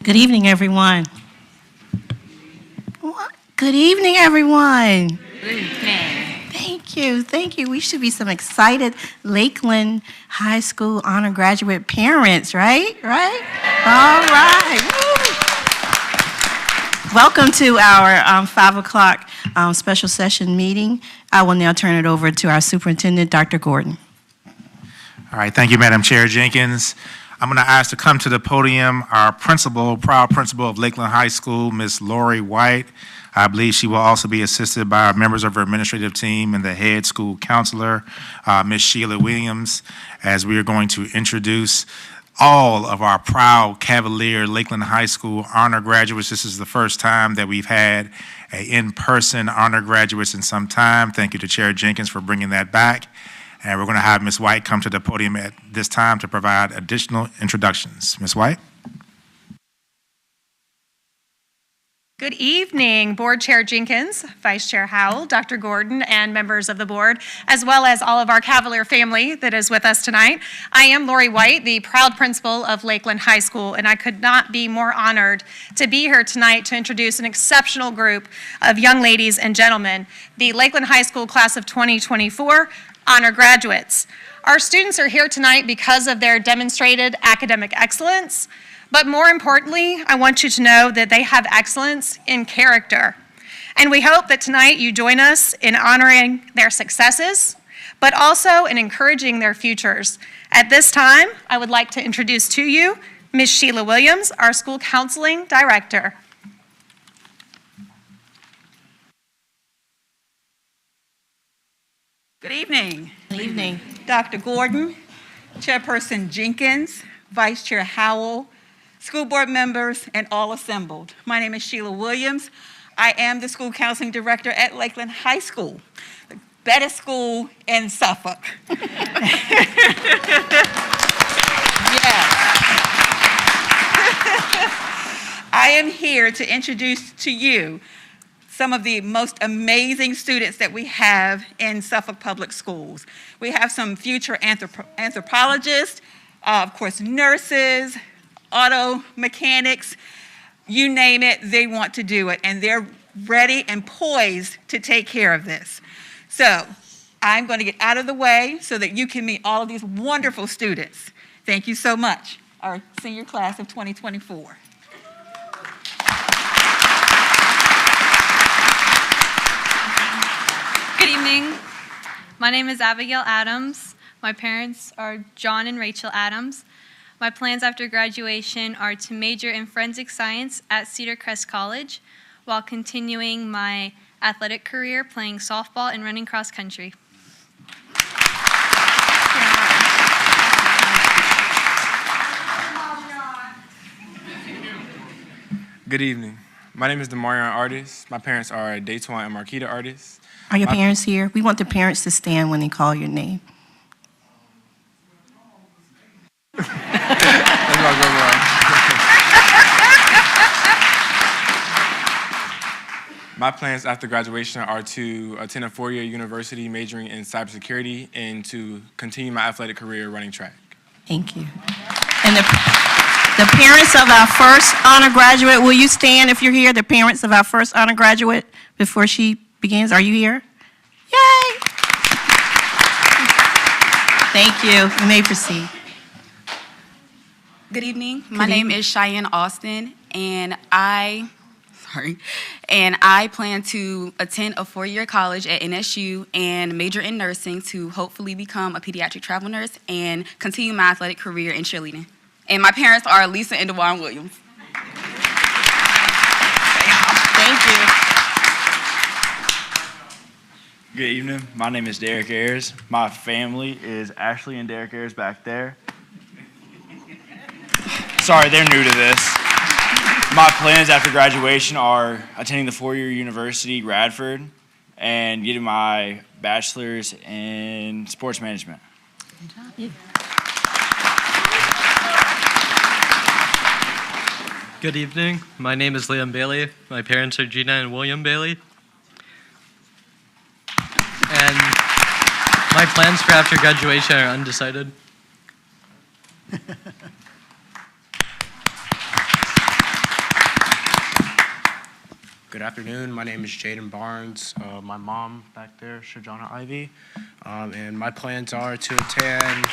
Good evening, everyone. What? Good evening, everyone. Good evening. Thank you. We should be some excited Lakeland High School honor graduate parents, right? All right. Woo. Welcome to our 5 o'clock special session meeting. I will now turn it over to our superintendent, Dr. Gordon. All right, thank you, Madam Chair Jenkins. I'm going to ask to come to the podium our proud principal of Lakeland High School, Ms. Lori White. I believe she will also be assisted by our members of her administrative team and the head school counselor, Ms. Sheila Williams, as we are going to introduce all of our proud Cavalier Lakeland High School honor graduates. This is the first time that we've had an in-person honor graduates in some time. Thank you to Chair Jenkins for bringing that back. And we're going to have Ms. White come to the podium at this time to provide additional introductions. Ms. White. Good evening, Board Chair Jenkins, Vice Chair Howell, Dr. Gordon, and members of the board, as well as all of our Cavalier family that is with us tonight. I am Lori White, the proud principal of Lakeland High School, and I could not be more honored to be here tonight to introduce an exceptional group of young ladies and gentlemen, the Lakeland High School class of 2024 honor graduates. Our students are here tonight because of their demonstrated academic excellence, but more importantly, I want you to know that they have excellence in character. And we hope that tonight you join us in honoring their successes, but also in encouraging their futures. At this time, I would like to introduce to you Ms. Sheila Williams, our school counseling director. Good evening. Good evening. Dr. Gordon, Chairperson Jenkins, Vice Chair Howell, school board members, and all assembled. My name is Sheila Williams. I am the school counseling director at Lakeland High School, the best school in Suffolk. Yes. I am here to introduce to you some of the most amazing students that we have in Suffolk Public Schools. We have some future anthropologists, of course, nurses, auto mechanics, you name it, they want to do it, and they're ready and poised to take care of this. So I'm going to get out of the way so that you can meet all of these wonderful students. Thank you so much, our senior class of 2024. Good evening. My name is Abigail Adams. My parents are John and Rachel Adams. My plans after graduation are to major in forensic science at Cedar Crest College while continuing my athletic career playing softball and running cross country. Good evening. My name is Demarion Artis. My parents are Daytwan and Marquita Artis. Are your parents here? We want the parents to stand when they call your name. My plans after graduation are to attend a four-year university majoring in cybersecurity and to continue my athletic career running track. Thank you. And the parents of our first honor graduate, will you stand if you're here? The parents of our first honor graduate before she begins. Are you here? Yay! Thank you. You may proceed. Good evening. My name is Cheyenne Austin, and I plan to attend a four-year college at NSU and major in nursing to hopefully become a pediatric travel nurse and continue my athletic career in cheerleading. And my parents are Lisa and DeWan Williams. Thank you. Good evening. My name is Derek Ayers. My family is Ashley and Derek Ayers back there. Sorry, they're new to this. My plans after graduation are attending the four-year university, Radford, and getting my bachelor's in sports management. Good evening. My name is Liam Bailey. My parents are Gina and William Bailey. And my plans for after graduation are undecided. Good afternoon. My name is Jaden Barnes. My mom back there, Shajana Ivy. And my plans are to attend.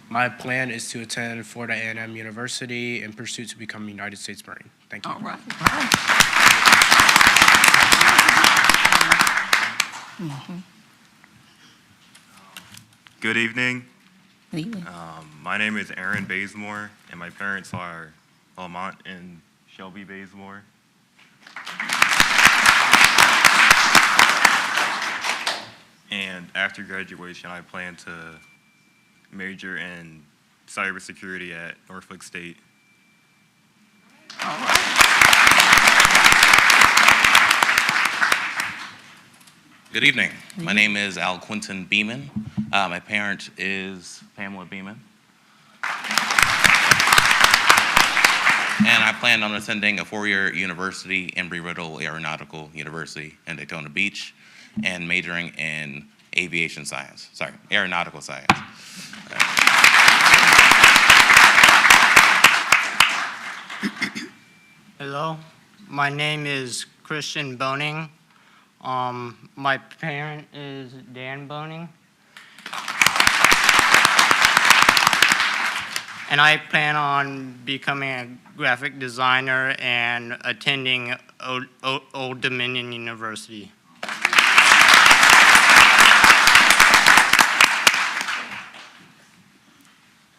My plan is to attend Florida A&M University in pursuit to become a United States Marine. Thank you. All right. Good evening. Good evening. My name is Aaron Bazemore, and my parents are Lamont and Shelby Bazemore. And after graduation, I plan to major in cybersecurity at Norfolk State. All right. Good evening. My name is Al Quinton Beeman. My parent is Pamela Beeman. And I plan on attending a four-year university, Embry-Riddle Aeronautical University in Daytona Beach, and majoring in aviation science. Sorry, aeronautical science. Hello, my name is Christian Boning. My parent is Dan Boning. And I plan on becoming a graphic designer and attending Old Dominion University.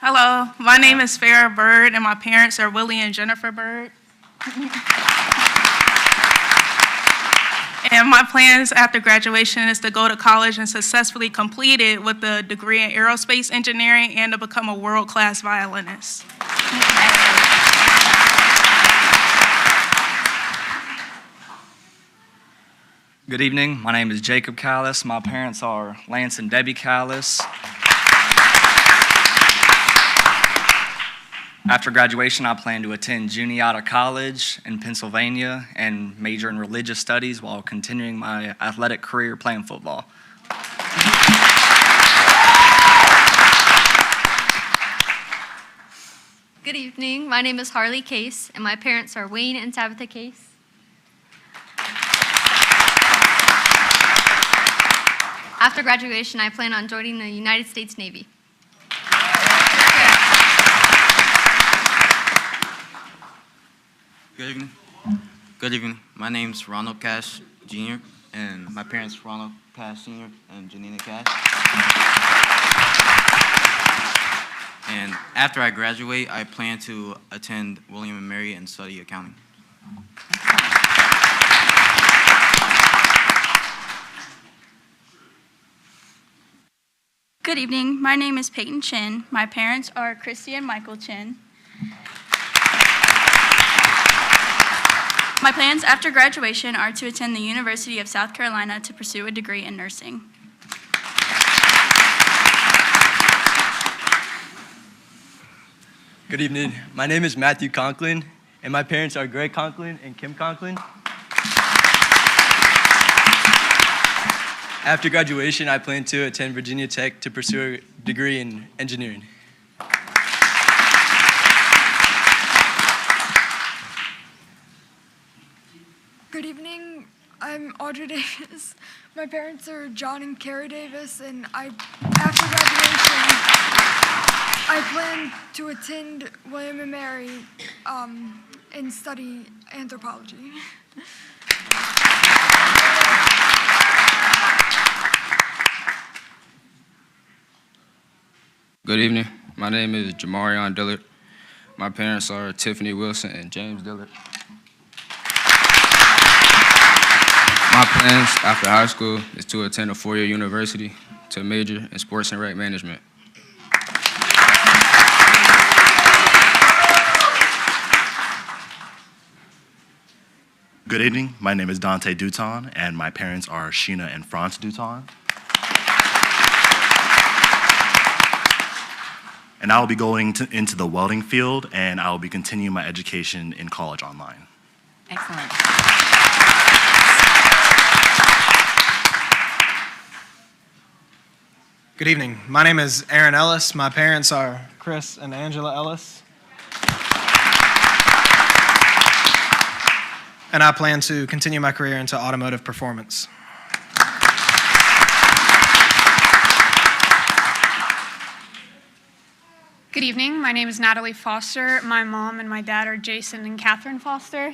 Hello, my name is Farrah Bird, and my parents are Willie and Jennifer Bird. And my plans after graduation is to go to college and successfully complete it with a degree in aerospace engineering and to become a world-class violinist. Good evening. My name is Jacob Callis. My parents are Lance and Debbie Callis. After graduation, I plan to attend Juniata College in Pennsylvania and major in religious studies while continuing my athletic career playing football. Good evening. My name is Harley Case, and my parents are Wayne and Tabitha Case. After graduation, I plan on joining the United States Navy. Good evening. Good evening. My name's Ronald Cash Jr. and my parents Ronald Cash Sr. and Janina Cash. And after I graduate, I plan to attend William and Mary and study accounting. Good evening. My name is Peyton Chin. My parents are Christy and Michael Chin. My plans after graduation are to attend the University of South Carolina to pursue a degree in nursing. Good evening. My name is Matthew Conklin, and my parents are Greg Conklin and Kim Conklin. After graduation, I plan to attend Virginia Tech to pursue a degree in engineering. Good evening. I'm Audrey Davis. My parents are John and Carrie Davis, and after graduation, I plan to attend William and Mary and study anthropology. Good evening. My name is Jamarion Dillard. My parents are Tiffany Wilson and James Dillard. My plans after high school is to attend a four-year university to major in sports and rec management. Good evening. My name is Dante Duton, and my parents are Sheena and Franz Duton. And I will be going into the welding field, and I will be continuing my education in college online. Excellent. Good evening. My name is Aaron Ellis. My parents are Chris and Angela Ellis. and I plan to continue my career into automotive performance. Good evening. My name is Natalie Foster. My mom and my dad are Jason and Catherine Foster.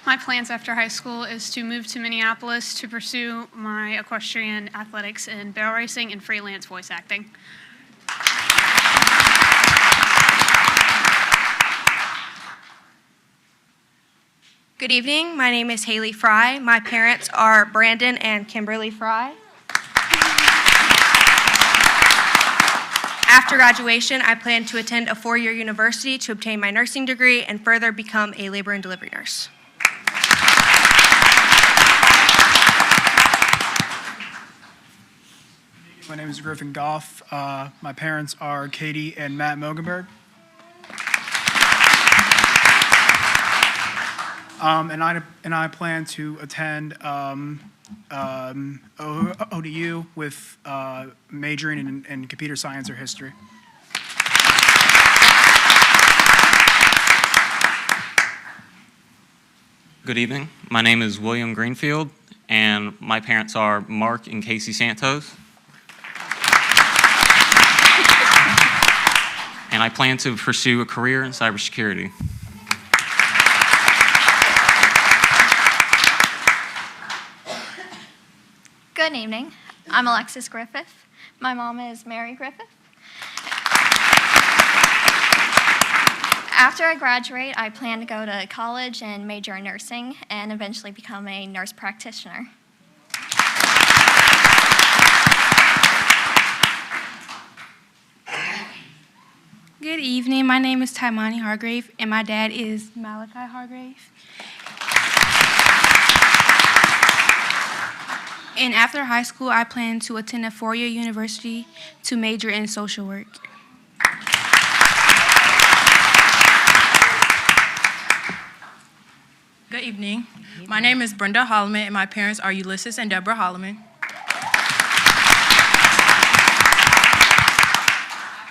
My plans after high school is to move to Minneapolis to pursue my equestrian athletics in barrel racing and freelance voice acting. Good evening. My name is Haley Fry. My parents are Brandon and Kimberly Fry. After graduation, I plan to attend a four-year university to obtain my nursing degree and further become a labor and delivery nurse. My name is Griffin Goff. My parents are Katie and Matt Mogenberg. And I plan to attend ODU with majoring in computer science or history. Good evening. My name is William Greenfield, and my parents are Mark and Casey Santos. And I plan to pursue a career in cybersecurity. Good evening. I'm Alexis Griffith. My mom is Mary Griffith. After I graduate, I plan to go to college and major in nursing and eventually become a nurse practitioner. Good evening. My name is Taimani Hargrave, and my dad is Malachi Hargrave. And after high school, I plan to attend a four-year university to major in social work. Good evening. My name is Brenda Holloman, and my parents are Ulysses and Deborah Holloman.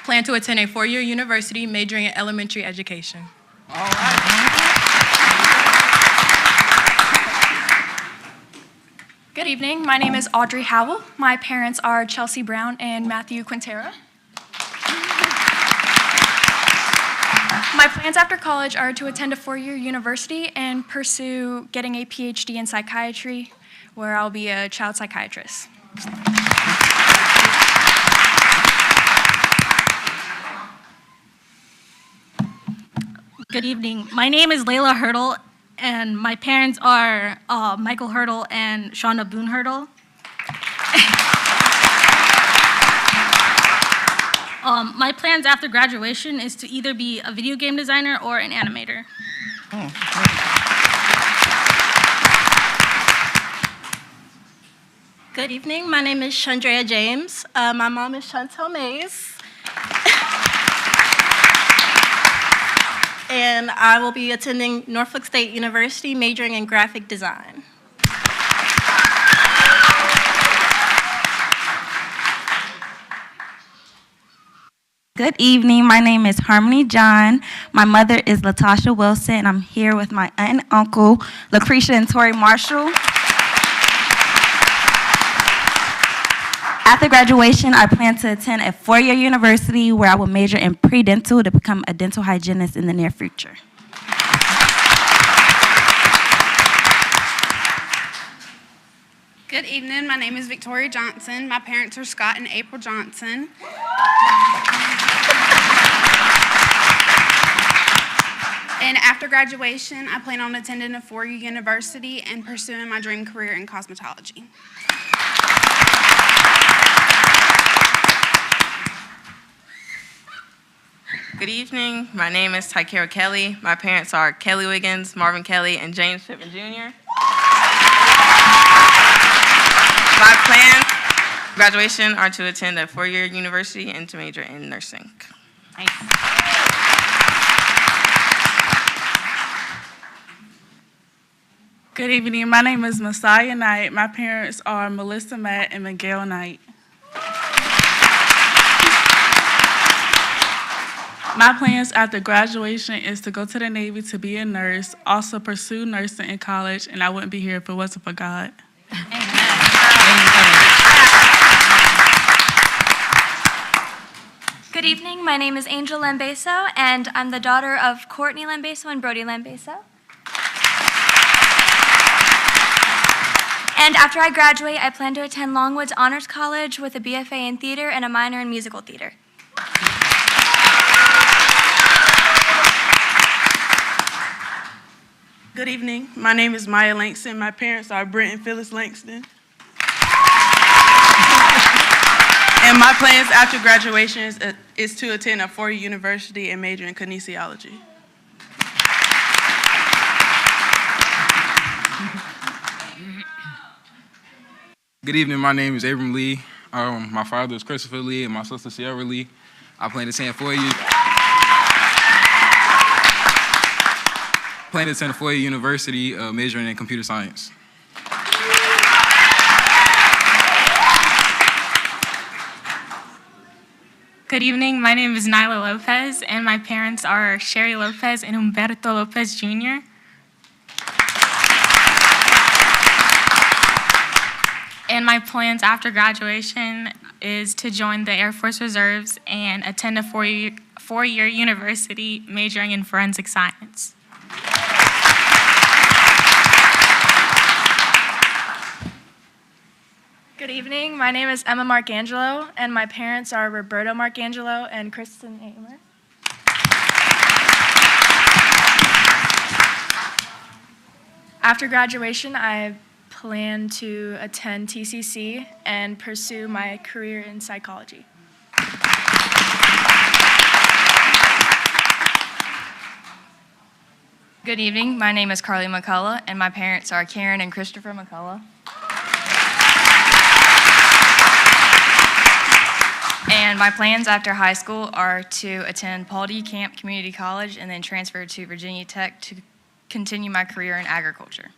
Plan to attend a four-year university majoring in elementary education. All right. Good evening. My name is Audrey Howell. My parents are Chelsea Brown and Matthew Quintera. My plans after college are to attend a four-year university and pursue getting a PhD in psychiatry, where I'll be a child psychiatrist. Good evening. My name is Layla Hurdle, and my parents are Michael Hurdle and Shauna Boone Hurdle. My plans after graduation is to either be a video game designer or an animator. Good evening. My name is Chandrea James. My mom is Chantel Mays. And I will be attending Norfolk State University, majoring in graphic design. Good evening. My name is Harmony John. My mother is Latasha Wilson, and I'm here with my aunt and uncle, Lucretia and Tori Marshall. After graduation, I plan to attend a four-year university where I will major in pre-dental to become a dental hygienist in the near future. Good evening. My name is Victoria Johnson. My parents are Scott and April Johnson. And after graduation, I plan on attending a four-year university and pursuing my dream career in cosmetology. Good evening. My name is Tykera Kelly. My parents are Kelly Wiggins, Marvin Kelly, and James Pittman Jr. My plans for graduation are to attend a four-year university and to major in nursing. Nice. Good evening. My name is Messiah Knight. My parents are Melissa Matt and Miguel Knight. My plans after graduation is to go to the Navy to be a nurse, also pursue nursing in college, and I wouldn't be here if it wasn't for God. Good evening. My name is Angel Lambeso, and I'm the daughter of Courtney Lambeso and Brody Lambeso. And after I graduate, I plan to attend Longwoods Honors College with a BFA in theater and a minor in musical theater. Good evening. My name is Maya Langston. My parents are Brent and Phyllis Langston. And my plans after graduation is to attend a 4-year university and major in kinesiology. Good evening. My name is Abram Lee. My father is Christopher Lee and my sister Sierra Lee. I plan to attend 4 years. Plan to attend a 4-year university majoring in computer science. Good evening. My name is Nyla Lopez, and my parents are Sherry Lopez and Humberto Lopez Jr. And my plans after graduation is to join the Air Force Reserves and attend a 4-year university majoring in forensic science. Good evening. My name is Emma Marcangelo, and my parents are Roberto Marcangelo and Kristen Amer. After graduation, I plan to attend TCC and pursue my career in psychology. Good evening. My name is Carly McCullough, and my parents are Karen and Christopher McCullough. And my plans after high school are to attend Paul D. Camp Community College and then transfer to Virginia Tech to continue my career in agriculture.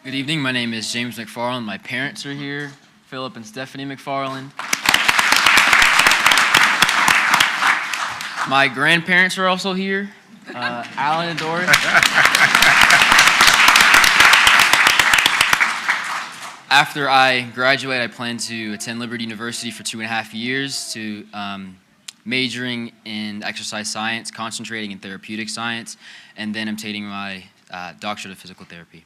Good evening. My name is James McFarland. My parents are here, Philip and Stephanie McFarland. My grandparents are also here, Alan and Doris. After I graduate, I plan to attend Liberty University for 2.5 years to majoring in exercise science, concentrating in therapeutic science, and then obtaining my doctorate of physical therapy.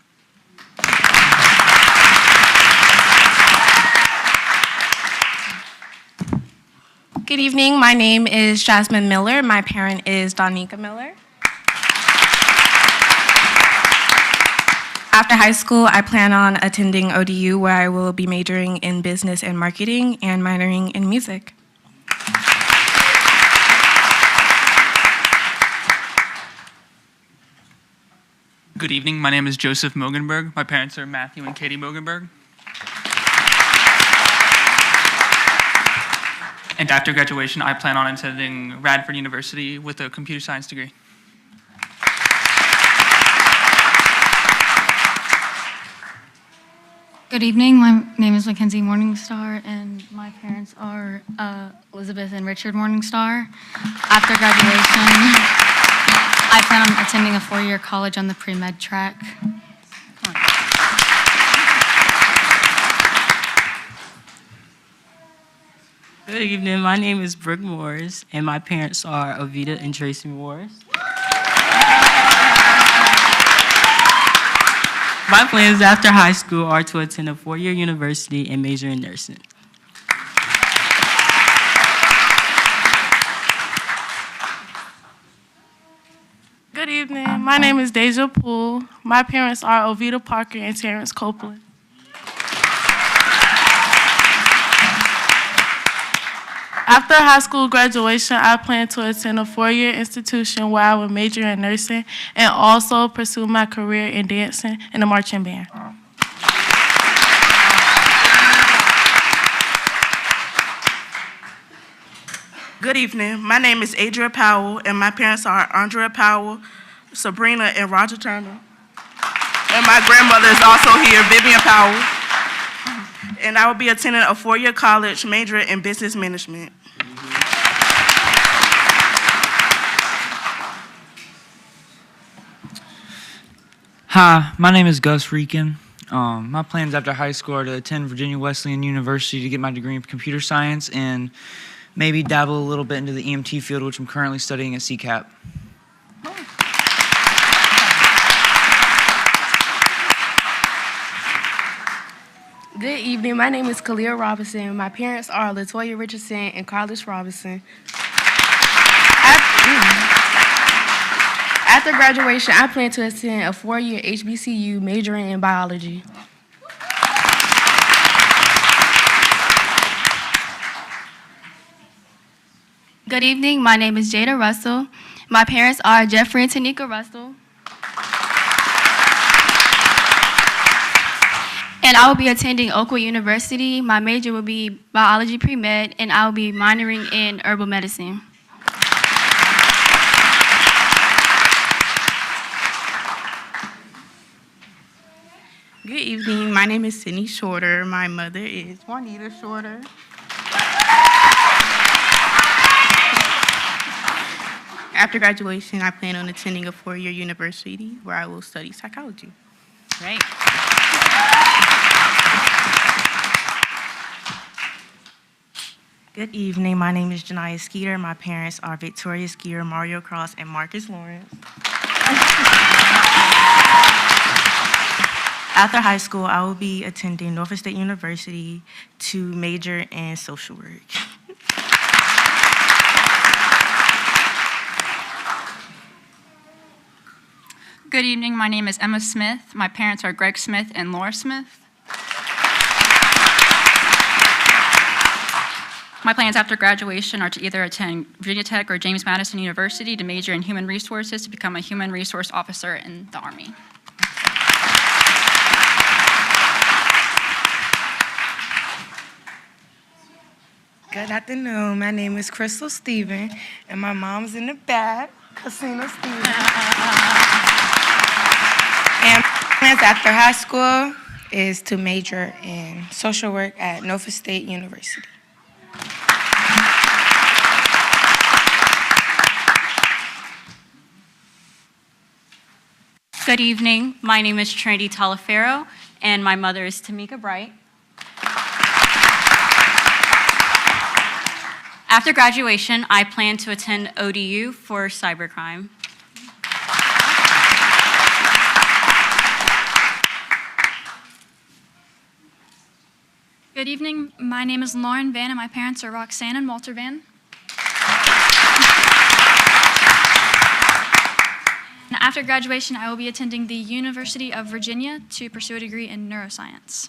Good evening. My name is Jasmine Miller. My parent is Donika Miller. After high school, I plan on attending ODU, where I will be majoring in business and marketing and minoring in music. Good evening. My name is Joseph Mogenberg. My parents are Matthew and Katie Mogenberg. And after graduation, I plan on attending Radford University with a computer science degree. Good evening. My name is Mackenzie Morningstar, and my parents are Elizabeth and Richard Morningstar. After graduation, I plan on attending a 4-year college on the pre-med track. Good evening. My name is Brooke Morris, and my parents are Avita and Tracy Morris. My plans after high school are to attend a 4-year university and major in nursing. Good evening. My name is Deja Poole. My parents are Ovita Parker and Terrence Copeland. After high school graduation, I plan to attend a 4-year institution where I will major in nursing and also pursue my career in dancing in the marching band. Good evening. My name is Adria Powell, and my parents are Andrea Powell, Sabrina, and Roger Turner. And my grandmother is also here, Vivian Powell. and I will be attending a 4-year college majoring in business management. Hi, my name is Gus Reekin. My plans after high school are to attend Virginia Wesleyan University to get my degree in computer science and maybe dabble a little bit into the EMT field, which I'm currently studying at CCAP. Good evening. My name is Khalil Robinson. My parents are Latoya Richardson and Carlos Robinson. After graduation, I plan to attend a 4-year HBCU majoring in biology. Good evening. My name is Jada Russell. My parents are Jeffrey and Tanika Russell. And I will be attending Oakwood University. My major will be biology pre-med, and I will be minoring in herbal medicine. Good evening. My name is Sydney Shorter. My mother is Juanita Shorter. After graduation, I plan on attending a 4-year university where I will study psychology. Great. Good evening. My name is Janiyah Skeeter. My parents are Victoria Skeeter, Mario Cross, and Marcus Lawrence. After high school, I will be attending Norfolk State University to major in social work. Good evening. My name is Emma Smith. My parents are Greg Smith and Laura Smith. My plans after graduation are to either attend Virginia Tech or James Madison University to major in human resources to become a human resource officer in the Army. Good afternoon. My name is Crystal Stephen, and my mom's in the back, Casino Stephen. And my plans after high school is to major in social work at Norfolk State University. Good evening. My name is Trinity Talafero, and my mother is Tamika Bright. After graduation, I plan to attend ODU for cybercrime. Good evening. My name is Lauren Van, and my parents are Roxanne and Walter Van. And after graduation, I will be attending the University of Virginia to pursue a degree in neuroscience.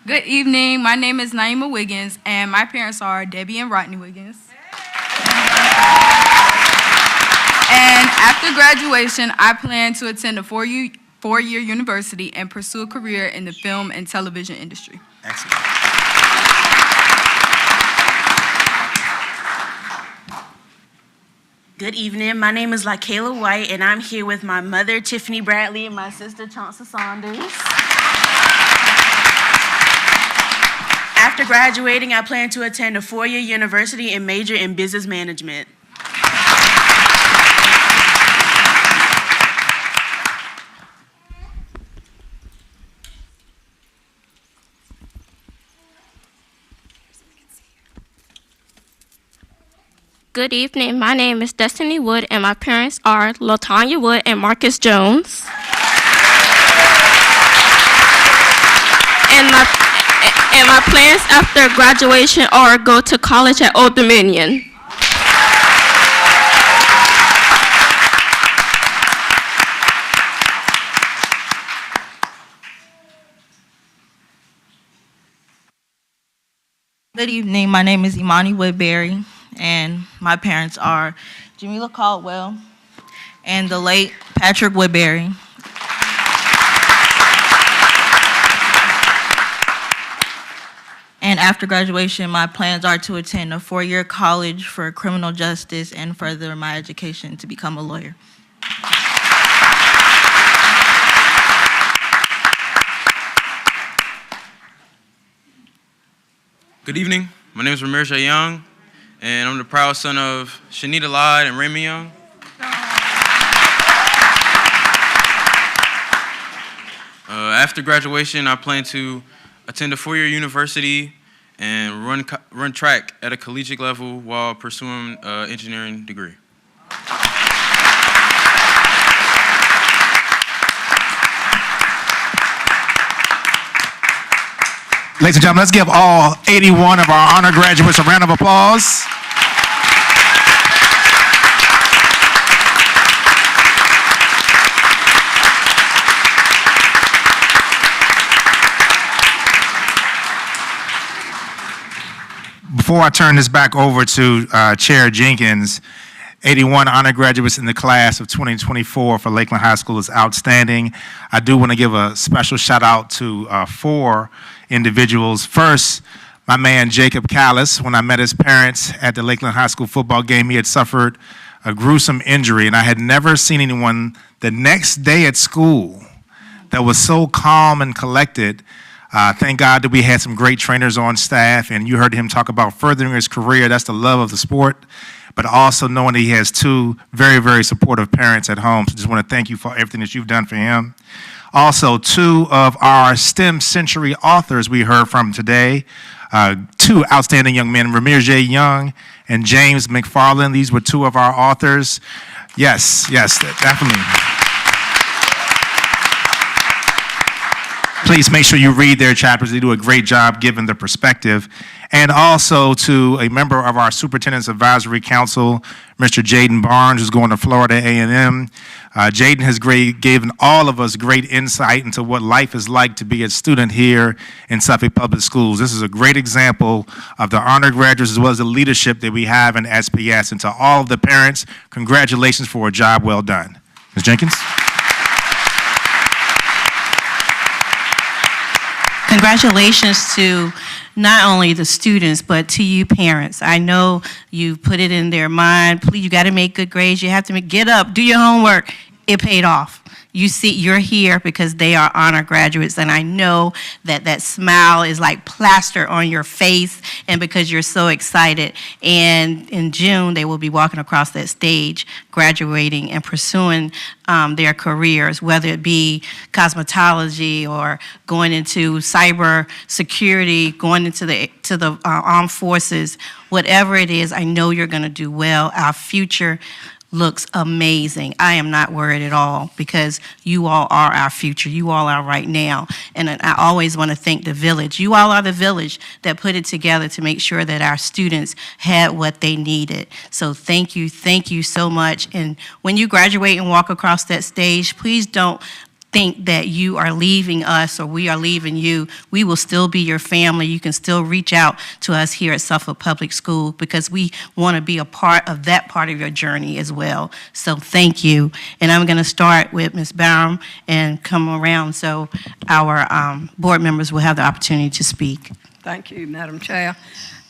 Good evening. My name is Naima Wiggins, and my parents are Debbie and Rodney Wiggins. And after graduation, I plan to attend a 4-year university and pursue a career in the film and television industry. Excellent. Good evening. My name is Lakayla White, and I'm here with my mother, Tiffany Bradley, and my sister, Chauncey Saunders. After graduating, I plan to attend a 4-year university and major in business management. Good evening. My name is Destiny Wood, and my parents are LaTanya Wood and Marcus Jones. And my plans after graduation are go to college at Old Dominion. Good evening. My name is Imani Woodbury, and my parents are Jamila Caldwell and the late Patrick Woodbury. And after graduation, my plans are to attend a 4-year college for criminal justice and further my education to become a lawyer. Good evening. My name is Ramirez Young, and I'm the proud son of Shanita Lyde and Raymond Young. After graduation, I plan to attend a four-year university and run track at a collegiate level while pursuing an engineering degree. Ladies and gentlemen, let's give all 81 of our honor graduates a round of applause. Before I turn this back over to Chair Jenkins, 81 honor graduates in the class of 2024 for Lakeland High School is outstanding. I do want to give a special shout out to 4 individuals. First, my man Jacob Callis. When I met his parents at the Lakeland High School football game, he had suffered a gruesome injury, and I had never seen anyone the next day at school that was so calm and collected. Thank God that we had some great trainers on staff, and you heard him talk about furthering his career. That's the love of the sport, but also knowing that he has 2 very, very supportive parents at home. So just want to thank you for everything that you've done for him. Also, 2 of our STEM Century authors we heard from today, 2 outstanding young men, Ramirez J. Young and James McFarland. These were 2 of our authors. Yes, definitely. Please make sure you read their chapters. They do a great job giving the perspective. And also to a member of our Superintendent's Advisory Council, Mr. Jaden Barnes, who's going to Florida A&M. Jaden has given all of us great insight into what life is like to be a student here in Suffolk Public Schools. This is a great example of the honor graduates as well as the leadership that we have in SPS. And to all of the parents, congratulations for a job well done. Ms. Jenkins? Congratulations to not only the students, but to you parents. I know you put it in their mind, please, you got to make good grades. You have to get up, do your homework. It paid off. You see, you're here because they are honor graduates, and I know that that smile is like plaster on your face, and because you're so excited. And in June, they will be walking across that stage, graduating and pursuing their careers, whether it be cosmetology or going into cyber security, going into the armed forces, whatever it is. I know you're going to do well. Our future looks amazing. I am not worried at all because you all are our future. You all are right now. And I always want to thank the village. You all are the village that put it together to make sure that our students had what they needed. So thank you so much. And when you graduate and walk across that stage, please don't think that you are leaving us or we are leaving you. We will still be your family. You can still reach out to us here at Suffolk Public School because we want to be a part of that part of your journey as well. So thank you. And I'm going to start with Ms. Barham and come around so our board members will have the opportunity to speak. Thank you, Madam Chair.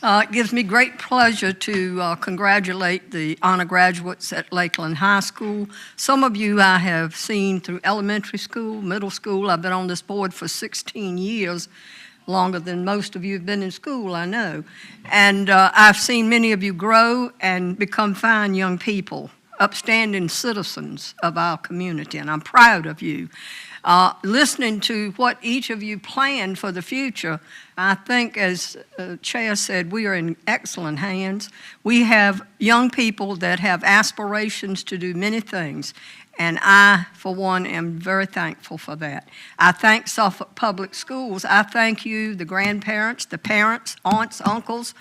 It gives me great pleasure to congratulate the honor graduates at Lakeland High School. Some of you I have seen through elementary school, middle school. I've been on this board for 16 years, longer than most of you have been in school, I know. And I've seen many of you grow and become fine young people, upstanding citizens of our community, and I'm proud of you. Listening to what each of you plan for the future, I think, as Chair said, we are in excellent hands. We have young people that have aspirations to do many things, and I, for one, am very thankful for that. I thank Suffolk Public Schools. I thank you, the grandparents, the parents, aunts, uncles,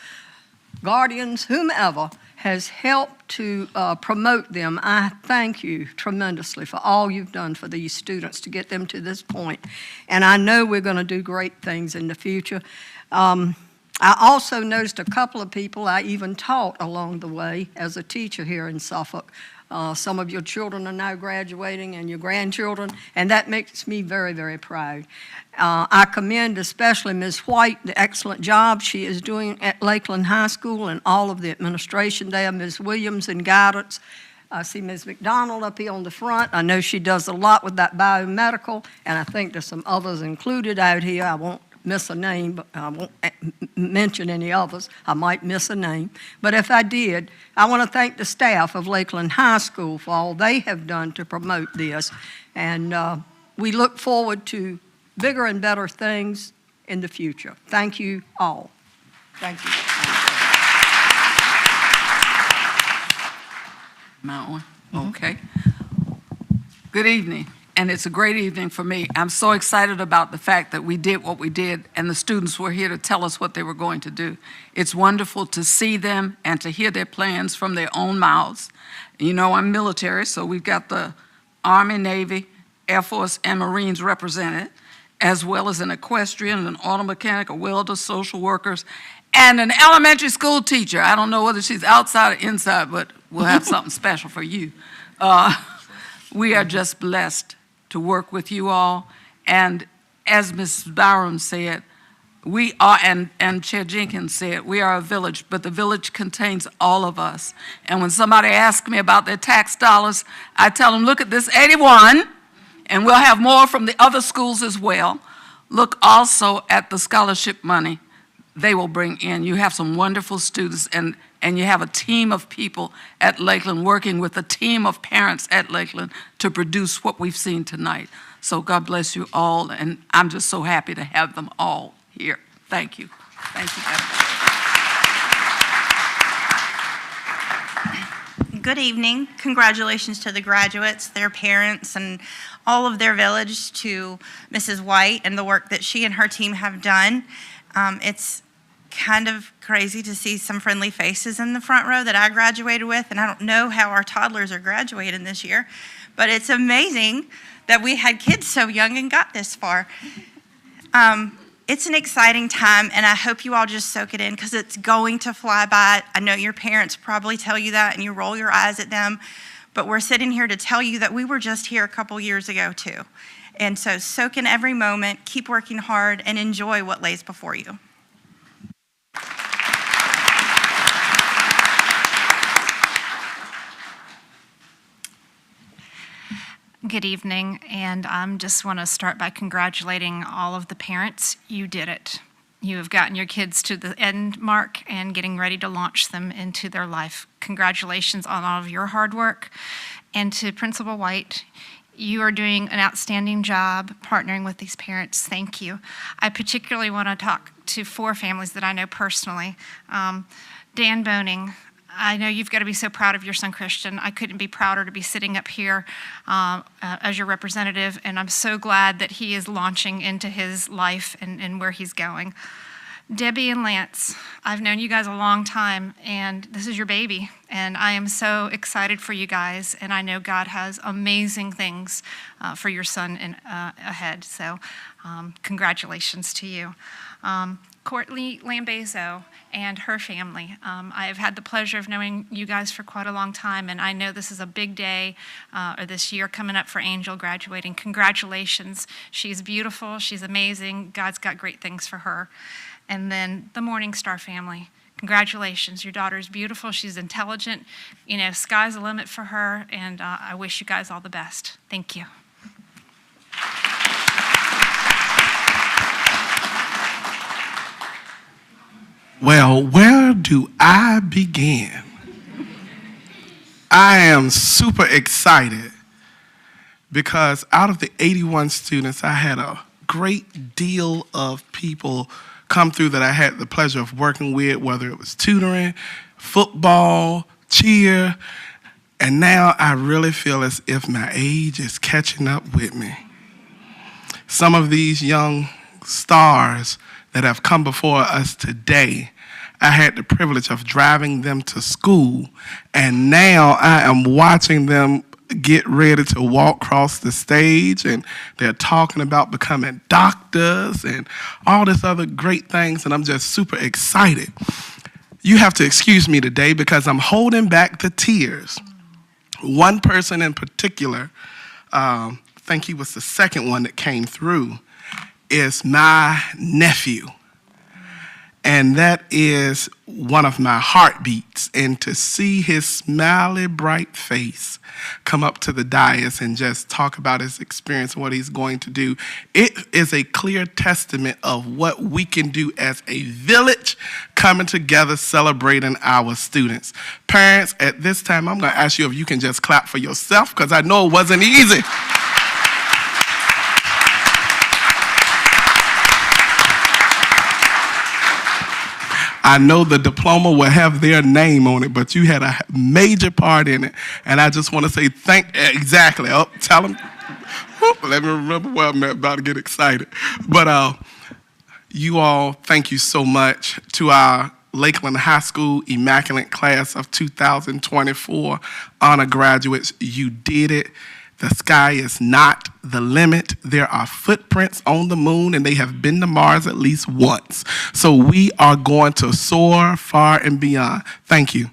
guardians, whomever has helped to promote them. I thank you tremendously for all you've done for these students to get them to this point. And I know we're going to do great things in the future. I also noticed a couple of people I even taught along the way as a teacher here in Suffolk. Some of your children are now graduating and your grandchildren, and that makes me very, very proud. I commend especially Ms. White, the excellent job she is doing at Lakeland High School and all of the administration there, Ms. Williams in guidance. I see Ms. McDonald up here on the front. I know she does a lot with that biomedical, and I think there's some others included out here. I won't miss a name, but I won't mention any others. I might miss a name. But if I did, I want to thank the staff of Lakeland High School for all they have done to promote this. And we look forward to bigger and better things in the future. Thank you all. Thank you. Am I on? Okay. Good evening, and it's a great evening for me. I'm so excited about the fact that we did what we did, and the students were here to tell us what they were going to do. It's wonderful to see them and to hear their plans from their own mouths. You know, I'm military, so we've got the Army, Navy, Air Force, and Marines represented, as well as an equestrian, an auto mechanic, a welder, social workers, and an elementary school teacher. I don't know whether she's outside or inside, but we'll have something special for you. We are just blessed to work with you all. And as Ms. Byram said, we are, and Chair Jenkins said, we are a village, but the village contains all of us. And when somebody asks me about their tax dollars, I tell them, look at this 81, and we'll have more from the other schools as well. Look also at the scholarship money they will bring in. You have some wonderful students, and you have a team of people at Lakeland working with a team of parents at Lakeland to produce what we've seen tonight. So God bless you all, and I'm just so happy to have them all here. Thank you. Thank you. Good evening. Congratulations to the graduates, their parents, and all of their village, to Mrs. White and the work that she and her team have done. It's kind of crazy to see some friendly faces in the front row that I graduated with, and I don't know how our toddlers are graduating this year, but it's amazing that we had kids so young and got this far. It's an exciting time, and I hope you all just soak it in, because it's going to fly by. I know your parents probably tell you that, and you roll your eyes at them, but we're sitting here to tell you that we were just here a couple years ago too. And so soak in every moment, keep working hard, and enjoy what lays before you. Good evening, and I just want to start by congratulating all of the parents. You did it. You have gotten your kids to the end mark and getting ready to launch them into their life. Congratulations on all of your hard work. And to Principal White, you are doing an outstanding job partnering with these parents. Thank you. I particularly want to talk to 4 families that I know personally. Dan Boning, I know you've got to be so proud of your son, Christian. I couldn't be prouder to be sitting up here as your representative, and I'm so glad that he is launching into his life and where he's going. Debbie and Lance, I've known you guys a long time, and this is your baby, and I am so excited for you guys, and I know God has amazing things for your son ahead, so congratulations to you. Courtney Lambezo and her family. I have had the pleasure of knowing you guys for quite a long time, and I know this is a big day, or this year coming up for Angel graduating. Congratulations. She's beautiful. She's amazing. God's got great things for her. And then the Morningstar family. Congratulations. Your daughter's beautiful. She's intelligent. You know, sky's the limit for her, and I wish you guys all the best. Thank you. Well, where do I begin? I am super excited because out of the 81 students, I had a great deal of people come through that I had the pleasure of working with, whether it was tutoring, football, cheer, and now I really feel as if my age is catching up with me. Some of these young stars that have come before us today, I had the privilege of driving them to school, and now I am watching them get ready to walk across the stage, and they're talking about becoming doctors and all this other great things, and I'm just super excited. You have to excuse me today because I'm holding back the tears. One person in particular, I think he was the second one that came through, is my nephew. And that is one of my heartbeats. And to see his smiley, bright face come up to the dais and just talk about his experience and what he's going to do, it is a clear testament of what we can do as a village coming together celebrating our students. Parents, at this time, I'm going to ask you if you can just clap for yourself, because I know it wasn't easy. I know the diploma will have their name on it, but you had a major part in it. And I just want to say exactly. Oh, tell them. Let me remember where I'm about to get excited. But you all, thank you so much to our Lakeland High School Immaculate Class of 2024 honor graduates. You did it. The sky is not the limit. There are footprints on the moon, and they have been to Mars at least once. So we are going to soar far and beyond. Thank you.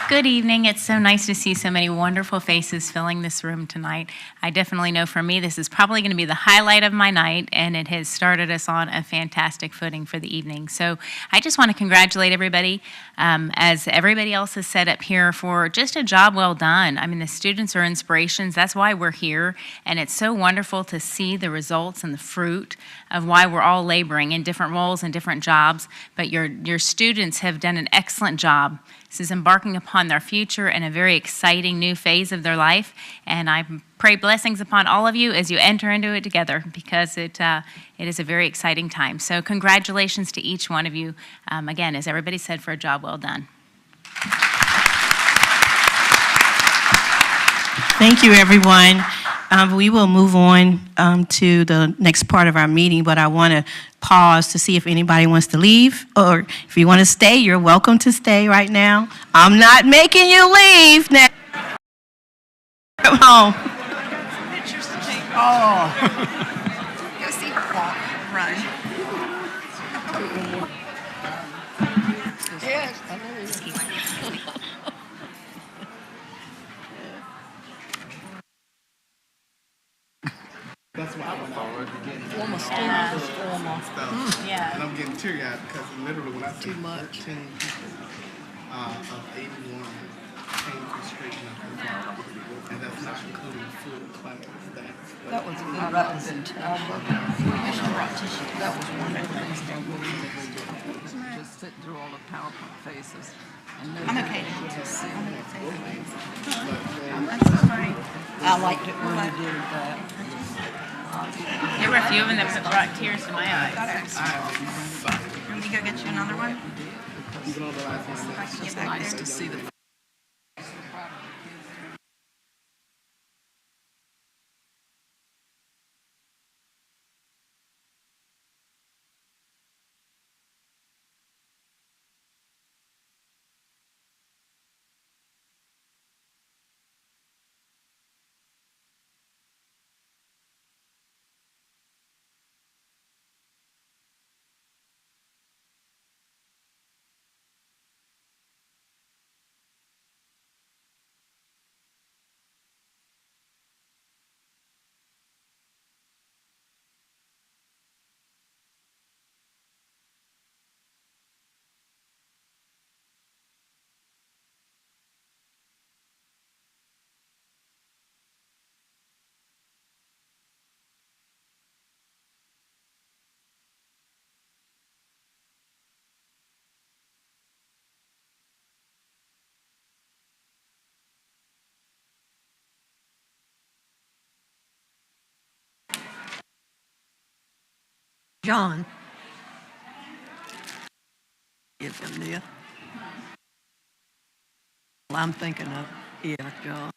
Good evening. It's so nice to see so many wonderful faces filling this room tonight. I definitely know for me this is probably going to be the highlight of my night, and it has started us on a fantastic footing for the evening. So I just want to congratulate everybody, as everybody else has said up here, for just a job well done. I mean, the students are inspirations. That's why we're here, and it's so wonderful to see the results and the fruit of why we're all laboring in different roles and different jobs. But your students have done an excellent job. This is embarking upon their future and a very exciting new phase of their life. And I pray blessings upon all of you as you enter into it together, because it is a very exciting time. So congratulations to each one of you, again, as everybody said, for a job well done. Thank you, everyone. We will move on to the next part of our meeting, but I want to pause to see if anybody wants to leave, or if you want to stay, you're welcome to stay right now. I'm not making you leave now. Come home. Oh. Go see her walk, run. Yes. That's why I'm Former student is former. Yeah. And I'm getting teary-eyed because literally when I see 13 people of 81 came through straight up, and that's not including full class. That was a good representation. That was wonderful. Just sit through all the PowerPoint faces. I'm okay. To see. I liked it when you did that. There were a few of them that brought tears to my eyes. Let me go get you another one. It's nice to see the John. Give him there. Well, I'm thinking of, yeah, John.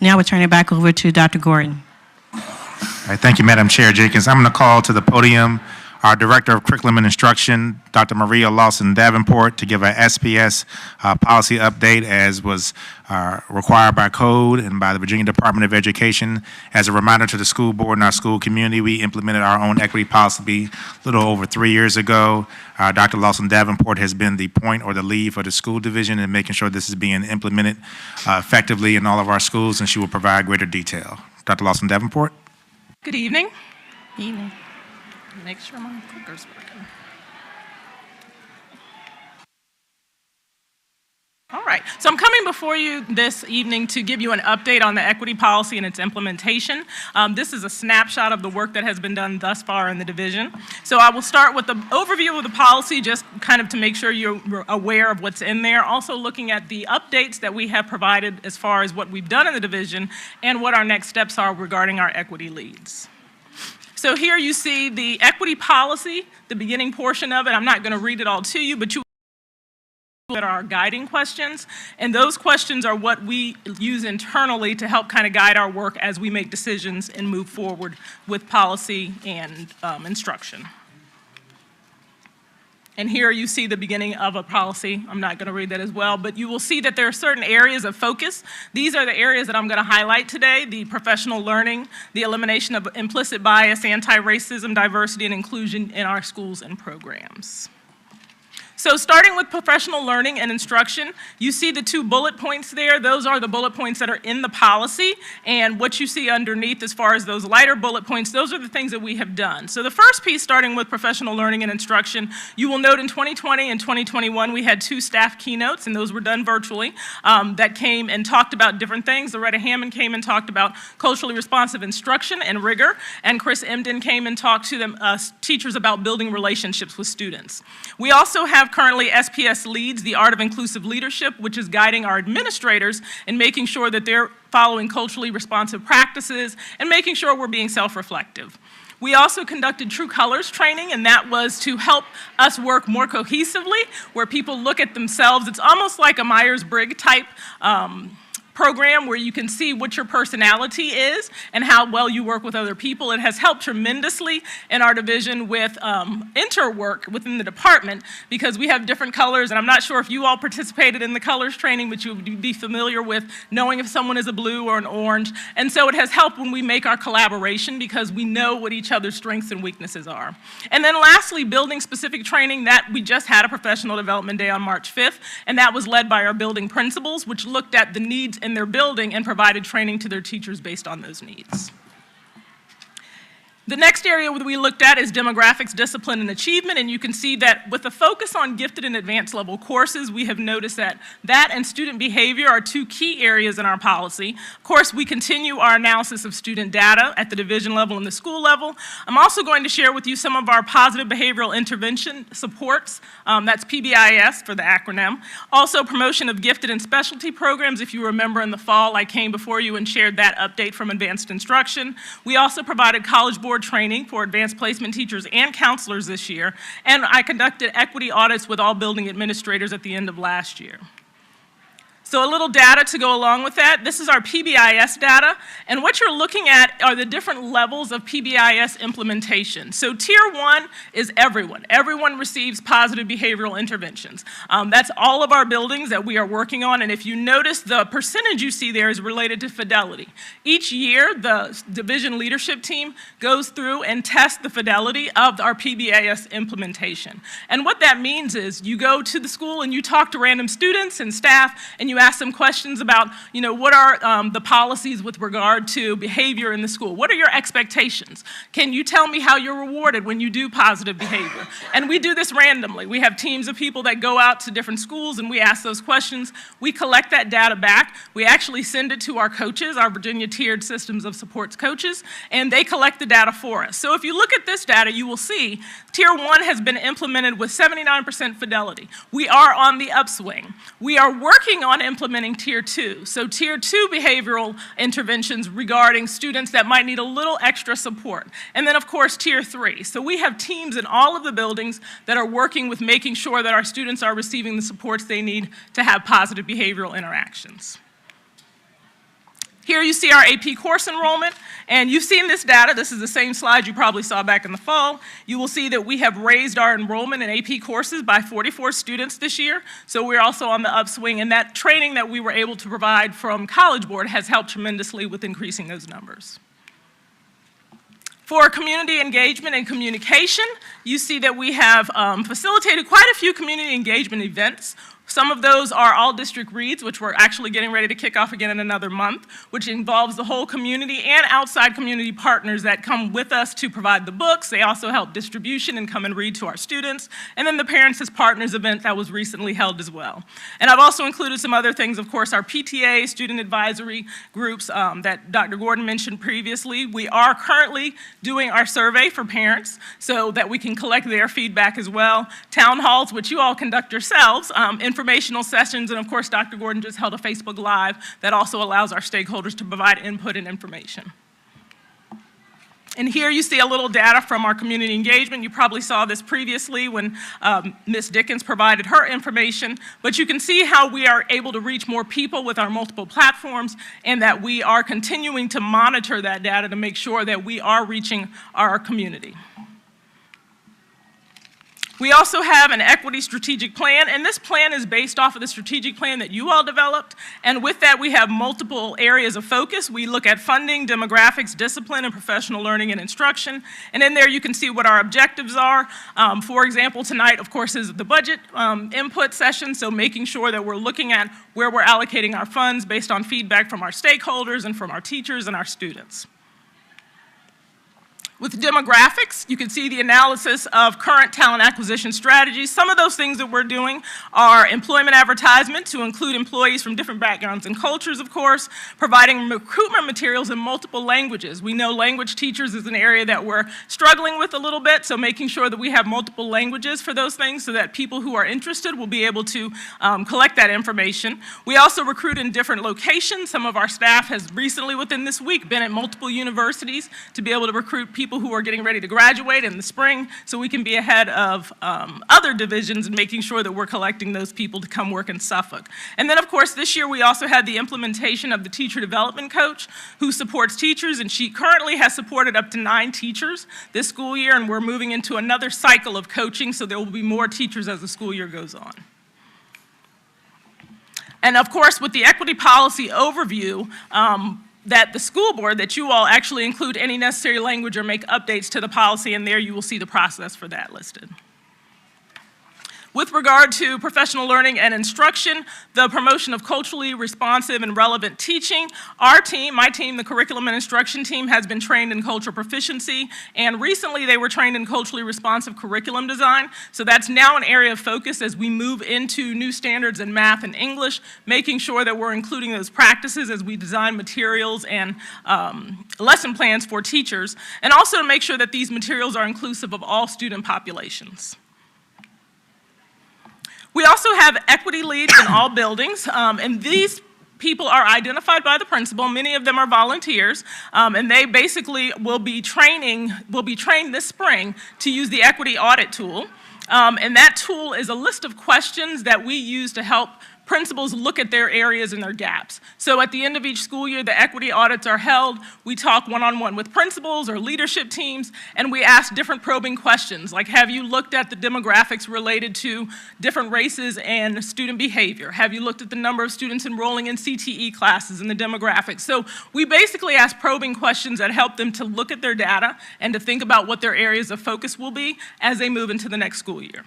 Now we'll turn it back over to Dr. Gordon. All right, thank you, Madam Chair Jenkins. I'm going to call to the podium our Director of Curriculum and Instruction, Dr. Maria Lawson Davenport, to give our SPS policy update as was required by code and by the Virginia Department of Education. As a reminder to the school board and our school community, we implemented our own equity policy a little over 3 years ago. Dr. Lawson Davenport has been the point or the lead for the school division in making sure this is being implemented effectively in all of our schools, and she will provide greater detail. Dr. Lawson Davenport. Good evening. Evening. Make sure my clicker's working. All right, so I'm coming before you this evening to give you an update on the equity policy and its implementation. This is a snapshot of the work that has been done thus far in the division. So I will start with the overview of the policy, just kind of to make sure you're aware of what's in there. Also looking at the updates that we have provided as far as what we've done in the division and what our next steps are regarding our equity leads. So here you see the equity policy, the beginning portion of it. I'm not going to read it all to you, but you that are our guiding questions, and those questions are what we use internally to help kind of guide our work as we make decisions and move forward with policy and instruction. And here you see the beginning of a policy. I'm not going to read that as well, but you will see that there are certain areas of focus. These are the areas that I'm going to highlight today: the professional learning, the elimination of implicit bias, anti-racism, diversity, and inclusion in our schools and programs. So starting with professional learning and instruction, you see the 2 bullet points there. Those are the bullet points that are in the policy, and what you see underneath as far as those lighter bullet points, those are the things that we have done. So the first piece, starting with professional learning and instruction, you will note in 2020 and 2021 we had 2 staff keynotes, and those were done virtually, that came and talked about different things. Loretta Hammond came and talked about culturally responsive instruction and rigor, and Chris Emden came and talked to them, teachers about building relationships with students. We also have currently SPS Leads, the Art of Inclusive Leadership, which is guiding our administrators in making sure that they're following culturally responsive practices and making sure we're being self-reflective. We also conducted True Colors training, and that was to help us work more cohesively, where people look at themselves. It's almost like a Myers-Briggs type program where you can see what your personality is and how well you work with other people. It has helped tremendously in our division with interwork within the department, because we have different colors, and I'm not sure if you all participated in the colors training, but you would be familiar with knowing if someone is a blue or an orange. And so it has helped when we make our collaboration, because we know what each other's strengths and weaknesses are. And then lastly, building specific training, that we just had a professional development day on March 5th, and that was led by our building principals, which looked at the needs in their building and provided training to their teachers based on those needs. The next area that we looked at is demographics, discipline, and achievement, and you can see that with a focus on gifted and advanced level courses, we have noticed that that and student behavior are 2 key areas in our policy. Of course, we continue our analysis of student data at the division level and the school level. I'm also going to share with you some of our positive behavioral intervention supports. That's PBIS for the acronym. Also, promotion of gifted and specialty programs. If you remember, in the fall, I came before you and shared that update from advanced instruction. We also provided College Board training for advanced placement teachers and counselors this year, and I conducted equity audits with all building administrators at the end of last year. So a little data to go along with that. This is our PBIS data, and what you're looking at are the different levels of PBIS implementation. So Tier 1 is everyone. Everyone receives positive behavioral interventions. That's all of our buildings that we are working on, and if you notice, the percentage you see there is related to fidelity. Each year, the division leadership team goes through and tests the fidelity of our PBIS implementation. And what that means is you go to the school and you talk to random students and staff, and you ask them questions about, what are the policies with regard to behavior in the school? What are your expectations? Can you tell me how you're rewarded when you do positive behavior? And we do this randomly. We have teams of people that go out to different schools and we ask those questions. We collect that data back. We actually send it to our coaches, our Virginia Tiered Systems of Supports coaches, and they collect the data for us. So if you look at this data, you will see Tier 1 has been implemented with 79% fidelity. We are on the upswing. We are working on implementing Tier 2. So Tier 2 behavioral interventions regarding students that might need a little extra support. And then, of course, Tier 3. So we have teams in all of the buildings that are working with making sure that our students are receiving the supports they need to have positive behavioral interactions. Here you see our AP course enrollment, and you've seen this data. This is the same slide you probably saw back in the fall. You will see that we have raised our enrollment in AP courses by 44 students this year, so we're also on the upswing, and that training that we were able to provide from College Board has helped tremendously with increasing those numbers. For community engagement and communication, you see that we have facilitated quite a few community engagement events. Some of those are all district reads, which we're actually getting ready to kick off again in another month, which involves the whole community and outside community partners that come with us to provide the books. They also help distribution and come and read to our students. And then the Parents as Partners event that was recently held as well. And I've also included some other things, of course, our PTA, student advisory groups that Dr. Gordon mentioned previously. We are currently doing our survey for parents so that we can collect their feedback as well. Town halls, which you all conduct yourselves, informational sessions, and of course, Dr. Gordon just held a Facebook Live that also allows our stakeholders to provide input and information. And here you see a little data from our community engagement. You probably saw this previously when Ms. Dickens provided her information, but you can see how we are able to reach more people with our multiple platforms and that we are continuing to monitor that data to make sure that we are reaching our community. We also have an equity strategic plan, and this plan is based off of the strategic plan that you all developed, and with that we have multiple areas of focus. We look at funding, demographics, discipline, and professional learning and instruction, and in there you can see what our objectives are. For example, tonight, of course, is the budget input session, so making sure that we're looking at where we're allocating our funds based on feedback from our stakeholders and from our teachers and our students. With demographics, you can see the analysis of current talent acquisition strategies. Some of those things that we're doing are employment advertisement to include employees from different backgrounds and cultures, of course, providing recruitment materials in multiple languages. We know language teachers is an area that we're struggling with a little bit, so making sure that we have multiple languages for those things so that people who are interested will be able to collect that information. We also recruit in different locations. Some of our staff has recently, within this week, been at multiple universities to be able to recruit people who are getting ready to graduate in the spring so we can be ahead of other divisions and making sure that we're collecting those people to come work in Suffolk. And then, of course, this year we also had the implementation of the teacher development coach who supports teachers, and she currently has supported up to 9 teachers this school year, and we're moving into another cycle of coaching, so there will be more teachers as the school year goes on. And of course, with the equity policy overview, that the school board, that you all actually include any necessary language or make updates to the policy, and there you will see the process for that listed. With regard to professional learning and instruction, the promotion of culturally responsive and relevant teaching, our team, my team, the curriculum and instruction team, has been trained in cultural proficiency, and recently they were trained in culturally responsive curriculum design, so that's now an area of focus as we move into new standards in math and English, making sure that we're including those practices as we design materials and lesson plans for teachers, and also to make sure that these materials are inclusive of all student populations. We also have equity leads in all buildings, and these people are identified by the principal. Many of them are volunteers, and they basically will be trained this spring to use the equity audit tool. And that tool is a list of questions that we use to help principals look at their areas and their gaps. So at the end of each school year, the equity audits are held. We talk one-on-one with principals or leadership teams, and we ask different probing questions, like have you looked at the demographics related to different races and student behavior? Have you looked at the number of students enrolling in CTE classes and the demographics? So we basically ask probing questions that help them to look at their data and to think about what their areas of focus will be as they move into the next school year.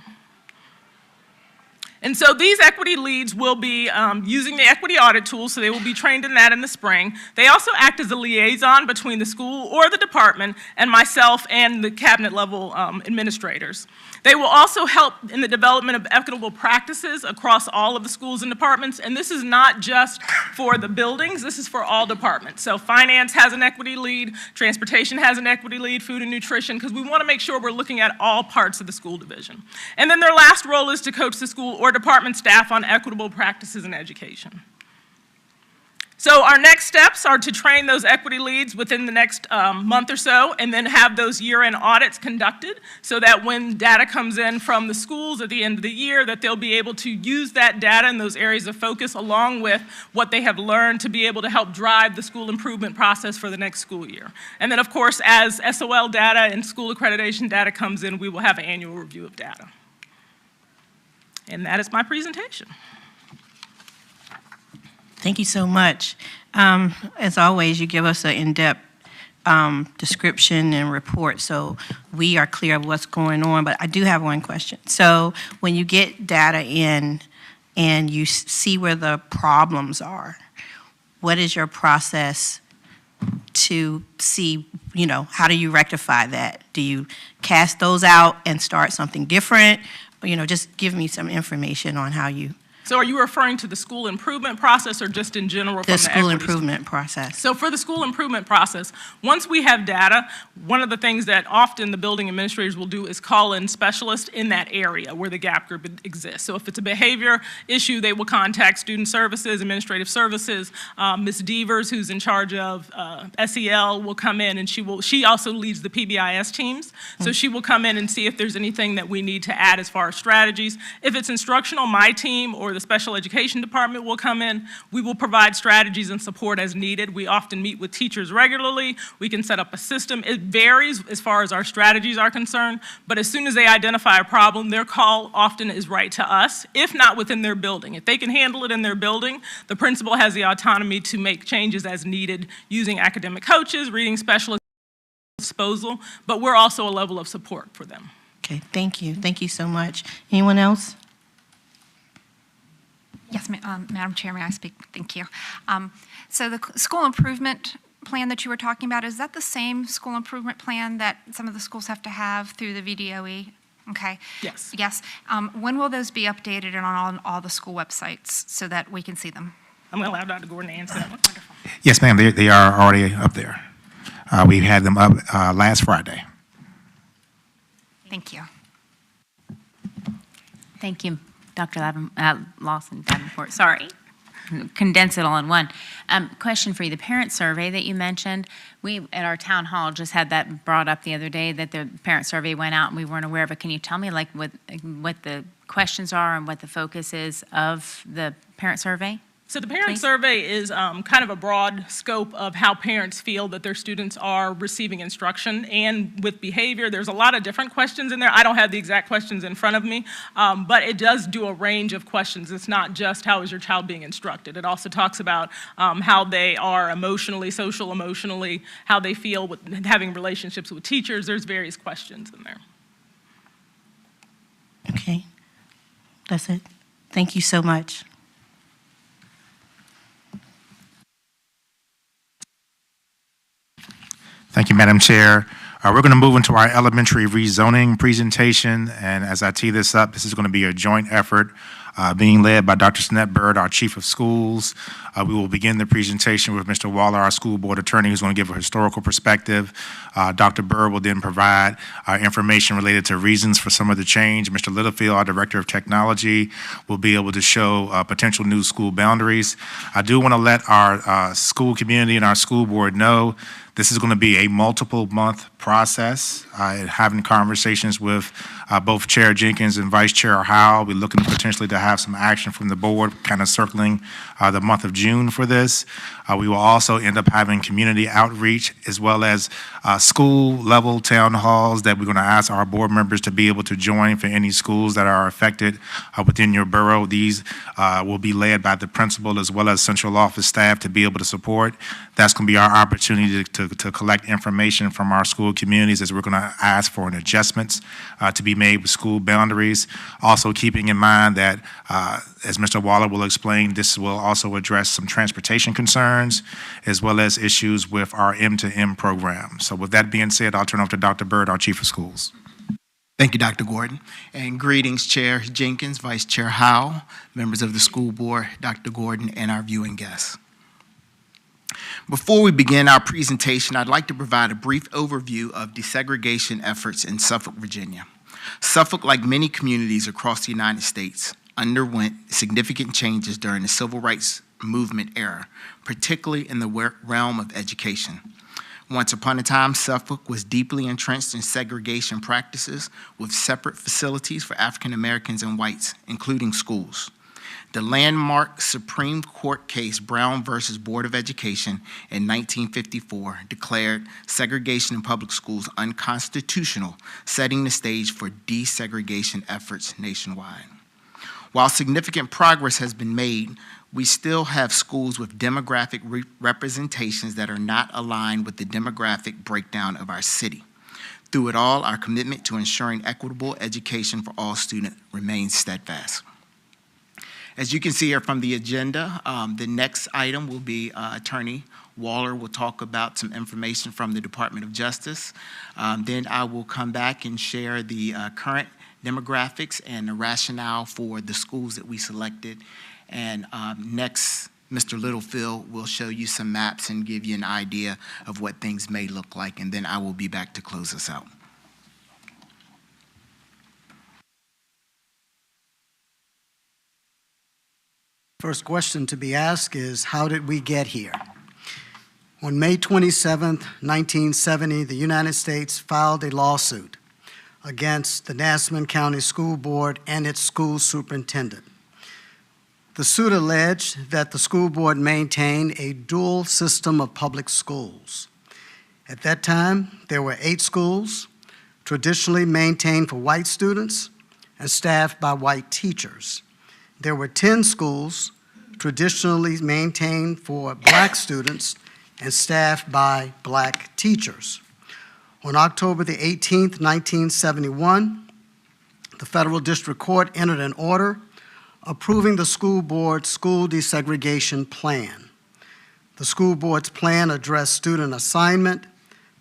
And so these equity leads will be using the equity audit tool, so they will be trained in that in the spring. They also act as a liaison between the school or the department and myself and the cabinet level administrators. They will also help in the development of equitable practices across all of the schools and departments, and this is not just for the buildings, this is for all departments. So finance has an equity lead, transportation has an equity lead, food and nutrition, because we want to make sure we're looking at all parts of the school division. And then their last role is to coach the school or department staff on equitable practices in education. So our next steps are to train those equity leads within the next month or so, and then have those year-end audits conducted so that when data comes in from the schools at the end of the year, that they'll be able to use that data in those areas of focus along with what they have learned to be able to help drive the school improvement process for the next school year. And then, of course, as SOL data and school accreditation data comes in, we will have an annual review of data. And that is my presentation. Thank you so much. As always, you give us an in-depth description and report, so we are clear of what's going on. But I do have one question. So when you get data in and you see where the problems are, what is your process to see, how do you rectify that? Do you cast those out and start something different? Just give me some information on how you... So are you referring to the school improvement process or just in general from The the school equity improvement process. So for the school improvement process, once we have data, one of the things that often the building administrators will do is call in specialists in that area where the gap group exists. So if it's a behavior issue, they will contact student services, administrative services. Ms. Devers, who's in charge of SEL, will come in and she also leads the PBIS teams. So she will come in and see if there's anything that we need to add as far as strategies. If it's instructional, my team or the special education department will come in. We will provide strategies and support as needed. We often meet with teachers regularly. We can set up a system. It varies as far as our strategies are concerned, but as soon as they identify a problem, their call often is right to us, if not within their building. If they can handle it in their building, the principal has the autonomy to make changes as needed using academic coaches, reading specialists, disposal, but we're also a level of support for them. Okay, thank you. Thank you so much. Anyone else? Yes, Madam Chair, may I speak? Thank you. So the school improvement plan that you were talking about, is that the same school improvement plan that some of the schools have to have through the VDOE? Okay. Yes. Yes. When will those be updated and on all the school websites so that we can see them? I'm going to allow Dr. Gordon to answer that one. Wonderful. Yes, ma'am, they are already up there. We had them up last Friday. Thank you. Thank you, Dr. Lawson Davenport. Sorry, condense it all in one. Question for you: the parent survey that you mentioned, we at our town hall just had that brought up the other day that the parent survey went out and we weren't aware of it. Can you tell me like what the questions are and what the focus is of the parent survey? So the parent survey is kind of a broad scope of how parents feel that their students are receiving instruction. And with behavior, there's a lot of different questions in there. I don't have the exact questions in front of me, but it does do a range of questions. It's not just how is your child being instructed. It also talks about how they are emotionally, social emotionally, how they feel with having relationships with teachers. There's various questions in there. Okay, that's it. Thank you so much. Thank you, Madam Chair. We're going to move into our elementary rezoning presentation, and as I tee this up, this is going to be a joint effort being led by Dr. Snett Bird, our Chief of Schools. We will begin the presentation with Mr. Waller, our school board attorney, who's going to give a historical perspective. Dr. Bird will then provide information related to reasons for some of the change. Mr. Littlefield, our Director of Technology, will be able to show potential new school boundaries. I do want to let our school community and our school board know this is going to be a multiple month process. Having conversations with both Chair Jenkins and Vice Chair Howell, we're looking potentially to have some action from the board, kind of circling the month of June for this. We will also end up having community outreach as well as school level town halls that we're going to ask our board members to be able to join for any schools that are affected within your borough. These will be led by the principal as well as central office staff to be able to support. That's going to be our opportunity to collect information from our school communities as we're going to ask for an adjustments to be made with school boundaries. Also keeping in mind that, as Mr. Waller will explain, this will also address some transportation concerns as well as issues with our M2M program. So with that being said, I'll turn over to Dr. Bird, our Chief of Schools. Thank you, Dr. Gordon. And greetings, Chair Jenkins, Vice Chair Howell, members of the school board, Dr. Gordon, and our viewing guests. Before we begin our presentation, I'd like to provide a brief overview of desegregation efforts in Suffolk, Virginia. Suffolk, like many communities across the United States, underwent significant changes during the civil rights movement era, particularly in the realm of education. Once upon a time, Suffolk was deeply entrenched in segregation practices with separate facilities for African Americans and whites, including schools. The landmark Supreme Court case Brown versus Board of Education in 1954 declared segregation in public schools unconstitutional, setting the stage for desegregation efforts nationwide. While significant progress has been made, we still have schools with demographic representations that are not aligned with the demographic breakdown of our city. Through it all, our commitment to ensuring equitable education for all students remains steadfast. As you can see here from the agenda, the next item will be Attorney Waller will talk about some information from the Department of Justice. Then I will come back and share the current demographics and the rationale for the schools that we selected. And next, Mr. Littlefield will show you some maps and give you an idea of what things may look like, and then I will be back to close us out. First question to be asked is, how did we get here? On May 27, 1970, the United States filed a lawsuit against the Nassau County School Board and its school superintendent. The suit alleged that the school board maintained a dual system of public schools. At that time, there were 8 schools, traditionally maintained for white students and staffed by white teachers. There were 10 schools, traditionally maintained for black students and staffed by black teachers. On October the 18th, 1971, the Federal District Court entered an order approving the school board's school desegregation plan. The school board's plan addressed student assignment,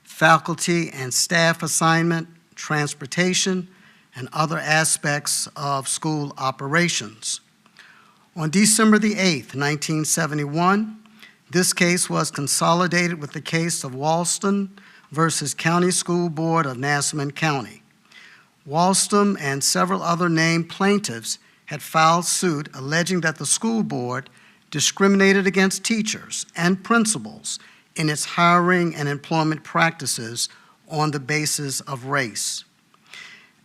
faculty and staff assignment, transportation, and other aspects of school operations. On December the 8th, 1971, this case was consolidated with the case of Walston versus County School Board of Nassau County. Walston and several other named plaintiffs had filed suit alleging that the school board discriminated against teachers and principals in its hiring and employment practices on the basis of race.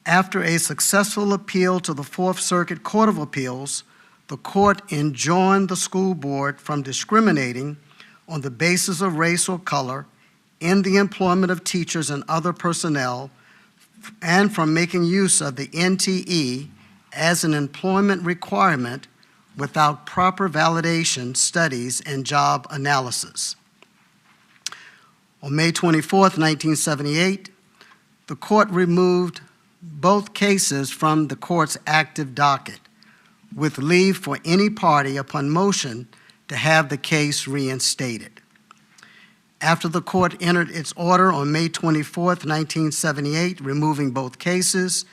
After a successful appeal to the Fourth Circuit Court of Appeals, the court enjoined the school board from discriminating on the basis of race or color in the employment of teachers and other personnel, and from making use of the NTE as an employment requirement without proper validation, studies, and job analysis. On May 24, 1978, the court removed both cases from the court's active docket, with leave for any party upon motion to have the case reinstated. After the court entered its order on May 24, 1978, removing both cases,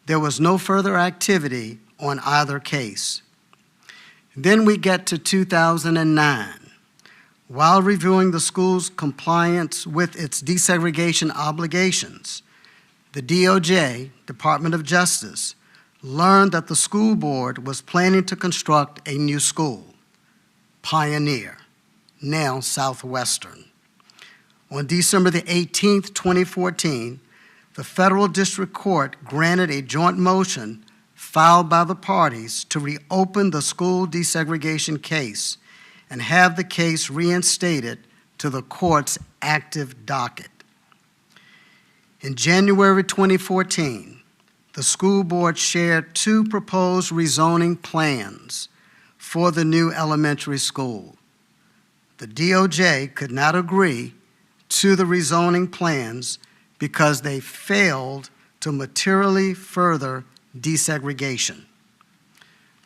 there was no further activity on either case. Then we get to 2009. While reviewing the school's compliance with its desegregation obligations, the DOJ, Department of Justice, learned that the school board was planning to construct a new school, Pioneer, now Southwestern. On December the 18th, 2014, the Federal District Court granted a joint motion filed by the parties to reopen the school desegregation case and have the case reinstated to the court's active docket. In January 2014, the school board shared 2 proposed rezoning plans for the new elementary school. The DOJ could not agree to the rezoning plans because they failed to materially further desegregation.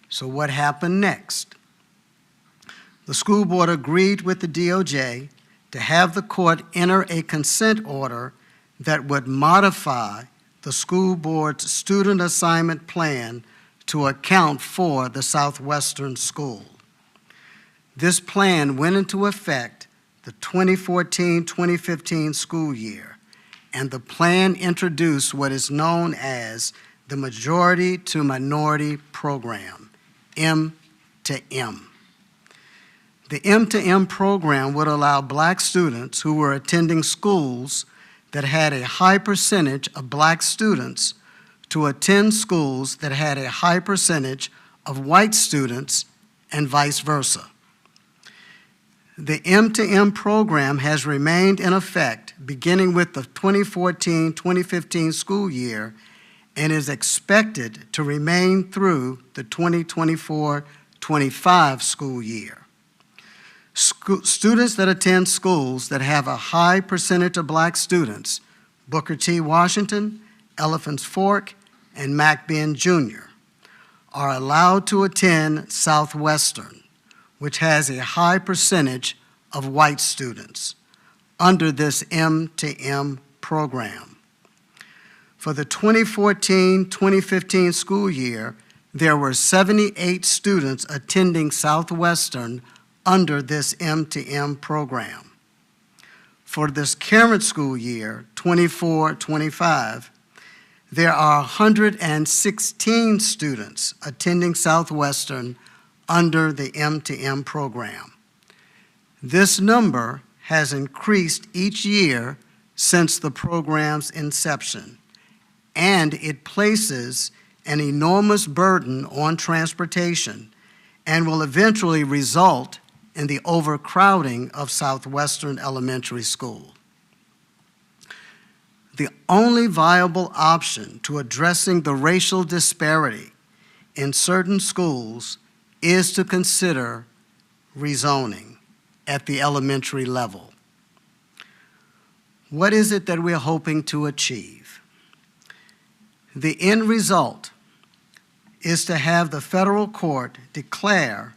So what happened next? The school board agreed with the DOJ to have the court enter a consent order that would modify the school board's student assignment plan to account for the Southwestern School. This plan went into effect the 2014-2015 school year, and the plan introduced what is known as the Majority to Minority Program, M to M. The M2M program would allow Black students who were attending schools that had a high percentage of Black students to attend schools that had a high percentage of white students and vice versa. The M2M program has remained in effect beginning with the 2014-2015 school year and is expected to remain through the 2024-25 school year. Students that attend schools that have a high percentage of Black students, Booker T. Washington, Elephants Fork, and Mac Ben Jr., are allowed to attend Southwestern, which has a high percentage of white students, under this M2M program. For the 2014-2015 school year, there were 78 students attending Southwestern under this M2M program. For this current school year, 24-25, there are 116 students attending Southwestern under the M2M program. This number has increased each year since the program's inception, and it places an enormous burden on transportation and will eventually result in the overcrowding of Southwestern Elementary School. The only viable option to addressing the racial disparity in certain schools is to consider rezoning at the elementary level. What is it that we're hoping to achieve? The end result is to have the federal court declare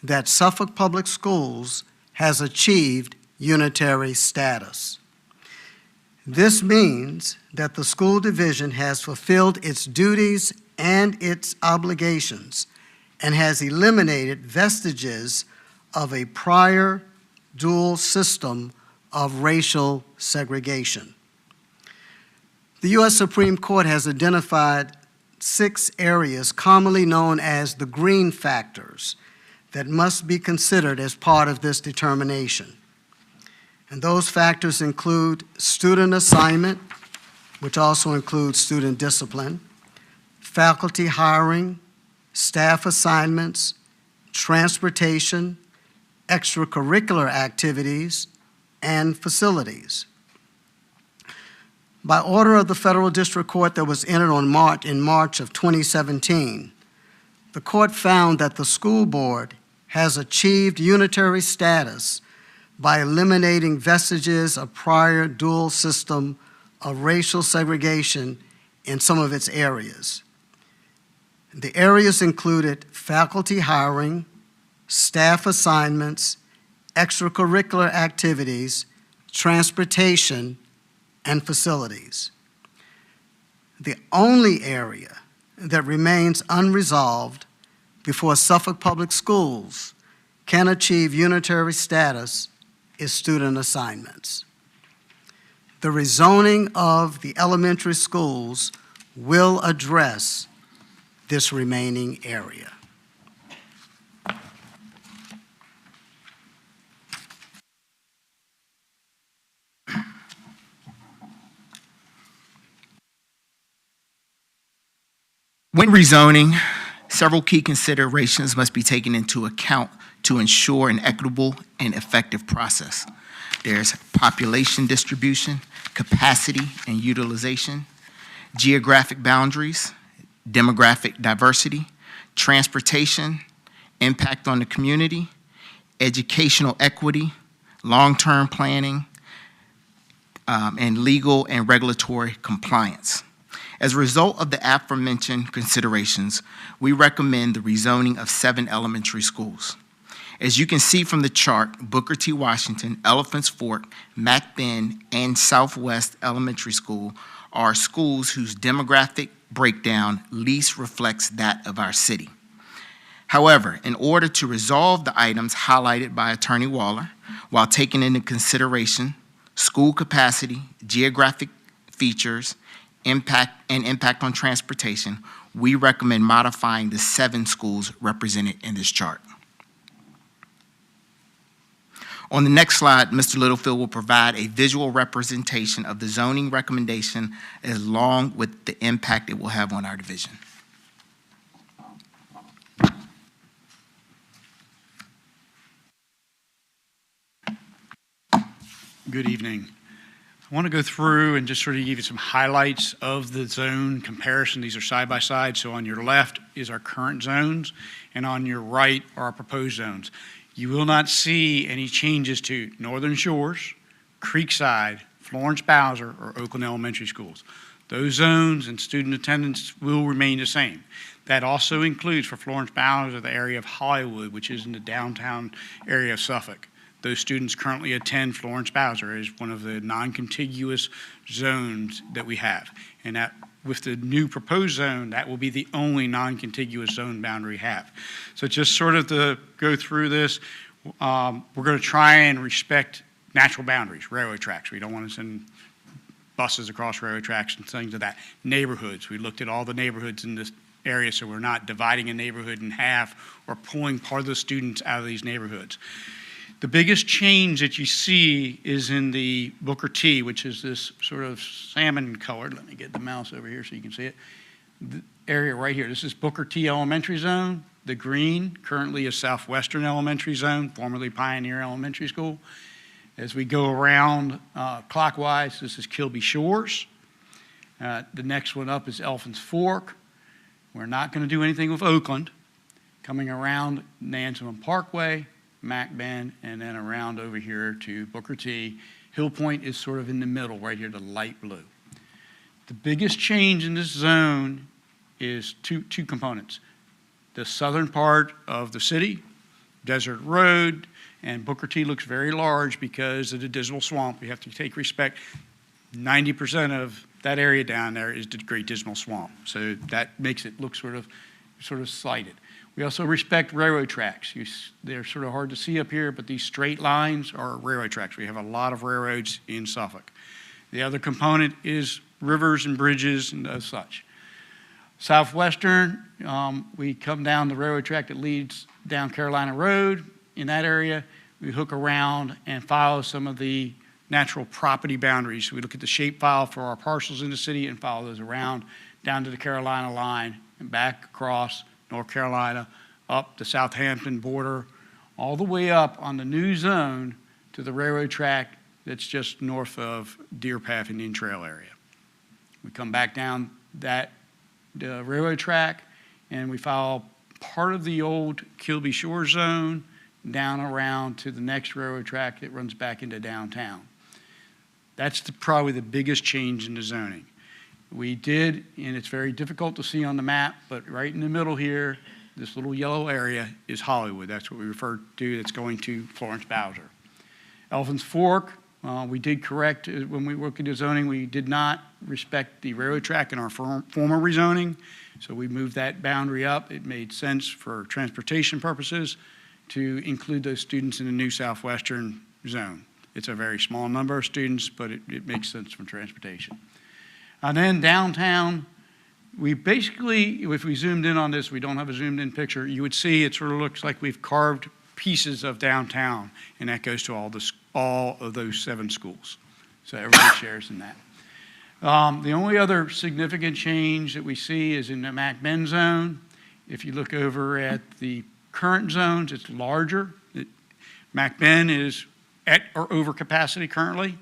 that Suffolk Public Schools has achieved unitary status. This means that the school division has fulfilled its duties and its obligations and has eliminated vestiges of a prior dual system of racial segregation. The U.S. Supreme Court has identified 6 areas commonly known as the green factors that must be considered as part of this determination. And those factors include student assignment, which also includes student discipline, faculty hiring, staff assignments, transportation, extracurricular activities, and facilities. By order of the Federal District Court that was entered in March of 2017, the court found that the school board has achieved unitary status by eliminating vestiges of prior dual system of racial segregation in some of its areas. The areas included faculty hiring, staff assignments, extracurricular activities, transportation, and facilities. The only area that remains unresolved before Suffolk Public Schools can achieve unitary status is student assignments. The rezoning of the elementary schools will address this remaining area. When rezoning, several key considerations must be taken into account to ensure an equitable and effective process. There's population distribution, capacity and utilization, geographic boundaries, demographic diversity, transportation, impact on the community, educational equity, long-term planning, and legal and regulatory compliance. As a result of the aforementioned considerations, we recommend the rezoning of 7 elementary schools. As you can see from the chart, Booker T. Washington, Elephants Fork, Mac Ben, and Southwest Elementary School are schools whose demographic breakdown least reflects that of our city. However, in order to resolve the items highlighted by Attorney Waller, while taking into consideration school capacity, geographic features, impact on transportation, we recommend modifying the 7 schools represented in this chart. On the next slide, Mr. Littlefield will provide a visual representation of the zoning recommendation along with the impact it will have on our division. Good evening. I want to go through and just sort of give you some highlights of the zone comparison. These are side by side. So on your left is our current zones, and on your right are our proposed zones. You will not see any changes to Northern Shores, Creekside, Florence Bowser, or Oakland Elementary Schools. Those zones and student attendance will remain the same. That also includes for Florence Bowser the area of Hollywood, which is in the downtown area of Suffolk. Those students currently attend Florence Bowser as one of the non-contiguous zones that we have. And that, with the new proposed zone, that will be the only non-contiguous zone boundary we have. So just sort of to go through this, we're going to try and respect natural boundaries, railroad tracks. We don't want to send buses across railroad tracks and things like that. Neighborhoods, we looked at all the neighborhoods in this area, so we're not dividing a neighborhood in half or pulling part of the students out of these neighborhoods. The biggest change that you see is in the Booker T, which is this sort of salmon colored, let me get the mouse over here so you can see it, the area right here. This is Booker T Elementary Zone. The green currently is Southwestern Elementary Zone, formerly Pioneer Elementary School. As we go around clockwise, this is Kilby Shores. The next one up is Elfins Fork. We're not going to do anything with Oakland. Coming around Nansemond Parkway, Mac Bend, and then around over here to Booker T. Hill Point is sort of in the middle, right here, the light blue. The biggest change in this zone is two components. The southern part of the city, Desert Road, and Booker T looks very large because of the Dismal Swamp. We have to take respect. 90% of that area down there is the Great Dismal Swamp. So that makes it look sort of slighted. We also respect railroad tracks. They're sort of hard to see up here, but these straight lines are railroad tracks. We have a lot of railroads in Suffolk. The other component is rivers and bridges and such. Southwestern, we come down the railroad track that leads down Carolina Road. In that area, we hook around and follow some of the natural property boundaries. We look at the shape file for our parcels in the city and follow those around down to the Carolina line and back across North Carolina, up the Southampton border, all the way up on the new zone to the railroad track that's just north of Deer Path Indian Trail area. We come back down the railroad track and we follow part of the old Kilby Shore zone down around to the next railroad track that runs back into downtown. That's probably the biggest change in the zoning. We did, and it's very difficult to see on the map, but right in the middle here, this little yellow area is Hollywood. That's what we refer to, that's going to Florence Bowser. Elfins Fork, we did correct, when we looked at the zoning, we did not respect the railroad track in our former rezoning, so we moved that boundary up. It made sense for transportation purposes to include those students in the new Southwestern zone. It's a very small number of students, but it makes sense for transportation. And then downtown, we basically, if we zoomed in on this, we don't have a zoomed in picture, you would see it sort of looks like we've carved pieces of downtown, and that goes to all of those 7 schools. So everybody shares in that. The only other significant change that we see is in the Mac Bend zone. If you look over at the current zones, it's larger. Mac Bend is at or over capacity currently.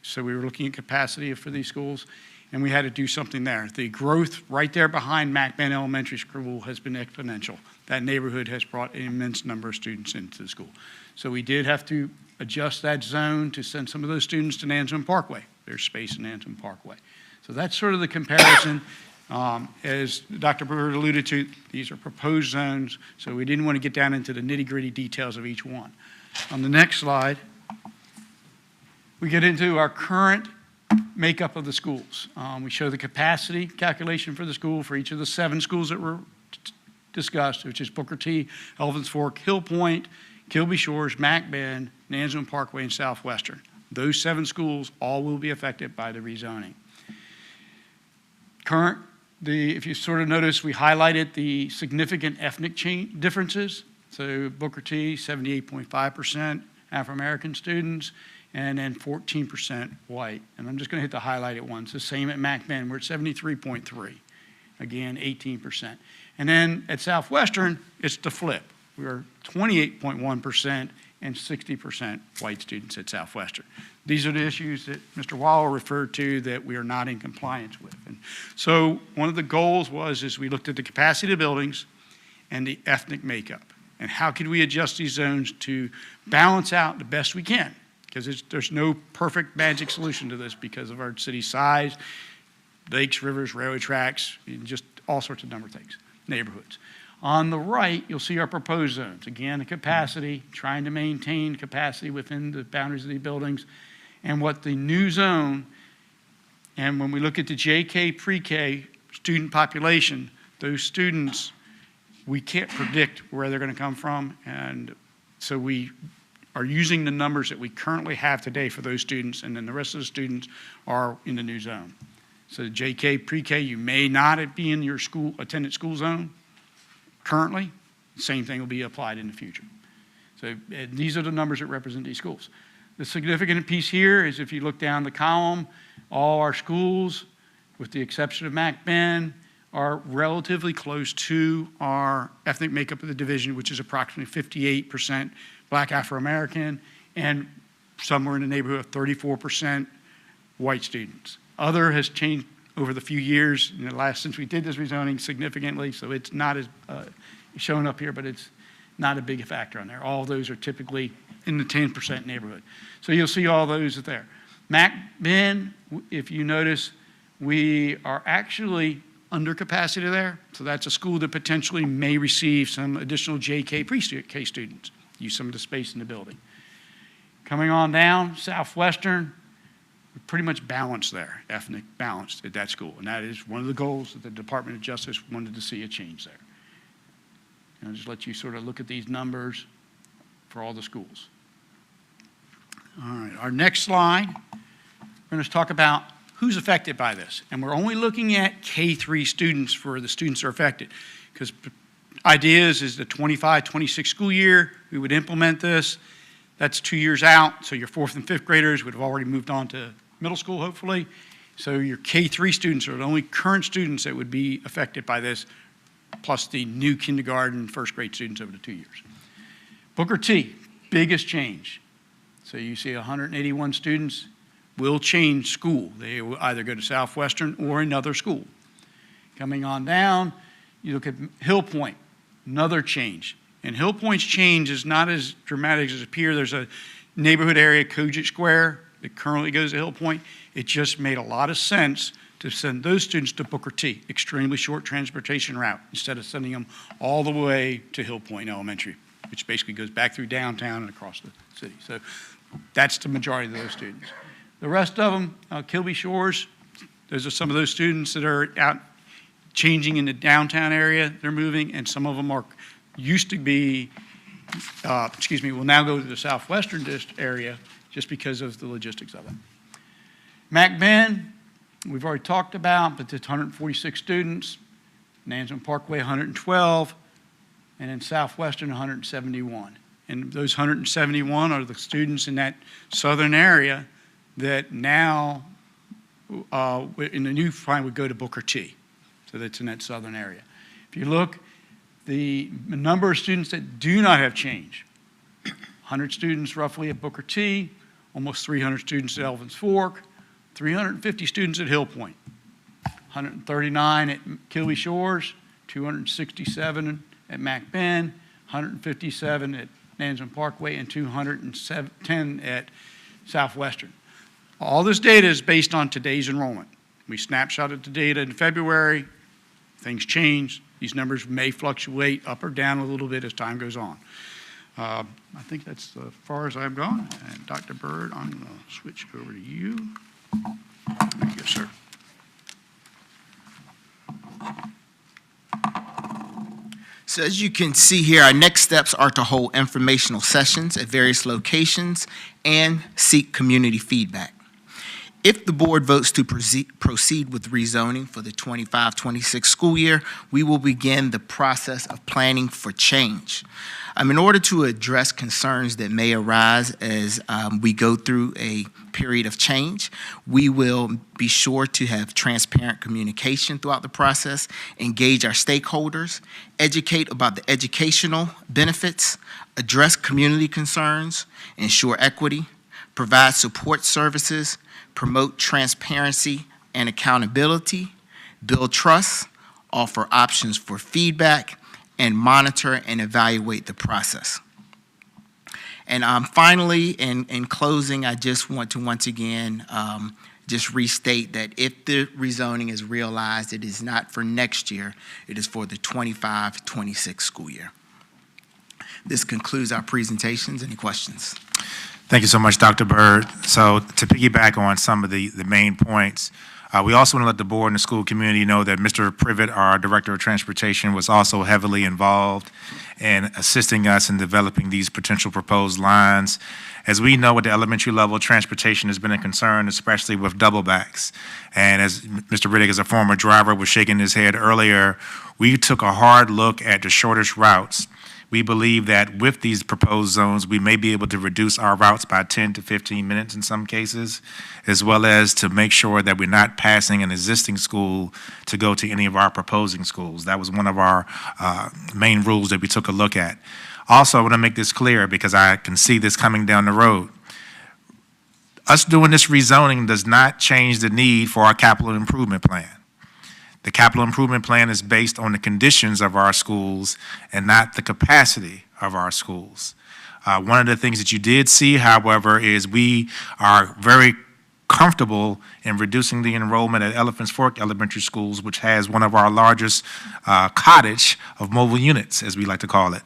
So we were looking at capacity for these schools, and we had to do something there. The growth right there behind Mac Bend Elementary School has been exponential. That neighborhood has brought an immense number of students into the school. So we did have to adjust that zone to send some of those students to Nansemond Parkway. There's space in Nansemond Parkway. So that's sort of the comparison. As Dr. Brewer alluded to, these are proposed zones, so we didn't want to get down into the nitty-gritty details of each one. On the next slide, we get into our current makeup of the schools. We show the capacity calculation for the school for each of the 7 schools that were discussed, which is Booker T, Elfins Fork, Hill Point, Kilby Shores, Mac Bend, Nansemond Parkway, and Southwestern. Those 7 schools all will be affected by the rezoning. If you sort of notice, we highlighted the significant ethnic differences. So Booker T, 78.5%, Afro-American students, and then 14% white. And I'm just going to hit the highlighted ones. The same at Mac Bend, we're at 73.3. Again, 18%. And then at Southwestern, it's the flip. We're 28.1% and 60% white students at Southwestern. These are the issues that Mr. Waller referred to that we are not in compliance with. And so one of the goals is we looked at the capacity of buildings and the ethnic makeup. And how could we adjust these zones to balance out the best we can? Because there's no perfect magic solution to this because of our city size, lakes, rivers, railway tracks, just all sorts of number of things, neighborhoods. On the right, you'll see our proposed zones. Again, the capacity, trying to maintain capacity within the boundaries of the buildings, and what the new zone, and when we look at the JK pre-K student population, those students, we can't predict where they're going to come from, and so we are using the numbers that we currently have today for those students, and then the rest of the students are in the new zone. So the JK pre-K, you may not be in your attendant school zone currently. Same thing will be applied in the future. So these are the numbers that represent these schools. The significant piece here is if you look down the column, all our schools, with the exception of Mac Bend, are relatively close to our ethnic makeup of the division, which is approximately 58% Black Afro-American, and somewhere in the neighborhood of 34% white students. Other has changed over the few years in the last, since we did this rezoning significantly, so it's not as shown up here, but it's not a big factor on there. All of those are typically in the 10% neighborhood. So you'll see all those there. Mac Bend, if you notice, we are actually under capacity there, so that's a school that potentially may receive some additional JK pre-K students, use some of the space in the building. Coming on down, Southwestern, we're pretty much balanced there, ethnic balanced at that school, and that is one of the goals that the Department of Justice wanted to see a change there. And I'll just let you sort of look at these numbers for all the schools. All right, our next slide, we're going to talk about who's affected by this. And we're only looking at K-3 students for the students who are affected. Because ideas is the 25-26 school year, we would implement this. That's 2 years out, so your 4th and 5th graders would have already moved on to middle school, hopefully. So your K-3 students are the only current students that would be affected by this, plus the new kindergarten, 1st grade students over the 2 years. Booker T, biggest change. So you see 181 students will change school. They will either go to Southwestern or another school. Coming on down, you look at Hill Point, another change. And Hill Point's change is not as dramatic as it appears. There's a neighborhood area, Kojic Square, that currently goes to Hill Point. It just made a lot of sense to send those students to Booker T, extremely short transportation route, instead of sending them all the way to Hill Point Elementary, which basically goes back through downtown and across the city. So that's the majority of those students. The rest of them, Kilby Shores, those are some of those students that are out changing in the downtown area. They're moving, and some of them are used to be, will now go to the Southwestern area just because of the logistics of it. Mac Bend, we've already talked about, but it's 146 students. Nansemond Parkway, 112, and in Southwestern, 171. And those 171 are the students in that southern area that now, in the new plan, would go to Booker T. So that's in that southern area. If you look, the number of students that do not have change, 100 students roughly at Booker T, almost 300 students at Elvins Fork, 350 students at Hill Point, 139 at Kilby Shores, 267 at Mac Bend, 157 at Nansemond Parkway, and 210 at Southwestern. All this data is based on today's enrollment. We snapshotted the data in February. Things change. These numbers may fluctuate up or down a little bit as time goes on. I think that's as far as I've gone. And Dr. Bird, I'm going to switch over to you. There you go, sir. So as you can see here, our next steps are to hold informational sessions at various locations and seek community feedback. If the board votes to proceed with rezoning for the 25-26 school year, we will begin the process of planning for change. In order to address concerns that may arise as we go through a period of change, we will be sure to have transparent communication throughout the process, engage our stakeholders, educate about the educational benefits, address community concerns, ensure equity, provide support services, promote transparency and accountability, build trust, offer options for feedback, and monitor and evaluate the process. And finally, in closing, I just want to once again just restate that if the rezoning is realized, it is not for next year, it is for the 25-26 school year. This concludes our presentations. Any questions? Thank you so much, Dr. Byrd. So to piggyback on some of the main points, we also want to let the board and the school community know that Mr. Privet, our Director of Transportation, was also heavily involved in assisting us in developing these potential proposed lines. As we know, at the elementary level, transportation has been a concern, especially with double backs. And as Mr. Riddick, as a former driver, was shaking his head earlier, we took a hard look at the shortest routes. We believe that with these proposed zones, we may be able to reduce our routes by 10 to 15 minutes in some cases, as well as to make sure that we're not passing an existing school to go to any of our proposing schools. That was one of our main rules that we took a look at. Also, I want to make this clear because I can see this coming down the road. Us doing this rezoning does not change the need for our capital improvement plan. The capital improvement plan is based on the conditions of our schools and not the capacity of our schools. One of the things that you did see, however, is we are very comfortable in reducing the enrollment at Elephants Fork Elementary Schools, which has one of our largest cottage of mobile units, as we like to call it.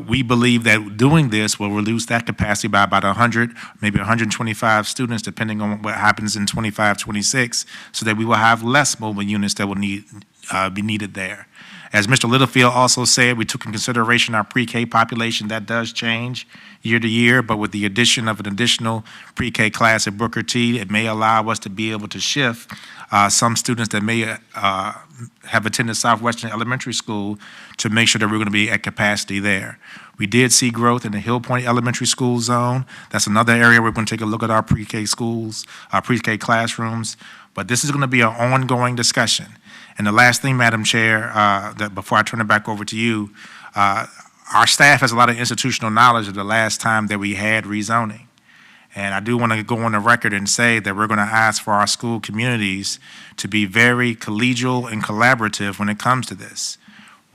We believe that doing this will reduce that capacity by about 100, maybe 125 students, depending on what happens in 25-26, so that we will have less mobile units that will be needed there. As Mr. Littlefield also said, we took in consideration our pre-K population. That does change year to year, but with the addition of an additional pre-K class at Booker T, it may allow us to be able to shift some students that may have attended Southwestern Elementary School to make sure that we're going to be at capacity there. We did see growth in the Hill Point Elementary School zone. That's another area we're going to take a look at our pre-K schools, our pre-K classrooms, but this is going to be an ongoing discussion. And the last thing, Madam Chair, that before I turn it back over to you, our staff has a lot of institutional knowledge of the last time that we had rezoning. And I do want to go on the record and say that we're going to ask for our school communities to be very collegial and collaborative when it comes to this.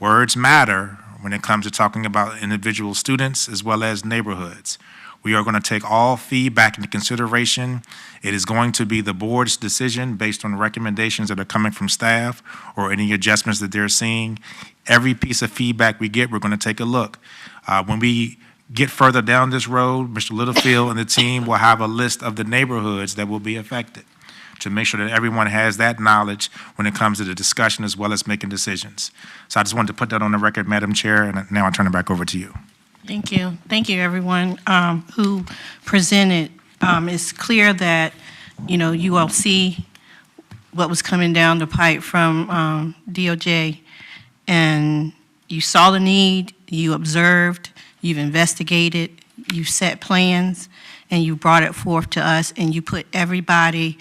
Words matter when it comes to talking about individual students as well as neighborhoods. We are going to take all feedback into consideration. It is going to be the board's decision based on recommendations that are coming from staff or any adjustments that they're seeing. Every piece of feedback we get, we're going to take a look. When we get further down this road, Mr. Littlefield and the team will have a list of the neighborhoods that will be affected to make sure that everyone has that knowledge when it comes to the discussion as well as making decisions. So I just wanted to put that on the record, Madam Chair, and now I'll turn it back over to you. Thank you. Thank you, everyone who presented. It's clear that, you all see what was coming down the pipe from DOJ, and you saw the need, you observed, you've investigated, you set plans, and you brought it forth to us, and you put everybody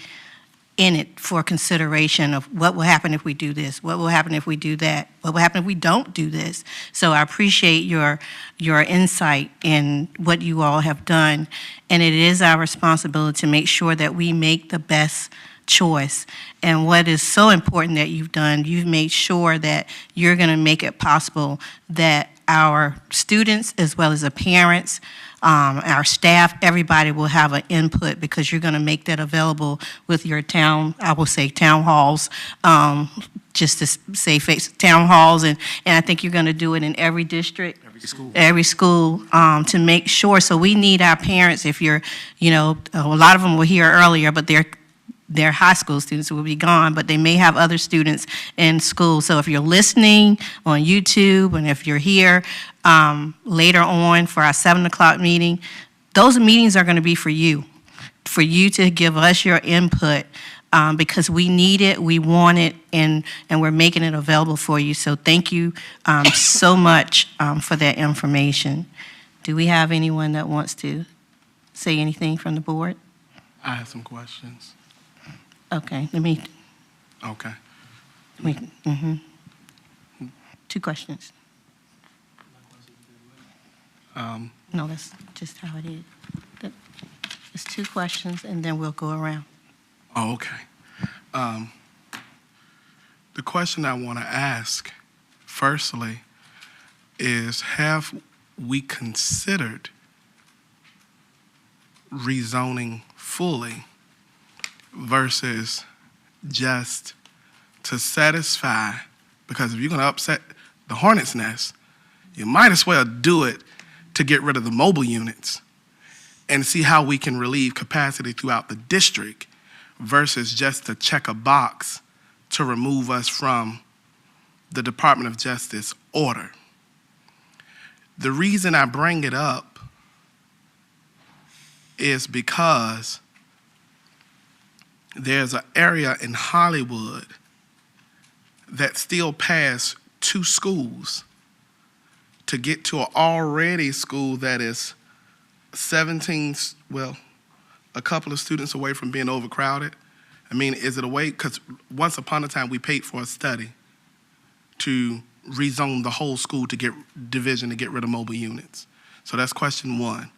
in it for consideration of what will happen if we do this, what will happen if we do that, what will happen if we don't do this. So I appreciate your insight in what you all have done, and it is our responsibility to make sure that we make the best choice. And what is so important that you've done, you've made sure that you're going to make it possible that our students as well as the parents, our staff, everybody will have an input, because you're going to make that available with your town halls, just to say town halls, and I think you're going to do it in every district. Every school, to make sure. So we need our parents. If you're, a lot of them were here earlier, but they're high school students who will be gone, but they may have other students in school. So if you're listening on YouTube, and if you're here later on for our 7 o'clock meeting, those meetings are going to be for you. for you to give us your input because we need it, we want it, and we're making it available for you. So thank you so much for that information. Do we have anyone that wants to say anything from the board? I have some questions. Okay, let me. Okay. Two questions. No, that's just how it is. It's two questions, and then we'll go around. Oh, okay. The question I want to ask, firstly, is have we considered rezoning fully versus just to satisfy, because if you're going to upset the hornet's nest, you might as well do it to get rid of the mobile units and see how we can relieve capacity throughout the district versus just to check a box to remove us from the Department of Justice order. The reason I bring it up is because there's an area in Hollywood that still pass 2 schools to get to an already school that is 17, well, a couple of students away from being overcrowded. I mean, is it a way? Because once upon a time, we paid for a study to rezone the whole school to get division to get rid of mobile units. So that's question one.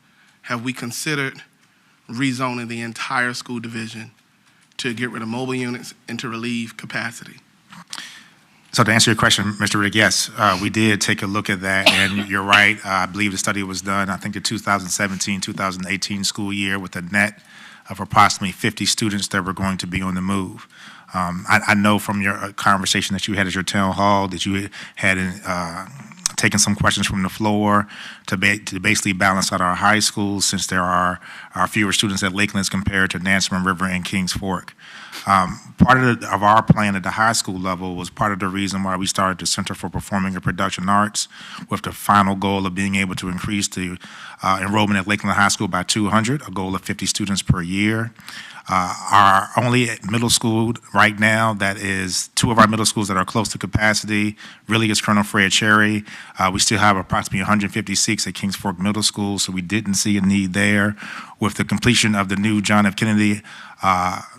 Have we considered rezoning the entire school division to get rid of mobile units and to relieve capacity? So to answer your question, Mr. Riddick, yes, we did take a look at that, and you're right. I believe the study was done, I think, the 2017-2018 school year with a net of approximately 50 students that were going to be on the move. I know from your conversation that you had at your town hall that you had taken some questions from the floor to basically balance out our high schools, since there are fewer students at Lakeland as compared to Nansemond River and Kings Fork. Part of our plan at the high school level was part of the reason why we started the Center for Performing and Production Arts, with the final goal of being able to increase the enrollment at Lakeland High School by 200, a goal of 50 students per year. Our only middle school right now that is 2 of our middle schools that are close to capacity really is Colonel Fred Cherry. We still have approximately 156 at Kings Fork Middle School, so we didn't see a need there. With the completion of the new John F. Kennedy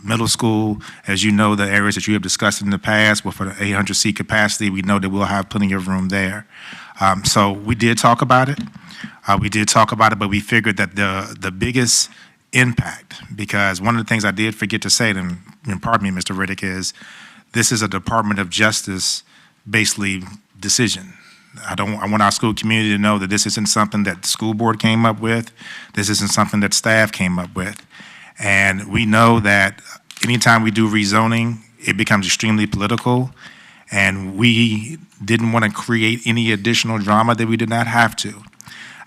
Middle School, as you know, the areas that you have discussed in the past with an 800-seat capacity, we know that we'll have plenty of room there. So we did talk about it. But we figured that the biggest impact, because one of the things I did forget to say, and pardon me, Mr. Riddick, is this is a Department of Justice basically decision. I want our school community to know that this isn't something that the school board came up with. This isn't something that staff came up with. And we know that anytime we do rezoning, it becomes extremely political, and we didn't want to create any additional drama that we did not have to.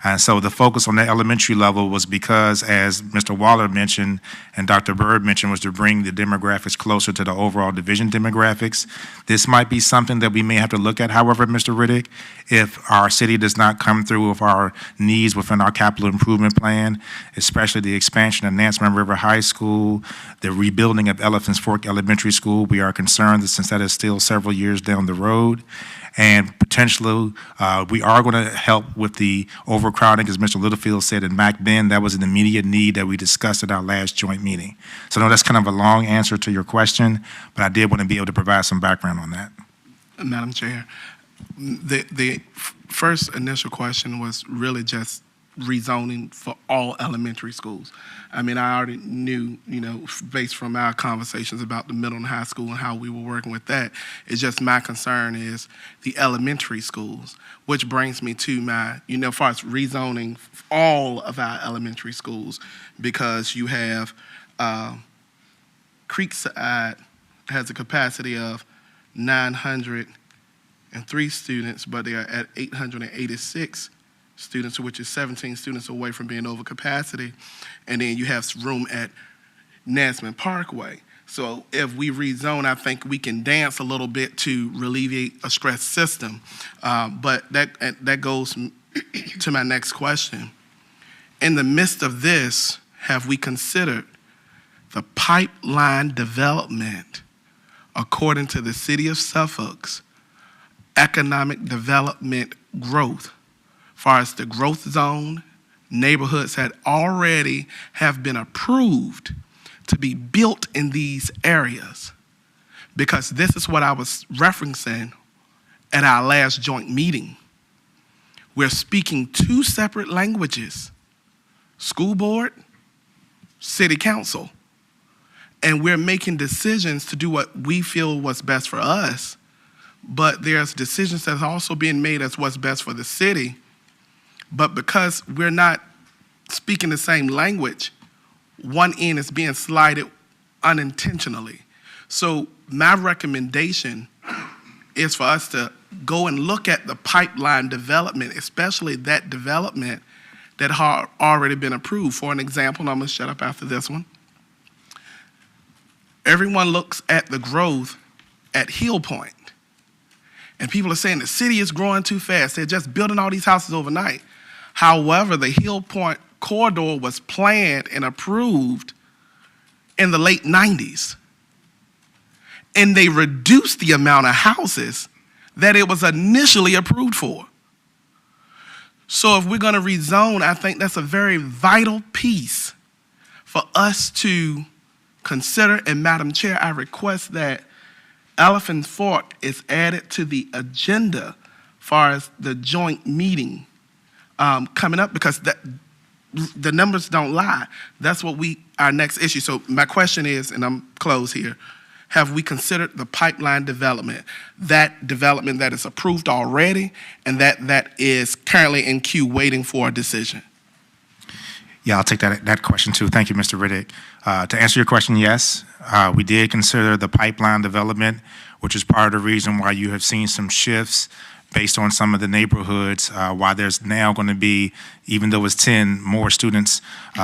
And so the focus on the elementary level was because, as Mr. Waller mentioned and Dr. Bird mentioned, was to bring the demographics closer to the overall division demographics. This might be something that we may have to look at, however, Mr. Riddick, if our city does not come through with our needs within our capital improvement plan, especially the expansion of Nansemond River High School, the rebuilding of Elephants Fork Elementary School. We are concerned that since that is still several years down the road, and potentially we are going to help with the overcrowding, as Mr. Littlefield said in Mac Bend. That was an immediate need that we discussed at our last joint meeting. So no, that's kind of a long answer to your question, but I did want to be able to provide some background on that. Madam Chair, the first initial question was really just rezoning for all elementary schools. I mean, I already knew, based from our conversations about the middle and high school and how we were working with that. It's just my concern is the elementary schools, which brings me to my, as far as rezoning all of our elementary schools, because you have Creekside has a capacity of 903 students, but they are at 886 students, which is 17 students away from being over capacity. And then you have room at Nansemond Parkway. So if we rezone, I think we can dance a little bit to alleviate a stress system. But that goes to my next question. In the midst of this, have we considered the pipeline development according to the City of Suffolk's economic development growth, far as the growth zone, neighborhoods that already have been approved to be built in these areas. Because this is what I was referencing at our last joint meeting. We're speaking two separate languages, school board, city council, and we're making decisions to do what we feel was best for us, but there's decisions that's also being made as what's best for the city. But because we're not speaking the same language, one end is being slighted unintentionally. So my recommendation is for us to go and look at the pipeline development, especially that development that had already been approved. For an example, and I'm gonna shut up after this one. Everyone looks at the growth at Hill Point, and people are saying the city is growing too fast. They're just building all these houses overnight. However, the Hill Point corridor was planned and approved in the late 90s. And they reduced the amount of houses that it was initially approved for. So if we're gonna rezone, I think that's a very vital piece for us to consider. And Madam Chair, I request that Elephant Fork is added to the agenda far as the joint meeting coming up, because the numbers don't lie. That's what our next issue. So my question is, and I'm closed here, have we considered the pipeline development that is approved already and that is currently in queue waiting for a decision? Yeah, I'll take that question too. Thank you, Mr. Riddick. To answer your question, yes, we did consider the pipeline development, which is part of the reason why you have seen some shifts based on some of the neighborhoods, why there's now going to be, even though it's 10 more students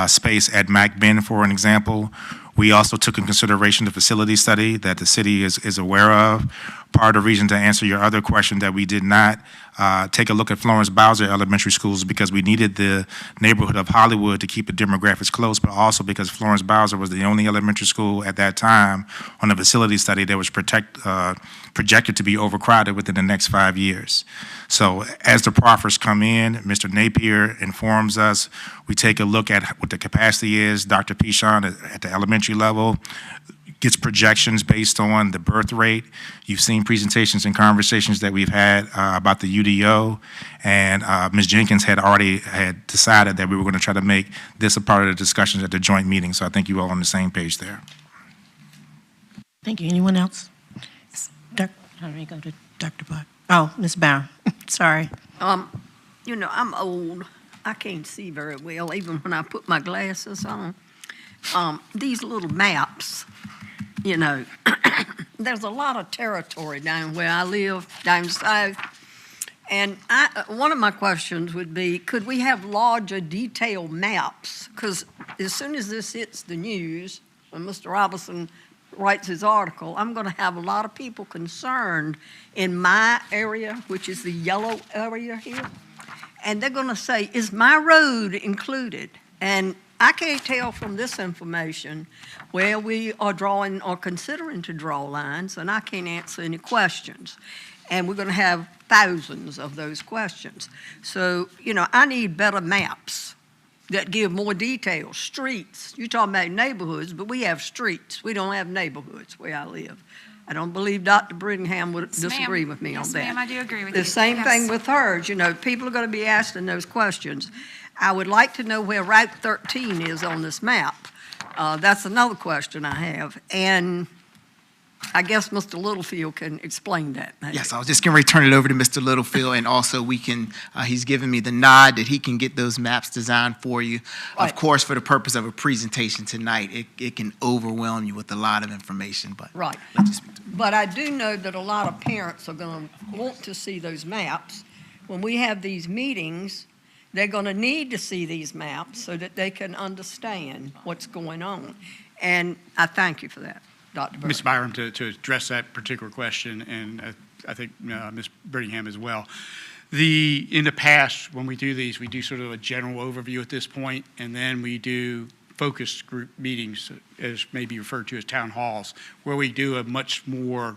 space at Mac Ben, for an example. We also took in consideration the facility study that the city is aware of. Part of the reason, to answer your other question, that we did not take a look at Florence Bowser Elementary Schools, because we needed the neighborhood of Hollywood to keep the demographics close, but also because Florence Bowser was the only elementary school at that time on the facility study that was projected to be overcrowded within the next 5 years. So as the proffers come in, Mr. Napier informs us, we take a look at what the capacity is. Dr. Pichon at the elementary level gets projections based on the birth rate. You've seen presentations and conversations that we've had about the UDO, and Ms. Jenkins had decided that we were going to try to make this a part of the discussions at the joint meeting. So I think you all on the same page there. Thank you. Anyone else? Let me go to Dr. Buck. Oh, Ms. Brown. Sorry. You know, I'm old. I can't see very well, even when I put my glasses on. These little maps, you know, there's a lot of territory down where I live, down south. And one of my questions would be, could we have larger detailed maps? Because as soon as this hits the news, when Mr. Robinson writes his article, I'm going to have a lot of people concerned in my area, which is the yellow area here. And they're going to say, is my road included? And I can't tell from this information where we are drawing or considering to draw lines, and I can't answer any questions. And we're going to have thousands of those questions. So, you know, I need better maps that give more details. Streets, you're talking about neighborhoods, but we have streets. We don't have neighborhoods where I live. I don't believe Dr. Brittingham would disagree with me on that. Yes, ma'am, I do agree with you. The same thing with hers. You know, people are going to be asking those questions. I would like to know where Route 13 is on this map. That's another question I have. And I guess Mr. Littlefield can explain that. Maybe. Yes, I was just going to return it over to Mr. Littlefield, and also we can, he's given me the nod that he can get those maps designed for you. Right. Of course, for the purpose of a presentation tonight, it can overwhelm you with a lot of information, but right. let's just speak to it. But I do know that a lot of parents are going to want to see those maps. When we have these meetings, they're going to need to see these maps so that they can understand what's going on. And I thank you for that, Dr. Burke. Ms. Byram, to address that particular question, and I think Ms. Brittingham as well. In the past, when we do these, we do sort of a general overview at this point, and then we do focus group meetings, as maybe referred to as town halls, where we do a much more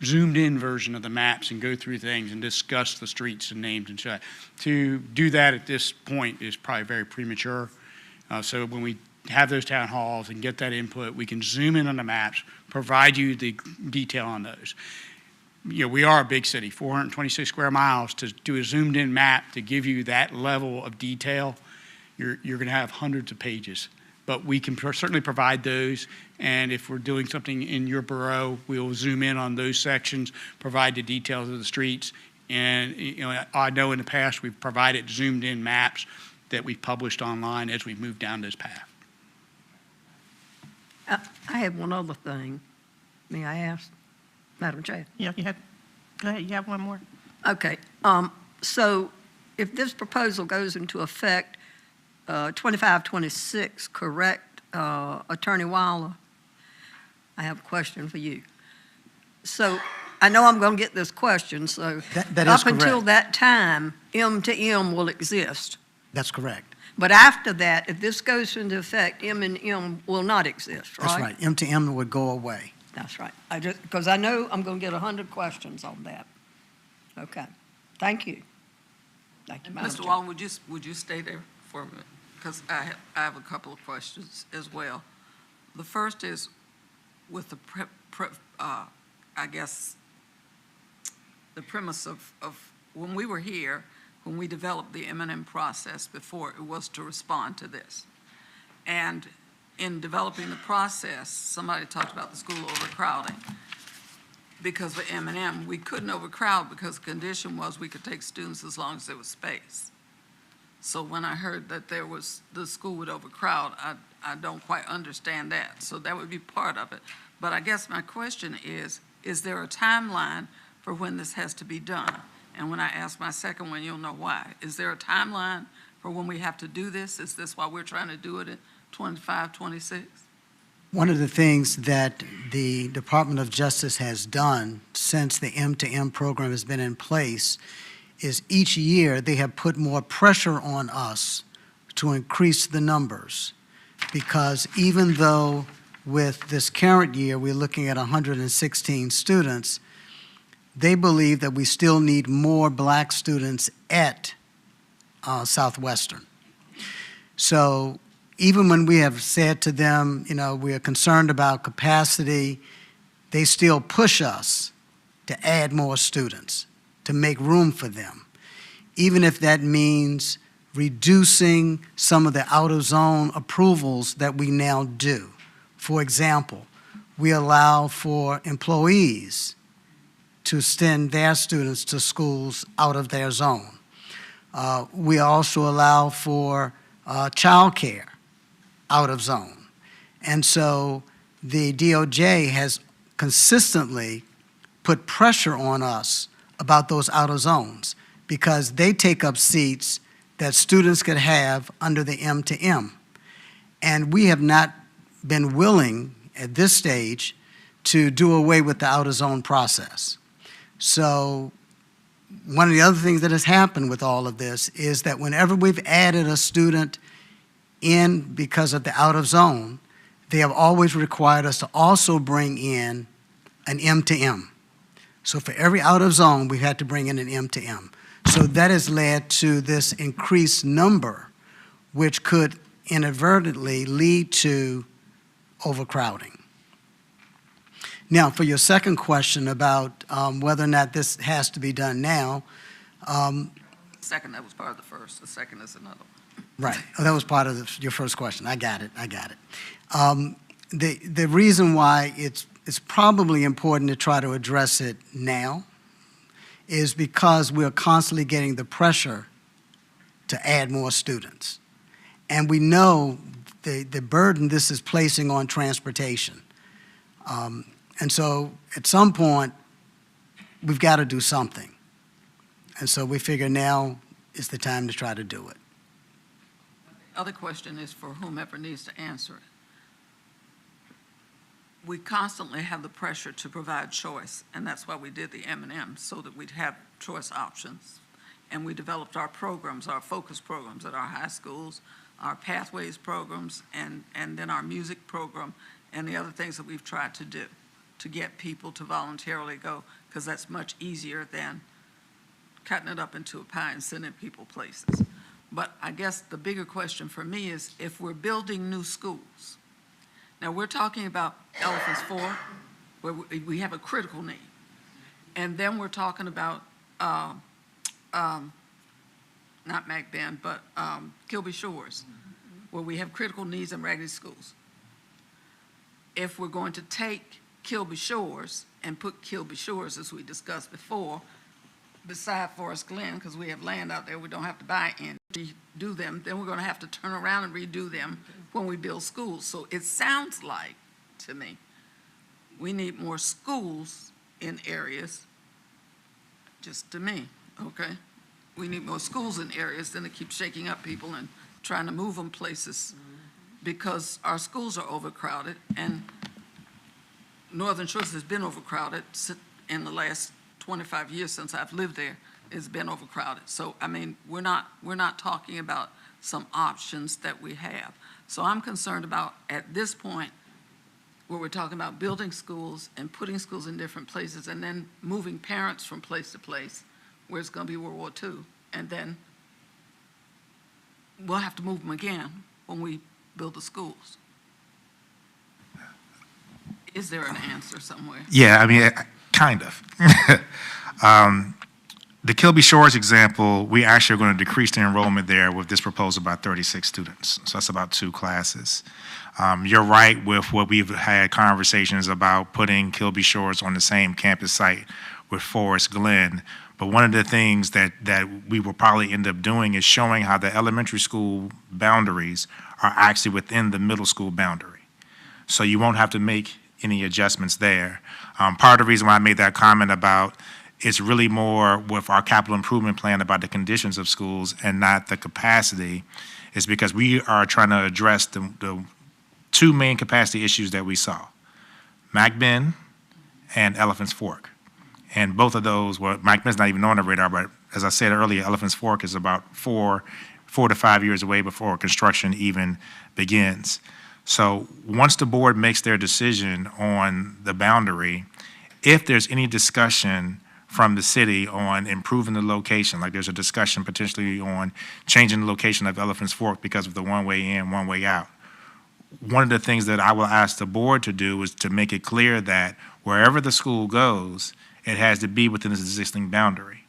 zoomed-in version of the maps and go through things and discuss the streets and names and such. To do that at this point is probably very premature. So when we have those town halls and get that input, we can zoom in on the maps, provide you the detail on those. You know, we are a big city, 426 square miles. To do a zoomed-in map to give you that level of detail, you're going to have hundreds of pages. But we can certainly provide those, and if we're doing something in your borough, we'll zoom in on those sections, provide the details of the streets. And you know, I know in the past we've provided zoomed-in maps that we've published online as we've moved down this path. I have one other thing. May I ask, Madam Chair? Yeah, go ahead, you have one more. Okay, so if this proposal goes into effect 25-26, correct, Attorney Wilder? I have a question for you. So I know I'm going to get this question, so That is up until correct. that time, M to M will exist. That's correct. But after that, if this goes into effect, M and M will not exist, right? That's right. M to M would go away. That's right. Because I know I'm going to get 100 questions on that. Okay. Thank you. Thank you, Madam Mr. Chair. Wallen, would you stay there for a minute? Because I have a couple of questions as well. The first is with the I guess the premise of when we were here, when we developed the M&M process before, it was to respond to this. And in developing the process, somebody talked about the school overcrowding. Because of M&M, we couldn't overcrowd because the condition was we could take students as long as there was space. So when I heard that the school would overcrowd, I don't quite understand that. So that would be part of it. But I guess my question is there a timeline for when this has to be done? And when I ask my second one, you'll know why. Is there a timeline for when we have to do this? Is this why we're trying to do it in 25, 26? One of the things that the Department of Justice has done since the M to M program has been in place is each year they have put more pressure on us to increase the numbers. Because even though with this current year we're looking at 116 students, they believe that we still need more black students at Southwestern. So even when we have said to them, you know, we are concerned about capacity, they still push us to add more students, to make room for them, even if that means reducing some of the out-of-zone approvals that we now do. For example, we allow for employees to send their students to schools out of their zone. We also allow for childcare out of zone. And so the DOJ has consistently put pressure on us about those out of zones because they take up seats that students could have under the M to M. And we have not been willing at this stage to do away with the out of zone process. So one of the other things that has happened with all of this is that whenever we've added a student in because of the out of zone, they have always required us to also bring in an M to M. So for every out of zone, we've had to bring in an M to M. So that has led to this increased number, which could inadvertently lead to overcrowding. Now, for your second question about whether or not this has to be done now. Second, that was part of the first. The second is another one. Right. Oh, that was part of your first question. I got it. The reason why it's probably important to try to address it now is because we're constantly getting the pressure to add more students. And we know the burden this is placing on transportation. And so at some point, we've got to do something. And so we figure now is the time to try to do it. The other question is for whomever needs to answer it. We constantly have the pressure to provide choice, and that's why we did the M&M, so that we'd have choice options. And we developed our programs, our focus programs at our high schools, our pathways programs, and then our music program, and the other things that we've tried to do to get people to voluntarily go, because that's much easier than cutting it up into a pie and sending people places. But I guess the bigger question for me is, if we're building new schools, now we're talking about Elephants Fork, where we have a critical need. And then we're talking about, not Mac Bend, but Kilby Shores, where we have critical needs in raggedy schools. If we're going to take Kilby Shores and put Kilby Shores, as we discussed before, beside Forest Glen, because we have land out there we don't have to buy in, redo them, then we're going to have to turn around and redo them when we build schools. So it sounds like, to me, we need more schools in areas, just to me, okay? We need more schools in areas than to keep shaking up people and trying to move them places, because our schools are overcrowded, and Northern Shores has been overcrowded in the last 25 years since I've lived there. It's been overcrowded. So, I mean, we're not talking about some options that we have. So I'm concerned about, at this point, where we're talking about building schools and putting schools in different places and then moving parents from place to place, where it's going to be World War II, and then we'll have to move them again when we build the schools. Is there an answer somewhere? Yeah, I mean, kind of. The Kilby Shores example, we actually are going to decrease the enrollment there with this proposal by 36 students. So that's about 2 classes. You're right with what we've had conversations about putting Kilby Shores on the same campus site with Forest Glen. But one of the things that we will probably end up doing is showing how the elementary school boundaries are actually within the middle school boundary. So you won't have to make any adjustments there. Part of the reason why I made that comment about it's really more with our capital improvement plan about the conditions of schools and not the capacity is because we are trying to address the 2 main capacity issues that we saw, Mac Bend and Elephants Fork. And both of those, well, Mac Bend's not even on the radar, but as I said earlier, Elephants Fork is about 4 to 5 years away before construction even begins. So once the board makes their decision on the boundary, if there's any discussion from the city on improving the location, like there's a discussion potentially on changing the location of Elephants Fork because of the one-way in, one-way out, one of the things that I will ask the board to do is to make it clear that wherever the school goes, it has to be within its existing boundary.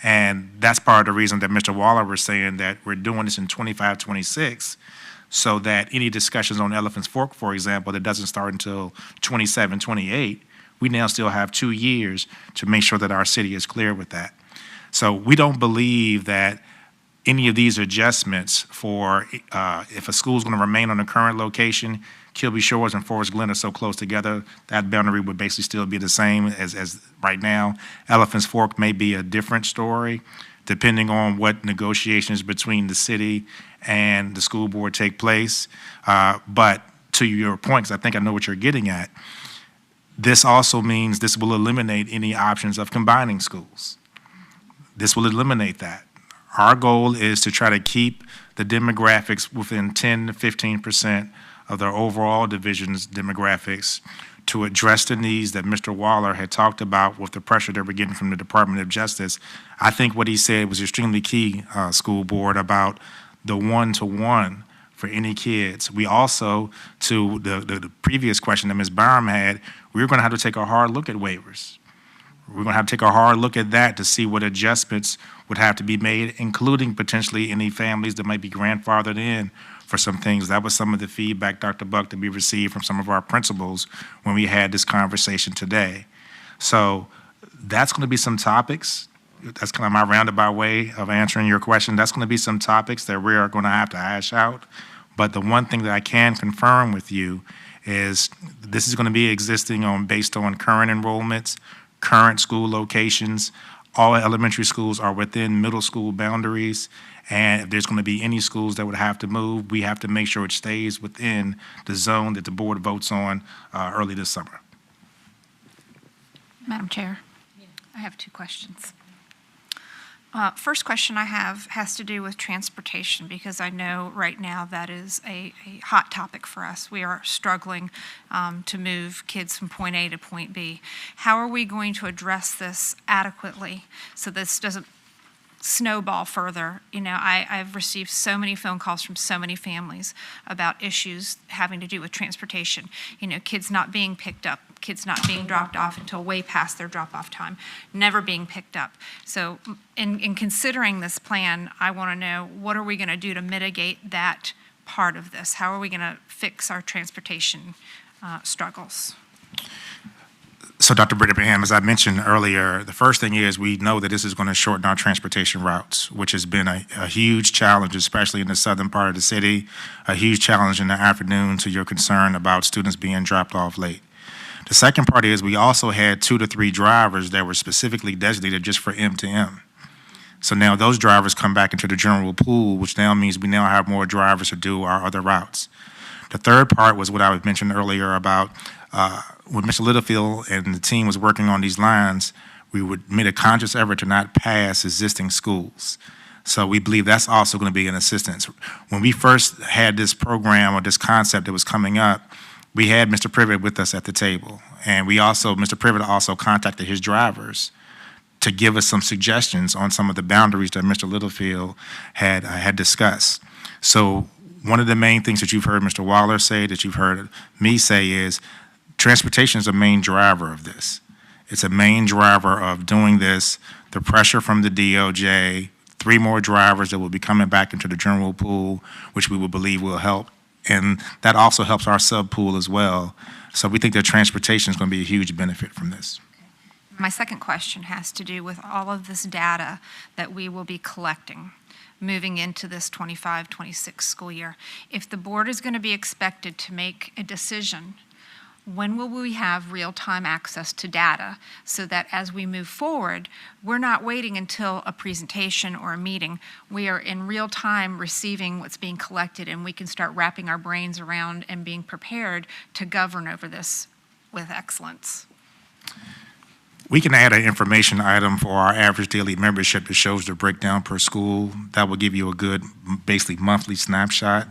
And that's part of the reason that Mr. Waller was saying that we're doing this in 25, 26, so that any discussions on Elephants Fork, for example, that doesn't start until 27, 28, we now still have 2 years to make sure that our city is clear with that. So we don't believe that any of these adjustments for if a school is going to remain on the current location, Kilby Shores and Forest Glen are so close together, that boundary would basically still be the same as right now. Elephants Fork may be a different story, depending on what negotiations between the city and the school board take place. But to your point, because I think I know what you're getting at, this also means this will eliminate any options of combining schools. This will eliminate that. Our goal is to try to keep the demographics within 10 to 15% of their overall division's demographics to address the needs that Mr. Waller had talked about with the pressure that we're getting from the Department of Justice. I think what he said was extremely key, school board, about the one-to-one for any kids. We also, to the previous question that Ms. Byram had, we're going to have to take a hard look at waivers. We're going to have to take a hard look at that to see what adjustments would have to be made, including potentially any families that might be grandfathered in for some things. That was some of the feedback, Dr. Buck, that we received from some of our principals when we had this conversation today. So that's going to be some topics. That's kind of my roundabout way of answering your question. That's going to be some topics that we are going to have to hash out. But the one thing that I can confirm with you is this is going to be existing based on current enrollments, current school locations. All elementary schools are within middle school boundaries. And if there's going to be any schools that would have to move, we have to make sure it stays within the zone that the board votes on early this summer. Madam Chair, I have 2 questions. First question I have has to do with transportation, because I know right now that is a hot topic for us. We are struggling to move kids from point A to point B. How are we going to address this adequately so this doesn't snowball further? You know, I've received so many phone calls from so many families about issues having to do with transportation. You know, kids not being picked up, kids not being dropped off until way past their drop-off time, never being picked up. So in considering this plan, I want to know, what are we going to do to mitigate that part of this? How are we going to fix our transportation struggles? So, Dr. Brittingham, as I mentioned earlier, the first thing is we know that this is going to shorten our transportation routes, which has been a huge challenge, especially in the southern part of the city, a huge challenge in the afternoon, to your concern about students being dropped off late. The second part is we also had 2 to 3 drivers that were specifically designated just for M2M. So now those drivers come back into the general pool, which now means we now have more drivers to do our other routes. The third part was what I mentioned earlier about when Mr. Littlefield and the team was working on these lines, we made a conscious effort to not pass existing schools. So we believe that's also going to be an assistance. When we first had this program or this concept that was coming up, we had Mr. Privet with us at the table. And Mr. Privet also contacted his drivers to give us some suggestions on some of the boundaries that Mr. Littlefield had discussed. So one of the main things that you've heard Mr. Waller say, that you've heard me say, is transportation is a main driver of this. It's a main driver of doing this. The pressure from the DOJ, 3 more drivers that will be coming back into the general pool, which we will believe will help. And that also helps our sub pool as well. So we think that transportation is going to be a huge benefit from this. My second question has to do with all of this data that we will be collecting moving into this 25-26 school year. If the board is going to be expected to make a decision, when will we have real-time access to data so that as we move forward, we're not waiting until a presentation or a meeting. We are in real time receiving what's being collected, and we can start wrapping our brains around and being prepared to govern over this with excellence. We can add an information item for our average daily membership that shows the breakdown per school. That will give you a good, basically monthly snapshot.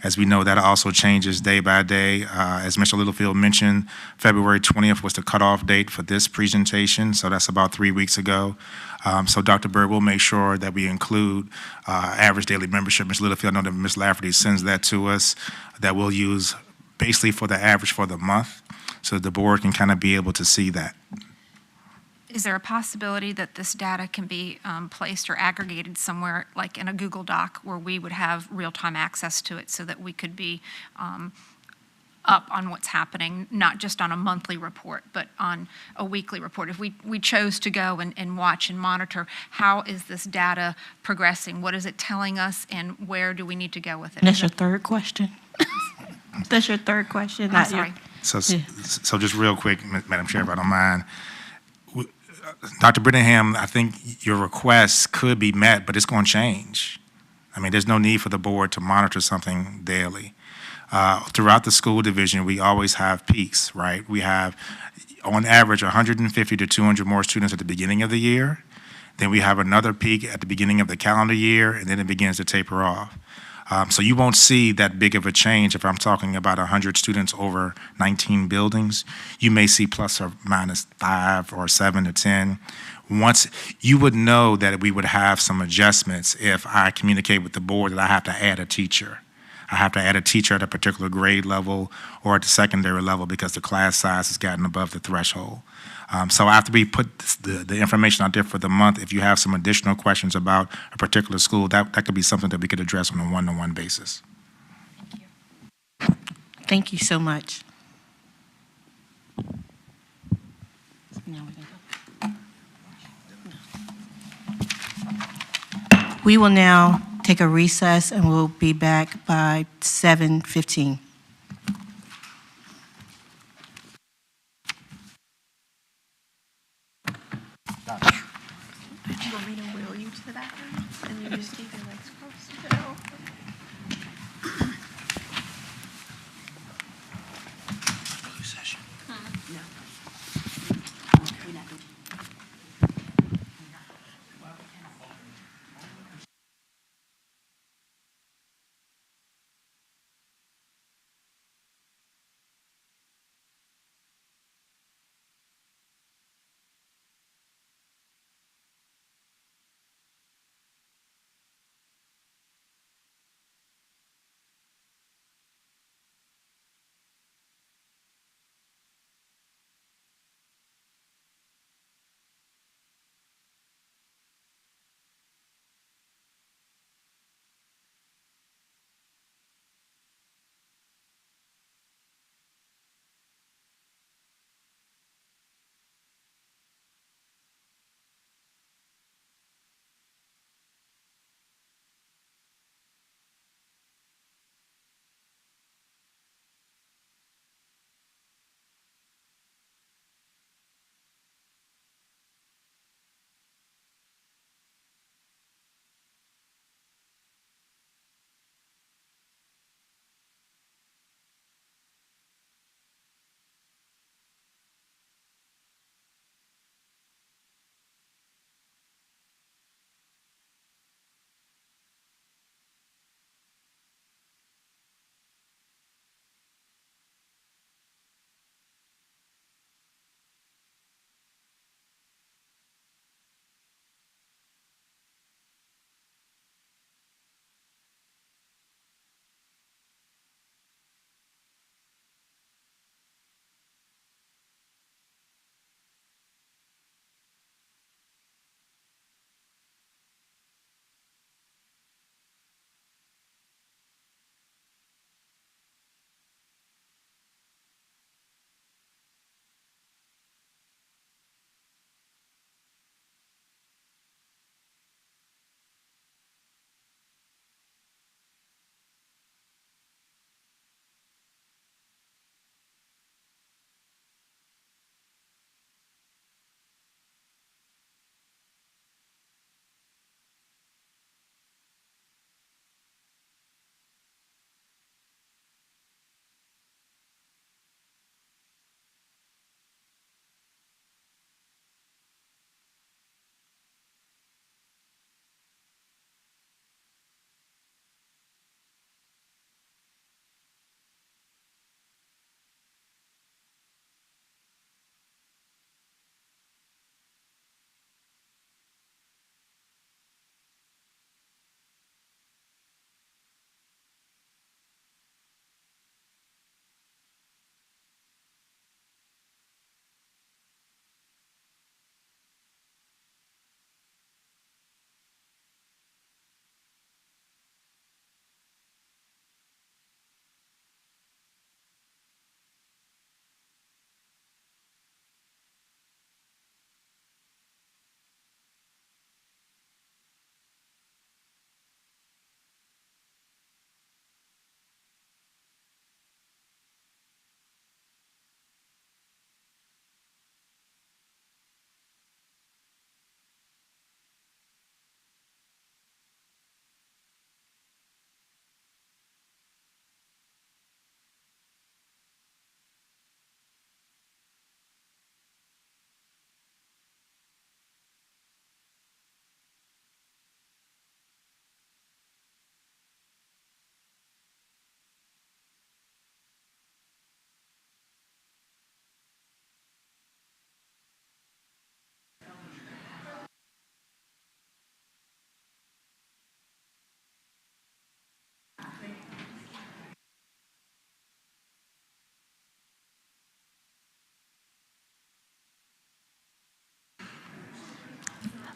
As we know, that also changes day by day. As Mr. Littlefield mentioned, February 20th was the cutoff date for this presentation, so that's about 3 weeks ago. So Dr. Bird will make sure that we include average daily membership. Ms. Littlefield, I know that Ms. Lafferty sends that to us, that we'll use basically for the average for the month, so the board can kind of be able to see that. Is there a possibility that this data can be placed or aggregated somewhere, like in a Google Doc, where we would have real-time access to it so that we could be up on what's happening, not just on a monthly report, but on a weekly report? If we chose to go and watch and monitor, how is this data progressing? What is it telling us, and where do we need to go with it? That's your third question? That's your third question? I'm sorry. So just real quick, Madam Chair, if I don't mind. Dr. Brittingham, I think your request could be met, but it's going to change. I mean, there's no need for the board to monitor something daily. Throughout the school division, we always have peaks, right? We have, on average, 150 to 200 more students at the beginning of the year. Then we have another peak at the beginning of the calendar year, and then it begins to taper off. So you won't see that big of a change if I'm talking about 100 students over 19 buildings. You may see plus or minus 5 or 7 to 10. Once you would know that we would have some adjustments if I communicate with the board that I have to add a teacher. I have to add a teacher at a particular grade level or at the secondary level because the class size has gotten above the threshold. So after we put the information out there for the month, if you have some additional questions about a particular school, that could be something that we could address on a one-to-one basis. Thank you so much. We will now take a recess, and we'll be back by 7:15. Do you want me to wheel you to the bathroom and you just keep your legs crossed? No. Closed session. No.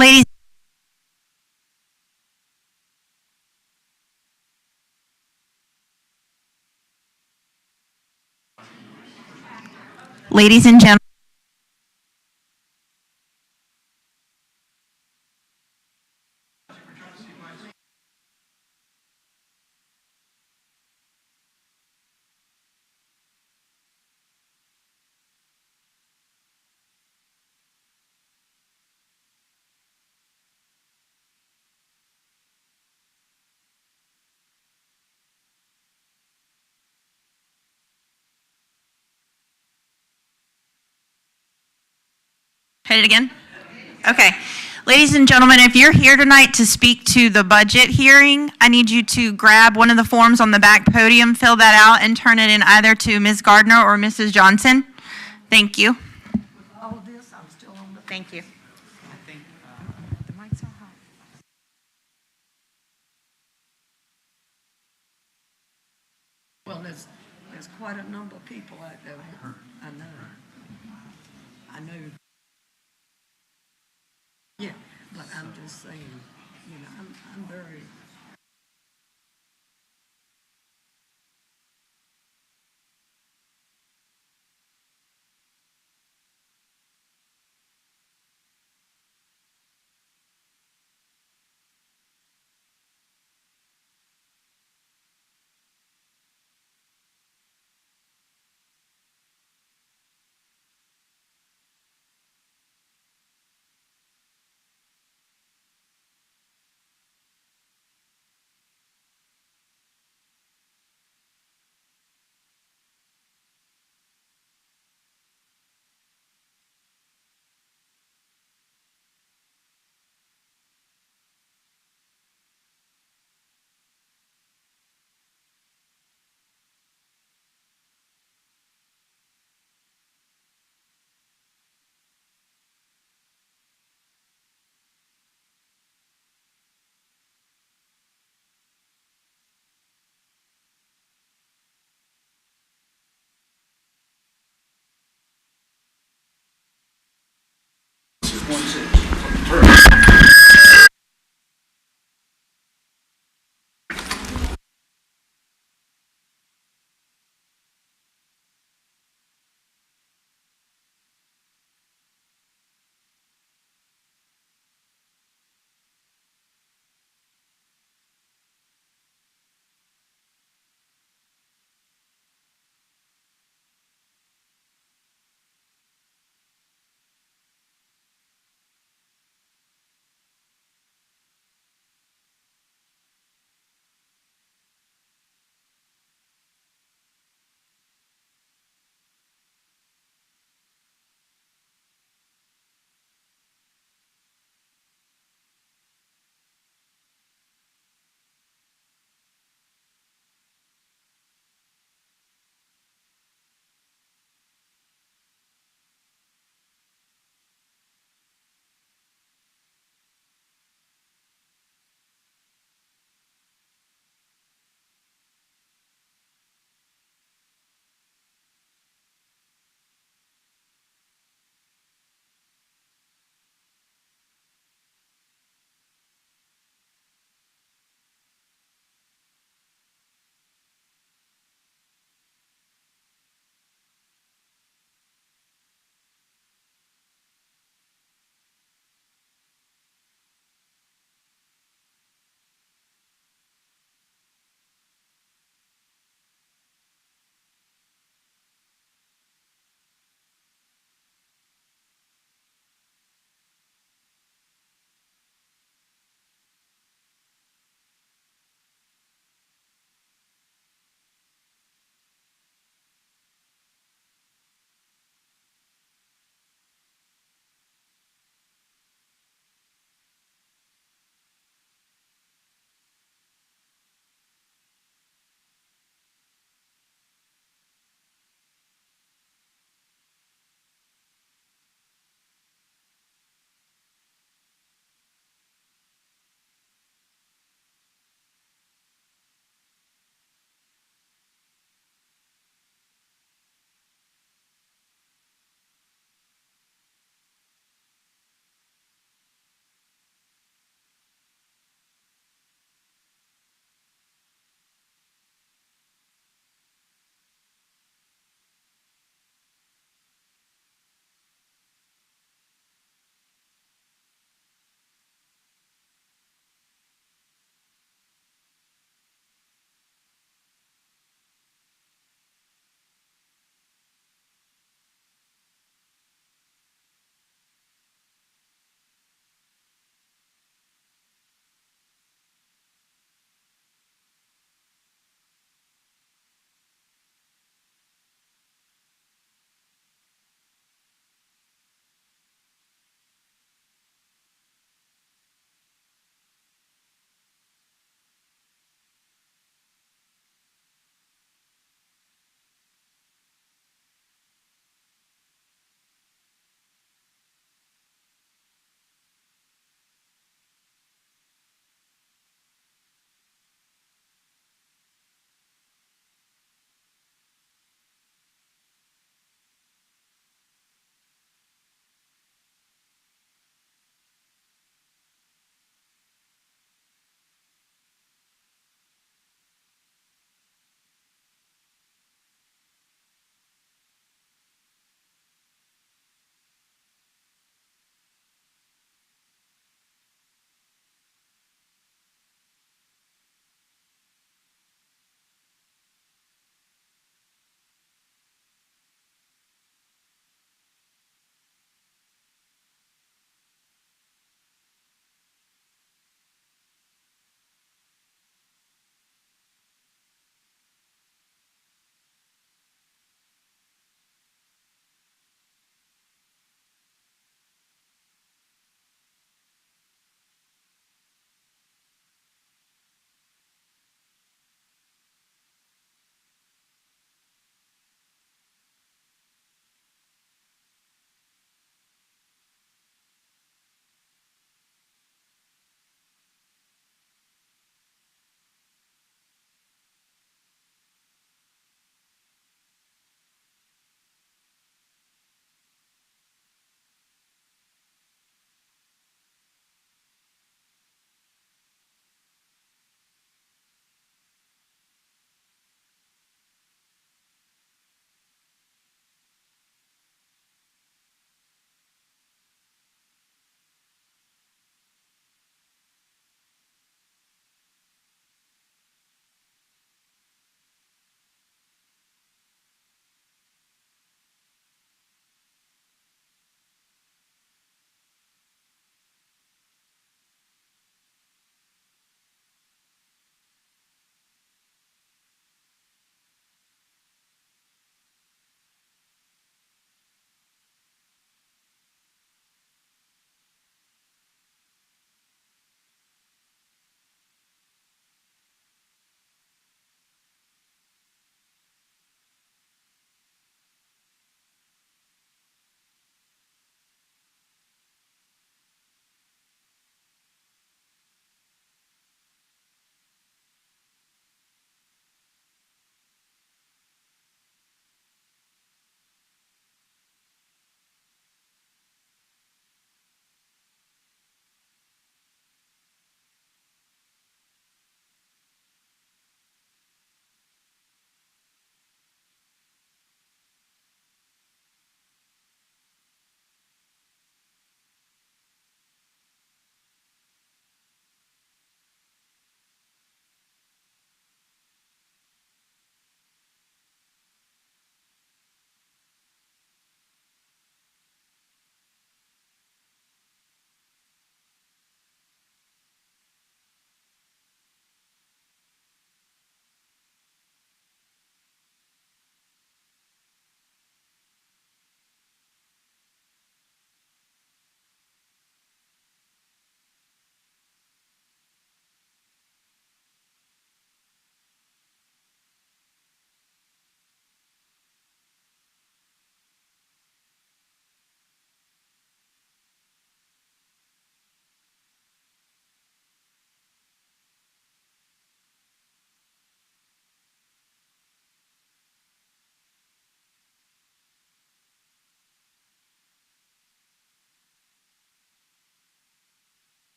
Ladies Ladies and gentlemen, hit it again? Okay. Ladies and gentlemen, if you're here tonight to speak to the budget hearing, I need you to grab one of the forms on the back podium, fill that out, and turn it in either to Ms. Gardner or Mrs. Johnson. Thank you. Thank you. Well, there's quite a number of people out there. I know. I know. Yeah, but I'm just saying, you know, I'm very.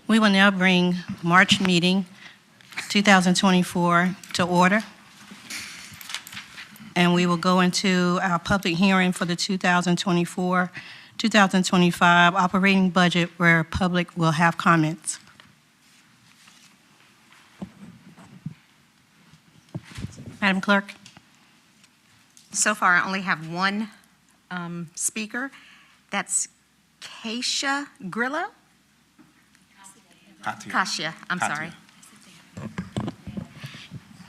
We will now bring March meeting 2024 to order. And we will go into our public hearing for the 2024-2025 operating budget where public will have comments. Madam Clerk. So far, I only have one speaker. That's Kasia Grillo? Kasia, I'm sorry.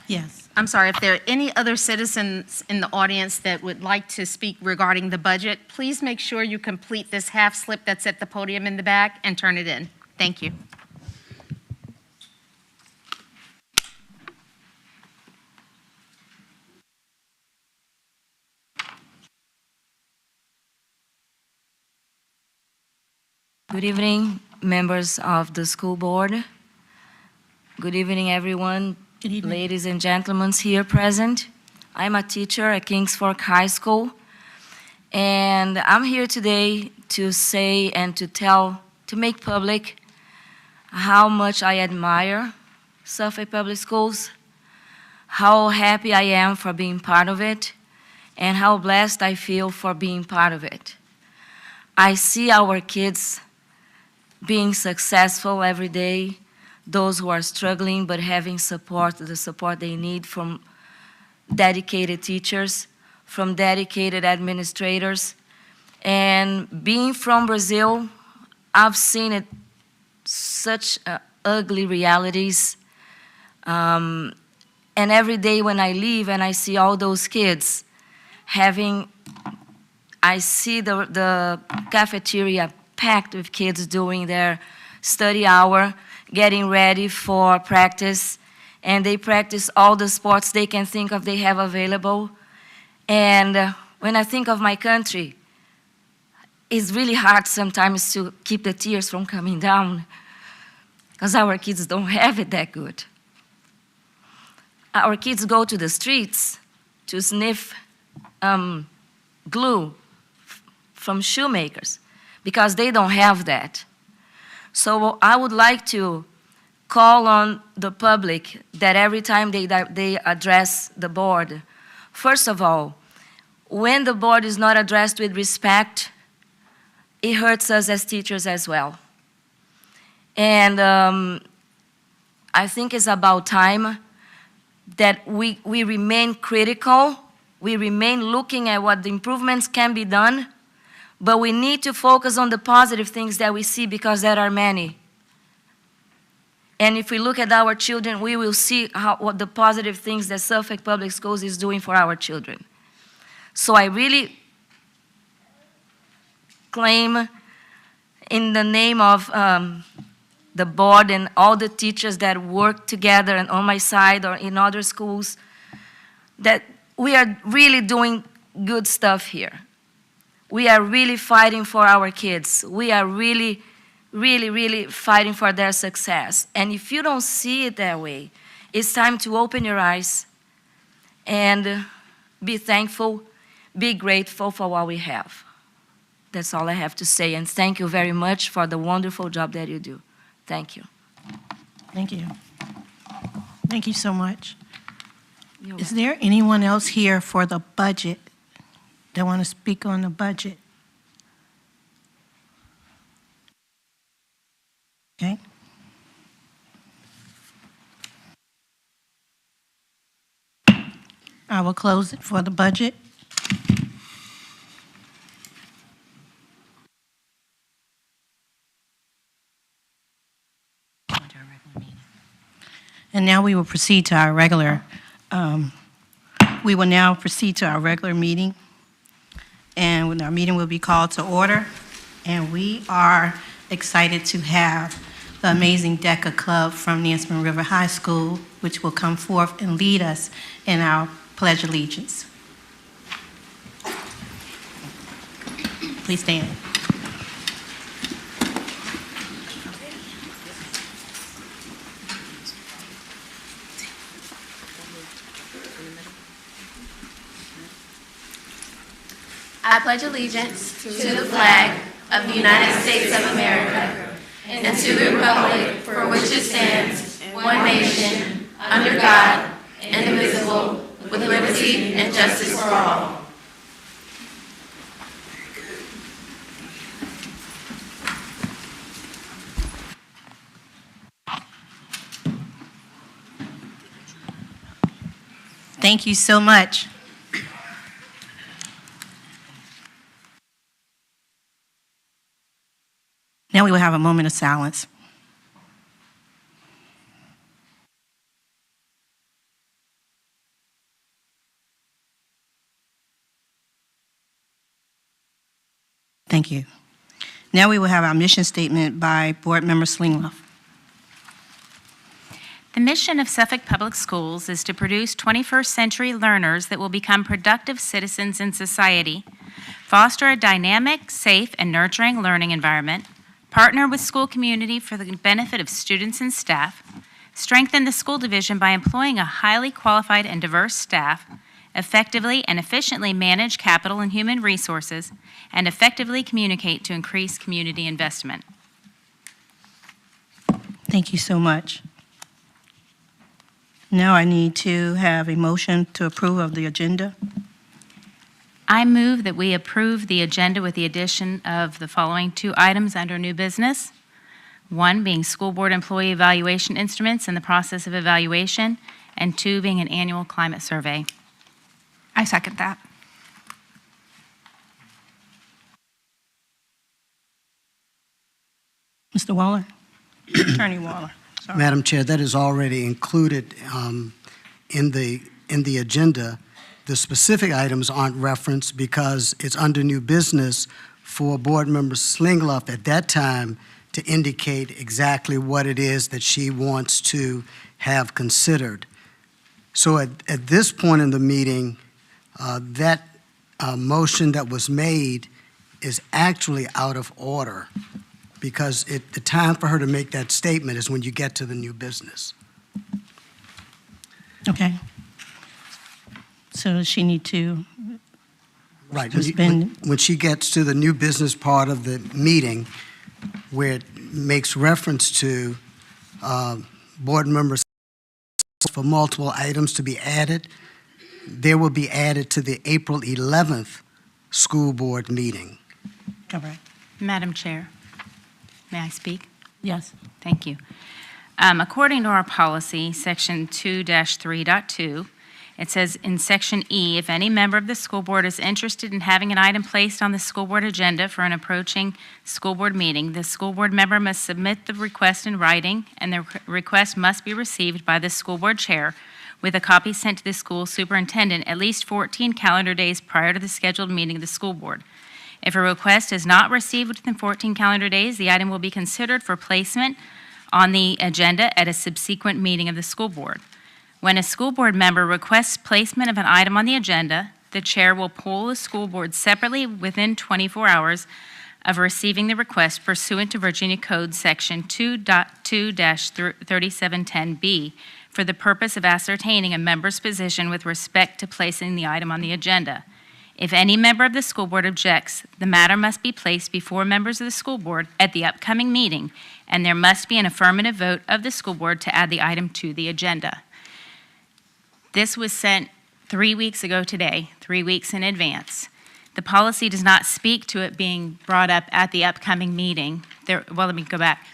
Yes. I'm sorry, if there are any other citizens in the audience that would like to speak regarding the budget, please make sure you complete this half slip that's at the podium in the back and turn it in. Thank you. Good evening, members of the school board. Good evening, everyone. Good evening. Ladies and gentlemen here present. I'm a teacher at Kings Fork High School, and I'm here today to say and to make public how much I admire Suffolk Public Schools, how happy I am for being part of it, and how blessed I feel for being part of it. I see our kids being successful every day, those who are struggling but having support, the support they need from dedicated teachers, from dedicated administrators. And being from Brazil, I've seen it such ugly realities. And every day when I leave and I see all those kids I see the cafeteria packed with kids doing their study hour, getting ready for practice, and they practice all the sports they can think of they have available. And when I think of my country, it's really hard sometimes to keep the tears from coming down because our kids don't have it that good. Our kids go to the streets to sniff glue from shoemakers because they don't have that. So I would like to call on the public that every time they address the board, first of all, when the board is not addressed with respect, it hurts us as teachers as well. And I think it's about time that we remain critical, we remain looking at what the improvements can be done, but we need to focus on the positive things that we see because there are many. And if we look at our children, we will see what the positive things that Suffolk Public Schools is doing for our children. So I really claim in the name of the board and all the teachers that work together and on my side or in other schools, that we are really doing good stuff here. We are really fighting for our kids. We are really, really, really fighting for their success. And if you don't see it that way, it's time to open your eyes and be thankful, be grateful for what we have. That's all I have to say. And thank you very much for the wonderful job that you do. Thank you. Thank you. Thank you so much. Is there anyone else here for the budget that want to speak on the budget? Okay. I will close it for the budget. And now we will proceed to our regular meeting. And our meeting will be called to order. And we are excited to have the amazing DECA Club from Nansemond River High School, which will come forth and lead us in our Pledge of Allegiance. Please stand. I pledge allegiance to the flag of the United States of America and to the republic for which it stands, one nation, under God, indivisible, with liberty and justice for all. Thank you so much. Now we will have a moment of silence. Thank you. Now we will have our mission statement by Board Member Slingloff. The mission of Suffolk Public Schools is to produce 21st century learners that will become productive citizens in society, foster a dynamic, safe, and nurturing learning environment, partner with school community for the benefit of students and staff, strengthen the school division by employing a highly qualified and diverse staff, effectively and efficiently manage capital and human resources, and effectively communicate to increase community investment. Thank you so much. Now I need to have a motion to approve of the agenda. I move that we approve the agenda with the addition of the following 2 items under new business. 1 being school board employee evaluation instruments in the process of evaluation, and 2 being an annual climate survey. I second that. Mr. Waller? Attorney Waller. Sorry. Madam Chair, that is already included in the agenda. The specific items aren't referenced because it's under new business for Board Member Slingloff at that time to indicate exactly what it is that she wants to have considered. So at this point in the meeting, that motion that was made is actually out of order because the time for her to make that statement is when you get to the new business. Okay. So does she need to Right. suspend? When she gets to the new business part of the meeting, where it makes reference to board members for multiple items to be added, they will be added to the April 11th school board meeting. Correct. Madam Chair, may I speak? Yes. Thank you. According to our policy, section 2-3.2, it says in section E, if any member of the school board is interested in having an item placed on the school board agenda for an approaching school board meeting, the school board member must submit the request in writing, and the request must be received by the school board chair with a copy sent to the school superintendent at least 14 calendar days prior to the scheduled meeting of the school board. If a request is not received within 14 calendar days, the item will be considered for placement on the agenda at a subsequent meeting of the school board. When a school board member requests placement of an item on the agenda, the chair will poll the school board separately within 24 hours of receiving the request pursuant to Virginia Code Section 2.2-3710B for the purpose of ascertaining a member's position with respect to placing the item on the agenda. If any member of the school board objects, the matter must be placed before members of the school board at the upcoming meeting, and there must be an affirmative vote of the school board to add the item to the agenda. This was sent 3 weeks ago today, 3 weeks in advance. The policy does not speak to it being brought up at the upcoming meeting. Let me go back.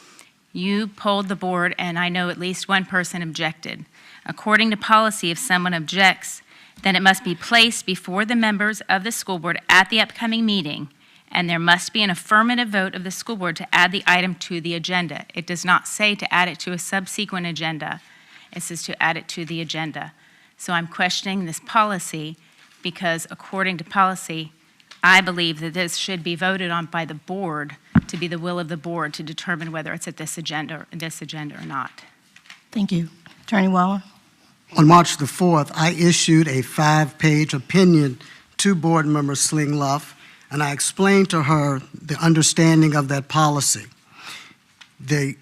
You polled the board, and I know at least one person objected. According to policy, if someone objects, then it must be placed before the members of the school board at the upcoming meeting, and there must be an affirmative vote of the school board to add the item to the agenda. It does not say to add it to a subsequent agenda. It says to add it to the agenda. So I'm questioning this policy because according to policy, I believe that this should be voted on by the board to be the will of the board to determine whether it's at this agenda or not. Thank you. Attorney Waller? On March the 4th, I issued a 5-page opinion to Board Member Slingloff, and I explained to her the understanding of that policy. The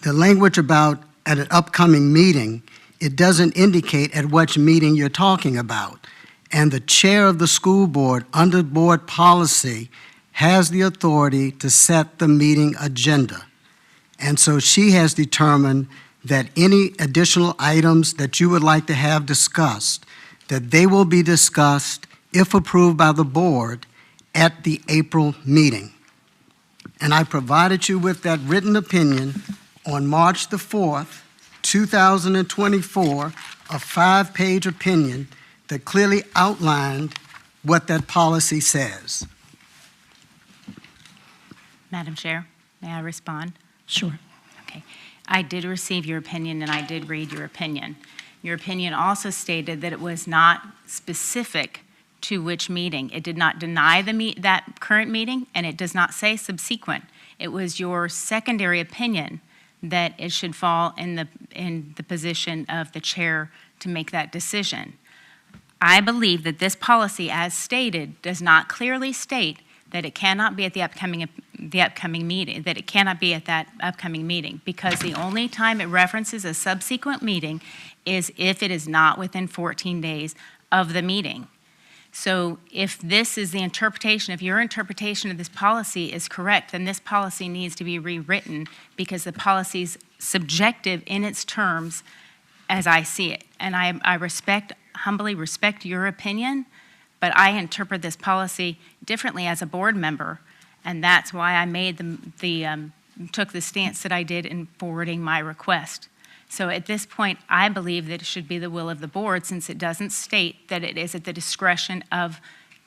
language about at an upcoming meeting, it doesn't indicate at which meeting you're talking about. And the chair of the school board, under board policy, has the authority to set the meeting agenda. And so she has determined that any additional items that you would like to have discussed, that they will be discussed, if approved by the board, at the April meeting. And I provided you with that written opinion on March the 4th, 2024, a 5-page opinion that clearly outlined what that policy says. Madam Chair, may I respond? Sure. Okay. I did receive your opinion, and I did read your opinion. Your opinion also stated that it was not specific to which meeting. It did not deny that current meeting, and it does not say subsequent. It was your secondary opinion that it should fall in the position of the chair to make that decision. I believe that this policy, as stated, does not clearly state that it cannot be at the upcoming meeting, that it cannot be at that upcoming meeting, because the only time it references a subsequent meeting is if it is not within 14 days of the meeting. So if this is the interpretation, if your interpretation of this policy is correct, then this policy needs to be rewritten, because the policy's subjective in its terms as I see it. And I humbly respect your opinion, but I interpret this policy differently as a board member, and that's why I made took the stance that I did in forwarding my request. So at this point, I believe that it should be the will of the board, since it doesn't state that it is at the discretion of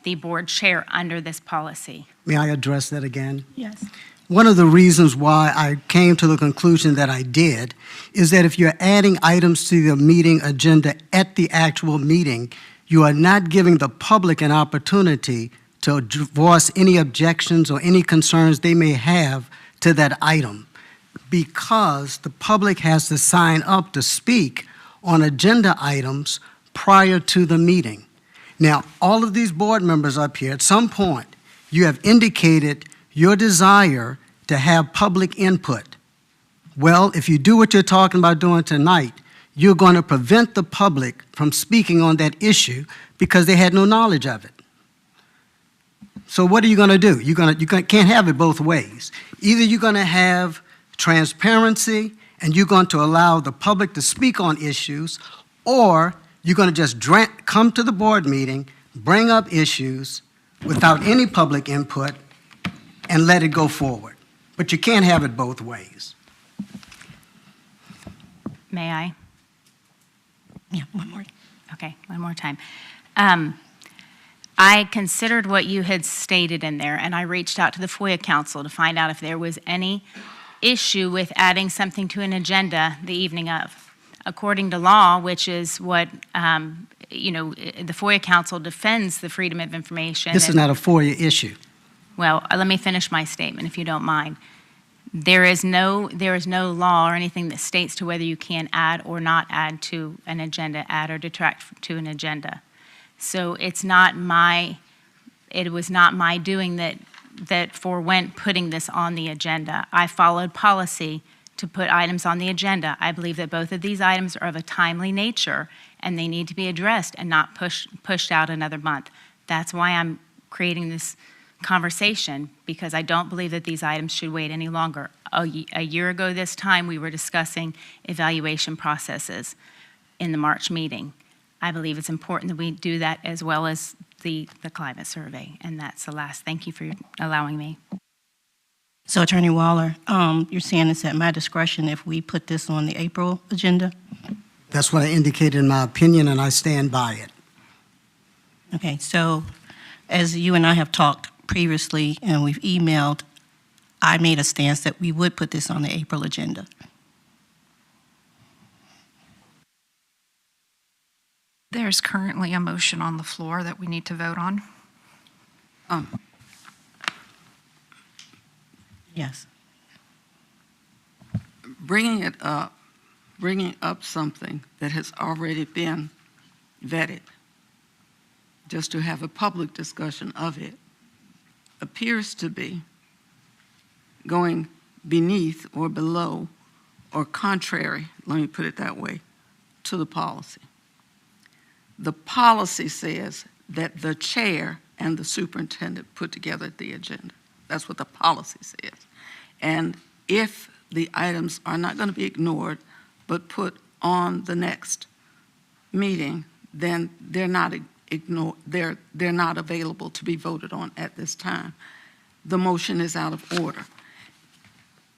the board chair under this policy. May I address that again? Yes. One of the reasons why I came to the conclusion that I did is that if you're adding items to the meeting agenda at the actual meeting, you are not giving the public an opportunity to voice any objections or any concerns they may have to that item, because the public has to sign up to speak on agenda items prior to the meeting. Now, all of these board members up here, at some point, you have indicated your desire to have public input. Well, if you do what you're talking about doing tonight, you're going to prevent the public from speaking on that issue because they had no knowledge of it. So what are you going to do? You can't have it both ways. Either you're going to have transparency and you're going to allow the public to speak on issues, or you're going to just come to the board meeting, bring up issues without any public input, and let it go forward. But you can't have it both ways. May I? Yeah, one more. Okay, one more time. I considered what you had stated in there, and I reached out to the FOIA council to find out if there was any issue with adding something to an agenda the evening of. According to law, which is what, the FOIA council defends the freedom of information. This is not a FOIA issue. Well, let me finish my statement, if you don't mind. There is no law or anything that states to whether you can add or not add to an agenda, add or detract to an agenda. So it was not my doing that forewent putting this on the agenda. I followed policy to put items on the agenda. I believe that both of these items are of a timely nature, and they need to be addressed and not pushed out another month. That's why I'm creating this conversation, because I don't believe that these items should wait any longer. A year ago this time, we were discussing evaluation processes in the March meeting. I believe it's important that we do that, as well as the climate survey, and that's the last. Thank you for allowing me. So Attorney Waller, you're saying it's at my discretion if we put this on the April agenda? That's what I indicated in my opinion, and I stand by it. Okay, so as you and I have talked previously and we've emailed, I made a stance that we would put this on the April agenda. There's currently a motion on the floor that we need to vote on. Yes. Bringing up something that has already been vetted, just to have a public discussion of it, appears to be going beneath or below or contrary, let me put it that way, to the policy. The policy says that the chair and the superintendent put together the agenda. That's what the policy says. And if the items are not going to be ignored, but put on the next meeting, then they're not ignored, they're not available to be voted on at this time. The motion is out of order.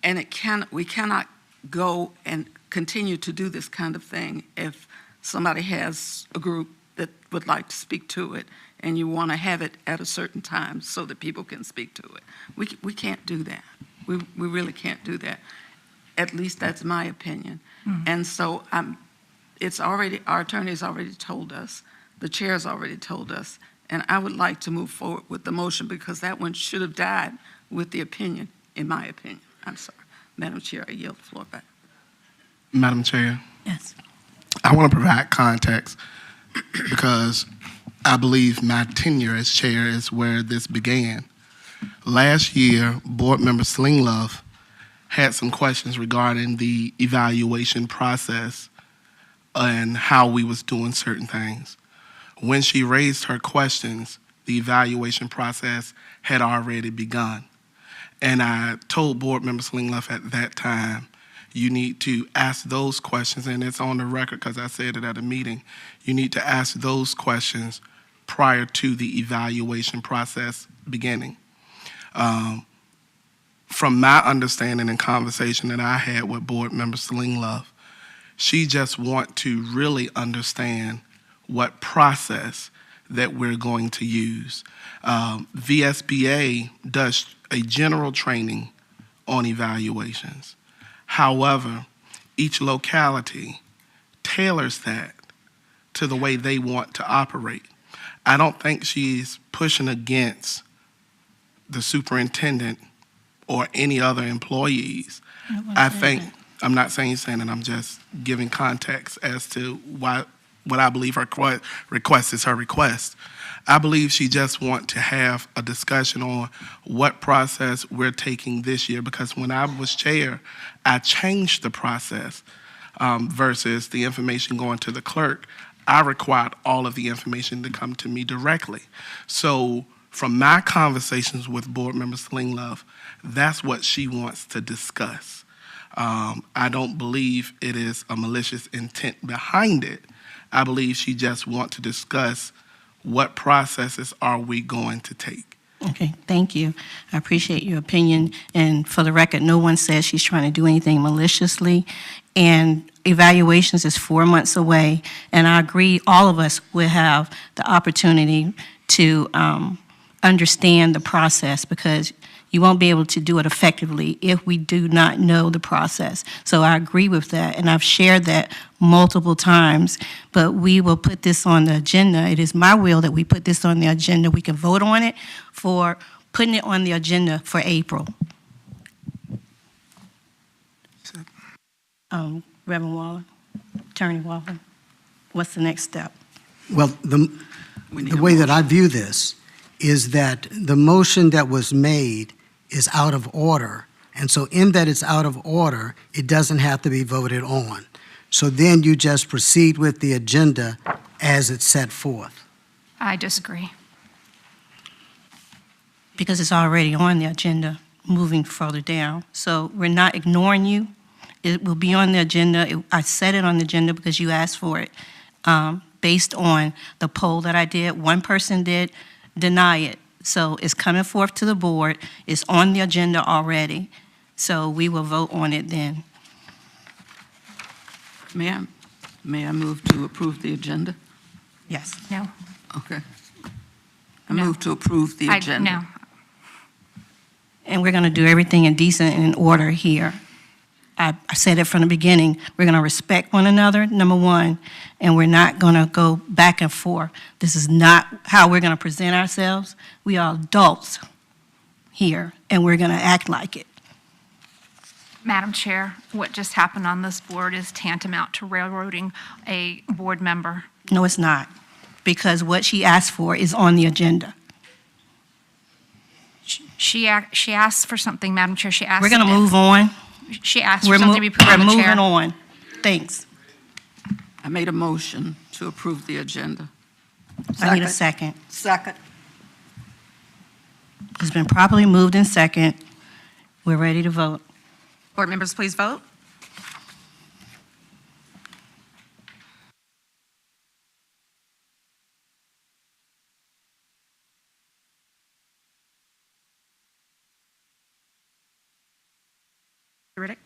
And we cannot go and continue to do this kind of thing if somebody has a group that would like to speak to it and you want to have it at a certain time so that people can speak to it. We can't do that. We really can't do that. At least that's my opinion. And so it's already, our attorney's already told us, the chair's already told us, and I would like to move forward with the motion because that one should have died with the opinion, in my opinion. I'm sorry. Madam Chair, I yield the floor back. Madam Chair, Yes. I want to provide context because I believe my tenure as chair is where this began. Last year, Board Member Slinglove had some questions regarding the evaluation process and how we was doing certain things. When she raised her questions, the evaluation process had already begun. And I told Board Member Slinglove at that time, you need to ask those questions, and it's on the record because I said it at a meeting, you need to ask those questions prior to the evaluation process beginning. From my understanding and conversation that I had with Board Member Slinglove, she just want to really understand what process that we're going to use. VSBA does a general training on evaluations. However, each locality tailors that to the way they want to operate. I don't think she's pushing against the superintendent or any other employees. I think, I'm not saying that, I'm just giving context as to what I believe her request is her request. I believe she just wants to have a discussion on what process we're taking this year, because when I was chair, I changed the process versus the information going to the clerk. I required all of the information to come to me directly. So from my conversations with Board Member Slinglove, that's what she wants to discuss. I don't believe it is a malicious intent behind it. I believe she just wants to discuss what processes are we going to take. Okay, thank you. I appreciate your opinion. And for the record, no one says she's trying to do anything maliciously. And evaluations is 4 months away. And I agree, all of us will have the opportunity to understand the process, because you won't be able to do it effectively if we do not know the process. So I agree with that, and I've shared that multiple times, but we will put this on the agenda. It is my will that we put this on the agenda. We can vote on it for putting it on the agenda for April. Reverend Waller, Attorney Waller, what's the next step? Well, the way that I view this is that the motion that was made is out of order. And so in that it's out of order, it doesn't have to be voted on. So then you just proceed with the agenda as it's set forth. I disagree. Because it's already on the agenda, moving further down. So we're not ignoring you. It will be on the agenda. I set it on the agenda because you asked for it. Based on the poll that I did, one person did deny it. So it's coming forth to the board. It's on the agenda already. So we will vote on it then. May I move to approve the agenda? Yes. No. Okay. I move to approve the agenda. No. And we're going to do everything in decent and in order here. I said it from the beginning. We're going to respect one another, number one, and we're not going to go back and forth. This is not how we're going to present ourselves. We are adults here, and we're going to act like it. Madam Chair, what just happened on this board is tantamount to railroading a board member. No, it's not, because what she asked for is on the agenda. She asked for something, Madam Chair. She asked. We're going to move on. She asked for something to be put on the chair. We're moving on. Thanks. I made a motion to approve the agenda. I need a second. Second. It's been properly moved in second. We're ready to vote. Board members, please vote. Riddick?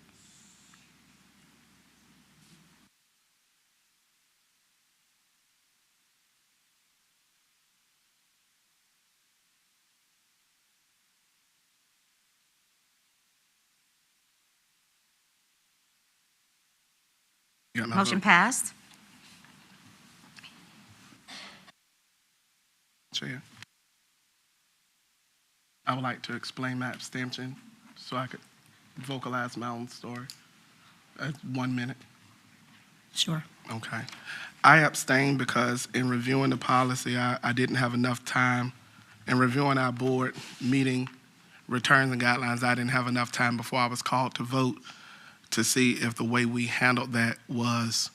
You got my Motion vote? passed. Chair. I would like to explain my abstention so I could vocalize my own story. 1 minute. Sure. Okay. I abstained because in reviewing the policy, I didn't have enough time. In reviewing our board meeting returns and guidelines, I didn't have enough time before I was called to vote to see if the way we handled that was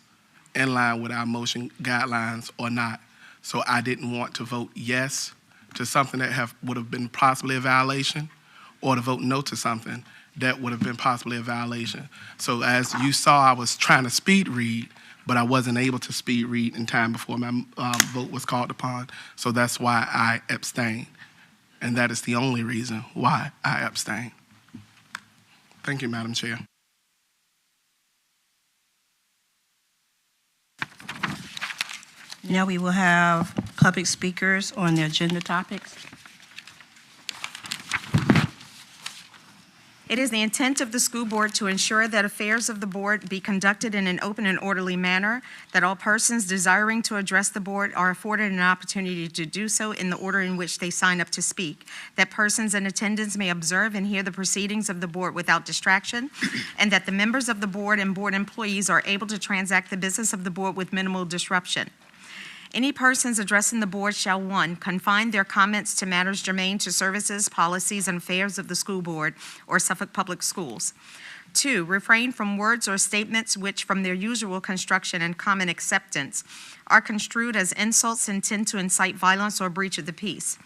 in line with our motion guidelines or not. So I didn't want to vote yes to something that would have been possibly a violation, or to vote no to something that would have been possibly a violation. So as you saw, I was trying to speed read, but I wasn't able to speed read in time before my vote was called upon. So that's why I abstained. And that is the only reason why I abstained. Thank you, Madam Chair. Now we will have public speakers on the agenda topics. It is the intent of the school board to ensure that affairs of the board be conducted in an open and orderly manner, that all persons desiring to address the board are afforded an opportunity to do so in the order in which they sign up to speak, that persons in attendance may observe and hear the proceedings of the board without distraction, and that the members of the board and board employees are able to transact the business of the board with minimal disruption. Any persons addressing the board shall, 1, confine their comments to matters germane to services, policies, and affairs of the school board or Suffolk Public Schools. 2, refrain from words or statements which, from their usual construction and common acceptance, are construed as insults intended to incite violence or breach of the peace.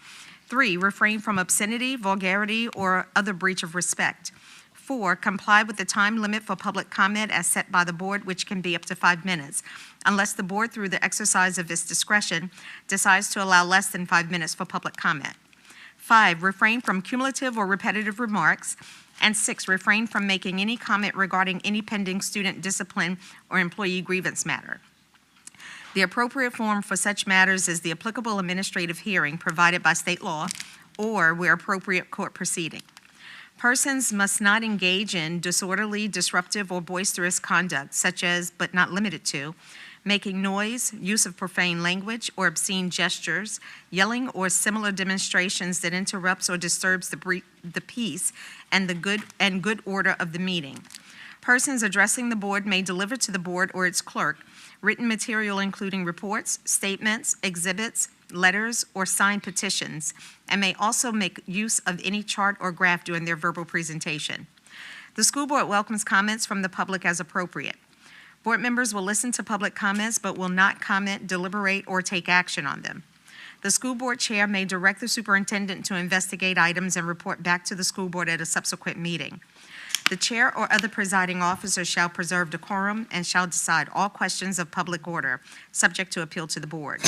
3, refrain from obscenity, vulgarity, or other breach of respect. 4, comply with the time limit for public comment as set by the board, which can be up to 5 minutes, unless the board, through the exercise of its discretion, decides to allow less than 5 minutes for public comment. 5, refrain from cumulative or repetitive remarks. And 6, refrain from making any comment regarding any pending student discipline or employee grievance matter. The appropriate form for such matters is the applicable administrative hearing provided by state law, or, where appropriate, court proceeding. Persons must not engage in disorderly, disruptive, or boisterous conduct, such as, but not limited to, making noise, use of profane language or obscene gestures, yelling or similar demonstrations that interrupts or disturbs the peace and the good order of the meeting. Persons addressing the board may deliver to the board or its clerk written material including reports, statements, exhibits, letters, or signed petitions, and may also make use of any chart or graph during their verbal presentation. The school board welcomes comments from the public as appropriate. Board members will listen to public comments but will not comment, deliberate, or take action on them. The school board chair may direct the superintendent to investigate items and report back to the school board at a subsequent meeting. The chair or other presiding officer shall preserve decorum and shall decide all questions of public order, subject to appeal to the board.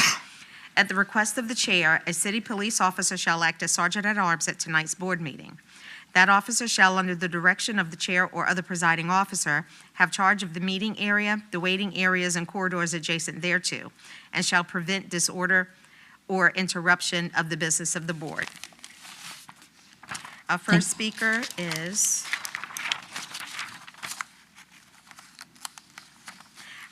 At the request of the chair, a city police officer shall act as sergeant-at-arms at tonight's board meeting. That officer shall, under the direction of the chair or other presiding officer, have charge of the meeting area, the waiting areas, and corridors adjacent thereto, and shall prevent disorder or interruption of the business of the board. Our first speaker is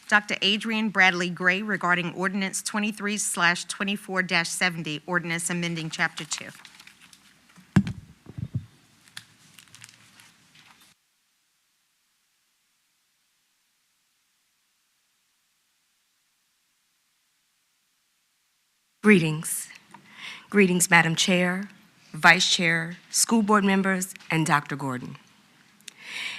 Dr. Adrian Bradley Gray regarding Ordinance 23/24-70, Ordinance amending Chapter 2. Greetings. Greetings, Madam Chair, Vice Chair, school board members, and Dr. Gordon.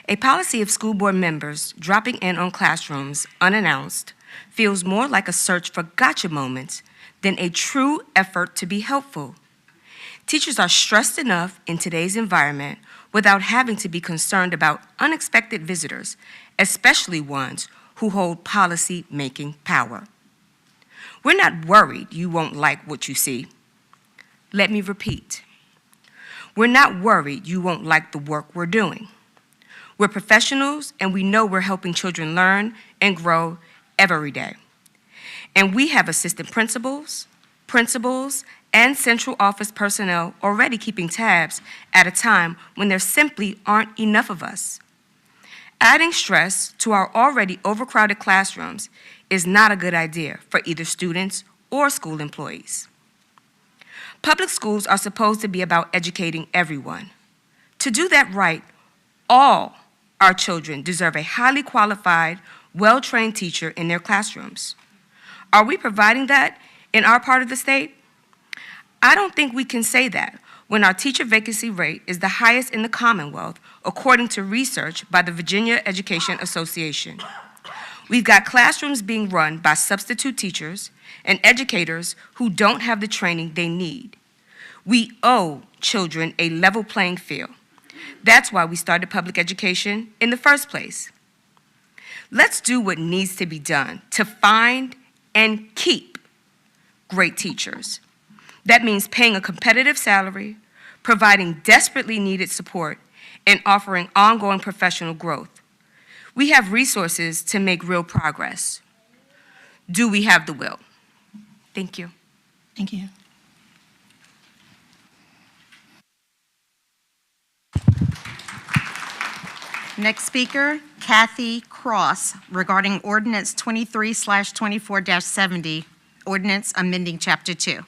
A policy of school board members dropping in on classrooms unannounced feels more like a search for gotcha moments than a true effort to be helpful. Teachers are stressed enough in today's environment without having to be concerned about unexpected visitors, especially ones who hold policy-making power. We're not worried you won't like what you see. Let me repeat. We're not worried you won't like the work we're doing. We're professionals, and we know we're helping children learn and grow every day. And we have assistant principals, and central office personnel already keeping tabs at a time when there simply aren't enough of us. Adding stress to our already overcrowded classrooms is not a good idea for either students or school employees. Public schools are supposed to be about educating everyone. To do that right, all our children deserve a highly qualified, well-trained teacher in their classrooms. Are we providing that in our part of the state? I don't think we can say that when our teacher vacancy rate is the highest in the Commonwealth, according to research by the Virginia Education Association. We've got classrooms being run by substitute teachers and educators who don't have the training they need. We owe children a level playing field. That's why we started public education in the first place. Let's do what needs to be done to find and keep great teachers. That means paying a competitive salary, providing desperately needed support, and offering ongoing professional growth. We have resources to make real progress. Do we have the will? Thank you. Thank you. Next speaker, Kathy Cross, regarding Ordinance 23/24-70, Ordinance amending Chapter 2.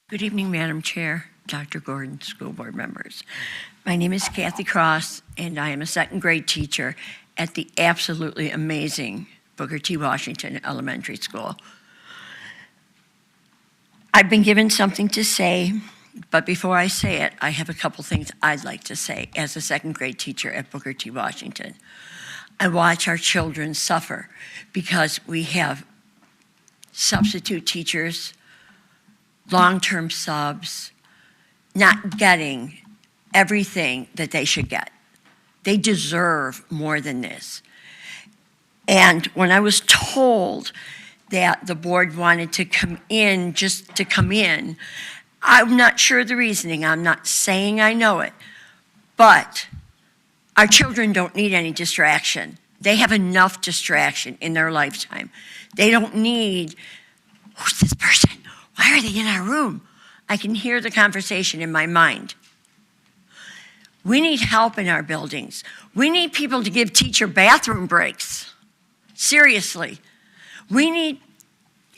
Good evening, Madam Chair, Dr. Gordon, school board members. My name is Kathy Cross, and I am a second grade teacher at the absolutely amazing Booker T. Washington Elementary School. I've been given something to say, but before I say it, I have a couple things I'd like to say as a second grade teacher at Booker T. Washington. I watch our children suffer because we have substitute teachers, long-term subs, not getting everything that they should get. They deserve more than this. And when I was told that the board wanted to come in just to come in, I'm not sure the reasoning. I'm not saying I know it. But our children don't need any distraction. They have enough distraction in their lifetime. They don't need, who's this person? Why are they in our room? I can hear the conversation in my mind. We need help in our buildings. We need people to give teacher bathroom breaks. Seriously. We need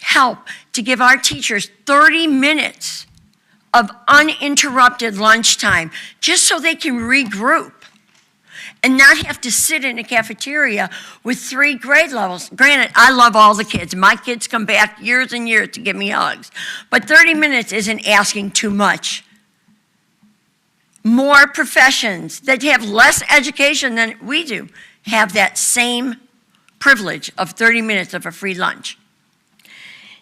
help to give our teachers 30 minutes of uninterrupted lunchtime just so they can regroup and not have to sit in a cafeteria with 3 grade levels. Granted, I love all the kids. My kids come back years and years to give me hugs. But 30 minutes isn't asking too much. More professions that have less education than we do have that same privilege of 30 minutes of a free lunch.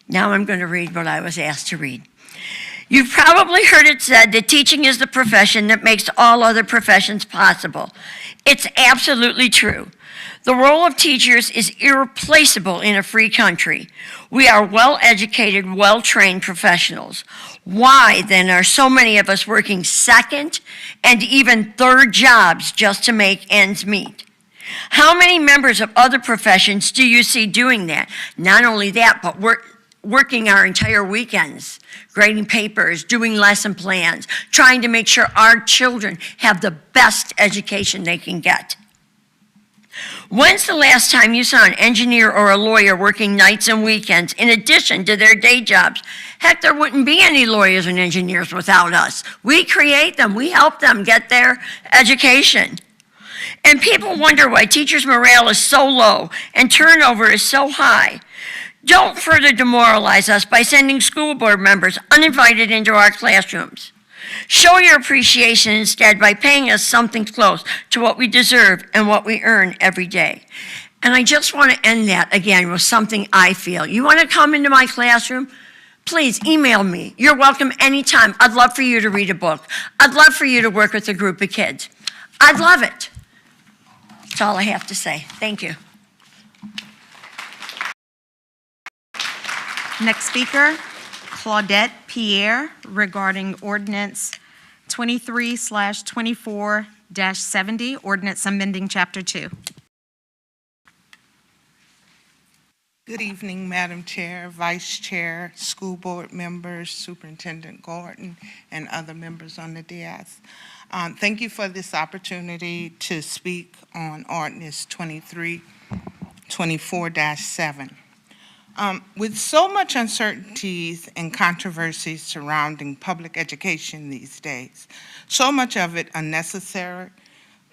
Now I'm going to read what I was asked to read. You've probably heard it said that teaching is the profession that makes all other professions possible. It's absolutely true. The role of teachers is irreplaceable in a free country. We are well-educated, well-trained professionals. Why, then, are so many of us working second and even third jobs just to make ends meet? How many members of other professions do you see doing that? Not only that, but working our entire weekends, grading papers, doing lesson plans, trying to make sure our children have the best education they can get. When's the last time you saw an engineer or a lawyer working nights and weekends in addition to their day jobs? Heck, there wouldn't be any lawyers and engineers without us. We create them. We help them get their education. And people wonder why teachers' morale is so low and turnover is so high. Don't further demoralize us by sending school board members uninvited into our classrooms. Show your appreciation instead by paying us something close to what we deserve and what we earn every day. And I just want to end that again with something I feel. You want to come into my classroom? Please email me. You're welcome anytime. I'd love for you to read a book. I'd love for you to work with a group of kids. I'd love it. That's all I have to say. Thank you. Next speaker, Claudette Pierre, regarding ordinance 23/24-70, ordinance amending Chapter 2. Good evening, Madam Chair, Vice Chair, school board members, Superintendent Gordon, and other members on the dais. Thank you for this opportunity to speak on ordinance 23/24-7. With so much uncertainties and controversies surrounding public education these days, so much of it unnecessary,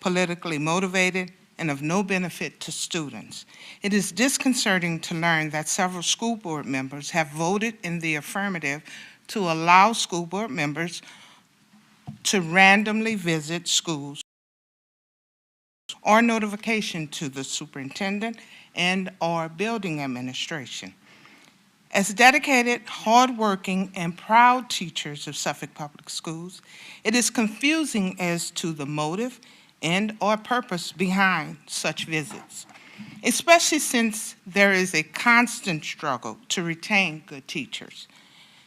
politically motivated, and of no benefit to students, it is disconcerting to learn that several school board members have voted in the affirmative to allow school board members to randomly visit schools or notification to the superintendent and/or building administration. As dedicated, hardworking, and proud teachers of Suffolk Public Schools, it is confusing as to the motive and/or purpose behind such visits, especially since there is a constant struggle to retain good teachers,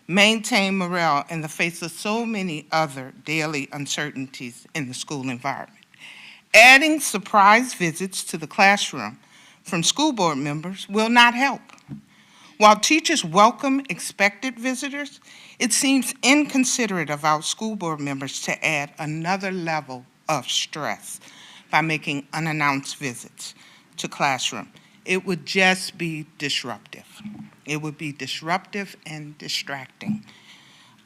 maintain morale in the face of so many other daily uncertainties in the school environment. Adding surprise visits to the classroom from school board members will not help. While teachers welcome expected visitors, it seems inconsiderate of our school board members to add another level of stress by making unannounced visits to classroom. It would just be disruptive. It would be disruptive and distracting.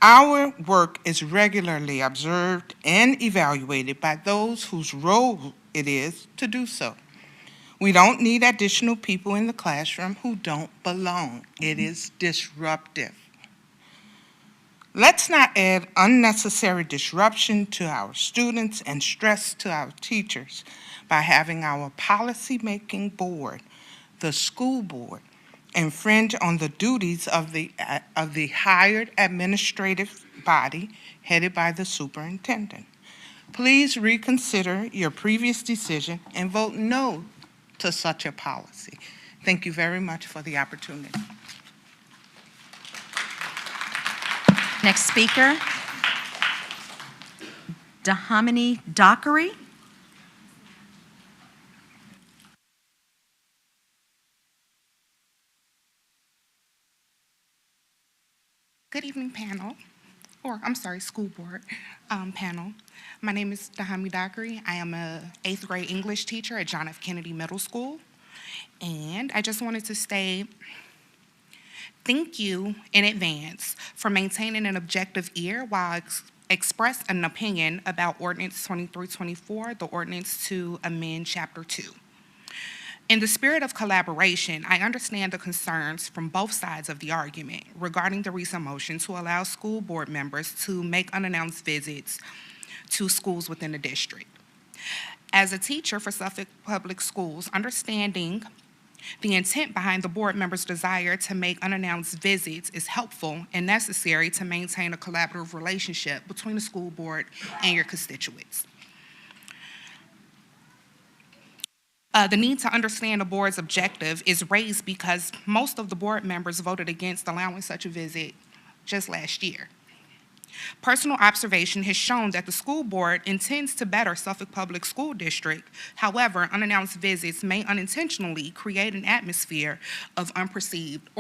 Our work is regularly observed and evaluated by those whose role it is to do so. We don't need additional people in the classroom who don't belong. It is disruptive. Let's not add unnecessary disruption to our students and stress to our teachers by having our policy-making board, the school board, infringe on the duties of the hired administrative body headed by the superintendent. Please reconsider your previous decision and vote no to such a policy. Thank you very much for the opportunity. Next speaker, Dahamini Dockery. Good evening, panel, or I'm sorry, school board panel. My name is Dahamini Dockery. I am an 8th grade English teacher at John F. Kennedy Middle School. And I just wanted to say thank you in advance for maintaining an objective ear while express an opinion about Ordinance 2324, the ordinance to amend Chapter 2. In the spirit of collaboration, I understand the concerns from both sides of the argument regarding the recent motion to allow school board members to make unannounced visits to schools within the district. As a teacher for Suffolk Public Schools, understanding the intent behind the board members' desire to make unannounced visits is helpful and necessary to maintain a collaborative relationship between the school board and your constituents. The need to understand the board's objective is raised because most of the board members voted against allowing such a visit just last year. Personal observation has shown that the school board intends to better Suffolk Public School District. However, unannounced visits may unintentionally create an atmosphere of perceived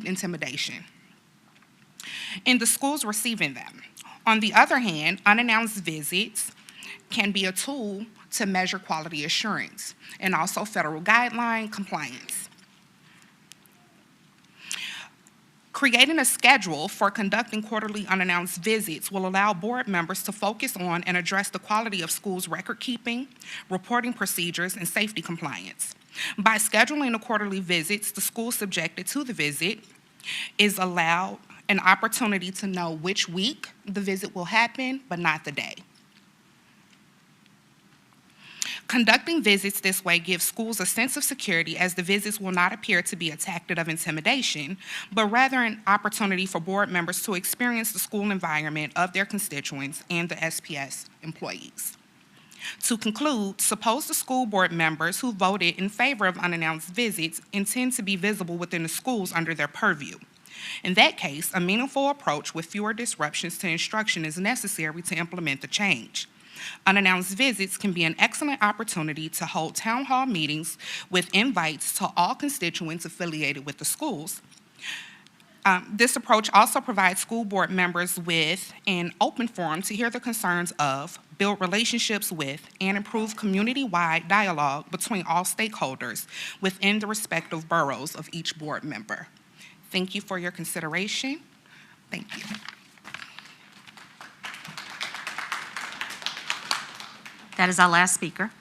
intimidation in the schools receiving them. On the other hand, unannounced visits can be a tool to measure quality assurance and also federal guideline compliance. Creating a schedule for conducting quarterly unannounced visits will allow board members to focus on and address the quality of schools' record keeping, reporting procedures, and safety compliance. By scheduling the quarterly visits, the school subjected to the visit is allowed an opportunity to know which week the visit will happen, but not the day. Conducting visits this way gives schools a sense of security, as the visits will not appear to be a tactic of intimidation, but rather an opportunity for board members to experience the school environment of their constituents and the SPS employees. To conclude, suppose the school board members who voted in favor of unannounced visits intend to be visible within the schools under their purview. In that case, a meaningful approach with fewer disruptions to instruction is necessary to implement the change. Unannounced visits can be an excellent opportunity to hold town hall meetings with invites to all constituents affiliated with the schools. This approach also provides school board members with an open forum to hear the concerns of, build relationships with, and improve community-wide dialogue between all stakeholders within the respective boroughs of each board member. Thank you for your consideration. Thank you. That is our last speaker.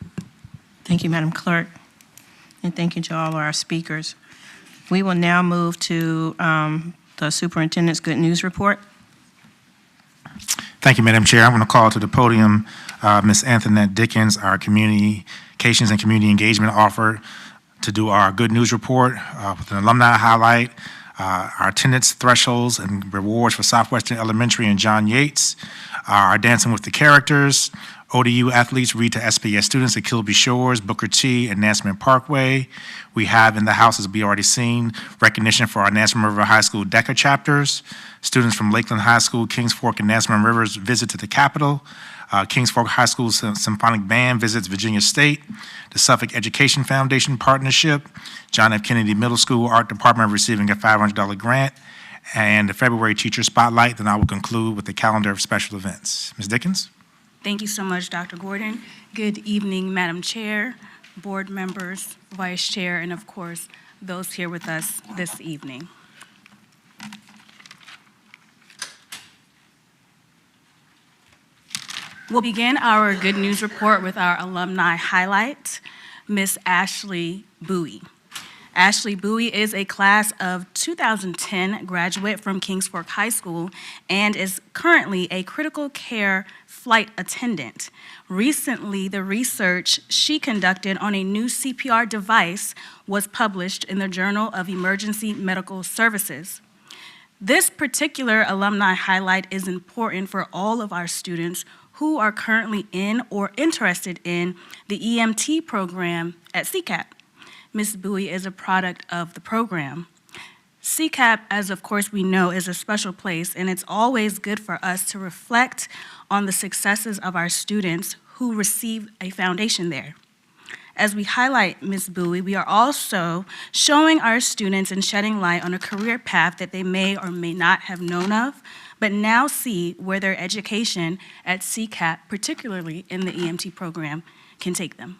Thank you, Madam Clerk, and thank you to all of our speakers. We will now move to the Superintendent's Good News Report. Thank you, Madam Chair. I'm going to call to the podium Ms. Antoinette Dickens, our Communications and Community Engagement Officer, to do our Good News Report with an alumni highlight, our attendance thresholds and rewards for Southwestern Elementary and John Yates, our Dancing with the Characters, ODU athletes read to SPS students at Kilby Shores, Booker T, and Nansemond Parkway. We have in the House, as we already seen, recognition for our Nansemond River High School DECA chapters. Students from Lakeland High School, Kings Fork, and Nansemond Rivers visit to the Capitol. Kings Fork High School Symphonic Band visits Virginia State. The Suffolk Education Foundation Partnership. John F. Kennedy Middle School Art Department receiving a $500 grant. And the February Teacher Spotlight. Then I will conclude with the calendar of special events. Ms. Dickens? Thank you so much, Dr. Gordon. Good evening, Madam Chair, board members, Vice Chair, and of course, those here with us this evening. We'll begin our Good News Report with our alumni highlight, Miss Ashley Bowie. Ashley Bowie is a class of 2010 graduate from Kings Fork High School and is currently a critical care flight attendant. Recently, the research she conducted on a new CPR device was published in the Journal of Emergency Medical Services. This particular alumni highlight is important for all of our students who are currently in or interested in the EMT program at CCAP. Ms. Bowie is a product of the program. CCAP, as of course we know, is a special place, and it's always good for us to reflect on the successes of our students who receive a foundation there. As we highlight Ms. Bowie, we are also showing our students and shedding light on a career path that they may or may not have known of, but now see where their education at CCAP, particularly in the EMT program, can take them.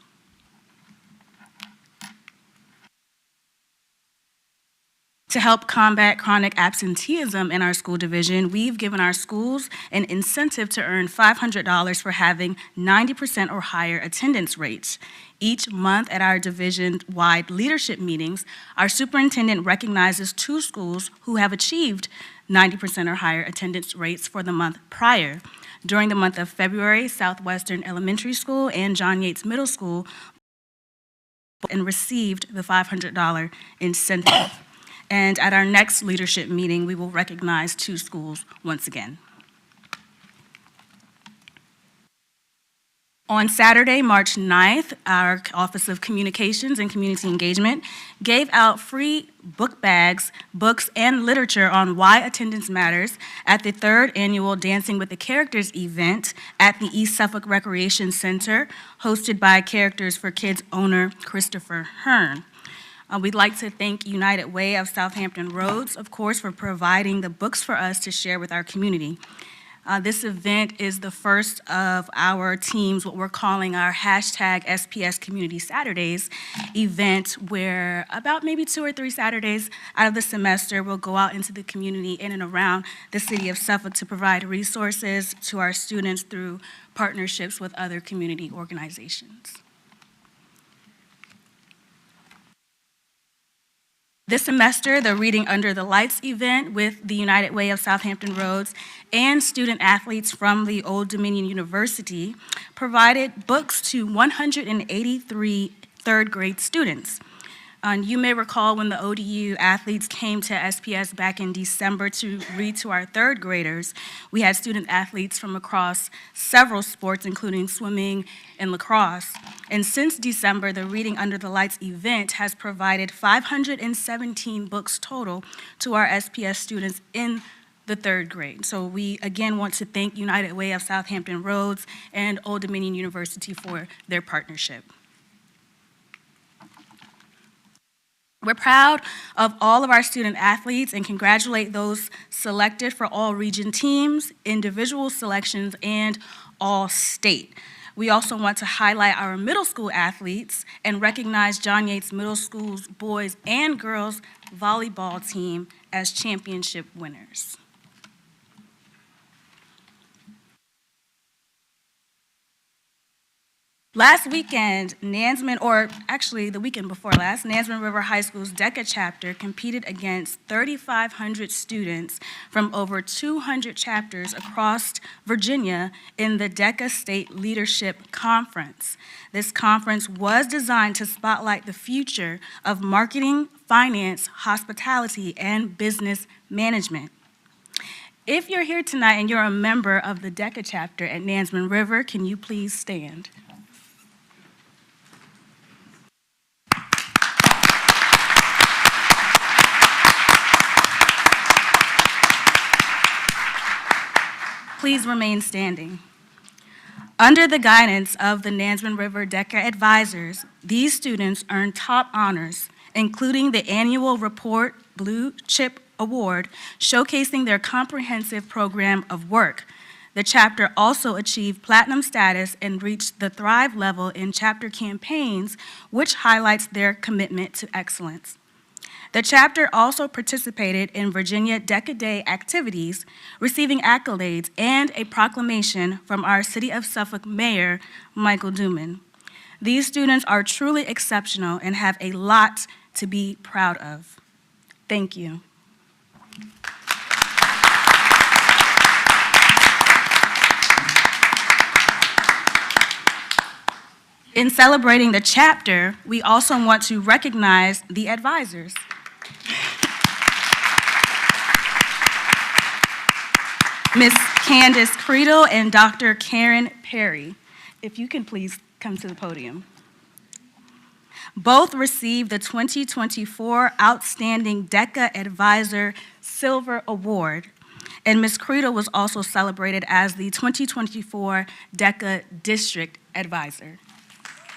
To help combat chronic absenteeism in our school division, we've given our schools an incentive to earn $500 for having 90% or higher attendance rates. Each month at our division-wide leadership meetings, our superintendent recognizes 2 schools who have achieved 90% or higher attendance rates for the month prior. During the month of February, Southwestern Elementary School and John Yates Middle School and received the $500 incentive. And at our next leadership meeting, we will recognize 2 schools once again. On Saturday, March 9th, our Office of Communications and Community Engagement gave out free book bags, books, and literature on why attendance matters at the 3rd annual Dancing with the Characters event at the East Suffolk Recreation Center, hosted by Characters for Kids owner Christopher Hearn. We'd like to thank United Way of Southampton Roads, of course, for providing the books for us to share with our community. This event is the first of our teams, what we're calling our #SPS Community Saturdays event, where about maybe 2 or 3 Saturdays out of the semester, we'll go out into the community in and around the city of Suffolk to provide resources to our students through partnerships with other community organizations. This semester, the Reading Under the Lights event with the United Way of Southampton Roads and student athletes from the Old Dominion University provided books to 183 third grade students. You may recall when the ODU athletes came to SPS back in December to read to our third graders, we had student athletes from across several sports, including swimming and lacrosse. And since December, the Reading Under the Lights event has provided 517 books total to our SPS students in the third grade. So we again want to thank United Way of Southampton Roads and Old Dominion University for their partnership. We're proud of all of our student athletes and congratulate those selected for all region teams, individual selections, and all state. We also want to highlight our middle school athletes and recognize John Yates Middle School's boys and girls volleyball team as championship winners. Last weekend, Nansemond, or actually the weekend before last, Nansemond River High School's DECA chapter competed against 3,500 students from over 200 chapters across Virginia in the DECA State Leadership Conference. This conference was designed to spotlight the future of marketing, finance, hospitality, and business management. If you're here tonight and you're a member of the DECA chapter at Nansemond River, can you please stand? Please remain standing. Under the guidance of the Nansemond River DECA advisors, these students earned top honors, including the annual Report Blue Chip Award, showcasing their comprehensive program of work. The chapter also achieved platinum status and reached the Thrive level in chapter campaigns, which highlights their commitment to excellence. The chapter also participated in Virginia DECA Day activities, receiving accolades and a proclamation from our City of Suffolk Mayor, Michael Duman. These students are truly exceptional and have a lot to be proud of. Thank you. In celebrating the chapter, we also want to recognize the advisors. Ms. Candace Creedle and Dr. Karen Perry. If you can please come to the podium. Both received the 2024 Outstanding DECA Advisor Silver Award, and Ms. Creedle was also celebrated as the 2024 DECA District Advisor.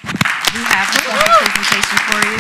We have a formal presentation for you.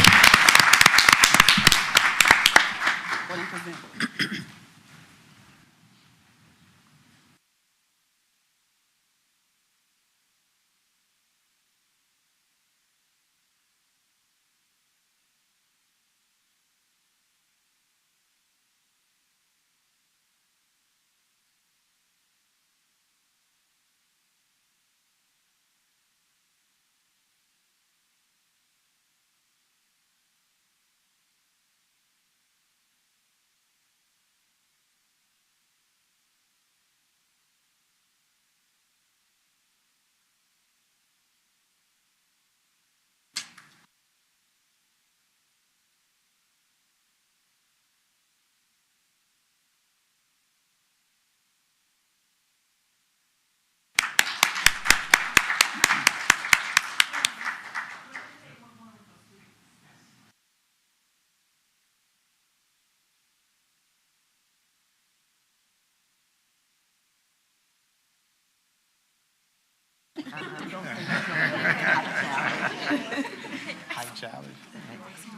Height challenge.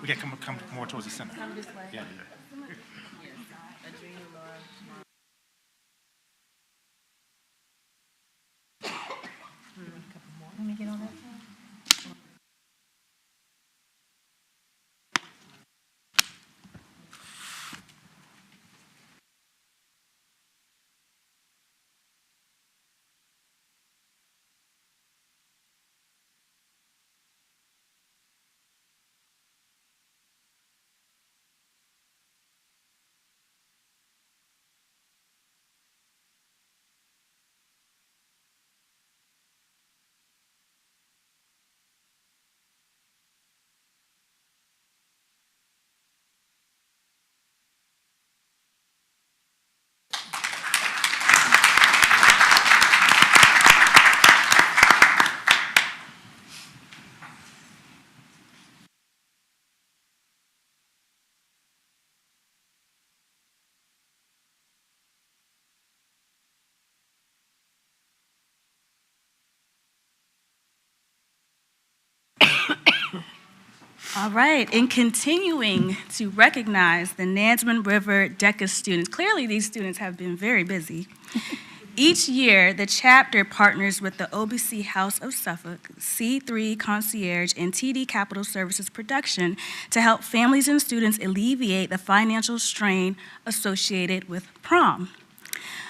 We can come more towards the center. Yeah. Let me get on that. All right, in continuing to recognize the Nansemond River DECA students, clearly these students have been very busy. Each year, the chapter partners with the OBC House of Suffolk, C3 Concierge, and TD Capital Services Production to help families and students alleviate the financial strain associated with prom.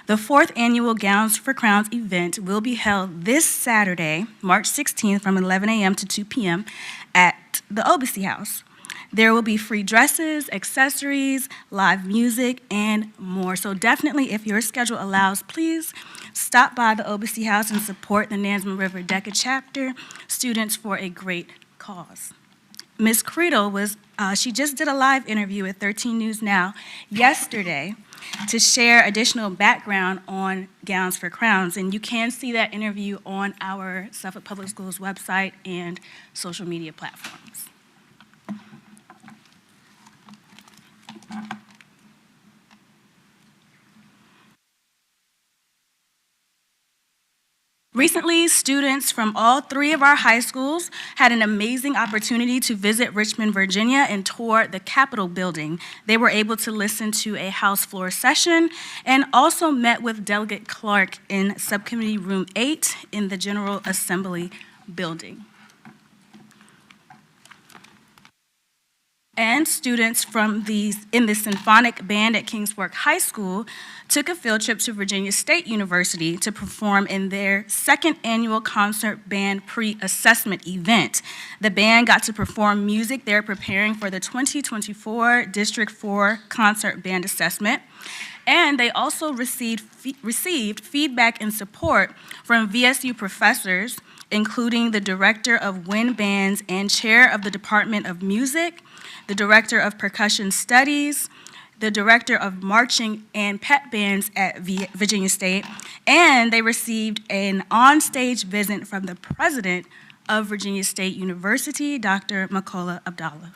The 4th annual Gowns for Crowns event will be held this Saturday, March 16th, from 11 a.m. to 2 p.m. at the OBC House. There will be free dresses, accessories, live music, and more. So definitely, if your schedule allows, please stop by the OBC House and support the Nansemond River DECA chapter students for a great cause. Ms. Creedle she just did a live interview at 13 News Now yesterday to share additional background on Gowns for Crowns, and you can see that interview on our Suffolk Public Schools website and social media platforms. Recently, students from all 3 of our high schools had an amazing opportunity to visit Richmond, Virginia, and tour the Capitol building. They were able to listen to a House floor session and also met with Delegate Clark in Subcommittee Room 8 in the General Assembly building. And students in the symphonic band at Kings Fork High School took a field trip to Virginia State University to perform in their 2nd annual concert band pre-assessment event. The band got to perform music they're preparing for the 2024 District 4 Concert Band Assessment. And they also received feedback and support from VSU professors, including the Director of Wind Bands and Chair of the Department of Music, the Director of Percussion Studies, the Director of Marching and Pep Bands at Virginia State, and they received an on-stage visit from the President of Virginia State University, Dr. Makola Abdallah.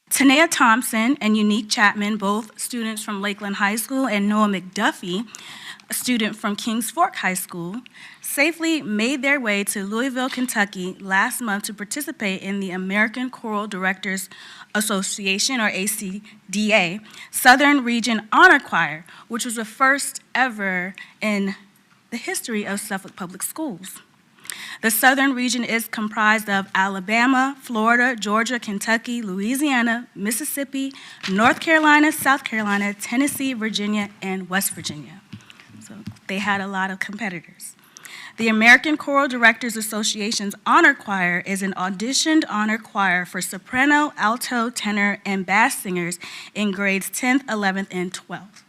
Tanea Thompson and Unique Chapman, both students from Lakeland High School, and Noah McDuffie, a student from Kings Fork High School, safely made their way to Louisville, Kentucky last month to participate in the American Choral Directors Association, or ACDA, Southern Region Honor Choir, which was the first ever in the history of Suffolk Public Schools. The Southern region is comprised of Alabama, Florida, Georgia, Kentucky, Louisiana, Mississippi, North Carolina, South Carolina, Tennessee, Virginia, and West Virginia. So they had a lot of competitors. The American Choral Directors Association's Honor Choir is an auditioned honor choir for soprano, alto, tenor, and bass singers in grades 10th, 11th, and 12th.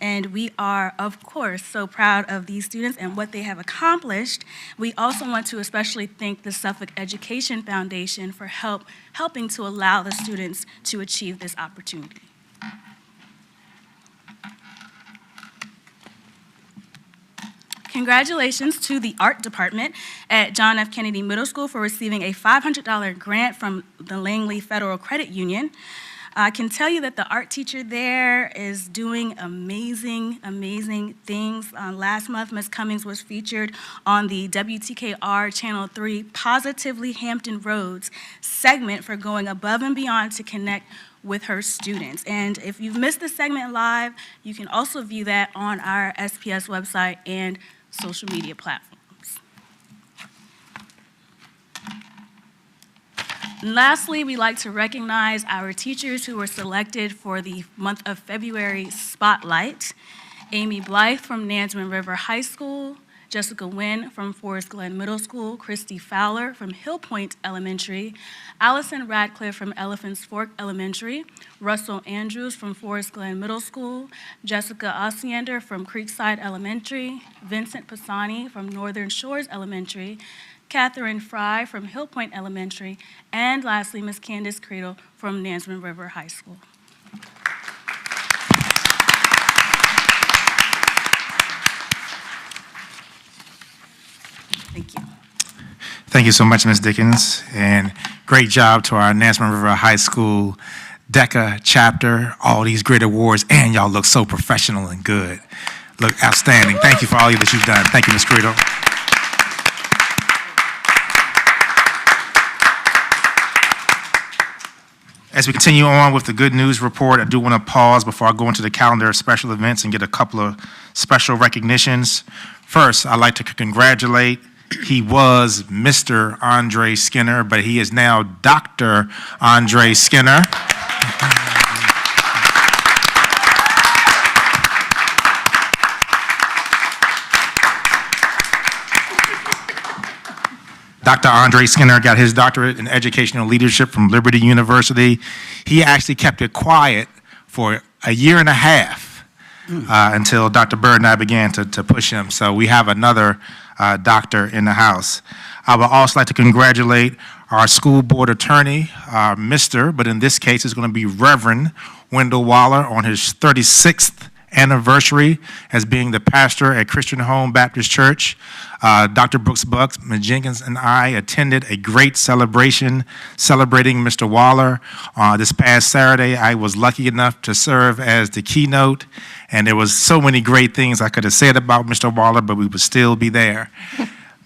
And we are, of course, so proud of these students and what they have accomplished. We also want to especially thank the Suffolk Education Foundation for helping to allow the students to achieve this opportunity. Congratulations to the art department at John F. Kennedy Middle School for receiving a $500 grant from the Langley Federal Credit Union. I can tell you that the art teacher there is doing amazing, amazing things. Last month, Ms. Cummings was featured on the WTKR Channel 3 Positively Hampton Roads segment for going above and beyond to connect with her students. And if you've missed the segment live, you can also view that on our SPS website and social media platforms. And lastly, we'd like to recognize our teachers who were selected for the month of February Spotlight. Amy Blythe from Nansemond River High School, Jessica Wynn from Forest Glen Middle School, Christy Fowler from Hill Point Elementary, Allison Radcliffe from Elephants Fork Elementary, Russell Andrews from Forest Glen Middle School, Jessica Osiander from Creekside Elementary, Vincent Pisani from Northern Shores Elementary, Catherine Fry from Hill Point Elementary, and lastly, Ms. Candace Creedle from Nansemond River High School. Thank you. Thank you so much, Ms. Dickens, and great job to our Nansemond River High School DECA chapter, all these great awards, and y'all look so professional and good. look outstanding. Thank you for all that you've done. Thank you, Ms. Credo. As we continue on with the good news report, I do want to pause before I go into the calendar of special events and get a couple of special recognitions. First, I'd like to congratulate, he was Mr. Andre Skinner, but he is now Dr. Andre Skinner. Dr. Andre Skinner got his doctorate in educational leadership from Liberty University. He actually kept it quiet for a year and a half until Dr. Bird and I began to push him. So we have another doctor in the house. I would also like to congratulate our school board attorney, Mr., but in this case it's going to be Reverend Wendell Waller on his 36th anniversary as being the pastor at Christian Home Baptist Church. Dr. Brooks Bucks, Ms. Jenkins, and I attended a great celebration celebrating Mr. Waller. This past Saturday, I was lucky enough to serve as the keynote, and there was so many great things I could have said about Mr. Waller, but we would still be there.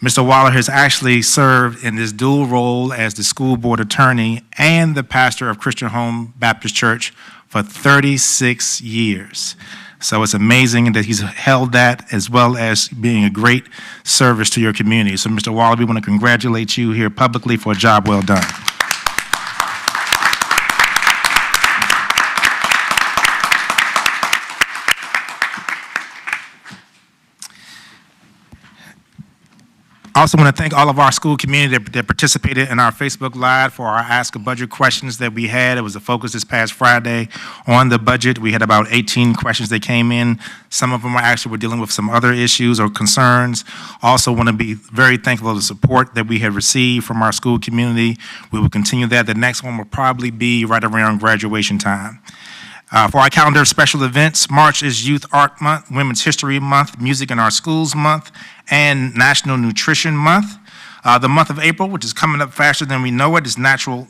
Mr. Waller has actually served in this dual role as the school board attorney and the pastor of Christian Home Baptist Church for 36 years. So it's amazing that he's held that as well as being a great service to your community. So Mr. Waller, we want to congratulate you here publicly for a job well done. I also want to thank all of our school community that participated in our Facebook Live for our Ask a Budget questions that we had. It was a focus this past Friday on the budget. We had about 18 questions that came in. Some of them were dealing with some other issues or concerns. Also want to be very thankful for the support that we have received from our school community. We will continue that. The next one will probably be right around graduation time. For our calendar of special events, March is Youth Art Month, Women's History Month, Music in Our Schools Month, and National Nutrition Month. The month of April, which is coming up faster than we know it, is National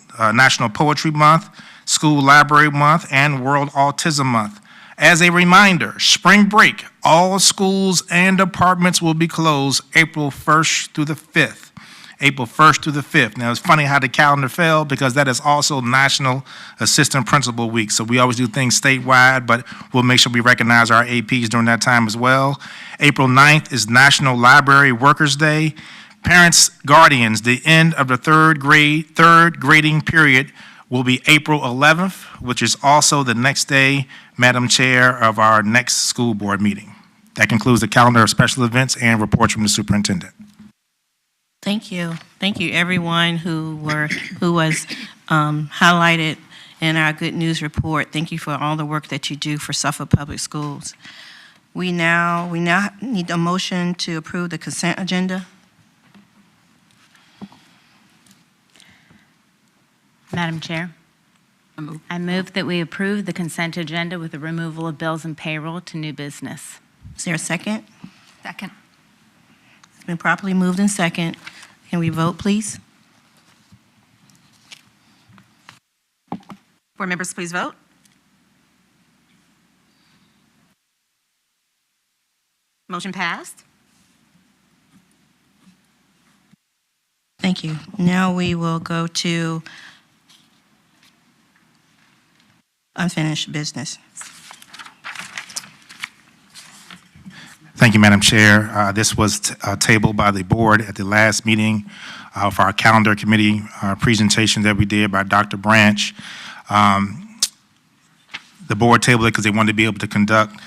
Poetry Month, School Library Month, and World Autism Month. As a reminder, spring break, all schools and departments will be closed April 1st through the 5th. April 1st through the 5th. Now, it's funny how the calendar fell because that is also National Assistant Principal Week. So we always do things statewide, but we'll make sure we recognize our APs during that time as well. April 9th is National Library Workers Day. Parents, guardians, the end of the third grading period will be April 11th, which is also the next day, Madam Chair, of our next school board meeting. That concludes the calendar of special events and reports from the superintendent. Thank you. Thank you, everyone who was highlighted in our good news report. Thank you for all the work that you do for Suffolk Public Schools. We now need a motion to approve the consent agenda. Madam Chair, I move that we approve the consent agenda with the removal of bills and payroll to new business. Is there a second? Second. It's been properly moved in second. Can we vote, please? Board members, please vote. Motion passed. Thank you. Now we will go to unfinished business. Thank you, Madam Chair. This was tabled by the board at the last meeting for our calendar committee presentation that we did by Dr. Branch. The board tabled it because they wanted to be able to conduct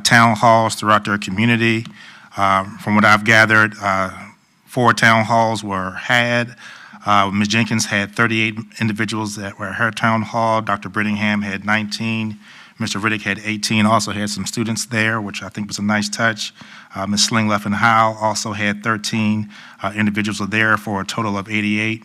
town halls throughout their community. From what I've gathered, 4 town halls were had. Ms. Jenkins had 38 individuals that were at her town hall. Dr. Brittingham had 19. Mr. Riddick had 18, also had some students there, which I think was a nice touch. Ms. Slingleff and Howell also had 13 individuals there for a total of 88.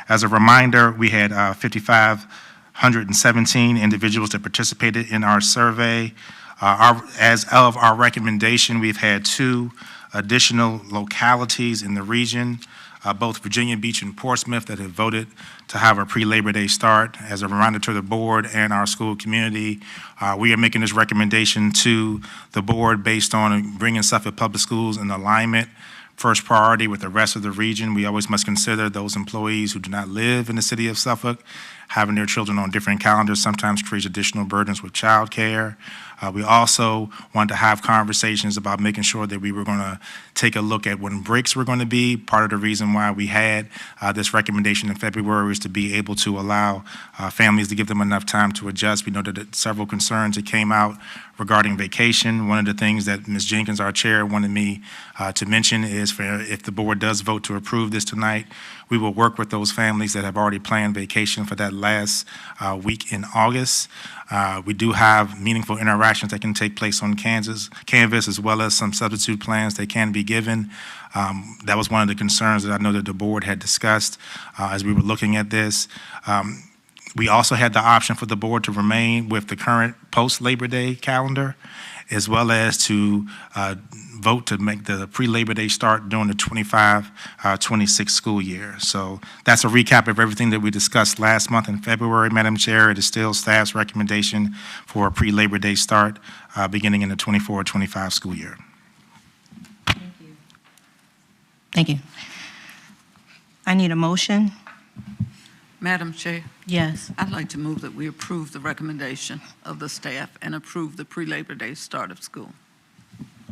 As a reminder, we had 5,517 individuals that participated in our survey. As of our recommendation, we've had 2 additional localities in the region both Virginia Beach and Portsmouth that have voted to have a pre-Labor Day start. As a reminder to the board and our school community, we are making this recommendation to the board based on bringing Suffolk Public Schools in alignment, first priority with the rest of the region. We always must consider those employees who do not live in the city of Suffolk. Having their children on different calendars sometimes creates additional burdens with childcare. We also want to have conversations about making sure that we were going to take a look at when breaks were going to be. Part of the reason why we had this recommendation in February is to be able to allow families to give them enough time to adjust. We know that several concerns that came out regarding vacation. One of the things that Ms. Jenkins, our chair, wanted me to mention is if the board does vote to approve this tonight, we will work with those families that have already planned vacation for that last week in August. We do have meaningful interactions that can take place on Canvas, as well as some substitute plans that can be given. That was one of the concerns that I know that the board had discussed as we were looking at this. We also had the option for the board to remain with the current post-Labor Day calendar, as well as to vote to make the pre-Labor Day start during the 25-26 school year. So that's a recap of everything that we discussed last month in February, Madam Chair. It is still staff's recommendation for a pre-Labor Day start beginning in the 24-25 school year. Thank you. I need a motion. Madam Chair, Yes. I'd like to move that we approve the recommendation of the staff and approve the pre-Labor Day start of school.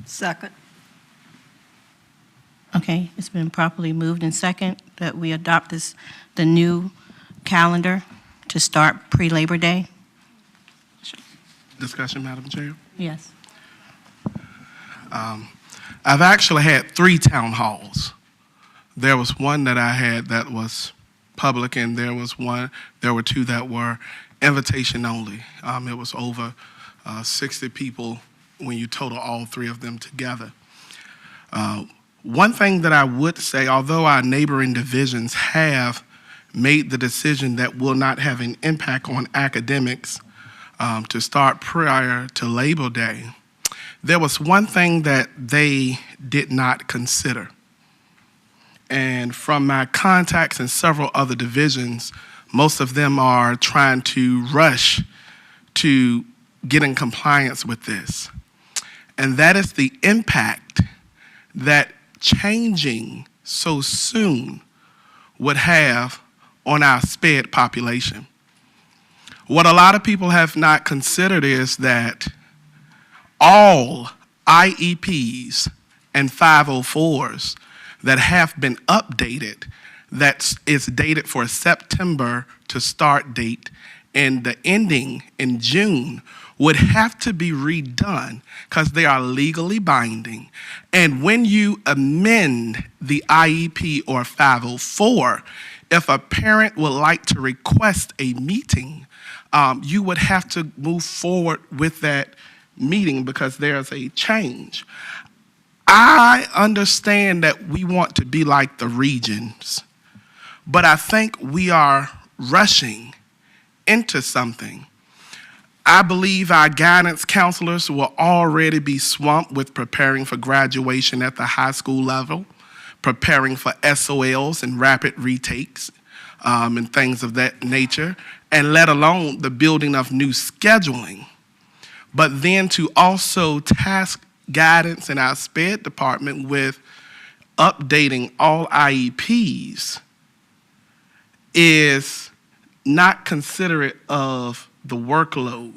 Second. Okay, it's been properly moved and second that we adopt the new calendar to start pre-Labor Day. Discussion, Madam Chair. Yes. I've actually had 3 town halls. There was one that I had that was public, and there were 2 that were invitation only. It was over 60 people when you total all 3 of them together. One thing that I would say, although our neighboring divisions have made the decision that will not have an impact on academics to start prior to Labor Day, there was one thing that they did not consider. And from my contacts in several other divisions, most of them are trying to rush to get in compliance with this. And that is the impact that changing so soon would have on our SPED population. What a lot of people have not considered is that all IEPs and 504s that have been updated, that is dated for September to start date and the ending in June, would have to be redone because they are legally binding. And when you amend the IEP or 504, if a parent would like to request a meeting, you would have to move forward with that meeting because there's a change. I understand that we want to be like the regions, but I think we are rushing into something. I believe our guidance counselors will already be swamped with preparing for graduation at the high school level, preparing for SOLs and rapid retakes and things of that nature, and let alone the building of new scheduling. But then to also task guidance in our SPED department with updating all IEPs is not considerate of the workload.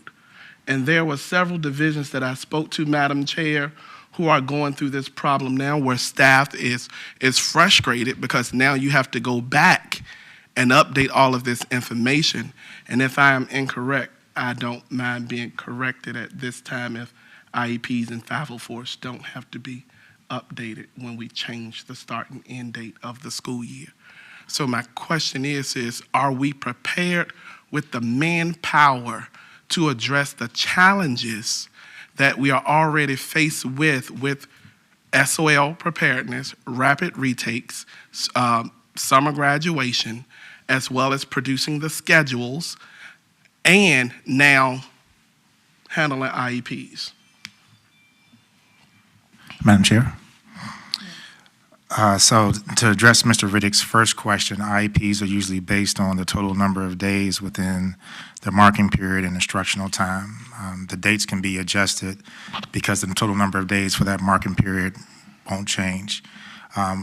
And there were several divisions that I spoke to, Madam Chair, who are going through this problem now where staff is frustrated because now you have to go back and update all of this information. And if I am incorrect, I don't mind being corrected at this time if IEPs and 504s don't have to be updated when we change the start and end date of the school year. So my question is are we prepared with the manpower to address the challenges that we are already faced with SOL preparedness, rapid retakes, summer graduation, as well as producing the schedules, and now handling IEPs? Madam Chair. So to address Mr. Riddick's first question, IEPs are usually based on the total number of days within the marking period and instructional time. The dates can be adjusted because the total number of days for that marking period won't change.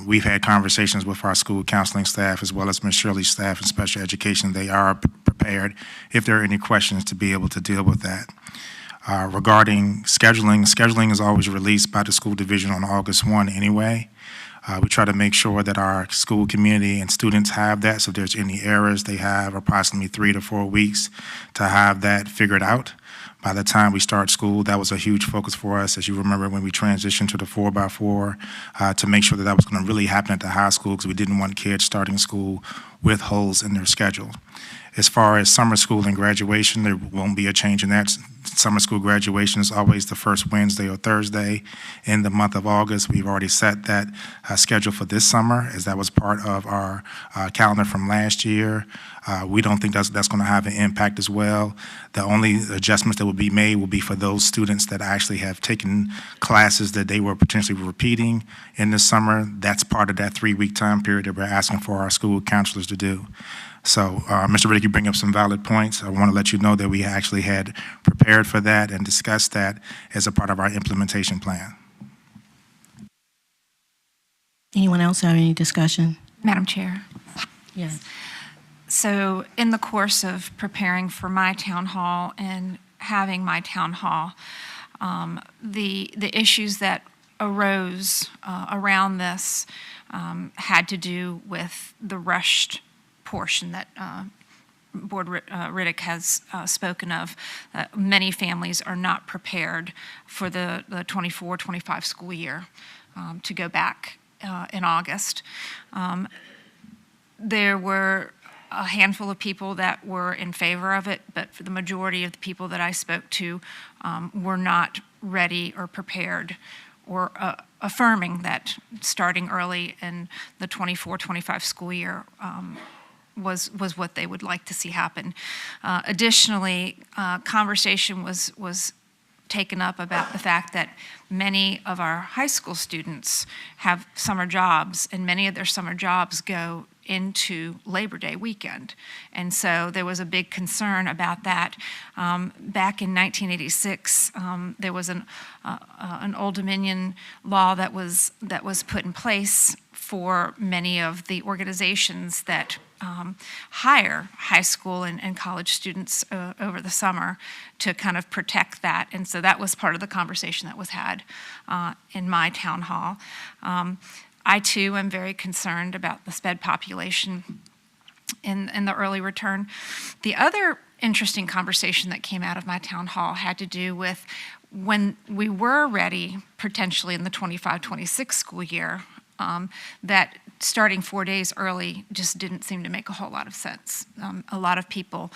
We've had conversations with our school counseling staff as well as Ms. Shirley's staff in special education. They are prepared, if there are any questions, to be able to deal with that. Regarding scheduling is always released by the school division on August 1 anyway. We try to make sure that our school community and students have that, so if there's any errors, they have approximately 3 to 4 weeks to have that figured out. By the time we start school, that was a huge focus for us, as you remember when we transitioned to the 4x4, to make sure that that was going to really happen at the high school, because we didn't want kids starting school with holes in their schedule. As far as summer school and graduation, there won't be a change in that. Summer school graduation is always the first Wednesday or Thursday in the month of August. We've already set that schedule for this summer, as that was part of our calendar from last year. We don't think that's going to have an impact as well. The only adjustments that will be made will be for those students that actually have taken classes that they were potentially repeating in the summer. That's part of that 3-week time period that we're asking for our school counselors to do. So, Mr. Riddick, you bring up some valid points. I want to let you know that we actually had prepared for that and discussed that as a part of our implementation plan. Anyone else have any discussion? Madam Chair. Yes. So in the course of preparing for my town hall and having my town hall, the issues that arose around this had to do with the rushed portion that Board Riddick has spoken of. Many families are not prepared for the 24-25 school year to go back in August. There were a handful of people that were in favor of it, but for the majority of the people that I spoke to were not ready or prepared or affirming that starting early in the 24-25 school year was what they would like to see happen. Additionally, conversation was taken up about the fact that many of our high school students have summer jobs, and many of their summer jobs go into Labor Day weekend. And so there was a big concern about that. Back in 1986, there was an Old Dominion law that was put in place for many of the organizations that hire high school and college students over the summer to kind of protect that. And so that was part of the conversation that was had in my town hall. I too am very concerned about the SPED population in the early return. The other interesting conversation that came out of my town hall had to do with when we were ready, potentially in the 25-26 school year, that starting 4 days early just didn't seem to make a whole lot of sense. A lot of people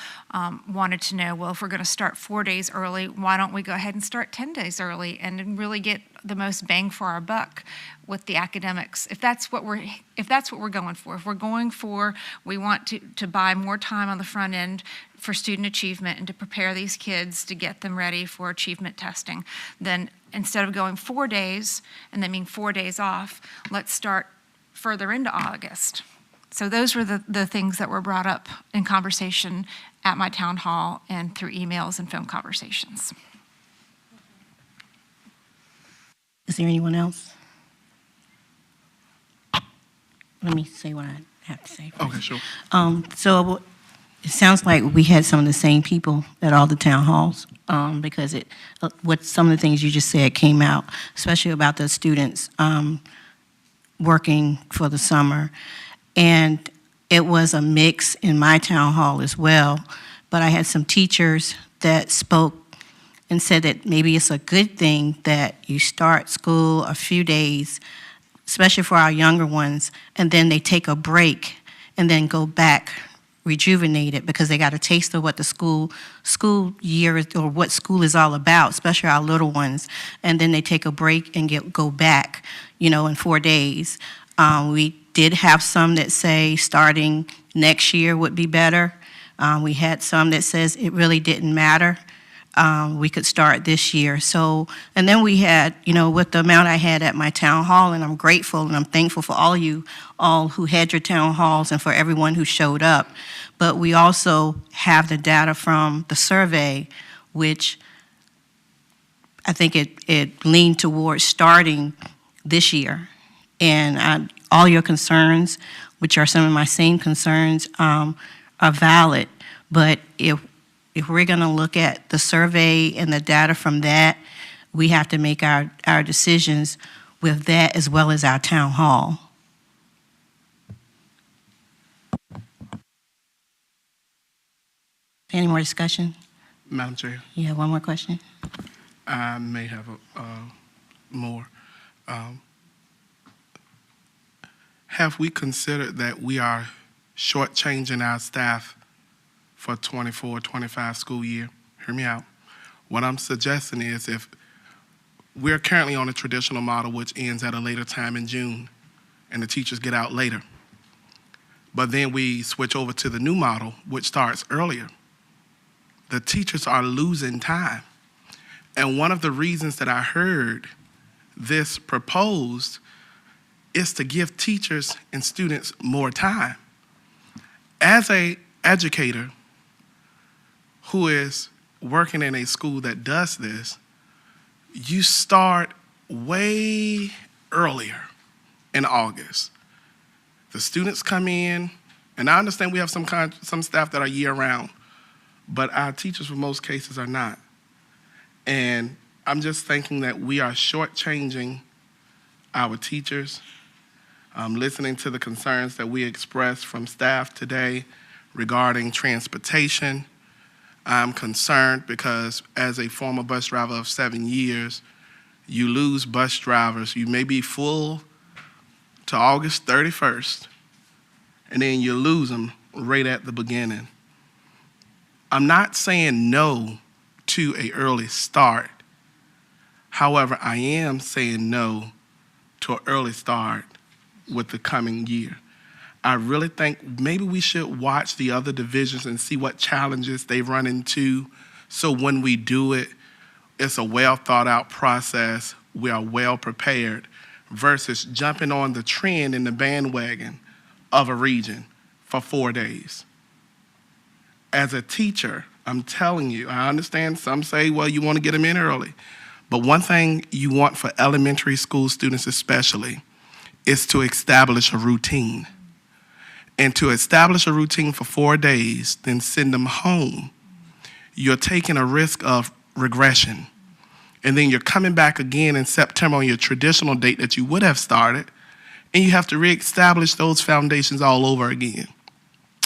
wanted to know, well, if we're going to start 4 days early, why don't we go ahead and start 10 days early and really get the most bang for our buck with the academics? If that's what we're going for, if we're going for, we want to buy more time on the front end for student achievement and to prepare these kids to get them ready for achievement testing, then instead of going 4 days and then being 4 days off, let's start further into August. So those were the things that were brought up in conversation at my town hall and through emails and phone conversations. Is there anyone else? Let me say what I have to say first. Okay, sure. So it sounds like we had some of the same people at all the town halls, because what some of the things you just said came out, especially about the students working for the summer. And it was a mix in my town hall as well, but I had some teachers that spoke and said that maybe it's a good thing that you start school a few days, especially for our younger ones, and then they take a break and then go back rejuvenated because they got a taste of what the school year is, or what school is all about, especially our little ones, and then they take a break and go back, in 4 days. We did have some that say starting next year would be better. We had some that says it really didn't matter. we could start this year. So, and then we had, with the amount I had at my town hall, and I'm grateful and I'm thankful for all you all who had your town halls and for everyone who showed up. But we also have the data from the survey, which I think it leaned towards starting this year. And all your concerns, which are some of my same concerns, are valid. But if we're going to look at the survey and the data from that, we have to make our decisions with that as well as our town hall. Any more discussion? Madam Chair, You have one more question? I may have more. Have we considered that we are shortchanging our staff for 24-25 school year? Hear me out. What I'm suggesting is if we're currently on a traditional model which ends at a later time in June and the teachers get out later, but then we switch over to the new model which starts earlier, the teachers are losing time. And one of the reasons that I heard this proposed is to give teachers and students more time. As an educator who is working in a school that does this, you start way earlier in August. The students come in, and I understand we have some staff that are year-round, but our teachers, for most cases, are not. And I'm just thinking that we are shortchanging our teachers. Listening to the concerns that we expressed from staff today regarding transportation, I'm concerned because as a former bus driver of 7 years, you lose bus drivers. You may be full to August 31st, and then you lose them right at the beginning. I'm not saying no to an early start. However, I am saying no to an early start with the coming year. I really think maybe we should watch the other divisions and see what challenges they run into, so when we do it, it's a well thought out process, we are well prepared, versus jumping on the trend in the bandwagon of a region for 4 days. As a teacher, I'm telling you, I understand some say, well, you want to get them in early, but one thing you want for elementary school students especially is to establish a routine. And to establish a routine for 4 days, then send them home, you're taking a risk of regression. And then you're coming back again in September on your traditional date that you would have started, and you have to reestablish those foundations all over again.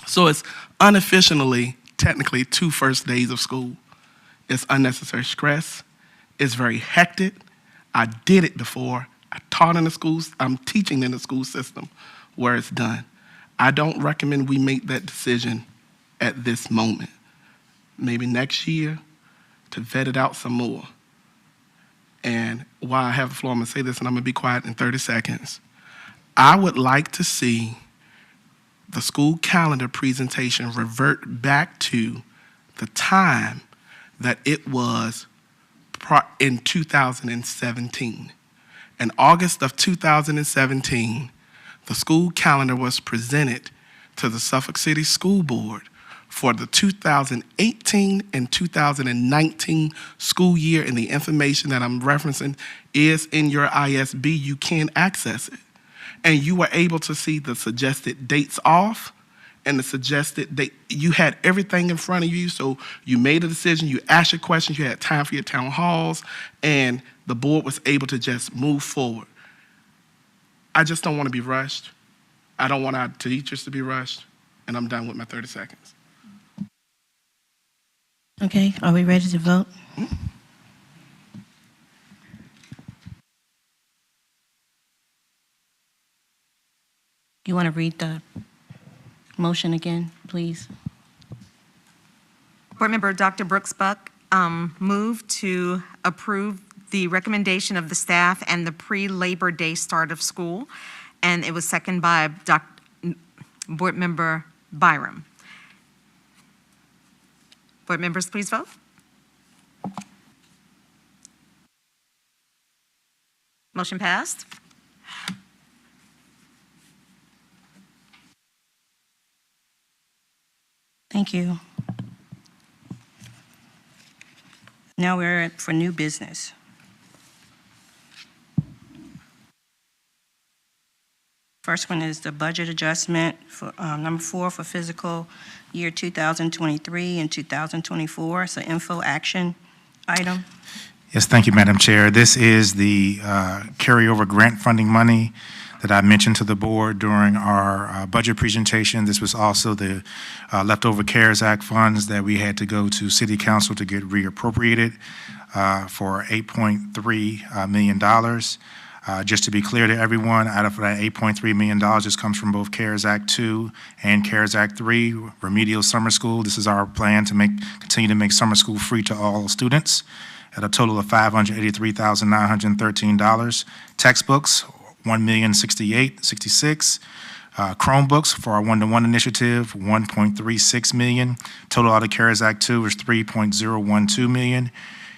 So it's unofficially, technically, 2 first days of school. It's unnecessary stress. It's very hectic. I did it before. I taught in the schools. I'm teaching in the school system where it's done. I don't recommend we make that decision at this moment. Maybe next year to vet it out some more. And while I have the floor, I'm going to say this, and I'm going to be quiet in 30 seconds. I would like to see the school calendar presentation revert back to the time that it was in 2017. In August of 2017, the school calendar was presented to the Suffolk City School Board for the 2018 and 2019 school year, and the information that I'm referencing is in your ISB. You can access it. And you were able to see the suggested dates off and the suggested date. You had everything in front of you, so you made a decision, you asked your questions, you had time for your town halls, and the board was able to just move forward. I just don't want to be rushed. I don't want our teachers to be rushed, and I'm done with my 30 seconds. Okay, are we ready to vote? You want to read the motion again, please? Board Member Dr. Brooks Buck moved to approve the recommendation of the staff and the pre-Labor Day start of school, and it was seconded by Board Member Byram. Board members, please vote. Motion passed. Thank you. Now we're for new business. First one is the budget adjustment for number 4 for fiscal year 2023 and 2024. It's an info action item. Yes, thank you, Madam Chair. This is the carryover grant funding money that I mentioned to the board during our budget presentation. This was also the leftover CARES Act funds that we had to go to City Council to get reappropriated for $8.3 million. Just to be clear to everyone, out of that $8.3 million, this comes from both CARES Act 2 and CARES Act 3, remedial summer school. This is our plan to continue to make summer school free to all students at a total of $583,913. Textbooks, $1,068,066. Chromebooks for our one-to-one initiative, $1.36 million. Total out of CARES Act 2 is $3.012 million.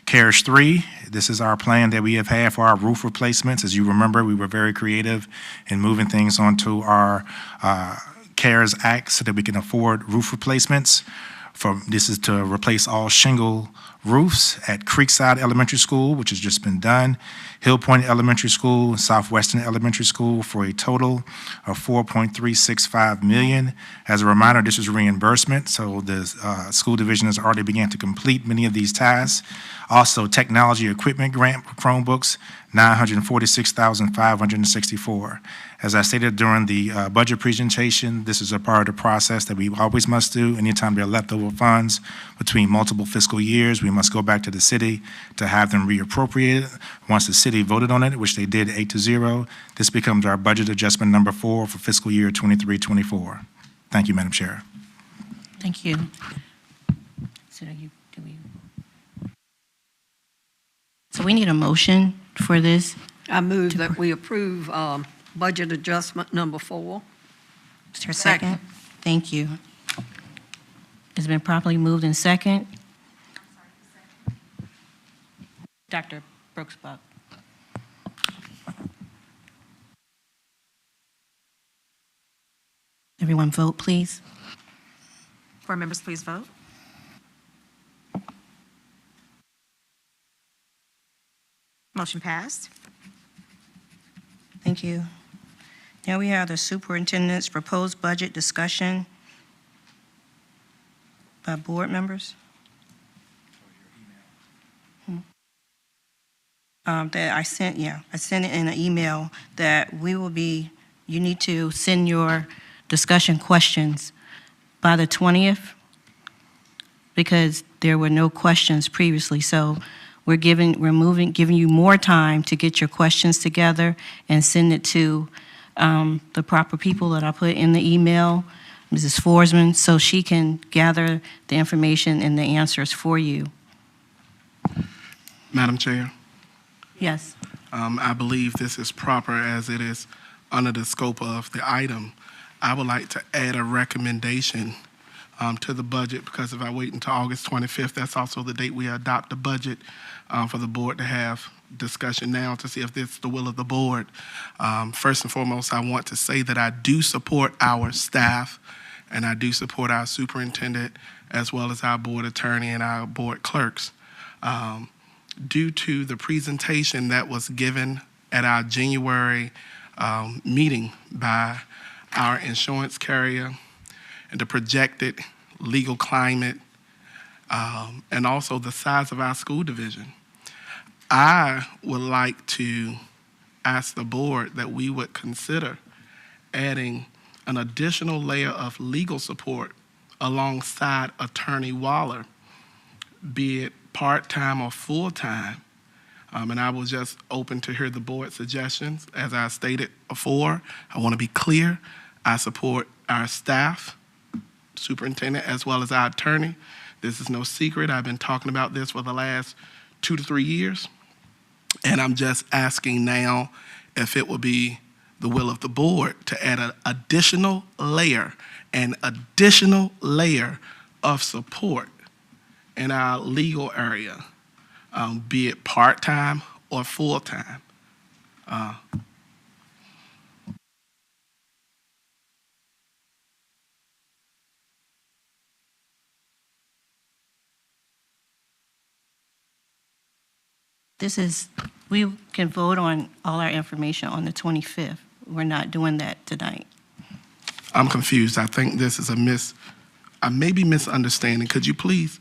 CARES 3, this is our plan that we have had for our roof replacements. As you remember, we were very creative in moving things onto our CARES Act so that we can afford roof replacements. This is to replace all shingle roofs at Creekside Elementary School, which has just been done, Hill Point Elementary School, Southwestern Elementary School, for a total of $4.365 million. As a reminder, this is reimbursement, so the school division has already began to complete many of these tasks. Also, technology equipment grant for Chromebooks, $946,564. As I stated during the budget presentation, this is a part of the process that we always must do. Anytime there are leftover funds between multiple fiscal years, we must go back to the city to have them reappropriated. Once the city voted on it, which they did 8-0, this becomes our budget adjustment number 4 for fiscal year 23-24. Thank you, Madam Chair. Thank you. So we need a motion for this. I move that we approve budget adjustment number 4. Is there a second? Thank you. It's been properly moved in second. Dr. Brooks-Buck. Everyone vote, please. Board members, please vote. Motion passed. Thank you. Now we have the superintendent's proposed budget discussion by board members. That I sent it in an email that you need to send your discussion questions by the 20th because there were no questions previously. So we're giving you more time to get your questions together and send it to the proper people that I put in the email, Mrs. Forsman, so she can gather the information and the answers for you. Madam Chair, Yes. I believe this is proper as it is under the scope of the item. I would like to add a recommendation to the budget because if I wait until August 25th, that's also the date we adopt the budget for the board to have discussion now to see if this is the will of the board. First and foremost, I want to say that I do support our staff and I do support our superintendent as well as our board attorney and our board clerks. Due to the presentation that was given at our January meeting by our insurance carrier and the projected legal climate and also the size of our school division, I would like to ask the board that we would consider adding an additional layer of legal support alongside Attorney Waller, be it part-time or full-time. And I was just open to hear the board suggestions. As I stated before, I want to be clear. I support our staff, superintendent, as well as our attorney. This is no secret. I've been talking about this for the last 2 to 3 years. And I'm just asking now if it will be the will of the board to add an additional layer of support in our legal area, be it part-time or full-time. We can vote on all our information on the 25th. We're not doing that tonight. I'm confused. I think this is I may be misunderstanding. Could you please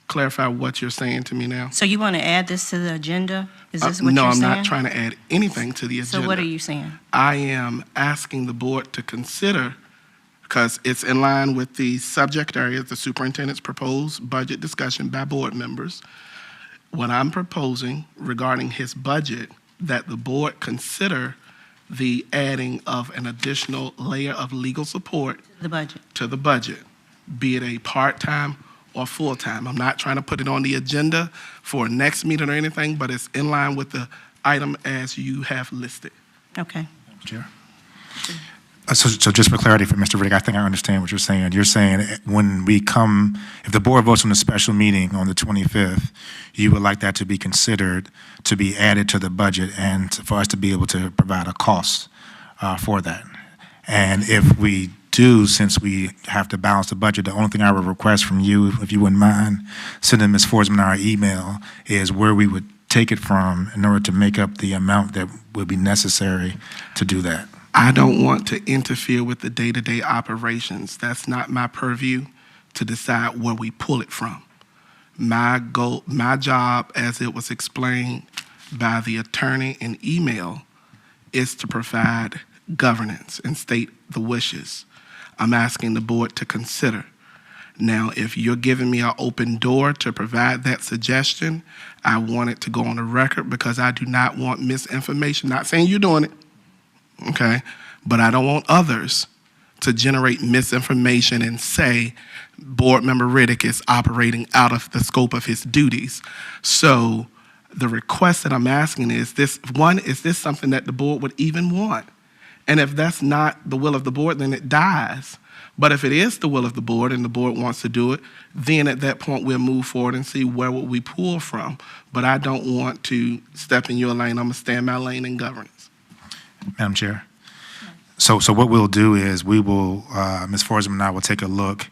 clarify what you're saying to me now? So you want to add this to the agenda? Is this what No, you're I'm saying? not trying to add anything to the agenda. So what are you saying? I am asking the board to consider, because it's in line with the subject area of the superintendent's proposed budget discussion by board members, what I'm proposing regarding his budget, that the board consider the adding of an additional layer of legal support The budget. to the budget, be it a part-time or full-time. I'm not trying to put it on the agenda for next meeting or anything, but it's in line with the item as you have listed. Okay. Chair. So just for clarity for Mr. Riddick, I think I understand what you're saying. You're saying when we come, if the board votes on a special meeting on the 25th, you would like that to be considered to be added to the budget and for us to be able to provide a cost for that. And if we do, since we have to balance the budget, the only thing I would request from you, if you wouldn't mind, sending Ms. Forsman our email, is where we would take it from in order to make up the amount that would be necessary to do that. I don't want to interfere with the day-to-day operations. That's not my purview to decide where we pull it from. My goal, my job, as it was explained by the attorney in email, is to provide governance and state the wishes. I'm asking the board to consider. Now, if you're giving me an open door to provide that suggestion, I want it to go on the record because I do not want misinformation. Not saying you're doing it, okay? But I don't want others to generate misinformation and say Board Member Riddick is operating out of the scope of his duties. So the request that I'm asking is this something that the board would even want? And if that's not the will of the board, then it dies. But if it is the will of the board and the board wants to do it, then at that point we'll move forward and see where would we pull from. But I don't want to step in your lane. I'm going to stay in my lane in governance. Madam Chair. So what we'll do is we will, Ms. Forsman and I will take a look,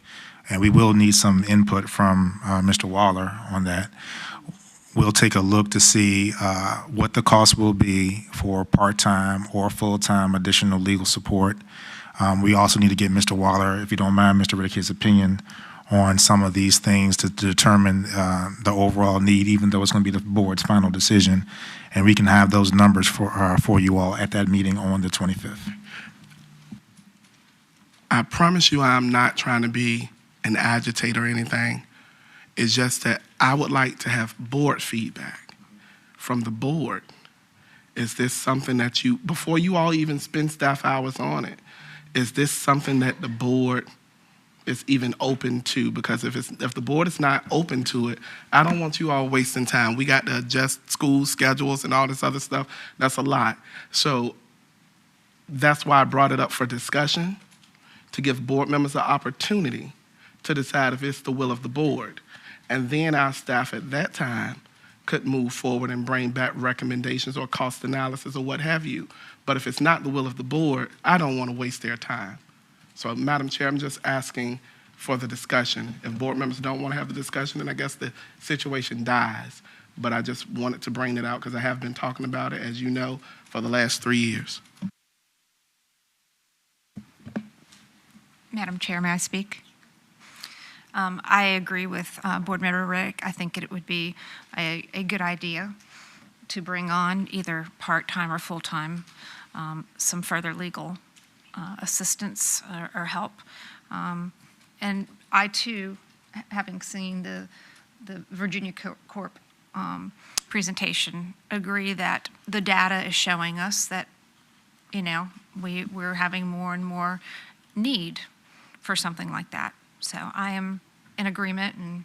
and we will need some input from Mr. Waller on that. We'll take a look to see what the cost will be for part-time or full-time additional legal support. We also need to get Mr. Waller, if you don't mind, Mr. Riddick, his opinion on some of these things to determine the overall need, even though it's going to be the board's final decision. And we can have those numbers for you all at that meeting on the 25th. I promise you I'm not trying to be an agitator or anything. It's just that I would like to have board feedback from the board. Is this something that you, before you all even spend staff hours on it, is this something that the board is even open to? Because if the board is not open to it, I don't want you all wasting time. We got to adjust school schedules and all this other stuff. That's a lot. So that's why I brought it up for discussion, to give board members an opportunity to decide if it's the will of the board. And then our staff at that time could move forward and bring back recommendations or cost analysis or what have you. But if it's not the will of the board, I don't want to waste their time. So, Madam Chair, I'm just asking for the discussion. If board members don't want to have the discussion, then I guess the situation dies. But I just wanted to bring it out because I have been talking about it, as you know, for the last 3 years. Madam Chair, may I speak? I agree with Board Member Riddick. I think it would be a good idea to bring on either part-time or full-time some further legal assistance or help. And I, too, having seen the Virginia Corp presentation, agree that the data is showing us that, you know, we're having more and more need for something like that. So I am in agreement and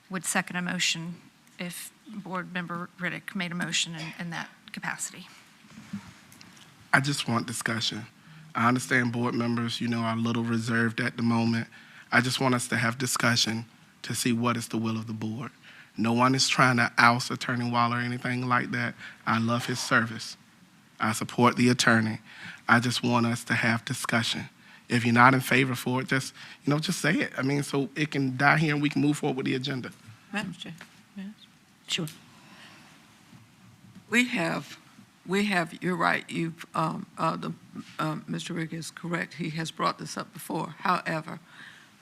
would second a motion if Board Member Riddick made a motion in that capacity. I just want discussion. I understand board members, you know, are a little reserved at the moment. I just want us to have discussion to see what is the will of the board. No one is trying to oust Attorney Waller or anything like that. I love his service. I support the attorney. I just want us to have discussion. If you're not in favor for it, just say it. I mean, so it can die here and we can move forward with the agenda. Madam Chair. Yes. Sure. We have, you're right, Mr. Rick is correct, he has brought this up before. However,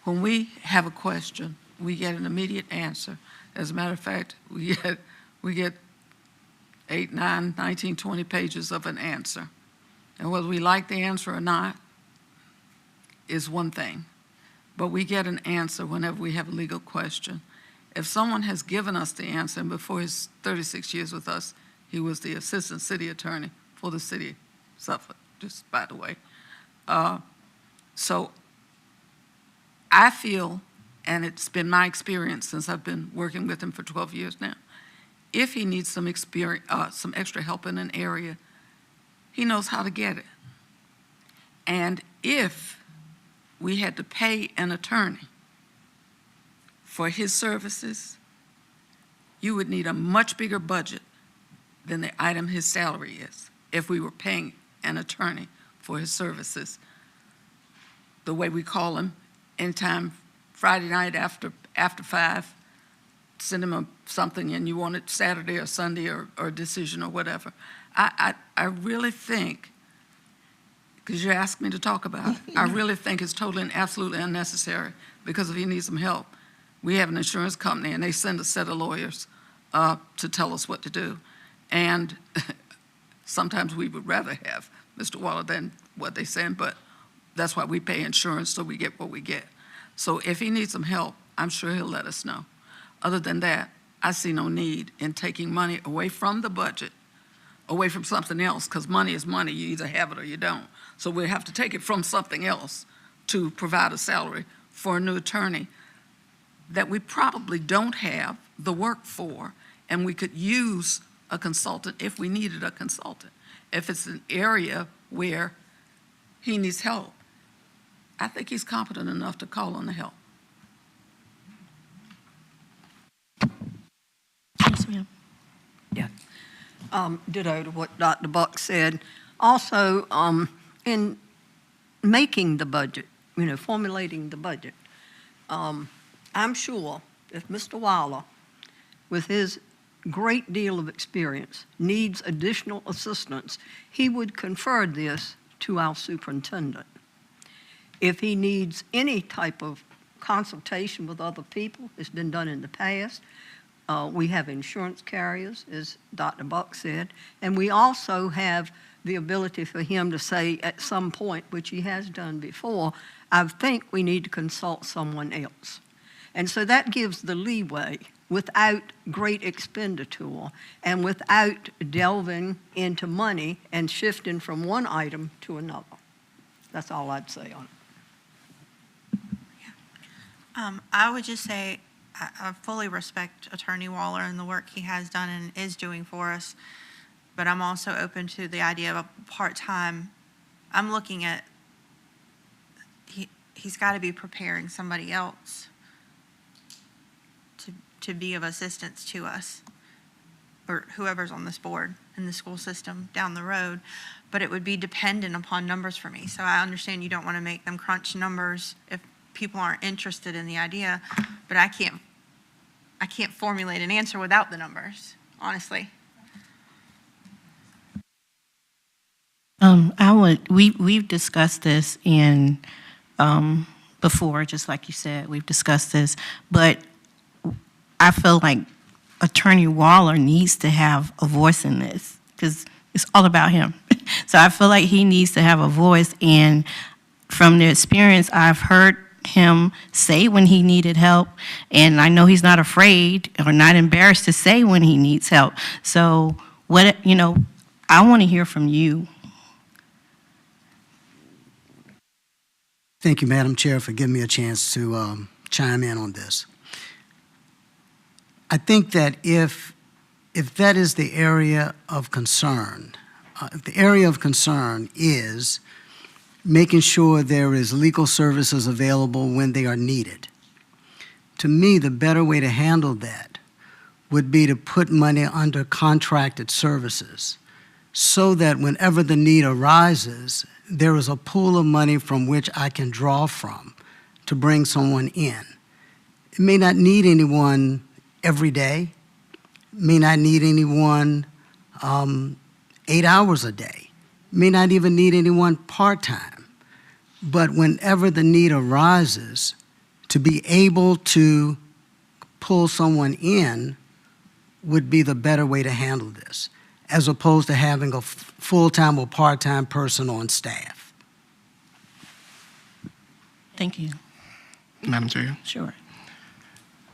when we have a question, we get an immediate answer. As a matter of fact, we get 8, 9, 19, 20 pages of an answer. And whether we like the answer or not is one thing. But we get an answer whenever we have a legal question. If someone has given us the answer, and before his 36 years with us, he was the assistant city attorney for the city of Suffolk, just by the way. So I feel, and it's been my experience since I've been working with him for 12 years now, if he needs some extra help in an area, he knows how to get it. And if we had to pay an attorney for his services, you would need a much bigger budget than the item his salary is if we were paying an attorney for his services. The way we call him, anytime Friday night after 5, send him something and you want it Saturday or Sunday or a decision or whatever. I really think, because you asked me to talk about it, I really think it's totally and absolutely unnecessary, because if he needs some help, we have an insurance company and they send a set of lawyers to tell us what to do. And sometimes we would rather have Mr. Waller than what they send, but that's why we pay insurance, so we get what we get. So if he needs some help, I'm sure he'll let us know. Other than that, I see no need in taking money away from the budget, away from something else, because money is money. You either have it or you don't. So we have to take it from something else to provide a salary for a new attorney that we probably don't have the work for, and we could use a consultant if we needed a consultant. If it's an area where he needs help, I think he's competent enough to call on the help. Yes, ma'am. Yeah. Ditto to what Dr. Buck said. Also, in making the budget, formulating the budget, I'm sure if Mr. Waller, with his great deal of experience, needs additional assistance, he would confer this to our superintendent. If he needs any type of consultation with other people, it's been done in the past. We have insurance carriers, as Dr. Buck said, and we also have the ability for him to say at some point, which he has done before, I think we need to consult someone else. And so that gives the leeway without great expenditure and without delving into money and shifting from one item to another. That's all I'd say on it. I would just say I fully respect Attorney Waller and the work he has done and is doing for us, but I'm also open to the idea of a part-time. I'm looking at, he's got to be preparing somebody else to be of assistance to us, or whoever's on this board in the school system down the road, but it would be dependent upon numbers for me. So I understand you don't want to make them crunch numbers if people aren't interested in the idea, but I can't formulate an answer without the numbers, honestly. We've discussed this before, just like you said, we've discussed this, but I feel like Attorney Waller needs to have a voice in this because it's all about him. So I feel like he needs to have a voice, and from the experience I've heard him say when he needed help, and I know he's not afraid or not embarrassed to say when he needs help. So I want to hear from you. Thank you, Madam Chair, for giving me a chance to chime in on this. I think that if that is the area of concern, if the area of concern is making sure there is legal services available when they are needed, to me, the better way to handle that would be to put money under contracted services so that whenever the need arises, there is a pool of money from which I can draw from to bring someone in. It may not need anyone every day, may not need anyone 8 hours a day, may not even need anyone part-time. But whenever the need arises, to be able to pull someone in would be the better way to handle this, as opposed to having a full-time or part-time person on staff. Thank you. Madam Chair. Sure.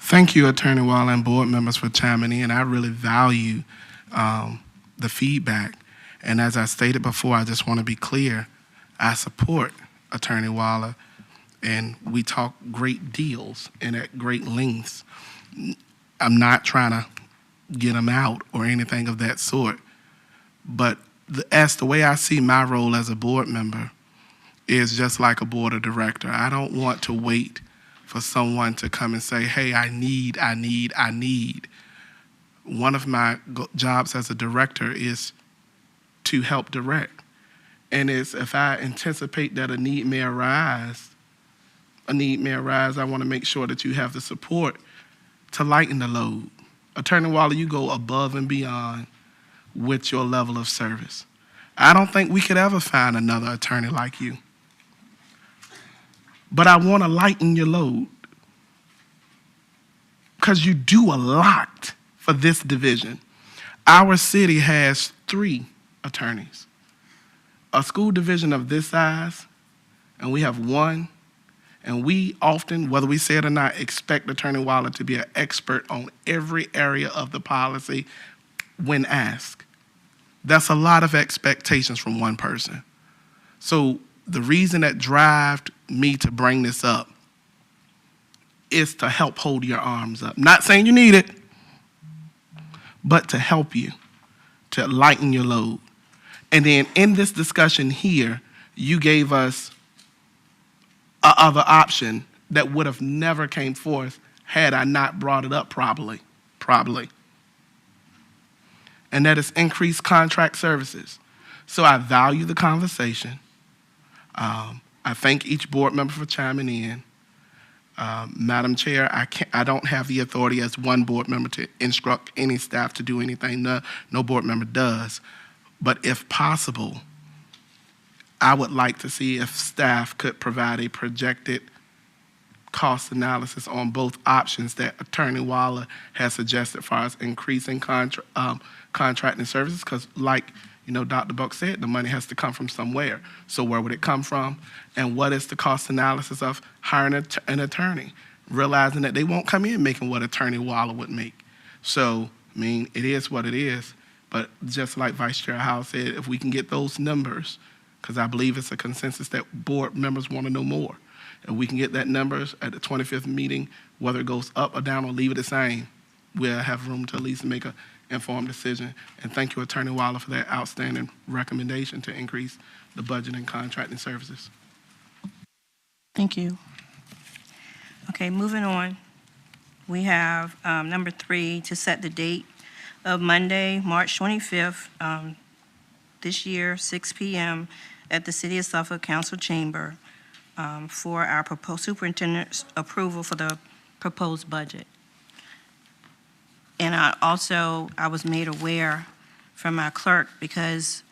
Thank you, Attorney Waller and board members for chiming in. I really value the feedback. And as I stated before, I just want to be clear, I support Attorney Waller, and we talk great deals and at great lengths. I'm not trying to get him out or anything of that sort. But as the way I see my role as a board member is just like a board of director. I don't want to wait for someone to come and say, hey, I need. One of my jobs as a director is to help direct. And it's if I anticipate that a need may arise, I want to make sure that you have the support to lighten the load. Attorney Waller, you go above and beyond with your level of service. I don't think we could ever find another attorney like you. But I want to lighten your load because you do a lot for this division. Our city has 3 attorneys. A school division of this size, and we have 1. And we often, whether we say it or not, expect Attorney Waller to be an expert on every area of the policy when asked. That's a lot of expectations from one person. So the reason that drove me to bring this up is to help hold your arms up. Not saying you need it, but to help you, to lighten your load. And then in this discussion here, you gave us other option that would have never came forth had I not brought it up probably. And that is increased contract services. So I value the conversation. I thank each board member for chiming in. Madam Chair, I don't have the authority as one board member to instruct any staff to do anything. No board member does. But if possible, I would like to see if staff could provide a projected cost analysis on both options that Attorney Waller has suggested as far as increasing contracting services, because like Dr. Buck said, the money has to come from somewhere. So where would it come from? And what is the cost analysis of hiring an attorney, realizing that they won't come in making what Attorney Waller would make? So, it is what it is. But just like Vice Chair Howell said, if we can get those numbers, because I believe it's a consensus that board members want to know more. If we can get that numbers at the 25th meeting, whether it goes up or down or leave it the same, we'll have room to at least make an informed decision. And thank you, Attorney Waller, for that outstanding recommendation to increase the budget and contracting services. Thank you. Okay, moving on. We have number 3, to set the date of Monday, March 25th, this year, 6 p.m. at the City of Suffolk Council Chamber for our proposed superintendent's approval for the proposed budget. And I was made aware from our clerk, because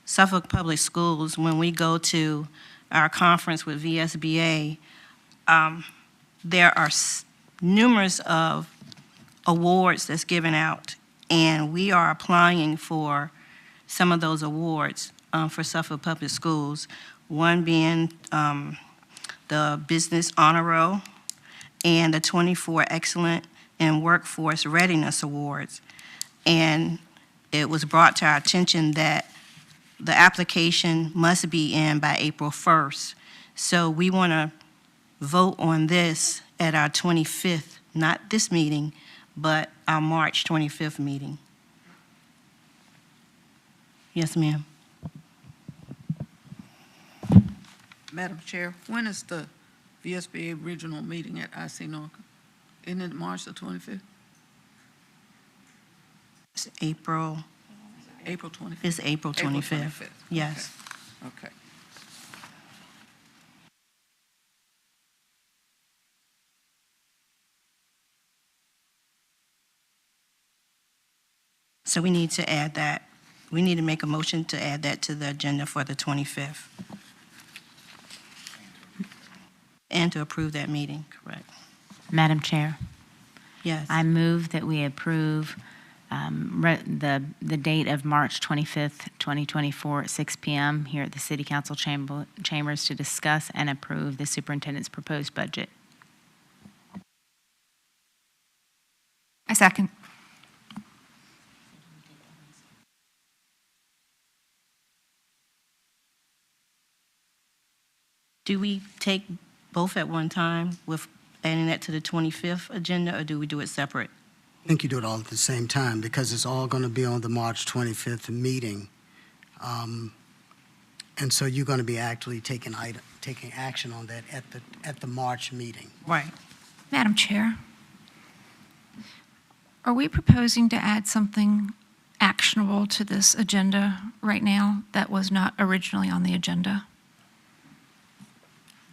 Suffolk Public Schools, when we go to our conference with VSBA, there are numerous of awards that's given out, and we are applying for some of those awards for Suffolk Public Schools, one being the Business Honor Roll and the 24 Excellent in Workforce Readiness Awards. And it was brought to our attention that the application must be in by April 1st. So we want to vote on this at our 25th, not this meeting, but our March 25th meeting. Yes, ma'am. Madam Chair, when is the VSBA regional meeting at IC Norco? Isn't it March the 25th? It's April. April 25th? It's April 25th. Yes. Okay. So we need to add that. We need to make a motion to add that to the agenda for the 25th. And to approve that meeting, correct? Madam Chair, Yes. I move that we approve the date of March 25th, 2024 at 6 p.m. here at the City Council chambers to discuss and approve the superintendent's proposed budget. I second. Do we take both at one time with adding that to the 25th agenda, or do we do it separate? I think you do it all at the same time because it's all going to be on the March 25th meeting. And so you're going to be actually taking action on that at the March meeting. Right. Madam Chair, are we proposing to add something actionable to this agenda right now that was not originally on the agenda?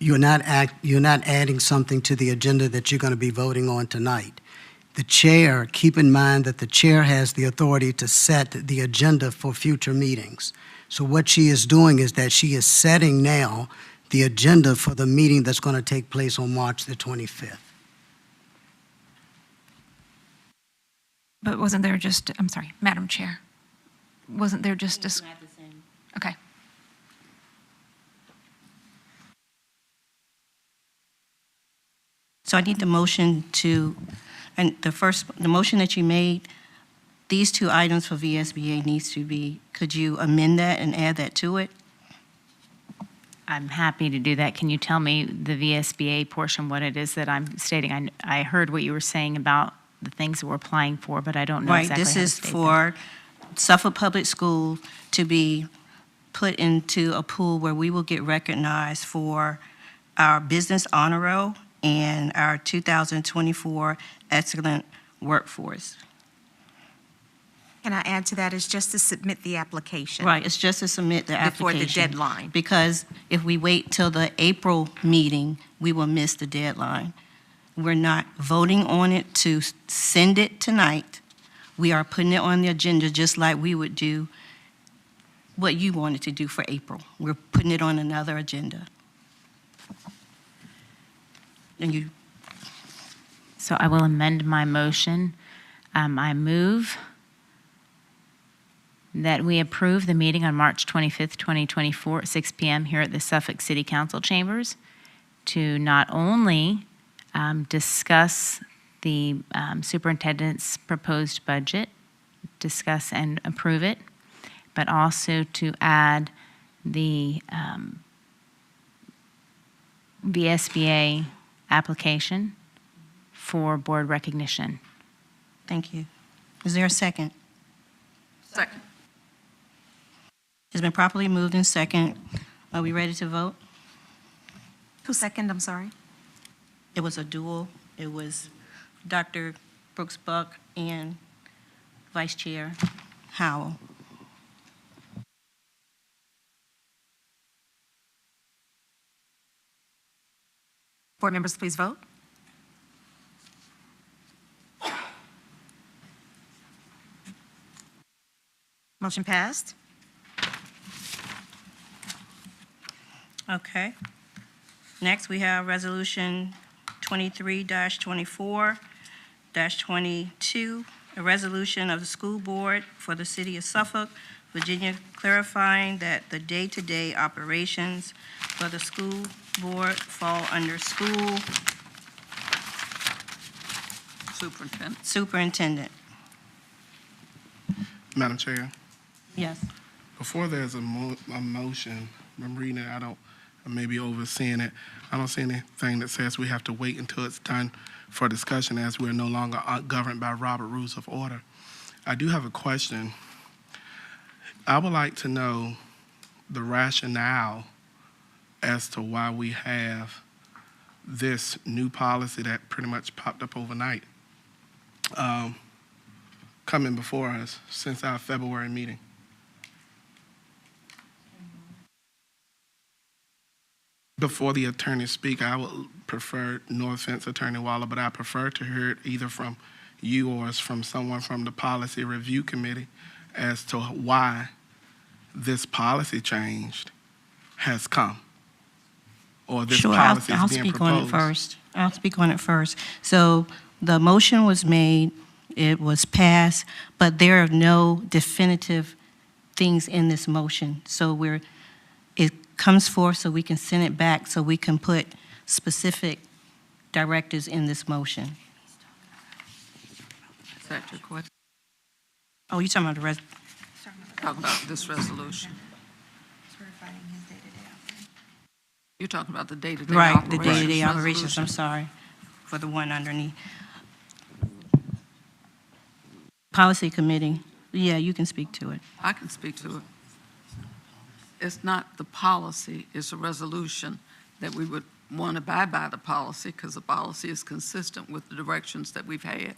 You're not adding something to the agenda that you're going to be voting on tonight. The chair, keep in mind that the chair has the authority to set the agenda for future meetings. So what she is doing is that she is setting now the agenda for the meeting that's going to take place on March the 25th. But wasn't there just, I'm sorry, Madam Chair, wasn't there just, okay. So I need the motion to, and the motion that you made, these two items for VSBA needs to be, could you amend that and add that to it? I'm happy to do that. Can you tell me the VSBA portion, what it is that I'm stating? I heard what you were saying about the things that we're applying for, but I don't know exactly how to Right, this is state for Suffolk Public School to be put into a pool where we will get recognized for our business honor roll and our 2024 excellent workforce. Can I add to that, is just to submit the application? Right, it's just to submit the Before application. the deadline. Because if we wait till the April meeting, we will miss the deadline. We're not voting on it to send it tonight. We are putting it on the agenda just like we would do what you wanted to do for April. We're putting it on another agenda. And you, So I will amend my motion. I move that we approve the meeting on March 25th, 2024 at 6 p.m. here at the Suffolk City Council chambers to not only discuss the superintendent's proposed budget, discuss and approve it, but also to add the VSBA application for board recognition. thank you. Is there a second? Second. It's been properly moved in second. Are we ready to vote? Who seconded, I'm sorry? It was a duel. It was Dr. Brooks Buck and Vice Chair Howell. Board members, please vote. Motion passed. Okay. Next, we have Resolution 23-24-22, a resolution of the school board for the city of Suffolk, Virginia, clarifying that the day-to-day operations for the school board fall under school superintendent. Madam Chair, Yes. before there's a motion, I'm reading it, I may be overseeing it. I don't see anything that says we have to wait until it's done for discussion as we're no longer governed by Robert Rules of Order. I do have a question. I would like to know the rationale as to why we have this new policy that pretty much popped up overnight coming before us since our February meeting. Before the attorneys speak, I would prefer, no offense, Attorney Waller, but I prefer to hear it either from you or from someone from the Policy Review Committee as to why this policy change has come, or this Sure, policy is I'll being speak proposed. on it first. I'll speak on it first. So the motion was made, it was passed, but there are no definitive things in this motion. So it comes forth so we can send it back so we can put specific directives in this motion. Is that your question? Oh, you're talking about the Talking about this resolution. You're talking about the day-to-day right, operations. the day-to-day operations, resolution. I'm sorry, for the one underneath. Policy Committee, yeah, you can speak to it. I can speak to it. It's not the policy, it's a resolution that we would want to abide by the policy because the policy is consistent with the directions that we've had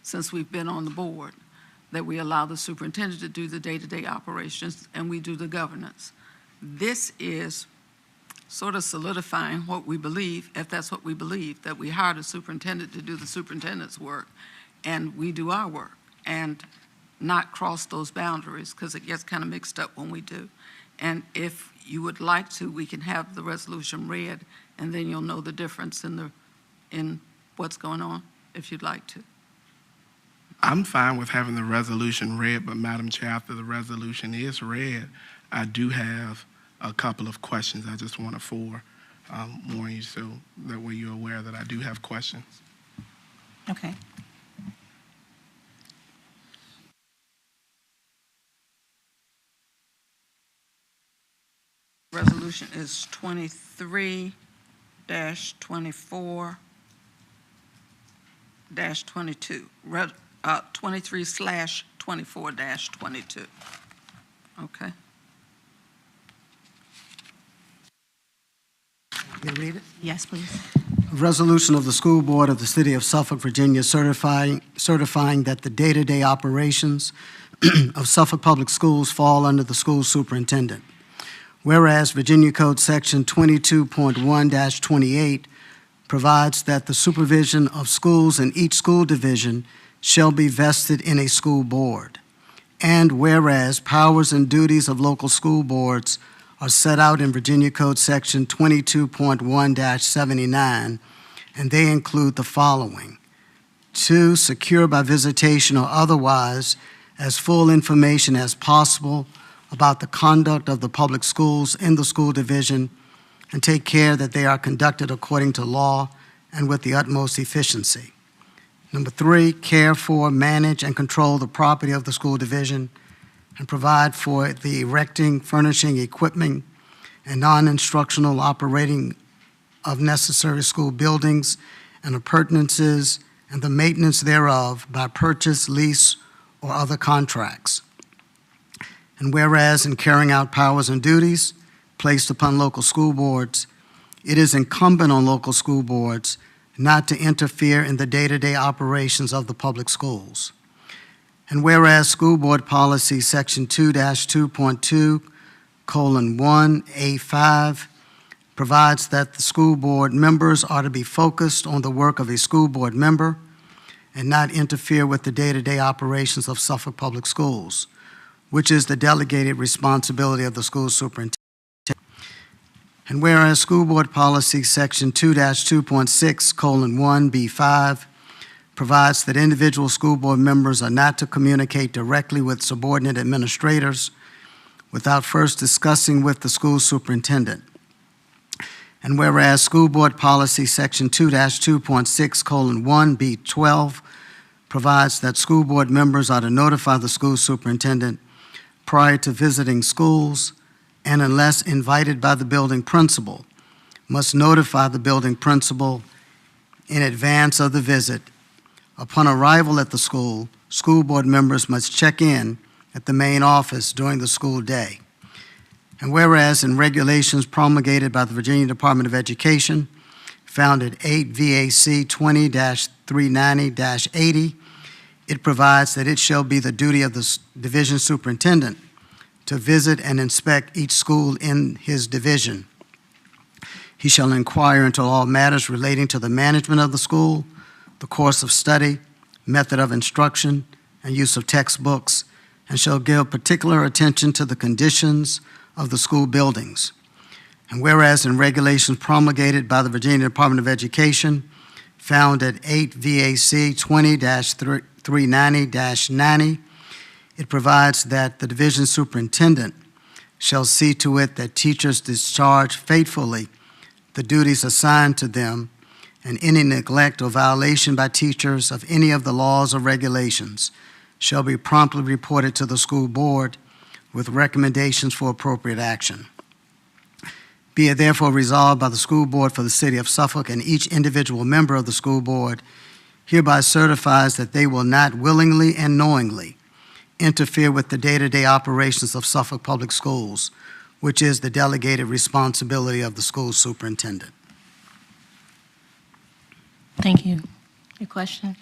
since we've been on the board, that we allow the superintendent to do the day-to-day operations and we do the governance. This is sort of solidifying what we believe, if that's what we believe, that we hired a superintendent to do the superintendent's work and we do our work and not cross those boundaries because it gets kind of mixed up when we do. And if you would like to, we can have the resolution read and then you'll know the difference in what's going on, if you'd like to. I'm fine with having the resolution read, but Madam Chair, after the resolution is read, I do have a couple of questions. I just want to warn you so that way you're aware that I do have questions. Okay. Resolution is 23-24-22. 23/24-22. Okay. You read it? Yes, please. A resolution of the School Board of the City of Suffolk, Virginia, certifying that the day-to-day operations of Suffolk Public Schools fall under the school superintendent. Whereas Virginia Code Section 22.1-28 provides that the supervision of schools in each school division shall be vested in a school board. And whereas powers and duties of local school boards are set out in Virginia Code Section 22.1-79, and they include the following: 2, secure by visitation or otherwise as full information as possible about the conduct of the public schools in the school division and take care that they are conducted according to law and with the utmost efficiency. Number 3, care for, manage, and control the property of the school division and provide for the erecting, furnishing, equipping, and non-instructional operating of necessary school buildings and appurtenances and the maintenance thereof by purchase, lease, or other contracts. And whereas in carrying out powers and duties placed upon local school boards, it is incumbent on local school boards not to interfere in the day-to-day operations of the public schools. And whereas School Board Policy Section 2-2.2:1A5 provides that the school board members are to be focused on the work of a school board member and not interfere with the day-to-day operations of Suffolk Public Schools, which is the delegated responsibility of the school superintendent. And whereas School Board Policy Section 2-2.6:1B5 provides that individual school board members are not to communicate directly with subordinate administrators without first discussing with the school superintendent. And whereas School Board Policy Section 2-2.6:1B12 provides that school board members are to notify the school superintendent prior to visiting schools and unless invited by the building principal, must notify the building principal in advance of the visit. Upon arrival at the school, school board members must check in at the main office during the school day. And whereas in regulations promulgated by the Virginia Department of Education, found at 8 VAC 20-390-80, it provides that it shall be the duty of the division superintendent to visit and inspect each school in his division. He shall inquire into all matters relating to the management of the school, the course of study, method of instruction, and use of textbooks, and shall give particular attention to the conditions of the school buildings. And whereas in regulations promulgated by the Virginia Department of Education, found at 8 VAC 20-390-90, it provides that the division superintendent shall see to it that teachers discharge faithfully the duties assigned to them, and any neglect or violation by teachers of any of the laws or regulations shall be promptly reported to the school board with recommendations for appropriate action. Be it therefore resolved by the school board for the city of Suffolk, and each individual member of the school board hereby certifies that they will not willingly and knowingly interfere with the day-to-day operations of Suffolk Public Schools, which is the delegated responsibility of the school superintendent. Thank you. Your question?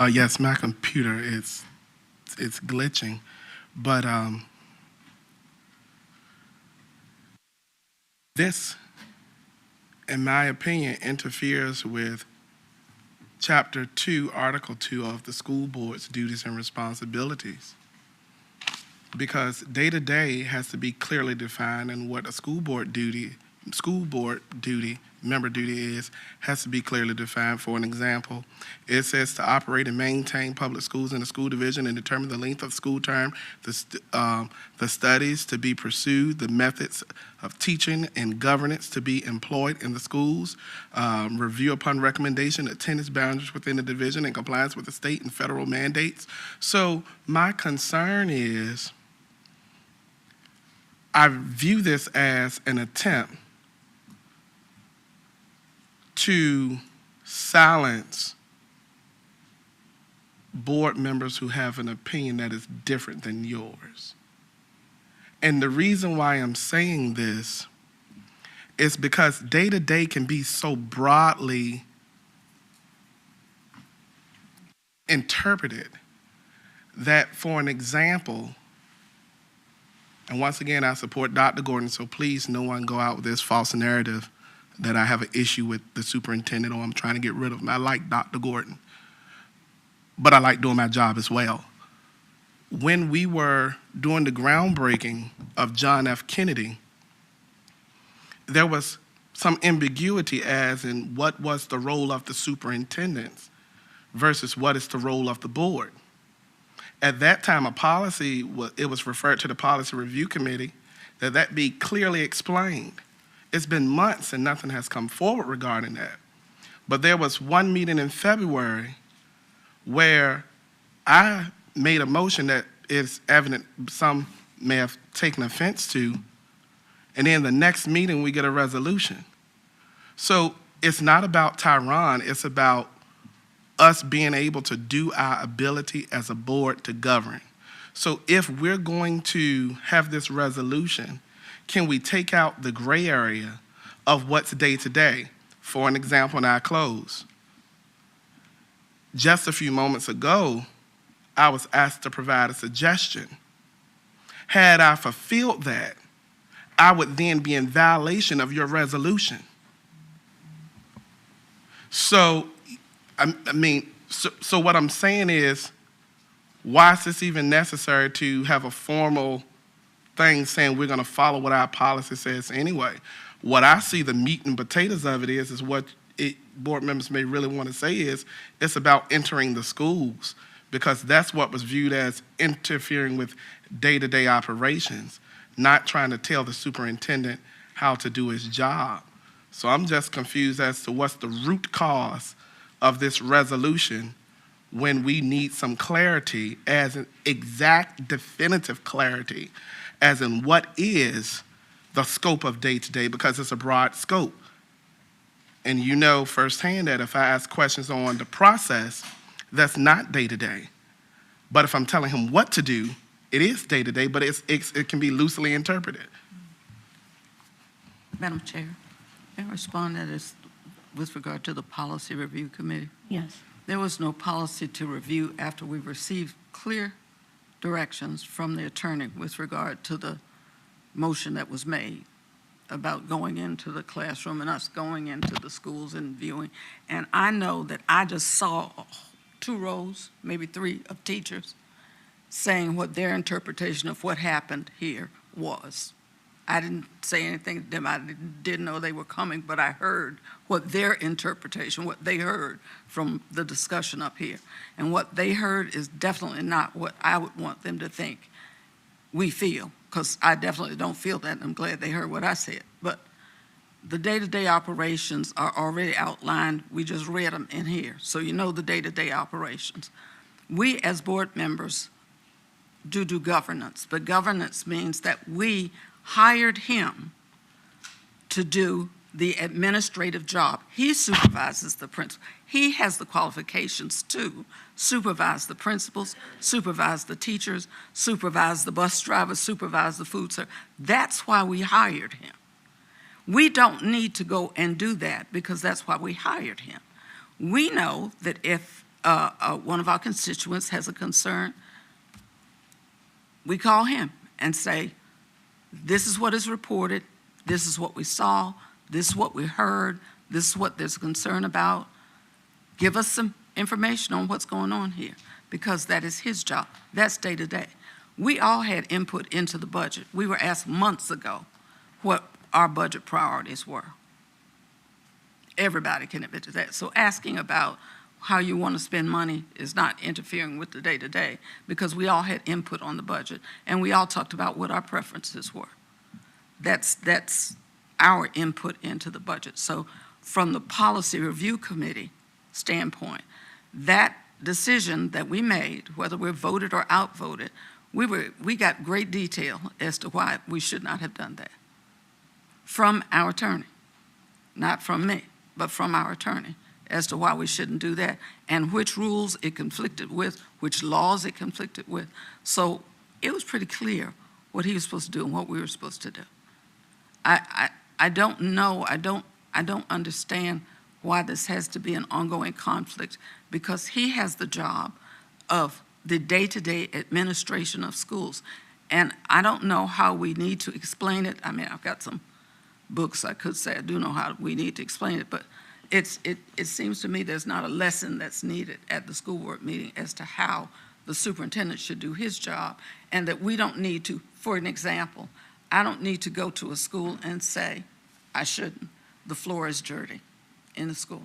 Yes, my computer it's glitching, but this, in my opinion, interferes with Chapter 2, Article 2 of the school board's duties and responsibilities. Because day-to-day has to be clearly defined, and what a school board member duty is, has to be clearly defined. For an example, it says to operate and maintain public schools in the school division and determine the length of school term, the studies to be pursued, the methods of teaching and governance to be employed in the schools, review upon recommendation attendance boundaries within the division in compliance with the state and federal mandates. So my concern is, I view this as an attempt to silence board members who have an opinion that is different than yours. And the reason why I'm saying this is because day-to-day can be so broadly interpreted that, for an example, and once again, I support Dr. Gordon, so please no one go out with this false narrative that I have an issue with the superintendent or I'm trying to get rid of him. I like Dr. Gordon, but I like doing my job as well. When we were doing the groundbreaking of John F. Kennedy, there was some ambiguity as in what was the role of the superintendents versus what is the role of the board. At that time, it was referred to the Policy Review Committee, that be clearly explained. It's been months and nothing has come forward regarding that. But there was one meeting in February where I made a motion that is evident some may have taken offense to, and then the next meeting we get a resolution. So it's not about Tyron, it's about us being able to do our ability as a board to govern. So if we're going to have this resolution, can we take out the gray area of what's day-to-day? For an example, and I close. Just a few moments ago, I was asked to provide a suggestion. Had I fulfilled that, I would then be in violation of your resolution. So, so what I'm saying is, why is this even necessary to have a formal thing saying we're going to follow what our policy says anyway? What I see the meat and potatoes of it is what board members may really want to say is, it's about entering the schools, because that's what was viewed as interfering with day-to-day operations, not trying to tell the superintendent how to do his job. So I'm just confused as to what's the root cause of this resolution when we need some clarity, as an exact definitive clarity, as in what is the scope of day-to-day, because it's a broad scope. And you know firsthand that if I ask questions on the process, that's not day-to-day. But if I'm telling him what to do, it is day-to-day, but it can be loosely interpreted. Madam Chair, may I respond to this with regard to the Policy Review Committee? Yes. There was no policy to review after we received clear directions from the attorney with regard to the motion that was made. about going into the classroom and us going into the schools and viewing. And I know that I just saw 2 rows, maybe 3, of teachers saying what their interpretation of what happened here was. I didn't say anything to them. I didn't know they were coming, but I heard what their interpretation, what they heard from the discussion up here. And what they heard is definitely not what I would want them to think we feel, because I definitely don't feel that, and I'm glad they heard what I said. But the day-to-day operations are already outlined. We just read them in here, so you know the day-to-day operations. We, as board members, do governance, but governance means that we hired him to do the administrative job. He supervises the principal. He has the qualifications to supervise the principals, supervise the teachers, supervise the bus drivers, supervise the food server. That's why we hired him. We don't need to go and do that because that's why we hired him. We know that if one of our constituents has a concern, we call him and say, this is what is reported, this is what we saw, this is what we heard, this is what there's concern about. Give us some information on what's going on here, because that is his job. That's day to day. We all had input into the budget. We were asked months ago what our budget priorities were. Everybody can admit to that. So asking about how you want to spend money is not interfering with the day-to-day, because we all had input on the budget, and we all talked about what our preferences were. That's our input into the budget. So from the Policy Review Committee standpoint, that decision that we made, whether we're voted or outvoted, we got great detail as to why we should not have done that. From our attorney, not from me, but from our attorney, as to why we shouldn't do that, and which rules it conflicted with, which laws it conflicted with. So it was pretty clear what he was supposed to do and what we were supposed to do. I don't know, I don't understand why this has to be an ongoing conflict, because he has the job of the day-to-day administration of schools. And I don't know how we need to explain it. I mean, I've got some books I could say I do know how we need to explain it, but it seems to me there's not a lesson that's needed at the school board meeting as to how the superintendent should do his job, and that we don't need to, for an example, I don't need to go to a school and say, I shouldn't, the floor is dirty in the school.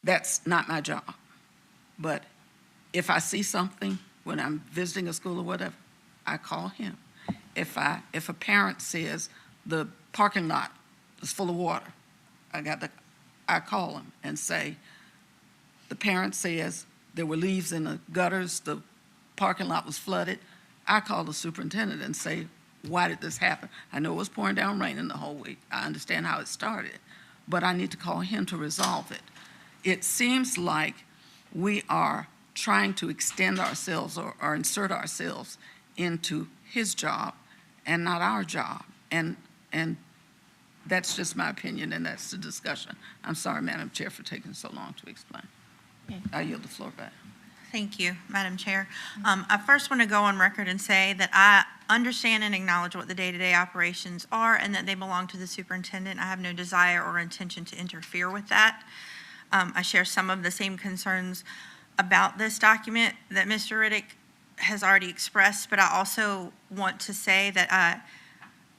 That's not my job. But if I see something when I'm visiting a school or whatever, I call him. If a parent says the parking lot is full of water, I call him and say, the parent says there were leaves in the gutters, the parking lot was flooded. I call the superintendent and say, why did this happen? I know it was pouring down rain in the whole week. I understand how it started, but I need to call him to resolve it. It seems like we are trying to extend ourselves or insert ourselves into his job and not our job. And that's just my opinion, and that's the discussion. I'm sorry, Madam Chair, for taking so long to explain. I yield the floor back. Thank you, Madam Chair. I first want to go on record and say that I understand and acknowledge what the day-to-day operations are and that they belong to the superintendent. I have no desire or intention to interfere with that. I share some of the same concerns about this document that Mr. Riddick has already expressed, but I also want to say that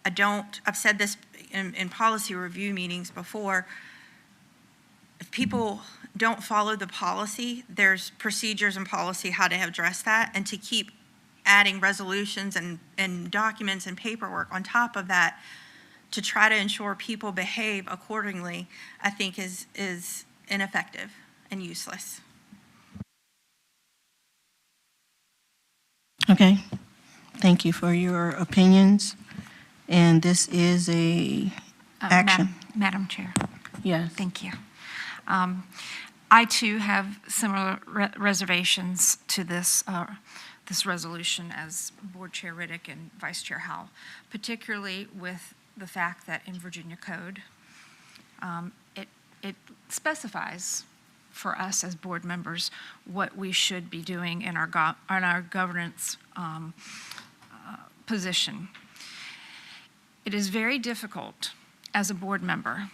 I've said this in policy review meetings before, if people don't follow the policy, there's procedures and policy how to address that, and to keep adding resolutions and documents and paperwork on top of that to try to ensure people behave accordingly, I think is ineffective and useless. Okay, thank you for your opinions. And this is a action. Madam Chair. Yes. Thank you. I too have similar reservations to this resolution as Board Chair Riddick and Vice Chair Howell, particularly with the fact that in Virginia Code, it specifies for us as board members what we should be doing in our governance position. It is very difficult as a board member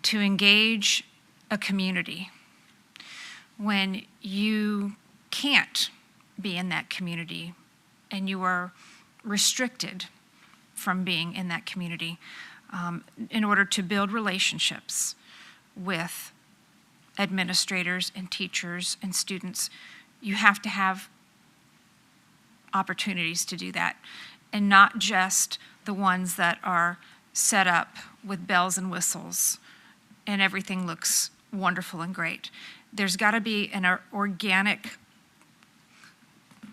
to engage a community when you can't be in that community and you are restricted from being in that community in order to build relationships with administrators and teachers and students. You have to have opportunities to do that, and not just the ones that are set up with bells and whistles and everything looks wonderful and great. There's got to be an organic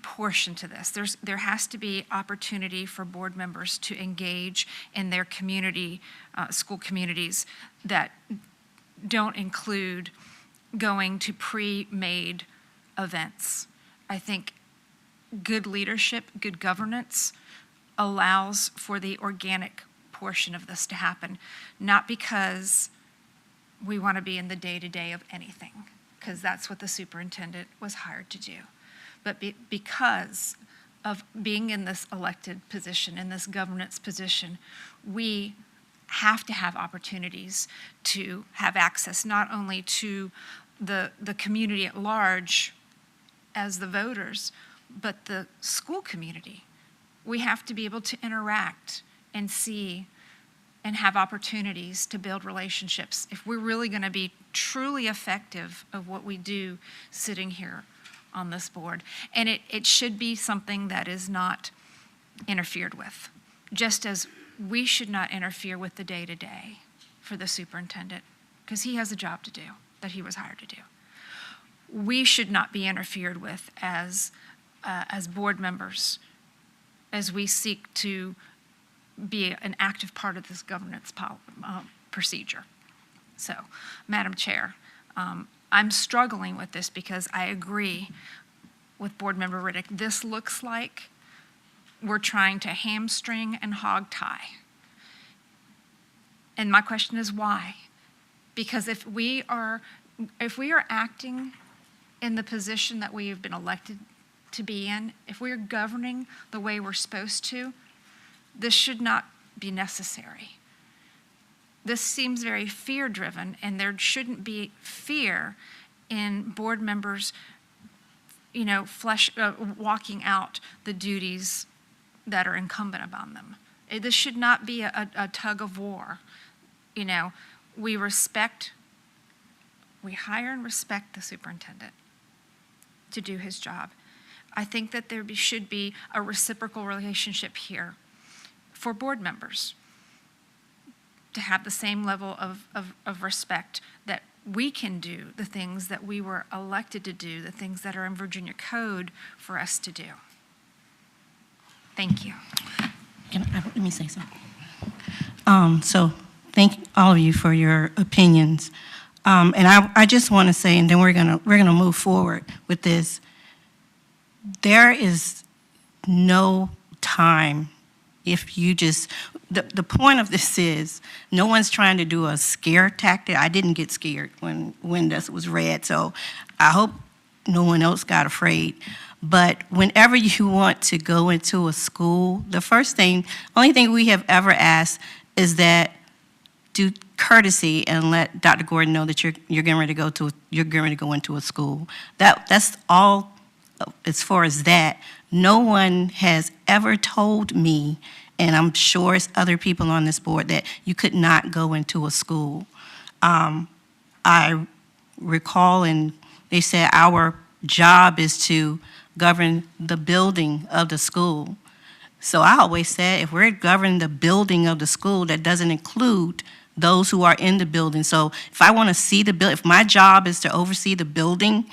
portion to this. There has to be opportunity for board members to engage in their community, school communities that don't include going to pre-made events. I think good leadership, good governance allows for the organic portion of this to happen, not because we want to be in the day-to-day of anything, because that's what the superintendent was hired to do, but because of being in this elected position, in this governance position, we have to have opportunities to have access not only to the community at large as the voters, but the school community. We have to be able to interact and see and have opportunities to build relationships if we're really going to be truly effective of what we do sitting here on this board. And it should be something that is not interfered with, just as we should not interfere with the day-to-day for the superintendent, because he has a job to do that he was hired to do. We should not be interfered with as board members as we seek to be an active part of this governance procedure. So, Madam Chair, I'm struggling with this because I agree with Board Member Riddick. This looks like we're trying to hamstring and hog tie. And my question is why? Because if we are acting in the position that we have been elected to be in, if we are governing the way we're supposed to, this should not be necessary. This seems very fear-driven, and there shouldn't be fear in board members, walking out the duties that are incumbent upon them. This should not be a tug of war. We hire and respect the superintendent to do his job. I think that there should be a reciprocal relationship here for board members to have the same level of respect, that we can do the things that we were elected to do, the things that are in Virginia code for us to do. Thank you. Let me say something. So thank all of you for your opinions. And I just want to say, and then we're gonna move forward with this. There is no time if you just, the point of this is, no one's trying to do a scare tactic. I didn't get scared when this was read, so I hope no one else got afraid. But whenever you want to go into a school, only thing we have ever asked is that do courtesy and let Dr. Gordon know that you're getting ready to go into a school. That's all as far as that. No one has ever told me, and I'm sure it's other people on this board, that you could not go into a school. I recall, and they said our job is to govern the building of the school. So I always said, if we're governing the building of the school, that doesn't include those who are in the building. So if I want to see the building, if my job is to oversee the building,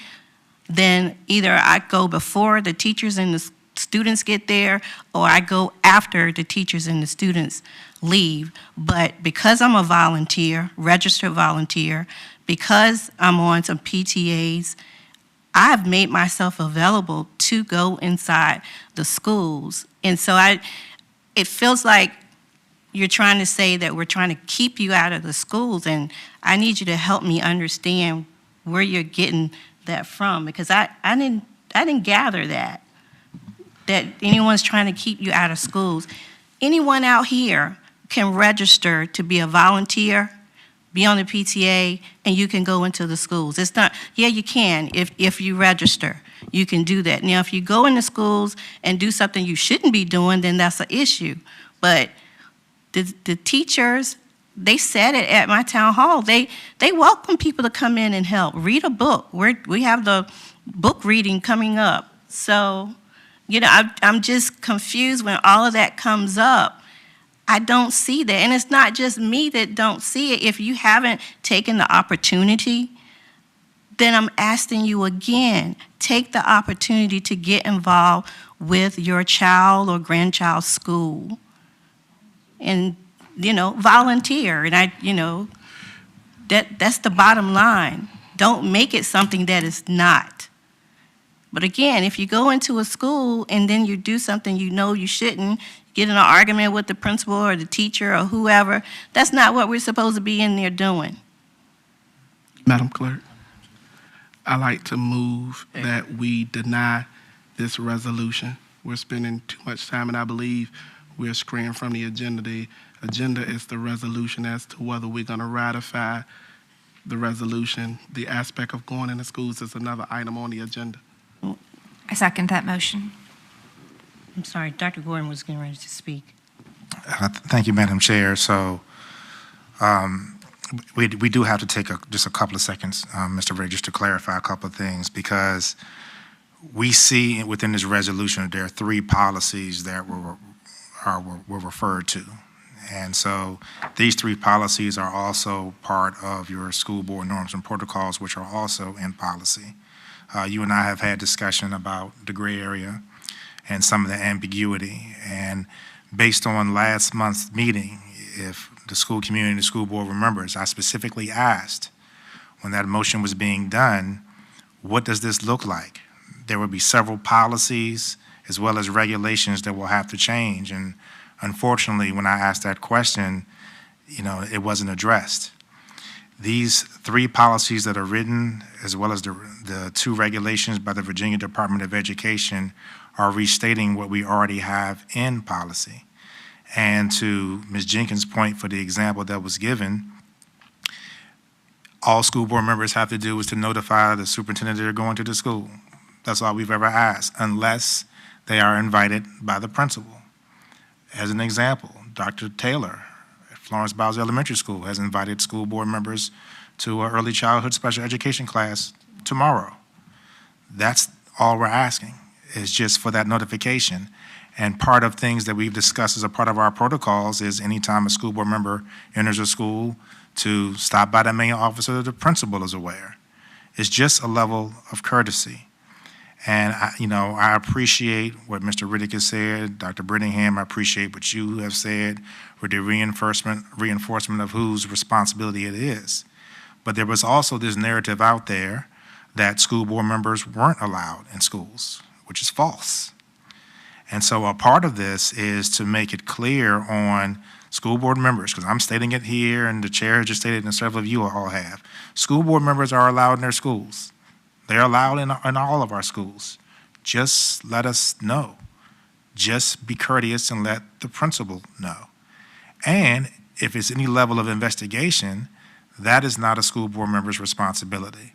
then either I go before the teachers and the students get there, or I go after the teachers and the students leave. But because I'm a volunteer, registered volunteer, because I'm on some PTAs, I've made myself available to go inside the schools. And so it feels like you're trying to say that we're trying to keep you out of the schools, and I need you to help me understand where you're getting that from, because I didn't gather that anyone's trying to keep you out of schools. Anyone out here can register to be a volunteer, be on the PTA, and you can go into the schools. It's not, yeah, you can if you register. You can do that. Now, if you go into schools and do something you shouldn't be doing, then that's an issue. But the teachers, they said it at my town hall. They welcome people to come in and help. Read a book. We have the book reading coming up. So, you know, I'm just confused when all of that comes up. I don't see that. And it's not just me that don't see it. If you haven't taken the opportunity, then I'm asking you again, take the opportunity to get involved with your child or grandchild's school. And, you know, volunteer. And that's the bottom line. Don't make it something that is not. But again, if you go into a school and then you do something you know you shouldn't, get in an argument with the principal or the teacher or whoever, that's not what we're supposed to be in there doing. Madam Clerk, I like to move that we deny this resolution. We're spending too much time, and I believe we're straying from the agenda. The agenda is the resolution as to whether we're going to ratify the resolution. The aspect of going into schools is another item on the agenda. I second that motion. I'm sorry, Dr. Gordon was getting ready to speak. Thank you, Madam Chair. So we do have to take just a couple of seconds, Mr. Ray, just to clarify a couple of things, because we see within this resolution that there are 3 policies that were referred to. And so these 3 policies are also part of your school board norms and protocols, which are also in policy. You and I have had discussion about the gray area and some of the ambiguity. And based on last month's meeting, if the school community and the school board remembers, I specifically asked when that motion was being done, what does this look like? There will be several policies as well as regulations that will have to change. And unfortunately, when I asked that question, it wasn't addressed. These 3 policies that are written, as well as the 2 regulations by the Virginia Department of Education, are restating what we already have in policy. And to Ms. Jenkins' point for the example that was given, all school board members have to do is to notify the superintendent they're going to the school. That's all we've ever asked, unless they are invited by the principal. As an example, Dr. Taylor at Florence Bowles Elementary School has invited school board members to an early childhood special education class tomorrow. That's all we're asking, is just for that notification. And part of things that we've discussed as a part of our protocols is anytime a school board member enters a school, to stop by the main office so that the principal is aware. It's just a level of courtesy. And I appreciate what Mr. Riddick has said, Dr. Brittingham, I appreciate what you have said with the reinforcement of whose responsibility it is. But there was also this narrative out there that school board members weren't allowed in schools, which is false. And so a part of this is to make it clear on school board members, because I'm stating it here and the chair has just stated it and several of you all have. School board members are allowed in their schools. They're allowed in all of our schools. Just let us know. Just be courteous and let the principal know. And if it's any level of investigation, that is not a school board member's responsibility.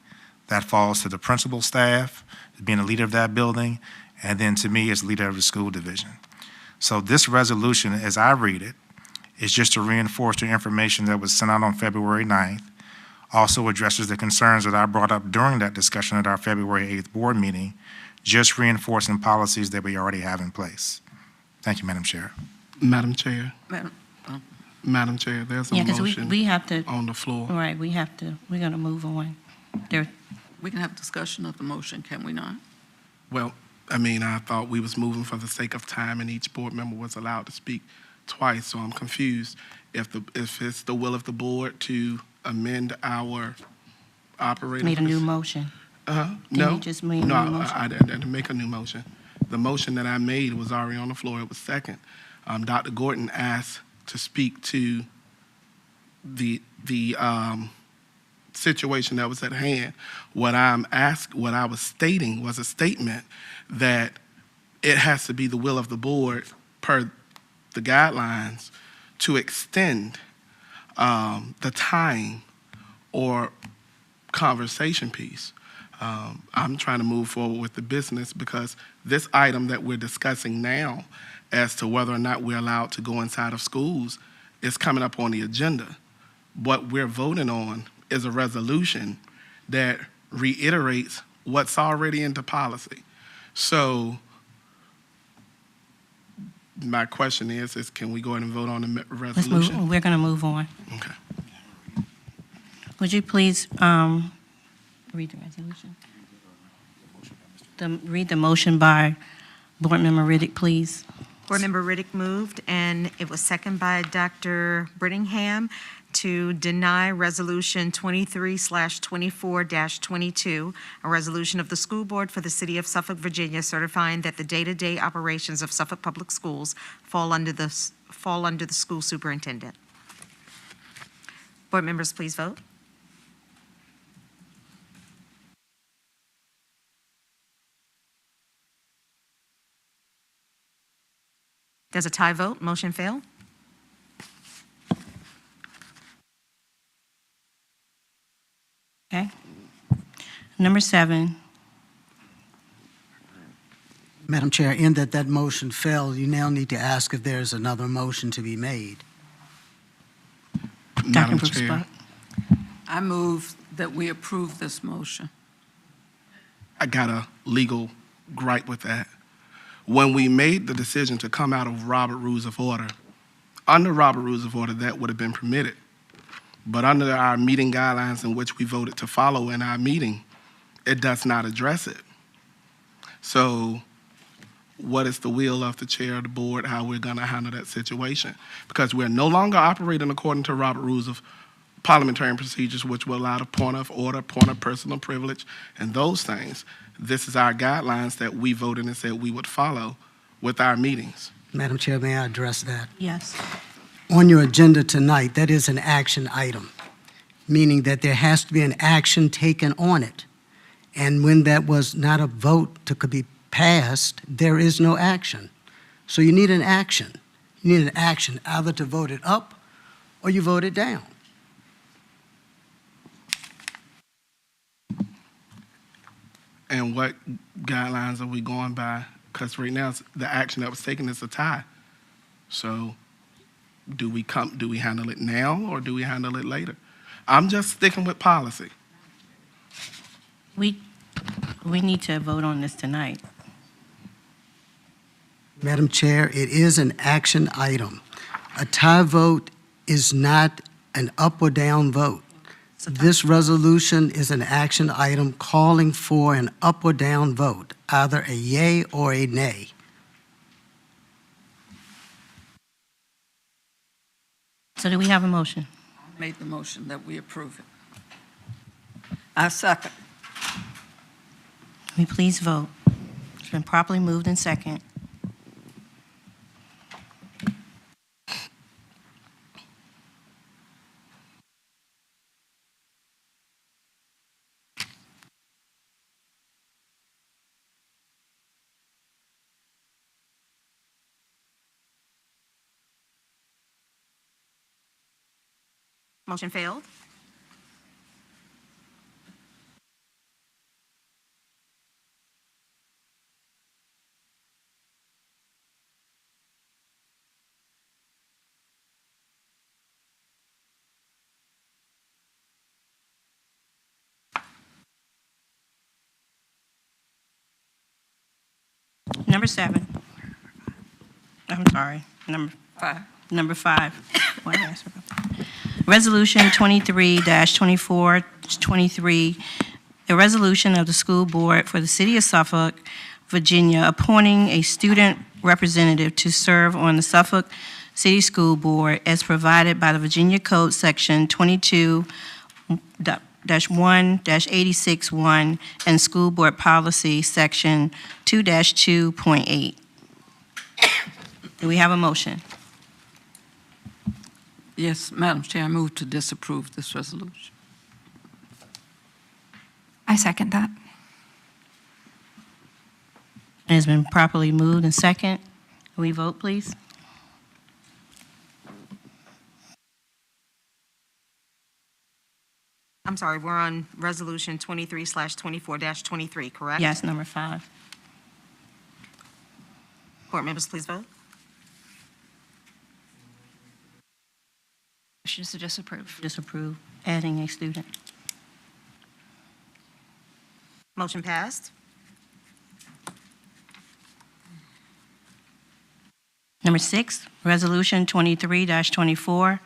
That falls to the principal staff, being a leader of that building, and then to me as leader of the school division. So this resolution, as I read it, is just to reinforce the information that was sent out on February 9th, also addresses the concerns that I brought up during that discussion at our February 8th board meeting, just reinforcing policies that we already have in place. Thank you, Madam Chair. Madam Chair. Madam Chair, there's a motion we have to, on the floor. Right, we're going to move on. We can have discussion of the motion, can we not? Well, I thought we was moving for the sake of time and each board member was allowed to speak twice, so I'm confused. If it's the will of the board to amend our operating. Made a new motion. No, you just made a new motion? I didn't make a new motion. The motion that I made was already on the floor. It was second. Dr. Gordon asked to speak to the situation that was at hand. What I was stating was a statement that it has to be the will of the board per the guidelines to extend the time or conversation piece. I'm trying to move forward with the business because this item that we're discussing now as to whether or not we're allowed to go inside of schools is coming up on the agenda. What we're voting on is a resolution that reiterates what's already into policy. So my question is can we go ahead and vote on the resolution? We're going to move on. Okay. Would you please read the resolution? Read the motion by Board Member Riddick, please. Board Member Riddick moved, and it was seconded by Dr. Brittingham to deny Resolution 23/24-22, a resolution of the School Board for the City of Suffolk, Virginia, certifying that the day-to-day operations of Suffolk Public Schools fall under the school superintendent. Board members, please vote. There's a tie vote. Motion failed. Okay. Number 7. Madam Chair, in that motion failed, you now need to ask if there's another motion to be made. Madam Brooks Chair, Buck. I move that we approve this motion. I got a legal gripe with that. When we made the decision to come out of Robert Rules of Order, under Robert Rules of Order, that would have been permitted. But under our meeting guidelines in which we voted to follow in our meeting, it does not address it. So what is the will of the chair of the board, how we're going to handle that situation? Because we're no longer operating according to Robert Rules of Parliamentary Procedures, which will allow the point of order, point of personal privilege, and those things. This is our guidelines that we voted and said we would follow with our meetings. Madam Chair, may I address that? Yes. On your agenda tonight, that is an action item, meaning that there has to be an action taken on it. And when that was not a vote to could be passed, there is no action. So you need an action. You need an action either to vote it up or you vote it down. And what guidelines are we going by? Because right now, the action that was taken is a tie. So do we handle it now or do we handle it later? I'm just sticking with policy. We need to vote on this tonight. Madam Chair, it is an action item. A tie vote is not an up or down vote. This resolution is an action item calling for an up or down vote, either a yay or a nay. So do we have a motion? I made the motion that we approve it. I second. Will you please vote? It's been properly moved and second. Motion failed. Number 7. I'm sorry. Number 5. Why did I ask about that? Resolution 23-24-23, a resolution of the School Board for the City of Suffolk, Virginia, appointing a student representative to serve on the Suffolk City School Board as provided by the Virginia Code Section 22-1-86-1 and School Board Policy Section 2-2.8. Do we have a motion? Yes, Madam Chair, I move to disapprove this resolution. I second that. It has been properly moved and second. Will we vote, please? I'm sorry, we're on Resolution 23/24-23, correct? Yes, number 5. Board members, please vote. Motion is to disapprove. Disapprove, adding a student. Motion passed. Number 6, Resolution 23-24,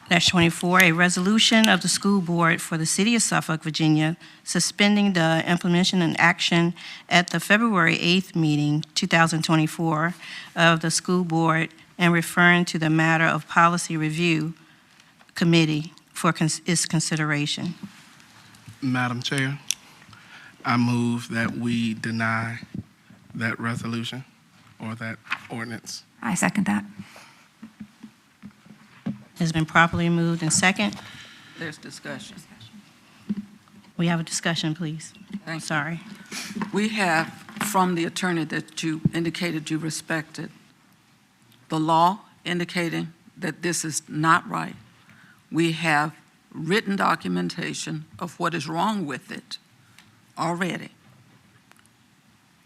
a resolution of the school board for the city of Suffolk, Virginia, suspending the implementation and action at the February 8th meeting, 2024, of the school board and referring to the matter of policy review committee for its consideration. Madam Chair, I move that we deny that resolution or that ordinance. I second that. Has been properly moved and second. There's discussion. We have a discussion, please. Thank you. Sorry. We have, from the attorney that you indicated you respected, the law indicating that this is not right. We have written documentation of what is wrong with it already.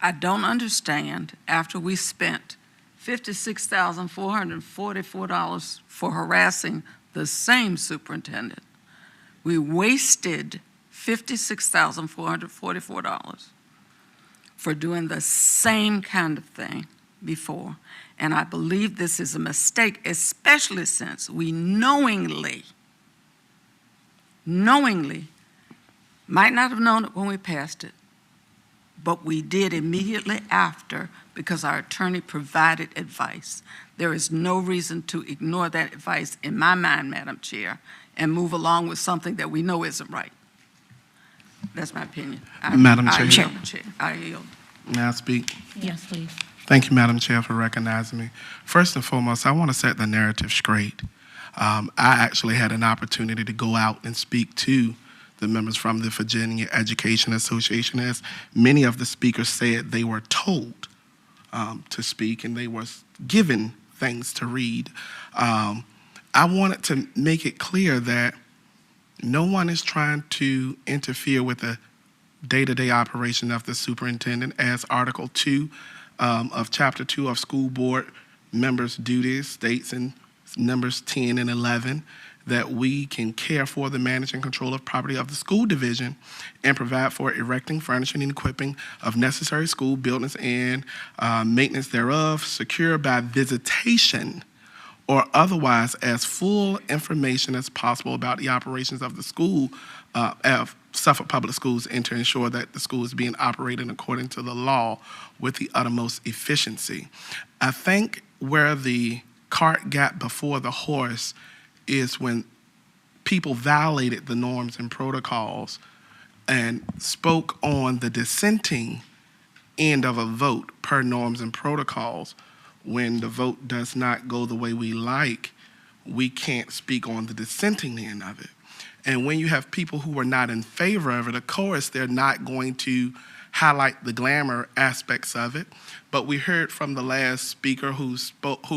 I don't understand, after we spent $56,444 for harassing the same superintendent, we wasted $56,444 for doing the same kind of thing before. And I believe this is a mistake, especially since we knowingly, might not have known it when we passed it, but we did immediately after because our attorney provided advice. There is no reason to ignore that advice in my mind, Madam Chair, and move along with something that we know isn't right. That's my opinion. Madam Chair. I yield. May I speak? Yes, please. Thank you, Madam Chair, for recognizing me. First and foremost, I want to set the narrative straight. I actually had an opportunity to go out and speak to the members from the Virginia Education Association, as many of the speakers said they were told to speak and they were given things to read. I wanted to make it clear that no one is trying to interfere with the day-to-day operation of the superintendent, as Article 2 of Chapter 2 of School Board Members' Duties states in Numbers 10 and 11, that we can care for the management and control of property of the school division and provide for erecting, furnishing, and equipping of necessary school buildings and maintenance thereof, secure by visitation or otherwise as full information as possible about the operations of the school, of Suffolk Public Schools, and to ensure that the school is being operated according to the law with the uttermost efficiency. I think where the cart got before the horse is when people violated the norms and protocols and spoke on the dissenting end of a vote per norms and protocols. When the vote does not go the way we like, we can't speak on the dissenting end of it. And when you have people who are not in favor of it, of course, they're not going to highlight the glamour aspects of it. But we heard from the last speaker who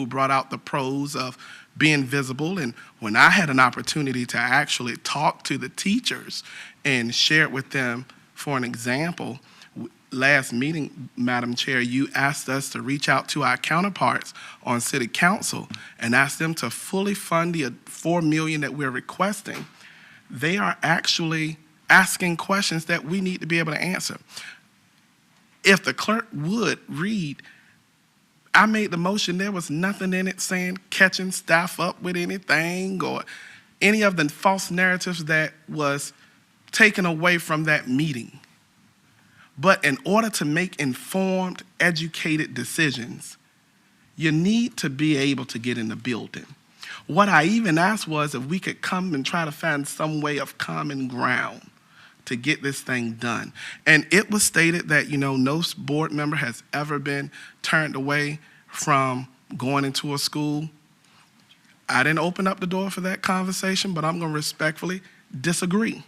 brought out the pros of being visible. And when I had an opportunity to actually talk to the teachers and share it with them, for an example, last meeting, Madam Chair, you asked us to reach out to our counterparts on City Council and ask them to fully fund the $4 million that we're requesting. They are actually asking questions that we need to be able to answer. If the clerk would read, I made the motion, there was nothing in it saying catching staff up with anything or any of the false narratives that was taken away from that meeting. But in order to make informed, educated decisions, you need to be able to get in the building. What I even asked was if we could come and try to find some way of common ground to get this thing done. And it was stated that, no board member has ever been turned away from going into a school. I didn't open up the door for that conversation, but I'm going to respectfully disagree.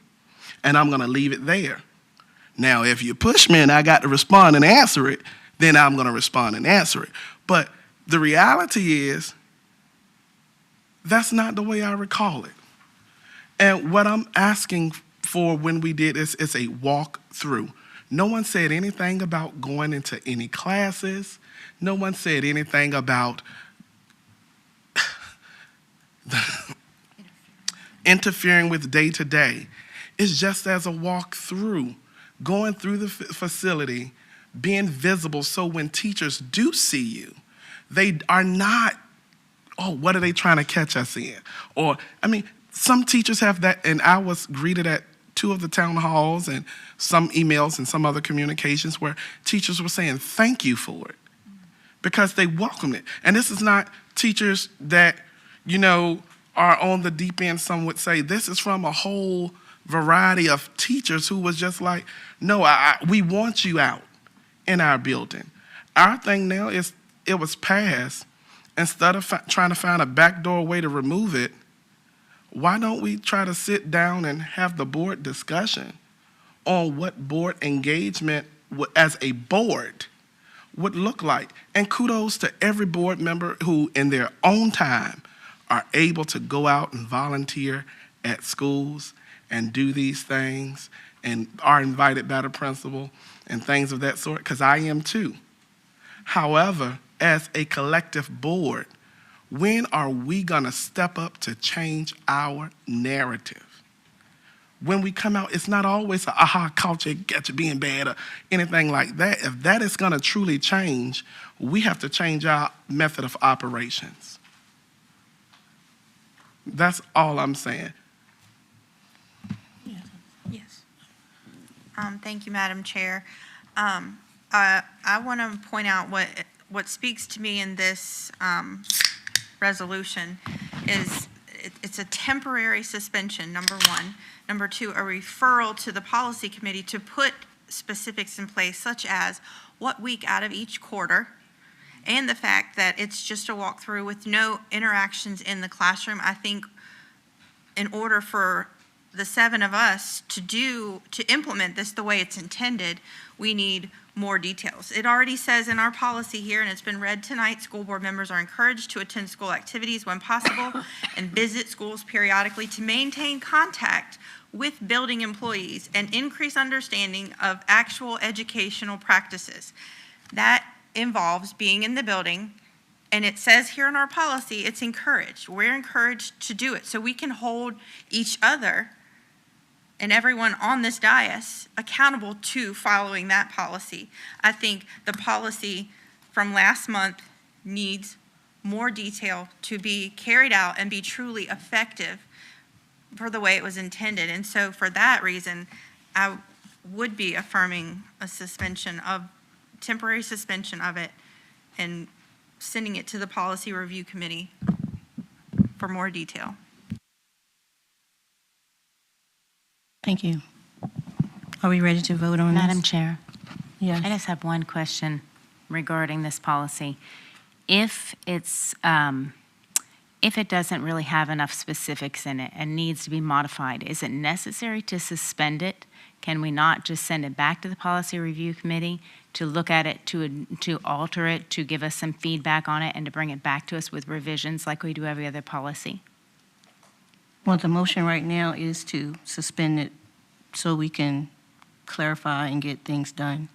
And I'm going to leave it there. Now, if you push me and I got to respond and answer it, then I'm going to respond and answer it. But the reality is, that's not the way I recall it. And what I'm asking for when we did this is a walk-through. No one said anything about going into any classes. No one said anything about interfering with day-to-day. It's just as a walk-through, going through the facility, being visible so when teachers do see you, they are not, oh, what are they trying to catch us in? Or, I mean, some teachers have that, and I was greeted at 2 of the town halls and some emails and some other communications where teachers were saying thank you for it because they welcomed it. And this is not teachers that, you know, are on the deep end, some would say. This is from a whole variety of teachers who was just like, no, we want you out in our building. Our thing now is it was passed. Instead of trying to find a backdoor way to remove it, why don't we try to sit down and have the board discussion on what board engagement as a board would look like? And kudos to every board member who, in their own time, are able to go out and volunteer at schools and do these things and are invited by the principal and things of that sort, because I am too. However, as a collective board, when are we gonna step up to change our narrative? When we come out, it's not always a aha culture, get you being bad or anything like that. If that is gonna truly change, we have to change our method of operations. That's all I'm saying. Yes. Thank you, Madam Chair. I want to point out what speaks to me in this resolution is it's a temporary suspension, number one. Number two, a referral to the policy committee to put specifics in place, such as what week out of each quarter, and the fact that it's just a walkthrough with no interactions in the classroom. I think in order for the 7 of us to implement this the way it's intended, we need more details. It already says in our policy here, and it's been read tonight, school board members are encouraged to attend school activities when possible and visit schools periodically to maintain contact with building employees and increase understanding of actual educational practices. That involves being in the building, and it says here in our policy, it's encouraged. We're encouraged to do it so we can hold each other and everyone on this dais accountable to following that policy. I think the policy from last month needs more detail to be carried out and be truly effective for the way it was intended. And so for that reason, I would be affirming a temporary suspension of it and sending it to the policy review committee for more detail. Thank you. Are we ready to vote on this? Madam Chair, Yes. I just have one question regarding this policy. If it doesn't really have enough specifics in it and needs to be modified, is it necessary to suspend it? Can we not just send it back to the policy review committee to look at it, to alter it, to give us some feedback on it, and to bring it back to us with revisions like we do every other policy? Well, the motion right now is to suspend it so we can clarify and get things done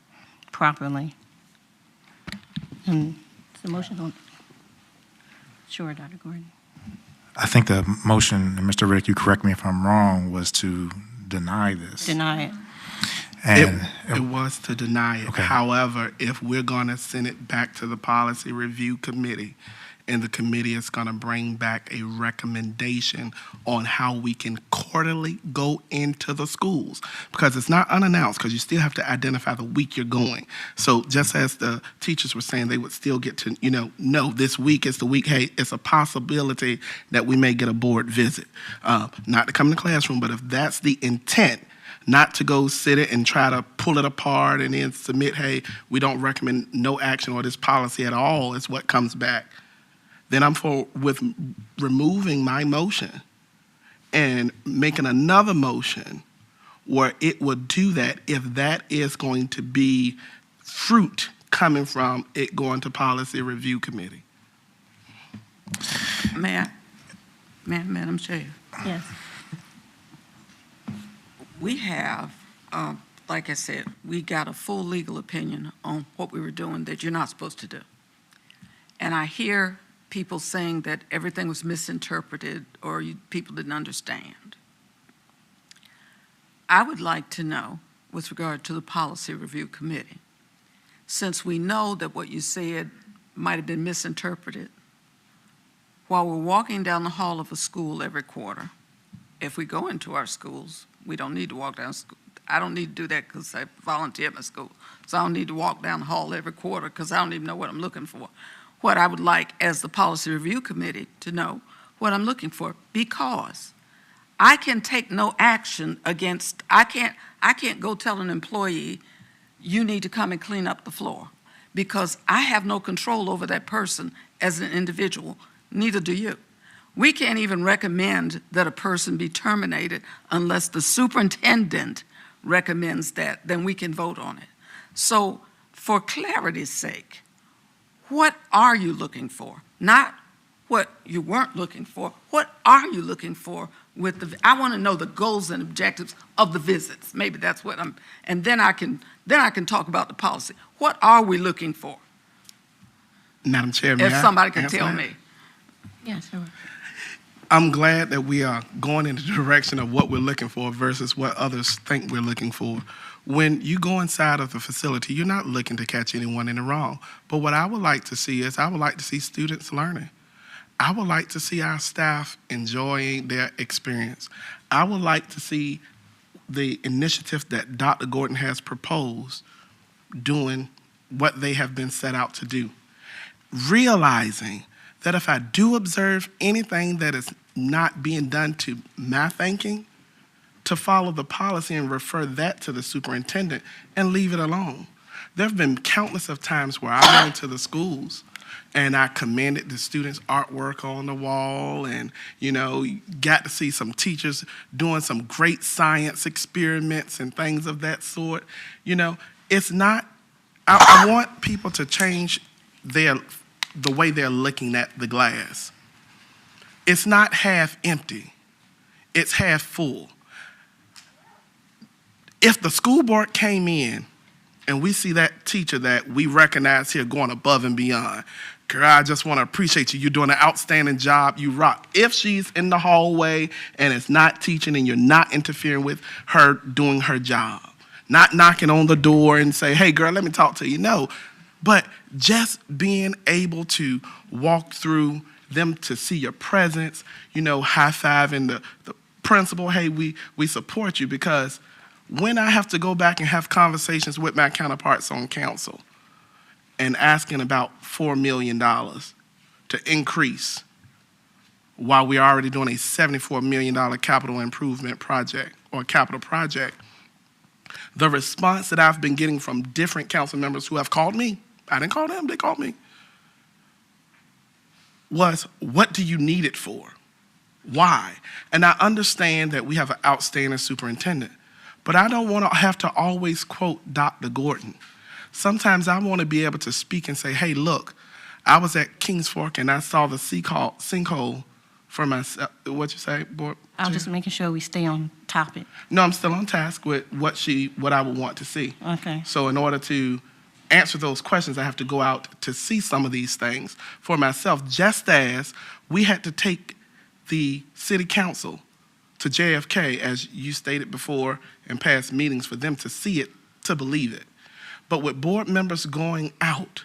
properly. And the motion on. Sure, Dr. Gordon. I think the motion, and Mr. Riddick, you correct me if I'm wrong, was to deny this. Deny it. And It was to deny it. Okay. However, if we're going to send it back to the policy review committee, and the committee is going to bring back a recommendation on how we can quarterly go into the schools, because it's not unannounced, because you still have to identify the week you're going. So just as the teachers were saying, they would still get to, know this week is the week, hey, it's a possibility that we may get a board visit. Not to come in the classroom, but if that's the intent, not to go sit it and try to pull it apart and then submit, hey, we don't recommend no action or this policy at all is what comes back, then I'm with removing my motion and making another motion where it would do that if that is going to be fruit coming from it going to policy review committee. Madam Chair. Yes. we have, like I said, we got a full legal opinion on what we were doing that you're not supposed to do. And I hear people saying that everything was misinterpreted or people didn't understand. I would like to know, with regard to the Policy Review Committee, since we know that what you said might have been misinterpreted, while we're walking down the hall of a school every quarter, if we go into our schools, we don't need to walk down school. I don't need to do that because I volunteer at my school. So I don't need to walk down the hall every quarter because I don't even know what I'm looking for. What I would like as the Policy Review Committee to know what I'm looking for, because I can take no action against, I can't go tell an employee, you need to come and clean up the floor, because I have no control over that person as an individual, neither do you. We can't even recommend that a person be terminated unless the superintendent recommends that, then we can vote on it. So for clarity's sake, what are you looking for? Not what you weren't looking for. What are you looking for with the, I want to know the goals and objectives of the visits. Maybe that's what I'm, and then I can talk about the policy. What are we looking for? Madam Chair, may If I somebody can answer tell that? me. Yeah, sure. I'm glad that we are going in the direction of what we're looking for versus what others think we're looking for. When you go inside of the facility, you're not looking to catch anyone in the wrong. But what I would like to see is I would like to see students learning. I would like to see our staff enjoying their experience. I would like to see the initiative that Dr. Gordon has proposed doing what they have been set out to do. Realizing that if I do observe anything that is not being done to my thinking, to follow the policy and refer that to the superintendent and leave it alone. There have been countless of times where I went into the schools and I commended the students' artwork on the wall and, you know, got to see some teachers doing some great science experiments and things of that sort. You know, it's not, I want people to change the way they're looking at the glass. It's not half empty, it's half full. If the school board came in and we see that teacher that we recognize here going above and beyond, girl, I just want to appreciate you. You're doing an outstanding job. You rock. If she's in the hallway and is not teaching and you're not interfering with her doing her job, not knocking on the door and say, hey, girl, let me talk to you. No, but just being able to walk through them to see your presence, you know, high-fiving the principal, hey, we support you, because when I have to go back and have conversations with my counterparts on council and asking about $4 million to increase while we're already doing a $74 million capital improvement project or capital project, the response that I've been getting from different council members who have called me, I didn't call them, they called me, was, what do you need it for? Why? And I understand that we have an outstanding superintendent, but I don't want to have to always quote Dr. Gordon. Sometimes I want to be able to speak and say, hey, look, I was at Kings Fork and I saw the sinkhole for myself. What'd you say, board? I was just making sure we stay on topic. No, I'm still on task with what I would want to see. Okay. So in order to answer those questions, I have to go out to see some of these things for myself, just as we had to take the city council to JFK, as you stated before in past meetings, for them to see it, to believe it. But with board members going out,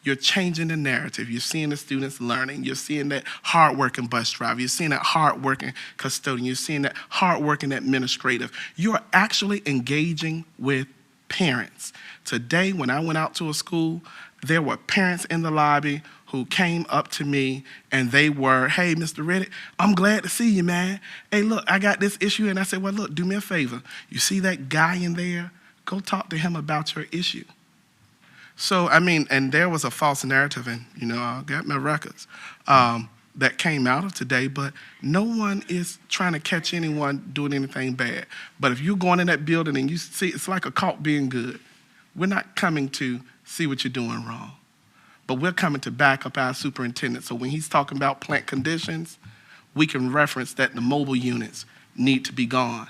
you're changing the narrative. You're seeing the students learning. You're seeing that hardworking bus driver. You're seeing that hardworking custodian. You're seeing that hardworking administrative. You're actually engaging with parents. Today, when I went out to a school, there were parents in the lobby who came up to me and they were, hey, Mr. Reddick, I'm glad to see you, man. Hey, look, I got this issue. And I said, well, look, do me a favor. You see that guy in there? Go talk to him about your issue. So, I mean, and there was a false narrative, and, you know, I got my records, that came out of today, but no one is trying to catch anyone doing anything bad. But if you're going in that building and you see, it's like a caught being good. We're not coming to see what you're doing wrong, but we're coming to back up our superintendent. So when he's talking about plant conditions, we can reference that the mobile units need to be gone.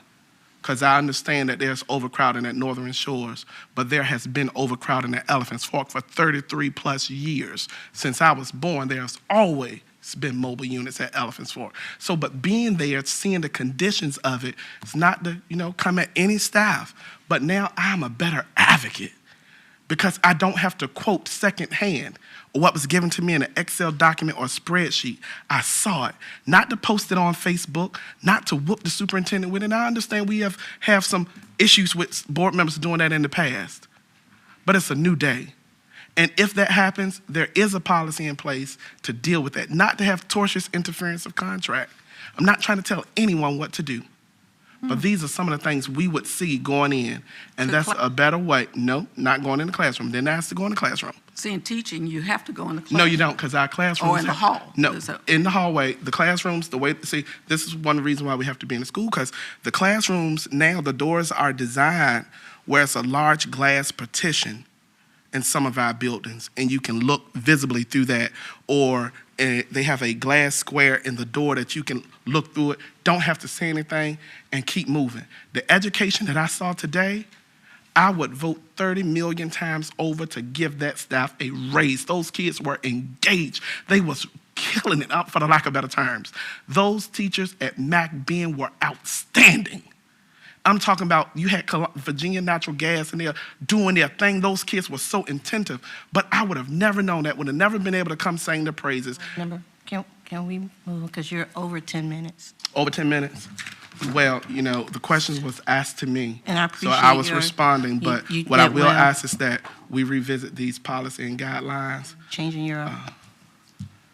because I understand that there's overcrowding at Northern Shores, but there has been overcrowding at Elephants Fork for 33 plus years. Since I was born, there's always been mobile units at Elephants Fork. So, but being there, seeing the conditions of it, it's not to, come at any staff, but now I'm a better advocate because I don't have to quote secondhand what was given to me in an Excel document or spreadsheet. I saw it, not to post it on Facebook, not to whoop the superintendent with it. And I understand we have some issues with board members doing that in the past, but it's a new day. And if that happens, there is a policy in place to deal with that, not to have tortious interference of contract. I'm not trying to tell anyone what to do, but these are some of the things we would see going in, and that's a better way. No, not going in the classroom. Didn't ask to go in the classroom. See, in teaching, you have to go in the classroom. No, you don't, because our classrooms. Or in the hall. No, in the hallway, the classrooms, see, this is one reason why we have to be in the school, because the classrooms now, the doors are designed where it's a large glass partition in some of our buildings, and you can look visibly through that, or they have a glass square in the door that you can look through it, don't have to say anything, and keep moving. The education that I saw today, I would vote 30 million times over to give that staff a raise. Those kids were engaged. They was killing it, up for the lack of better terms. Those teachers at MacBean were outstanding. I'm talking about, you had Virginia Natural Gas and they're doing their thing. Those kids were so attentive, but I would have never known that, would have never been able to come sing their praises. Can we move, because you're over 10 minutes. Over 10 minutes? Well, the questions was asked to me, and I appreciate so I was responding, but what I will ask is that we revisit these policy and guidelines. Changing your,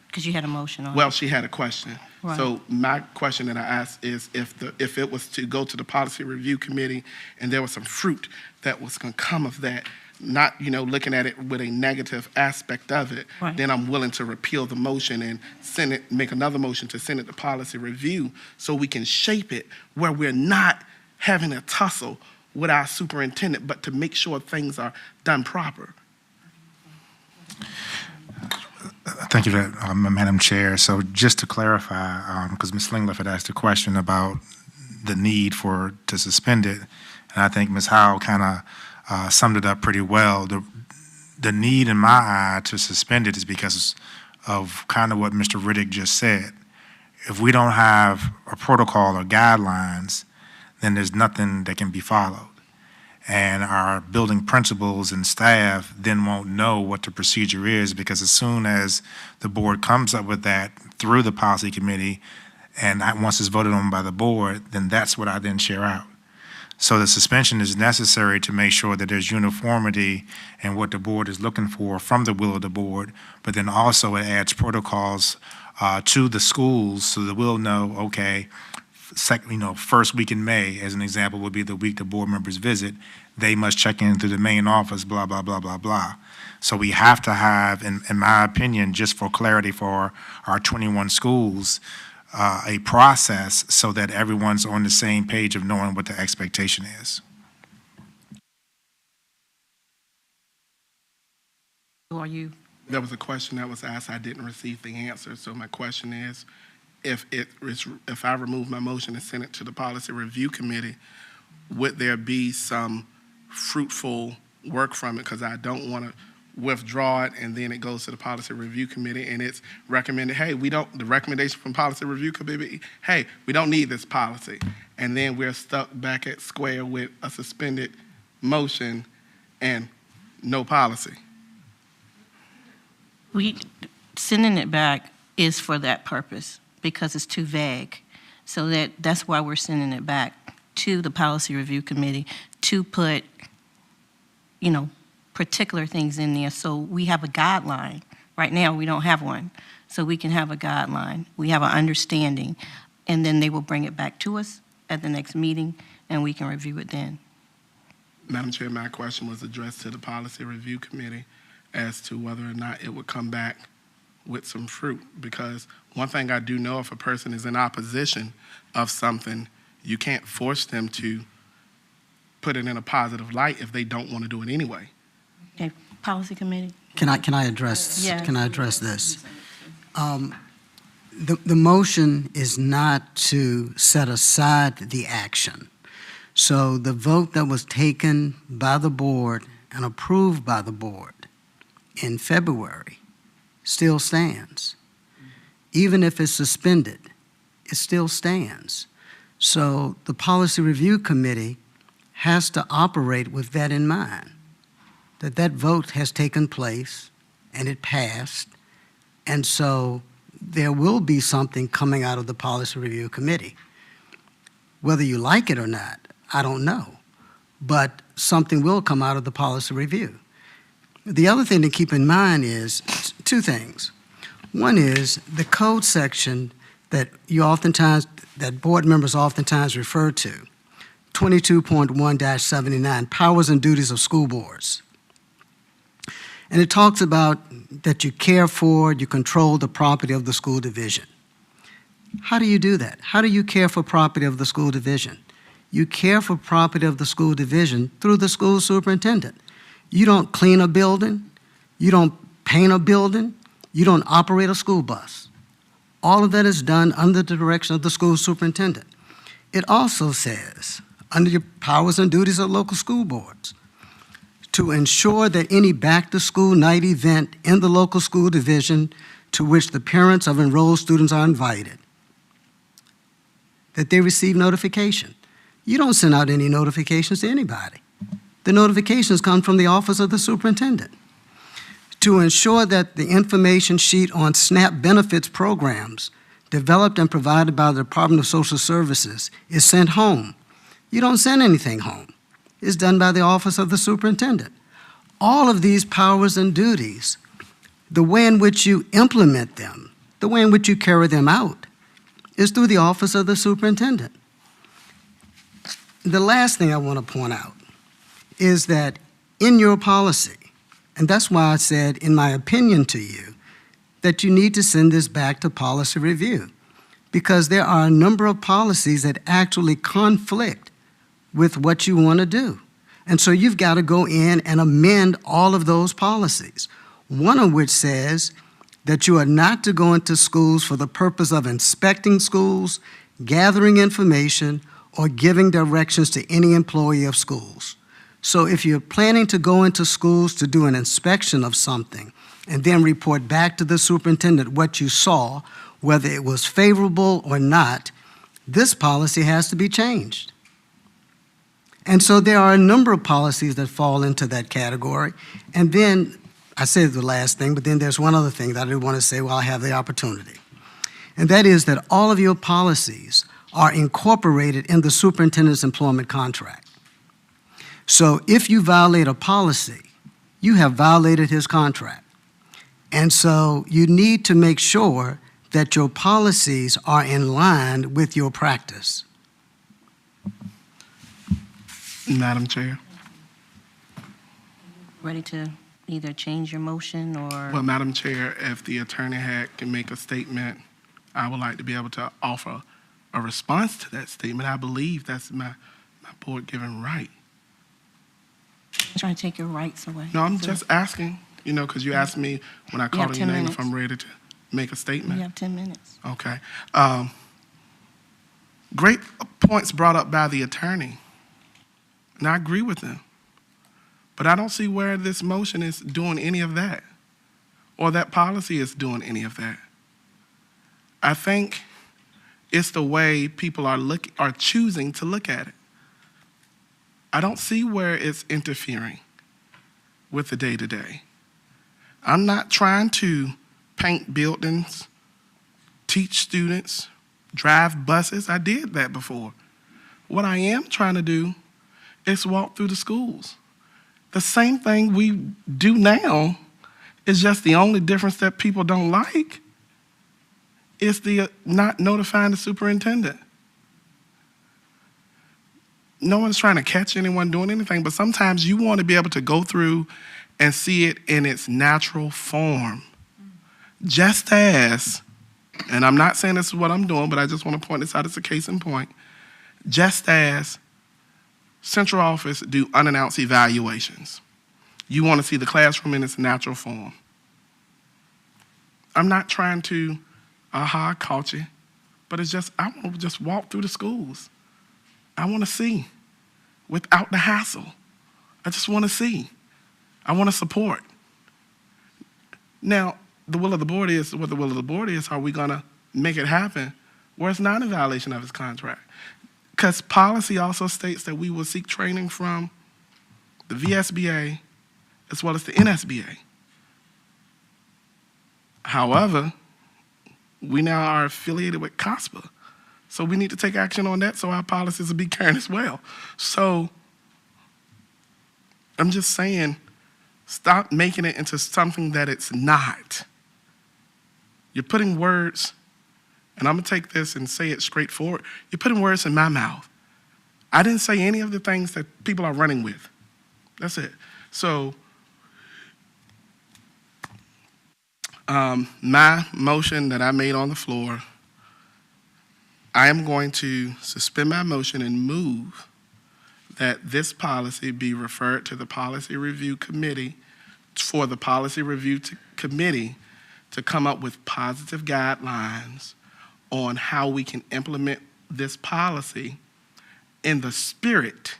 because you had a motion on Well, it. she had a question. Right. So my question that I asked is if it was to go to the policy review committee and there was some fruit that was going to come of that, not looking at it with a negative aspect of it, right, then I'm willing to repeal the motion and make another motion to send it to policy review so we can shape it where we're not having a tussle with our superintendent, but to make sure things are done proper. Thank you, Madam Chair. So just to clarify, because Ms. Lingliff had asked a question about the need to suspend it, and I think Ms. Howell kind of summed it up pretty well. The need in my eye to suspend it is because of kind of what Mr. Riddick just said. If we don't have a protocol or guidelines, then there's nothing that can be followed. And our building principals and staff then won't know what the procedure is, because as soon as the board comes up with that through the policy committee, and once it's voted on by the board, then that's what I then share out. So the suspension is necessary to make sure that there's uniformity in what the board is looking for from the will of the board, but then also it adds protocols to the schools so that we'll know, okay, first week in May, as an example, would be the week the board members visit. They must check in through the main office, blah, blah, blah, blah, blah. So we have to have, in my opinion, just for clarity for our 21 schools, a process so that everyone's on the same page of knowing what the expectation is. Who are you? There was a question that was asked. I didn't receive the answer. So my question is, if I remove my motion and send it to the policy review committee, would there be some fruitful work from it? Because I don't want to withdraw it and then it goes to the policy review committee and it's recommended, hey, the recommendation from policy review committee, hey, we don't need this policy. And then we're stuck back at square with a suspended motion and no policy. Sending it back is for that purpose, because it's too vague. So that's why we're sending it back to the policy review committee to put, particular things in there. So we have a guideline. Right now, we don't have one. So we can have a guideline. We have an understanding. And then they will bring it back to us at the next meeting, and we can review it then. Madam Chair, my question was addressed to the policy review committee as to whether or not it would come back with some fruit. Because one thing I do know, if a person is in opposition of something, you can't force them to put it in a positive light if they don't want to do it anyway. Okay, policy committee? Can I address? Yes. Can I address this? The motion is not to set aside the action. So the vote that was taken by the board and approved by the board in February still stands. Even if it's suspended, it still stands. So the Policy Review Committee has to operate with that in mind, that that vote has taken place and it passed, and so there will be something coming out of the Policy Review Committee. Whether you like it or not, I don't know, but something will come out of the policy review. The other thing to keep in mind is two things. One is the code section that that board members oftentimes refer to, 22.1-79, powers and duties of school boards. And it talks about that you care for, you control the property of the school division. How do you do that? How do you care for property of the school division? You care for property of the school division through the school superintendent. You don't clean a building, you don't paint a building, you don't operate a school bus. All of that is done under the direction of the school superintendent. It also says, under your powers and duties of local school boards, to ensure that any back-to-school night event in the local school division to which the parents of enrolled students are invited, that they receive notification. You don't send out any notifications to anybody. The notifications come from the office of the superintendent. To ensure that the information sheet on SNAP benefits programs developed and provided by the Department of Social Services is sent home. You don't send anything home. It's done by the office of the superintendent. All of these powers and duties, the way in which you implement them, the way in which you carry them out, is through the office of the superintendent. The last thing I want to point out is that in your policy, and that's why I said in my opinion to you, that you need to send this back to policy review, because there are a number of policies that actually conflict with what you want to do. And so you've got to go in and amend all of those policies, one of which says that you are not to go into schools for the purpose of inspecting schools, gathering information, or giving directions to any employee of schools. So if you're planning to go into schools to do an inspection of something and then report back to the superintendent what you saw, whether it was favorable or not, this policy has to be changed. And so there are a number of policies that fall into that category. And then, I said the last thing, but then there's one other thing that I do want to say while I have the opportunity. And that is that all of your policies are incorporated in the superintendent's employment contract. So if you violate a policy, you have violated his contract. And so you need to make sure that your policies are in line with your practice. Madam Chair. Ready to either change your motion or? Well, Madam Chair, if the attorney can make a statement, I would like to be able to offer a response to that statement. I believe that's my board-given right. Trying to take your rights away. No, I'm just asking, because you asked me when I called your name if I'm ready to make a statement. You have 10 minutes. Okay. Great points brought up by the attorney, and I agree with him. But I don't see where this motion is doing any of that, or that policy is doing any of that. I think it's the way people are choosing to look at it. I don't see where it's interfering with the day-to-day. I'm not trying to paint buildings, teach students, drive buses. I did that before. What I am trying to do is walk through the schools. The same thing we do now is just the only difference that people don't like is the not notifying the superintendent. No one's trying to catch anyone doing anything, but sometimes you want to be able to go through and see it in its natural form. Just as, and I'm not saying this is what I'm doing, but I just want to point this out as a case in point, just as central office do unannounced evaluations. You want to see the classroom in its natural form. I'm not trying to culture, but it's just, I want to just walk through the schools. I want to see. without the hassle. I just want to see. I want to support. Now, the will of the board is what the will of the board is. Are we going to make it happen where it's not a violation of his contract? Because policy also states that we will seek training from the VSBA as well as the NSBA. However, we now are affiliated with COSPA, so we need to take action on that so our policies will be current as well. So I'm just saying, stop making it into something that it's not. You're putting words, and I'm going to take this and say it straightforward. You're putting words in my mouth. I didn't say any of the things that people are running with. That's it. So my motion that I made on the floor, I am going to suspend my motion and move that this policy be referred to the Policy Review Committee for the Policy Review Committee to come up with positive guidelines on how we can implement this policy in the spirit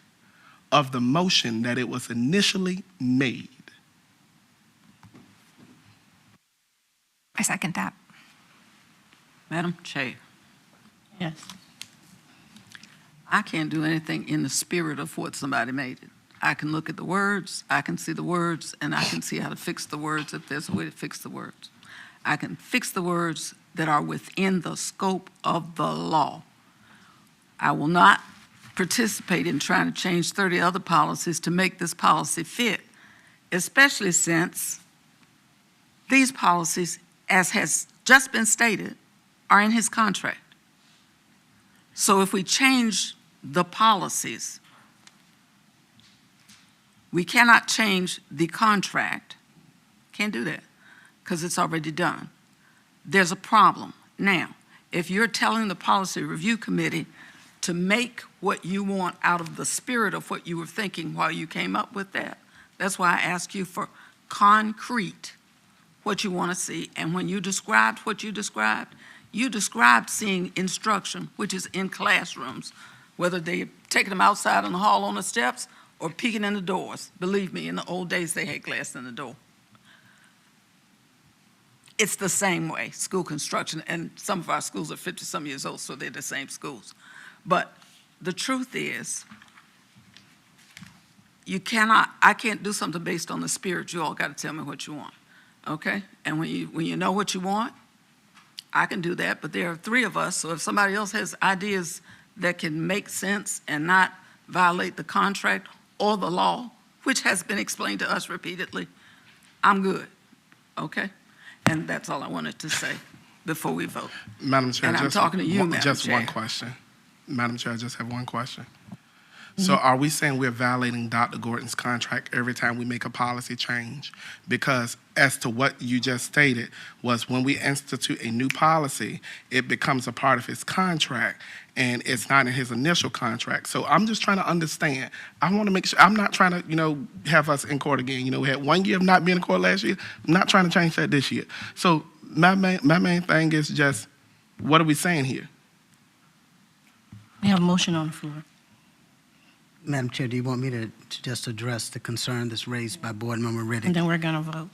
of the motion that it was initially made. I second that. Madam Chair, Yes. I can't do anything in the spirit of what somebody made it. I can look at the words, I can see the words, and I can see how to fix the words if there's a way to fix the words. I can fix the words that are within the scope of the law. I will not participate in trying to change 30 other policies to make this policy fit, especially since these policies, as has just been stated, are in his contract. So if we change the policies, we cannot change the contract. Can't do that because it's already done. There's a problem. Now, if you're telling the Policy Review Committee to make what you want out of the spirit of what you were thinking while you came up with that, that's why I ask you for concrete what you want to see. And when you described what you described seeing instruction, which is in classrooms, whether they're taking them outside in the hall on the steps or peeking in the doors. Believe me, in the old days, they had glass in the door. It's the same way, school construction, and some of our schools are 50-some years old, so they're the same schools. But the truth is, I can't do something based on the spirit. You all got to tell me what you want, okay? And when you know what you want, I can do that, but there are 3 of us, so if somebody else has ideas that can make sense and not violate the contract or the law, which has been explained to us repeatedly, I'm good, okay? And that's all I wanted to say before we vote. Madam Chair, and I'm talking to you, Madam just Chair. one question. Madam Chair, I just have one question. So are we saying we're violating Dr. Gordon's contract every time we make a policy change? Because as to what you just stated was when we institute a new policy, it becomes a part of his contract and it's not in his initial contract. So I'm just trying to understand. I want to make sure, I'm not trying to, have us in court again. We had 1 year of not being in court last year. I'm not trying to change that this year. So my main thing is just, what are we saying here? We have a motion on the floor. Madam Chair, do you want me to just address the concern that's raised by Board Member Riddick? And then we're going to vote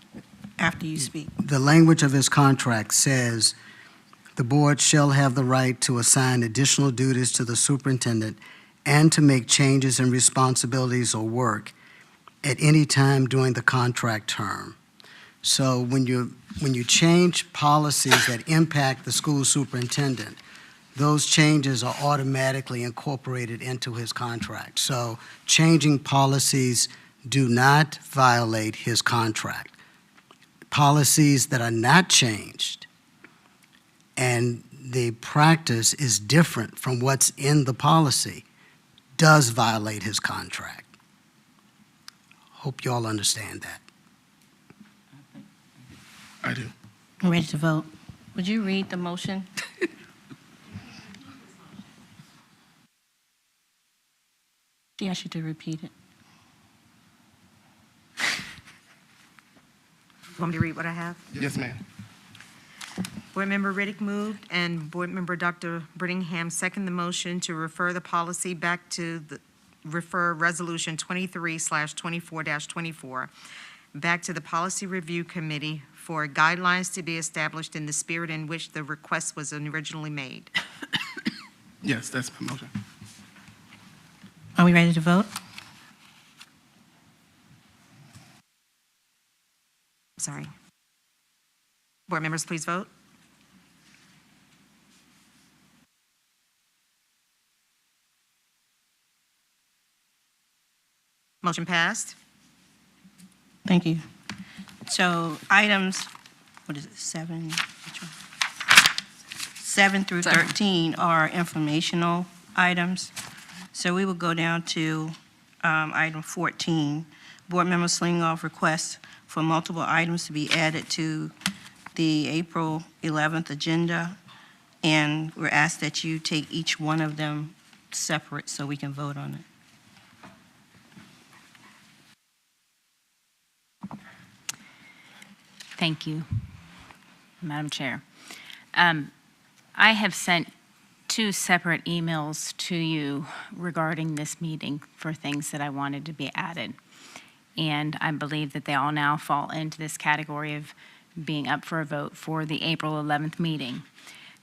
after you speak. The language of his contract says, the board shall have the right to assign additional duties to the superintendent and to make changes in responsibilities or work at any time during the contract term. So when you change policies that impact the school superintendent, those changes are automatically incorporated into his contract. So changing policies do not violate his contract. Policies that are not changed and the practice is different from what's in the policy does violate his contract. Hope you all understand that. I do. I'm ready to vote. Would you read the motion? She asked you to repeat it. Want me to read what I have? Yes, ma'am. Board Member Riddick moved, and Board Member Dr. Brittingham seconded the motion to refer the policy back to the refer Resolution 23/24-24 back to the Policy Review Committee for guidelines to be established in the spirit in which the request was originally made. Yes, that's my motion. Are we ready to vote? Sorry. Board members, please vote. Motion passed. Thank you. So items, what is it, 7? Which one? 7 through 13 are informational items. So we will go down to item 14. Board Member Slingoff requests for multiple items to be added to the April 11th agenda, and we're asked that you take each one of them separate so we can vote on it. Thank you, Madam Chair. I have sent 2 separate emails to you regarding this meeting for things that I wanted to be added. And I believe that they all now fall into this category of being up for a vote for the April 11th meeting.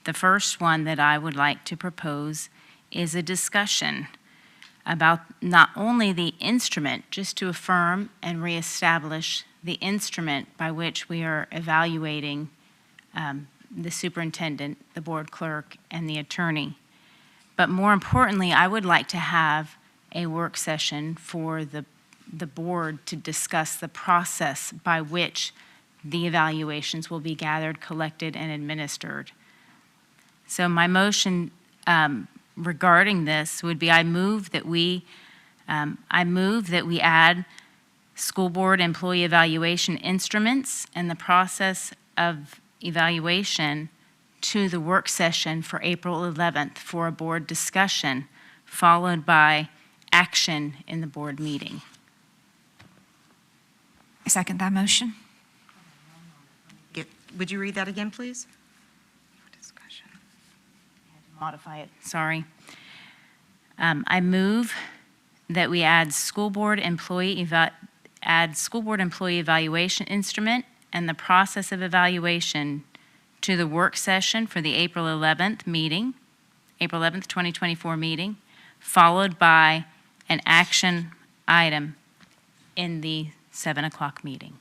The first one that I would like to propose is a discussion about not only the instrument, just to affirm and reestablish the instrument by which we are evaluating the superintendent, the board clerk, and the attorney. But more importantly, I would like to have a work session for the board to discuss the process by which the evaluations will be gathered, collected, and administered. So my motion regarding this would be I move that we add school board employee evaluation instruments and the process of evaluation to the work session for April 11th for a board discussion, followed by action in the board meeting. I second that motion. Would you read that again, please? Modify it, sorry. I move that we add school board employee evaluation instrument and the process of evaluation to the work session for the April 11th meeting, April 11th, 2024 meeting, followed by an action item in the 7 o'clock meeting.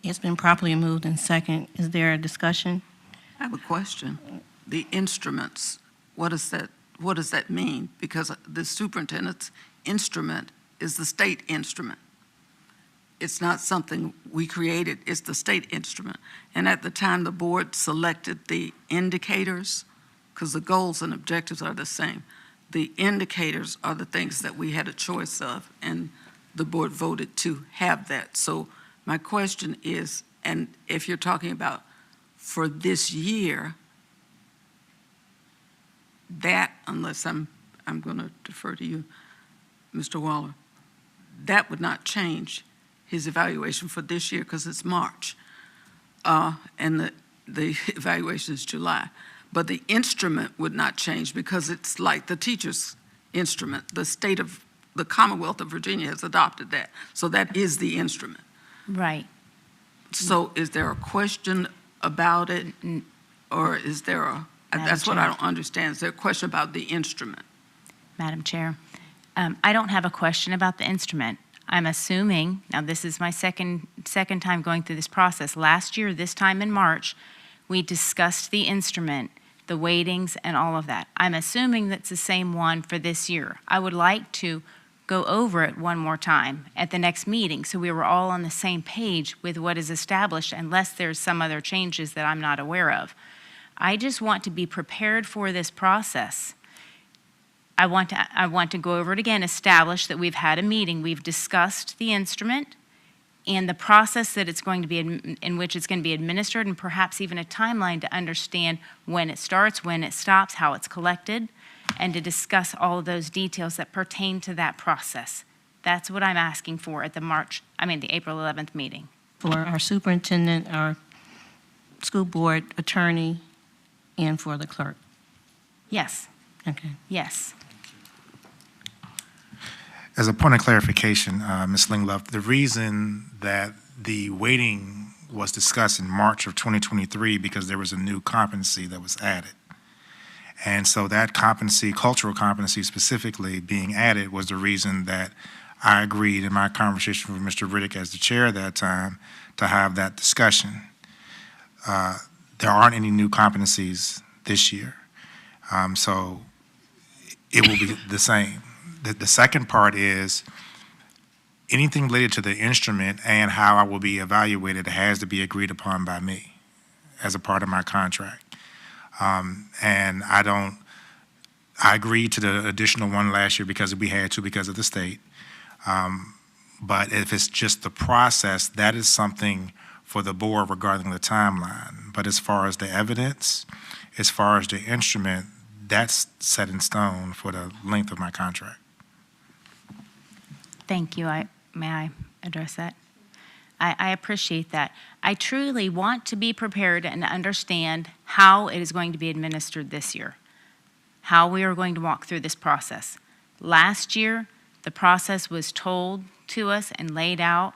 It's been properly moved in second. Is there a discussion? I have a question. The instruments, what does that mean? Because the superintendent's instrument is the state instrument. It's not something we created, it's the state instrument. And at the time the board selected the indicators, because the goals and objectives are the same, the indicators are the things that we had a choice of, and the board voted to have that. So my question is, and if you're talking about for this year, that, unless I'm going to defer to you, Mr. Waller, that would not change his evaluation for this year because it's March, and the evaluation is July. But the instrument would not change because it's like the teacher's instrument. The Commonwealth of Virginia has adopted that. So that is the instrument. Right. So is there a question about it, or is there that's what I don't understand. Is there a question about the instrument? Madam Chair, I don't have a question about the instrument. I'm assuming, now this is my second time going through this process. Last year, this time in March, we discussed the instrument, the weightings, and all of that. I'm assuming that's the same one for this year. I would like to go over it one more time at the next meeting so we were all on the same page with what is established, unless there's some other changes that I'm not aware of. I just want to be prepared for this process. I want to go over it again, establish that we've had a meeting, we've discussed the instrument and the process that it's going to be in which it's going to be administered, and perhaps even a timeline to understand when it starts, when it stops, how it's collected, and to discuss all of those details that pertain to that process. That's what I'm asking for at the April 11th meeting. For our superintendent, our school board attorney, and for the clerk? Yes. Okay. Yes. As a point of clarification, Ms. Lingloff, the reason that the weighting was discussed in March of 2023 because there was a new competency that was added. And so that competency, cultural competency specifically being added, was the reason that I agreed in my conversation with Mr. Riddick as the chair at that time to have that discussion. There aren't any new competencies this year. So it will be the same. The second part is anything related to the instrument and how I will be evaluated has to be agreed upon by me as a part of my contract. And I agreed to the additional one last year because we had to because of the state. But if it's just the process, that is something for the board regarding the timeline. But as far as the evidence, as far as the instrument, that's set in stone for the length of my contract. Thank you. May I address that? I appreciate that. I truly want to be prepared and understand how it is going to be administered this year, how we are going to walk through this process. Last year, the process was told to us and laid out,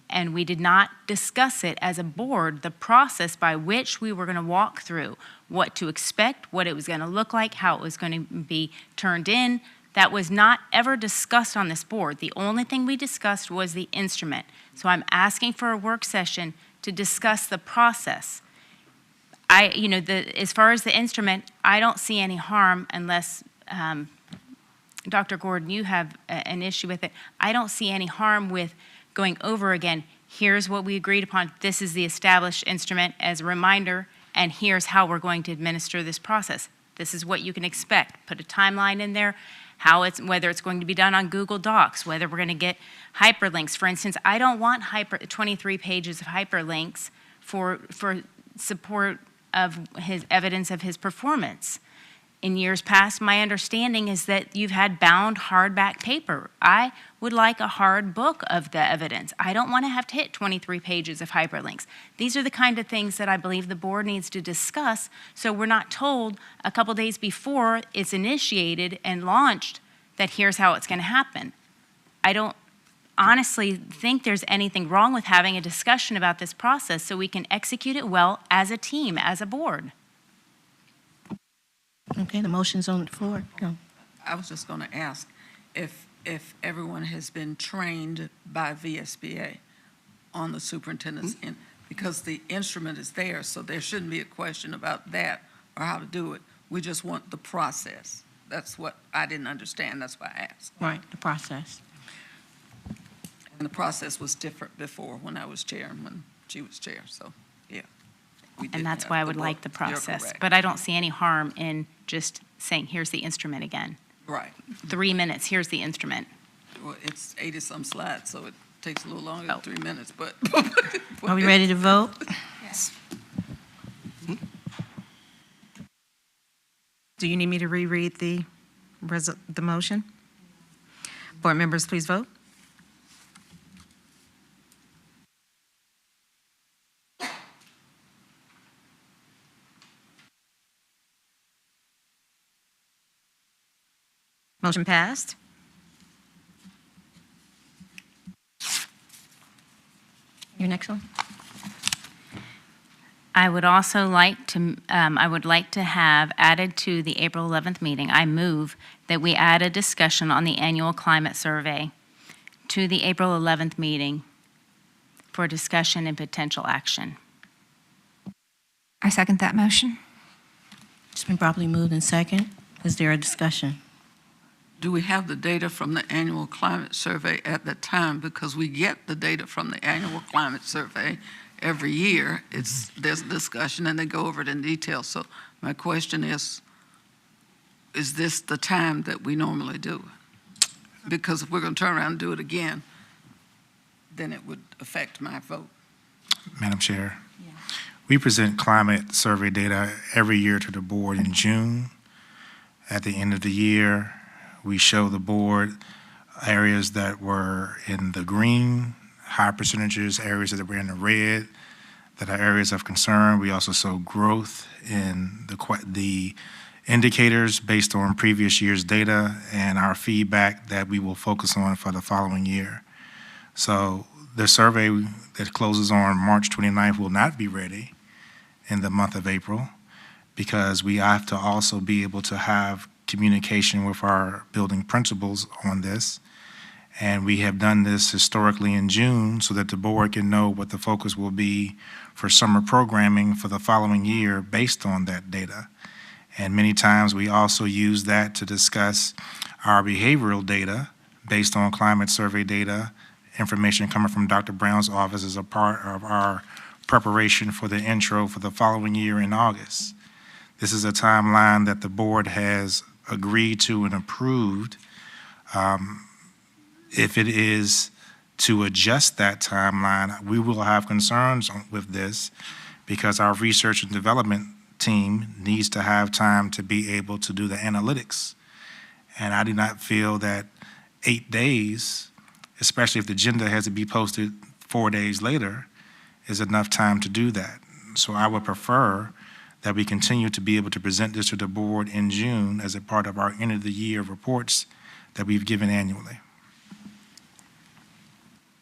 and we did not discuss it as a board, the process by which we were going to walk through, what to expect, what it was going to look like, how it was going to be turned in. That was not ever discussed on this board. The only thing we discussed was the instrument. So I'm asking for a work session to discuss the process. As far as the instrument, I don't see any harm unless, Dr. Gordon, you have an issue with it. I don't see any harm with going over again. Here's what we agreed upon. This is the established instrument as a reminder, and here's how we're going to administer this process. This is what you can expect. Put a timeline in there. Whether it's going to be done on Google Docs, whether we're going to get hyperlinks. For instance, I don't want 23 pages of hyperlinks for support of his evidence of his performance. In years past, my understanding is that you've had bound hardback paper. I would like a hard book of the evidence. I don't want to have to hit 23 pages of hyperlinks. These are the kind of things that I believe the board needs to discuss so we're not told a couple days before it's initiated and launched that here's how it's going to happen. I don't honestly think there's anything wrong with having a discussion about this process so we can execute it well as a team, as a board. Okay, the motion's on the floor. Go. I was just going to ask if everyone has been trained by VSBA on the superintendent's end, because the instrument is there, so there shouldn't be a question about that or how to do it. We just want the process. That's what I didn't understand. That's why I asked. Right, the process. And the process was different before when I was chair and when she was chair, so, yeah. And that's why I would like the process. But I don't see any harm in just saying, here's the instrument again. Right. 3 minutes, here's the instrument. Well, it's 80-some slides, so it takes a little longer than 3 minutes, but. Are we ready to vote? Yes. Do you need me to reread the motion? Board members, please vote. Motion passed. Your next one? I would also like to have added to the April 11th meeting, I move that we add a discussion on the annual climate survey to the April 11th meeting for discussion and potential action. I second that motion. It's been properly moved in second. Is there a discussion? Do we have the data from the annual climate survey at that time? Because we get the data from the annual climate survey every year. There's a discussion and they go over it in detail. So my question is this the time that we normally do? Because if we're going to turn around and do it again, then it would affect my vote. Madam Chair, we present climate survey data every year to the board in June. At the end of the year, we show the board areas that were in the green, high percentages, areas that were in the red, that are areas of concern. We also show growth in the indicators based on previous year's data and our feedback that we will focus on for the following year. So the survey that closes on March 29th will not be ready in the month of April because we have to also be able to have communication with our building principals on this. And we have done this historically in June so that the board can know what the focus will be for summer programming for the following year based on that data. And many times we also use that to discuss our behavioral data based on climate survey data, information coming from Dr. Brown's office as a part of our preparation for the intro for the following year in August. This is a timeline that the board has agreed to and approved. If it is to adjust that timeline, we will have concerns with this because our research and development team needs to have time to be able to do the analytics. And I do not feel that 8 days, especially if the agenda has to be posted 4 days later, is enough time to do that. So I would prefer that we continue to be able to present this to the board in June as a part of our end of the year reports that we've given annually.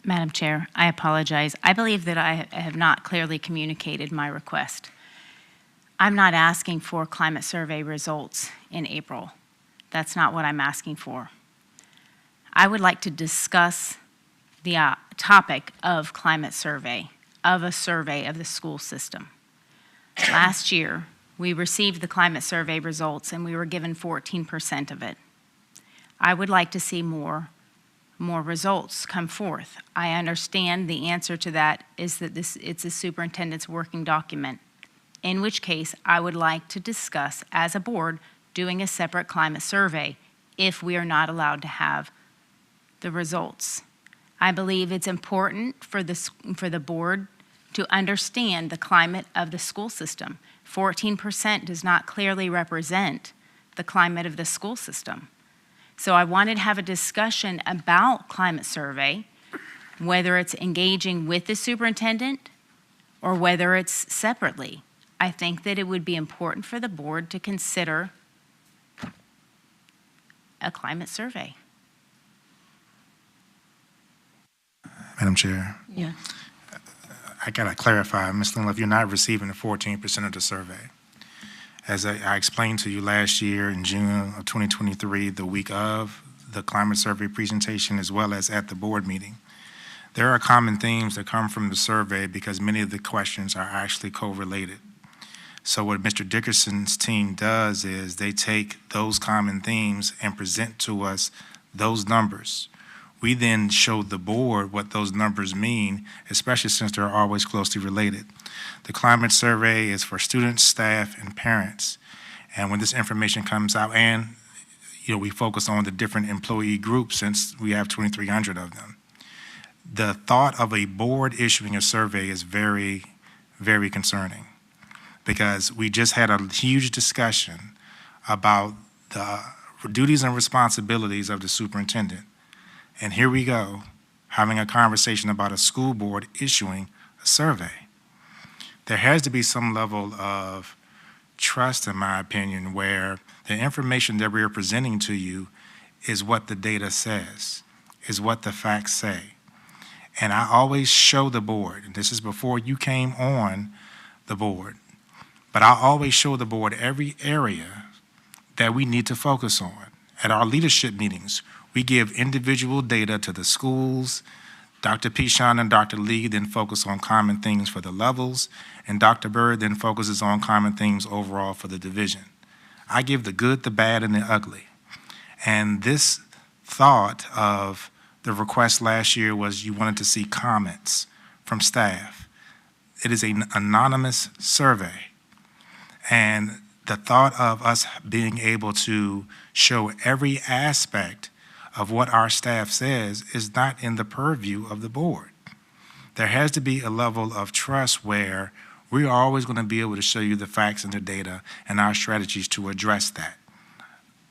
Madam Chair, I apologize. I believe that I have not clearly communicated my request. I'm not asking for climate survey results in April. That's not what I'm asking for. I would like to discuss the topic of climate survey, of a survey of the school system. Last year, we received the climate survey results and we were given 14% of it. I would like to see more results come forth. I understand the answer to that is that it's a superintendent's working document, in which case I would like to discuss as a board doing a separate climate survey if we are not allowed to have the results. I believe it's important for the board to understand the climate of the school system. 14% does not clearly represent the climate of the school system. So I wanted to have a discussion about climate survey, whether it's engaging with the superintendent or whether it's separately. I think that it would be important for the board to consider a climate survey. Madam Chair. Yeah. I got to clarify, Ms. Linlove, you're not receiving the 14% of the survey. As I explained to you last year in June of 2023, the week of the climate survey presentation as well as at the board meeting, there are common themes that come from the survey because many of the questions are actually correlated. So what Mr. Dickerson's team does is they take those common themes and present to us those numbers. We then show the board what those numbers mean, especially since they're always closely related. The climate survey is for students, staff, and parents. And when this information comes out, and we focus on the different employee groups since we have 2,300 of them. The thought of a board issuing a survey is very, very concerning because we just had a huge discussion about the duties and responsibilities of the superintendent. And here we go, having a conversation about a school board issuing a survey. There has to be some level of trust, in my opinion, where the information that we are presenting to you is what the data says, is what the facts say. And I always show the board, and this is before you came on the board, but I always show the board every area that we need to focus on. At our leadership meetings, we give individual data to the schools. Dr. Pichon and Dr. Lee then focus on common things for the levels, and Dr. Bird then focuses on common things overall for the division. I give the good, the bad, and the ugly. And this thought of the request last year was you wanted to see comments from staff. It is an anonymous survey. And the thought of us being able to show every aspect of what our staff says is not in the purview of the board. There has to be a level of trust where we are always going to be able to show you the facts and the data and our strategies to address that.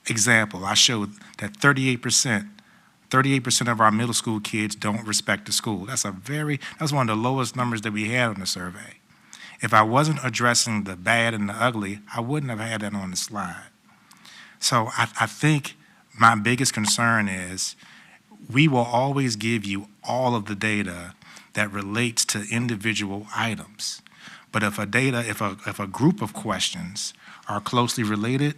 Example, I showed that 38% of our middle school kids don't respect the school. That's one of the lowest numbers that we had on the survey. If I wasn't addressing the bad and the ugly, I wouldn't have had that on the slide. So I think my biggest concern is we will always give you all of the data that relates to individual items. But if a group of questions are closely related,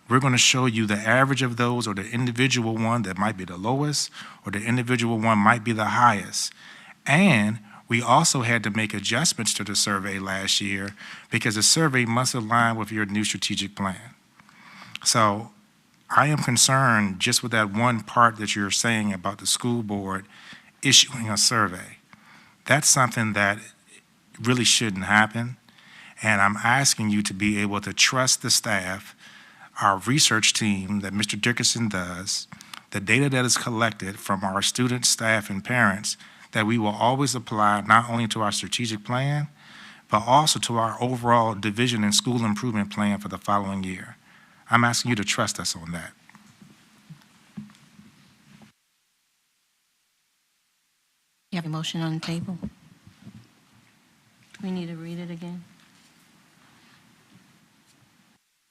we're going to show you the average of those, or the individual one that might be the lowest, or the individual one might be the highest. And we also had to make adjustments to the survey last year because the survey must align with your new strategic plan. So I am concerned just with that one part that you're saying about the school board issuing a survey. That's something that really shouldn't happen. And I'm asking you to be able to trust the staff, our research team that Mr. Dickerson does, the data that is collected from our students, staff, and parents, that we will always apply not only to our strategic plan, but also to our overall division and school improvement plan for the following year. I'm asking you to trust us on that. You have a motion on the table? Do we need to read it again?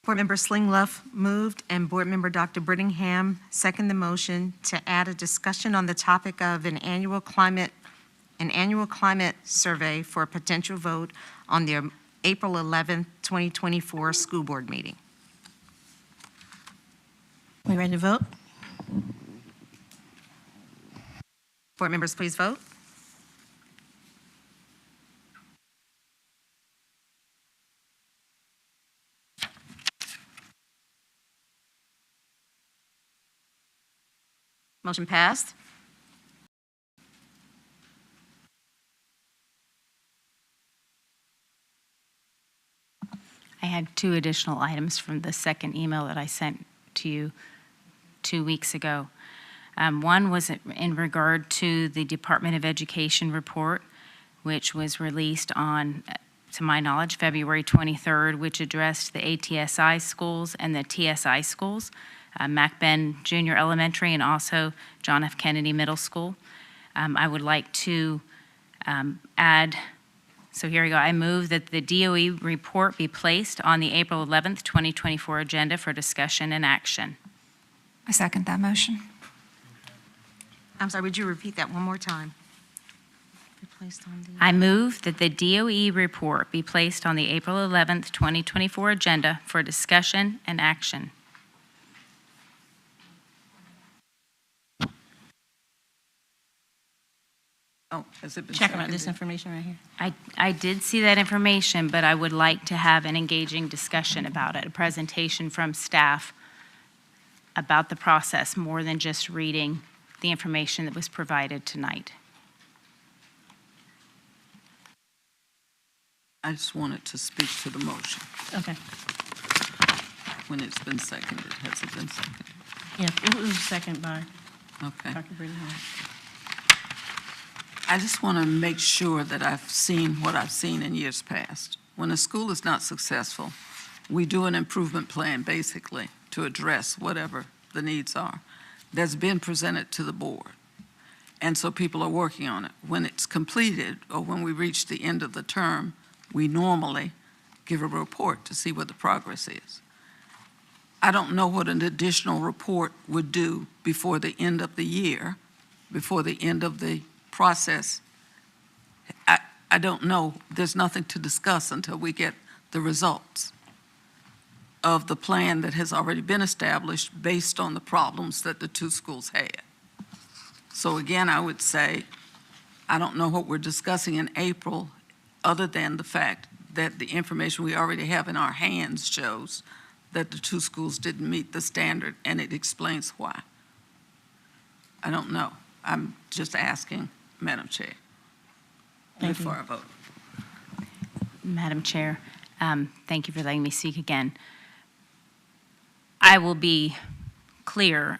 Board Member Slingluff moved, and Board Member Dr. Brittingham seconded the motion to add a discussion on the topic of an annual climate survey for a potential vote on the April 11th, 2024 school board meeting. We ready to vote? Board members, please vote. Motion passed. I had two additional items from the second email that I sent to you 2 weeks ago. One was in regard to the Department of Education report, which was released on, to my knowledge, February 23rd, which addressed the ATSI schools and the TSI schools, Mac Ben Junior Elementary and also John F. Kennedy Middle School. I would like to add, so here we go. I move that the DOE report be placed on the April 11th, 2024 agenda for discussion and action. I second that motion. I'm sorry, would you repeat that one more time? I move that the DOE report be placed on the April 11th, 2024 agenda for discussion and action. Oh, has it been Check about this seconded? information right here. I did see that information, but I would like to have an engaging discussion about it, a presentation from staff about the process, more than just reading the information that was provided tonight. I just wanted to speak to the motion Okay. when it's been seconded. Has it been seconded? Yeah, it was second by Okay. Dr. Brittingham. I just want to make sure that I've seen what I've seen in years past. When a school is not successful, we do an improvement plan, basically, to address whatever the needs are that's been presented to the board. And so people are working on it. When it's completed, or when we reach the end of the term, we normally give a report to see what the progress is. I don't know what an additional report would do before the end of the year, before the end of the process. I don't know. There's nothing to discuss until we get the results of the plan that has already been established based on the problems that the two schools had. So again, I would say, I don't know what we're discussing in April, other than the fact that the information we already have in our hands shows that the two schools didn't meet the standard, and it explains why. I don't know. I'm just asking, Madam Chair, Thank you. before I vote. Madam Chair, thank you for letting me speak again. I will be clear.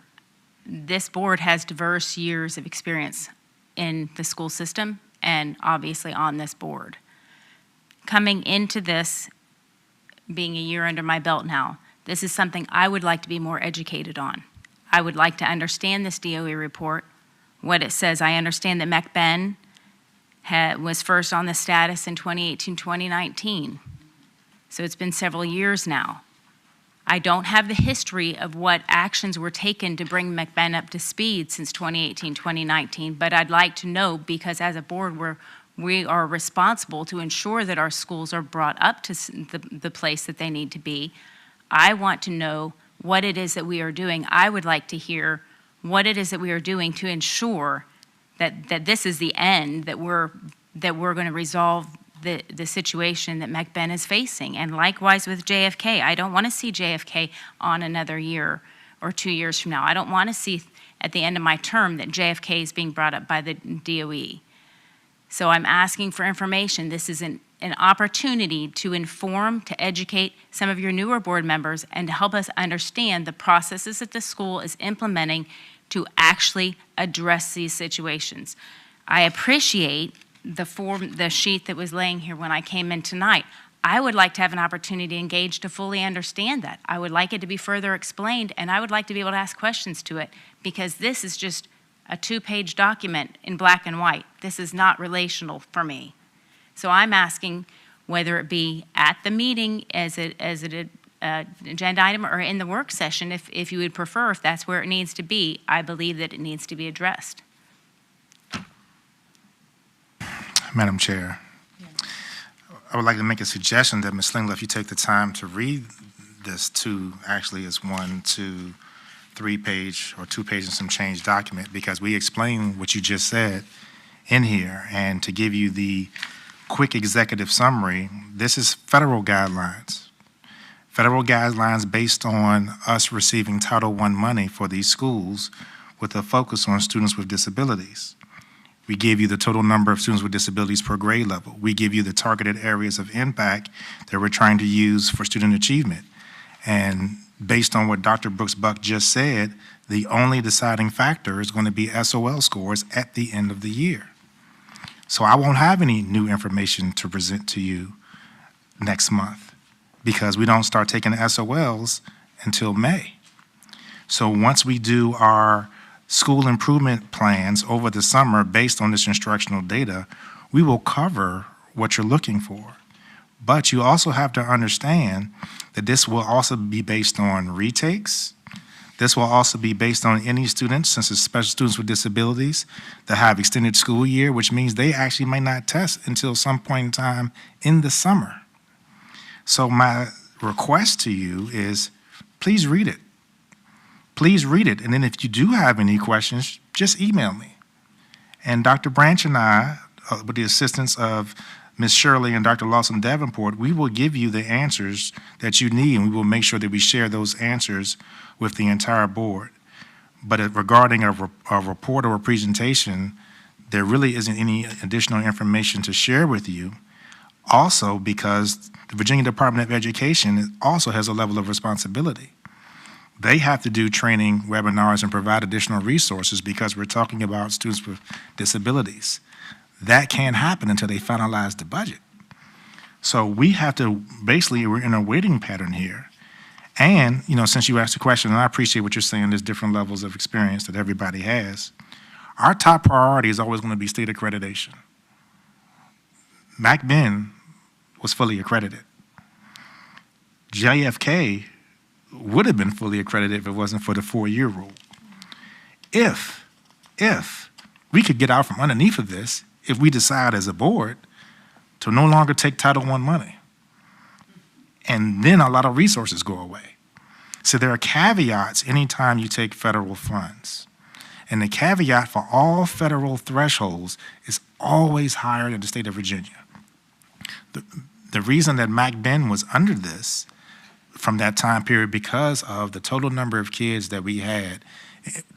This board has diverse years of experience in the school system and obviously on this board. Coming into this, being a year under my belt now, this is something I would like to be more educated on. I would like to understand this DOE report, what it says. I understand that Mac Ben was first on the status in 2018, 2019. So it's been several years now. I don't have the history of what actions were taken to bring McBen up to speed since 2018, 2019, but I'd like to know, because as a board, we are responsible to ensure that our schools are brought up to the place that they need to be. I want to know what it is that we are doing. I would like to hear what it is that we are doing to ensure that this is the end, that we're going to resolve the situation that McBen is facing. And likewise with JFK, I don't want to see JFK on another year or 2 years from now. I don't want to see at the end of my term that JFK is being brought up by the DOE. So I'm asking for information. This is an opportunity to inform, to educate some of your newer board members, and to help us understand the processes that the school is implementing to actually address these situations. I appreciate the sheet that was laying here when I came in tonight. I would like to have an opportunity to engage to fully understand that. I would like it to be further explained, and I would like to be able to ask questions to it, because this is just a 2-page document in black and white. This is not relational for me. So I'm asking whether it be at the meeting as an agenda item or in the work session, if you would prefer, if that's where it needs to be. I believe that it needs to be addressed. Madam Chair, I would like to make a suggestion that Ms. Slingler, if you take the time to read this to, actually it's 1, 2, 3-page or 2-page and some change document, because we explain what you just said in here. And to give you the quick executive summary, this is federal guidelines. Federal guidelines based on us receiving Title I money for these schools with a focus on students with disabilities. We give you the total number of students with disabilities per grade level. We give you the targeted areas of impact that we're trying to use for student achievement. And based on what Dr. Brooks-Buck just said, the only deciding factor is going to be SOL scores at the end of the year. So I won't have any new information to present to you next month, because we don't start taking SOLs until May. So once we do our school improvement plans over the summer based on this instructional data, we will cover what you're looking for. But you also have to understand that this will also be based on retakes. This will also be based on any students, since it's special students with disabilities, that have extended school year, which means they actually may not test until some point in time in the summer. So my request to you is, please read it. Please read it, and then if you do have any questions, just email me. And Dr. Branch and I, with the assistance of Ms. Shirley and Dr. Lawson Davenport, we will give you the answers that you need, and we will make sure that we share those answers with the entire board. But regarding a report or a presentation, there really isn't any additional information to share with you. Also, because the Virginia Department of Education also has a level of responsibility. They have to do training, webinars, and provide additional resources, because we're talking about students with disabilities. That can't happen until they finalize the budget. So we have to, basically, we're in a waiting pattern here. And, since you asked the question, and I appreciate what you're saying, there's different levels of experience that everybody has. Our top priority is always going to be state accreditation. McBen was fully accredited. JFK would have been fully accredited if it wasn't for the 4-year rule. If we could get out from underneath of this, if we decide as a board to no longer take Title I money, and then a lot of resources go away. So there are caveats anytime you take federal funds. And the caveat for all federal thresholds is always higher than the state of Virginia. The reason that McBen was under this from that time period, because of the total number of kids that we had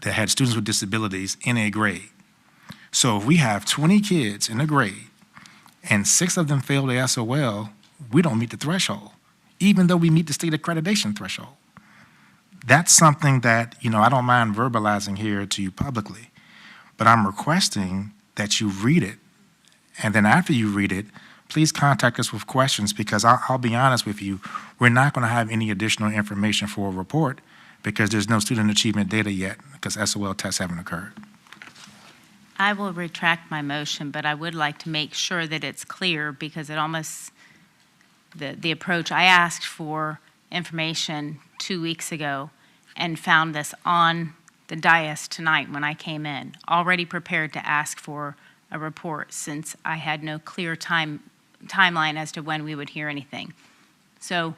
that had students with disabilities in a grade. So if we have 20 kids in a grade and 6 of them fail the SOL, we don't meet the threshold, even though we meet the state accreditation threshold. That's something that, I don't mind verbalizing here to you publicly, but I'm requesting that you read it. And then after you read it, please contact us with questions, because I'll be honest with you, we're not going to have any additional information for a report, because there's no student achievement data yet, because SOL tests haven't occurred. I will retract my motion, but I would like to make sure that it's clear, because it almost, the approach I asked for information 2 weeks ago and found this on the dais tonight when I came in, already prepared to ask for a report since I had no clear timeline as to when we would hear anything. So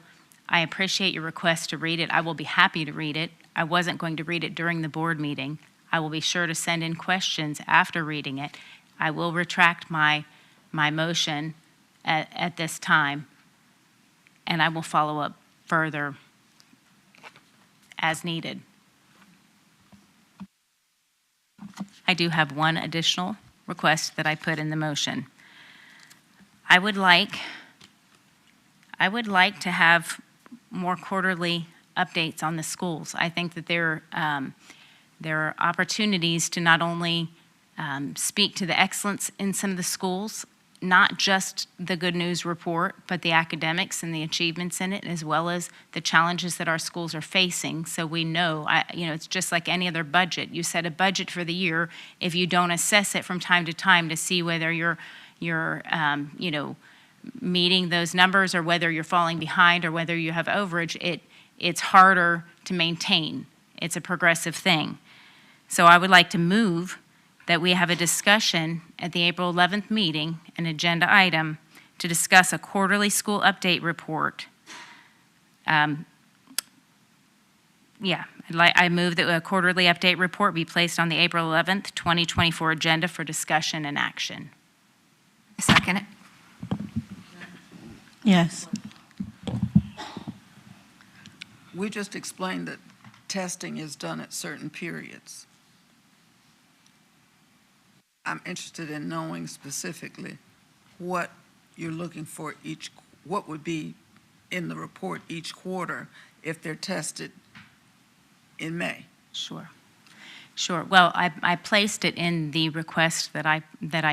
I appreciate your request to read it. I will be happy to read it. I wasn't going to read it during the board meeting. I will be sure to send in questions after reading it. I will retract my motion at this time, and I will follow up further as needed. I do have one additional request that I put in the motion. I would like to have more quarterly updates on the schools. I think that there are opportunities to not only speak to the excellence in some of the schools, not just the good news report, but the academics and the achievements in it, as well as the challenges that our schools are facing. So we know, it's just like any other budget. You set a budget for the year. If you don't assess it from time to time to see whether you're meeting those numbers or whether you're falling behind or whether you have overage, it's harder to maintain. It's a progressive thing. So I would like to move that we have a discussion at the April 11th meeting, an agenda item, to discuss a quarterly school update report. I move that a quarterly update report be placed on the April 11th, 2024 agenda for discussion and action. Second it. Yes. We just explained that testing is done at certain periods. I'm interested in knowing specifically what you're looking for what would be in the report each quarter if they're tested in May. Sure. Well, I placed it in the request that I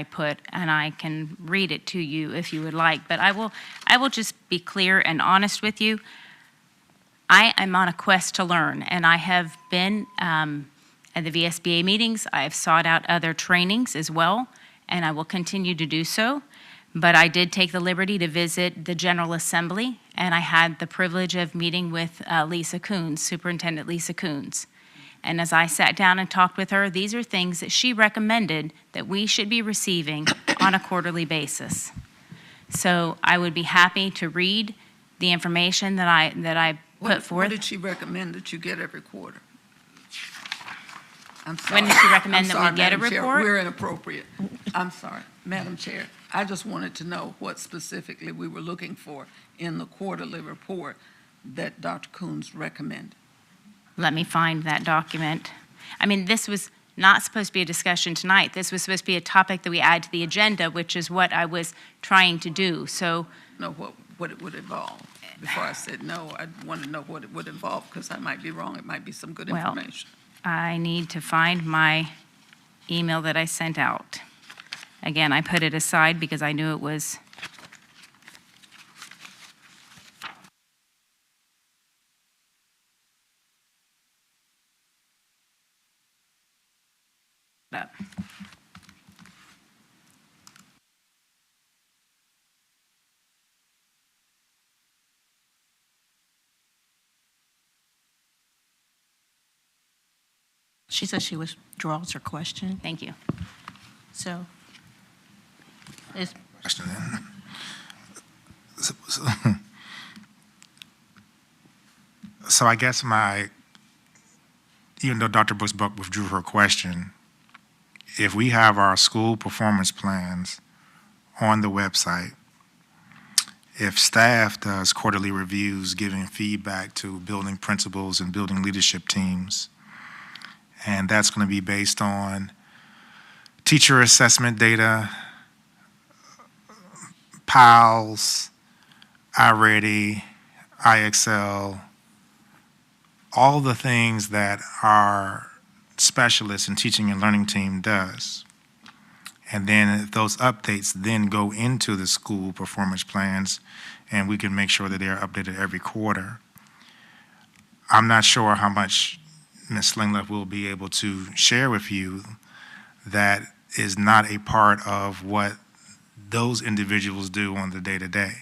put, and I can read it to you if you would like. But I will just be clear and honest with you. I am on a quest to learn, and I have been at the VSBA meetings. I have sought out other trainings as well, and I will continue to do so. But I did take the liberty to visit the General Assembly, and I had the privilege of meeting with Lisa Coons, Superintendent Lisa Coons. And as I sat down and talked with her, these are things that she recommended that we should be receiving on a quarterly basis. So I would be happy to read the information that I put forth. What did she recommend that you get every quarter? I'm sorry. When did she recommend I'm that sorry, we get a Madam Chair, report? we're inappropriate. I'm sorry, Madam Chair. I just wanted to know what specifically we were looking for in the quarterly report that Dr. Coons recommended. Let me find that document. I mean, this was not supposed to be a discussion tonight. This was supposed to be a topic that we add to the agenda, which is what I was trying to do. So, Know what it would involve. Before I said no, I want to know what it would involve, because I might be wrong. It might be some good Well, information. I need to find my email that I sent out. Again, I put it aside because I knew it was up. She said she withdraws her question. Thank you. So, Question then. So I guess even though Dr. Brooks-Buck withdrew her question, if we have our school performance plans on the website, if staff does quarterly reviews giving feedback to building principals and building leadership teams, and that's going to be based on teacher assessment data, PALS, iReady, IXL, all the things that our specialists and teaching and learning team does. And then if those updates then go into the school performance plans, and we can make sure that they're updated every quarter. I'm not sure how much Ms. Slingleff will be able to share with you that is not a part of what those individuals do on the day-to-day.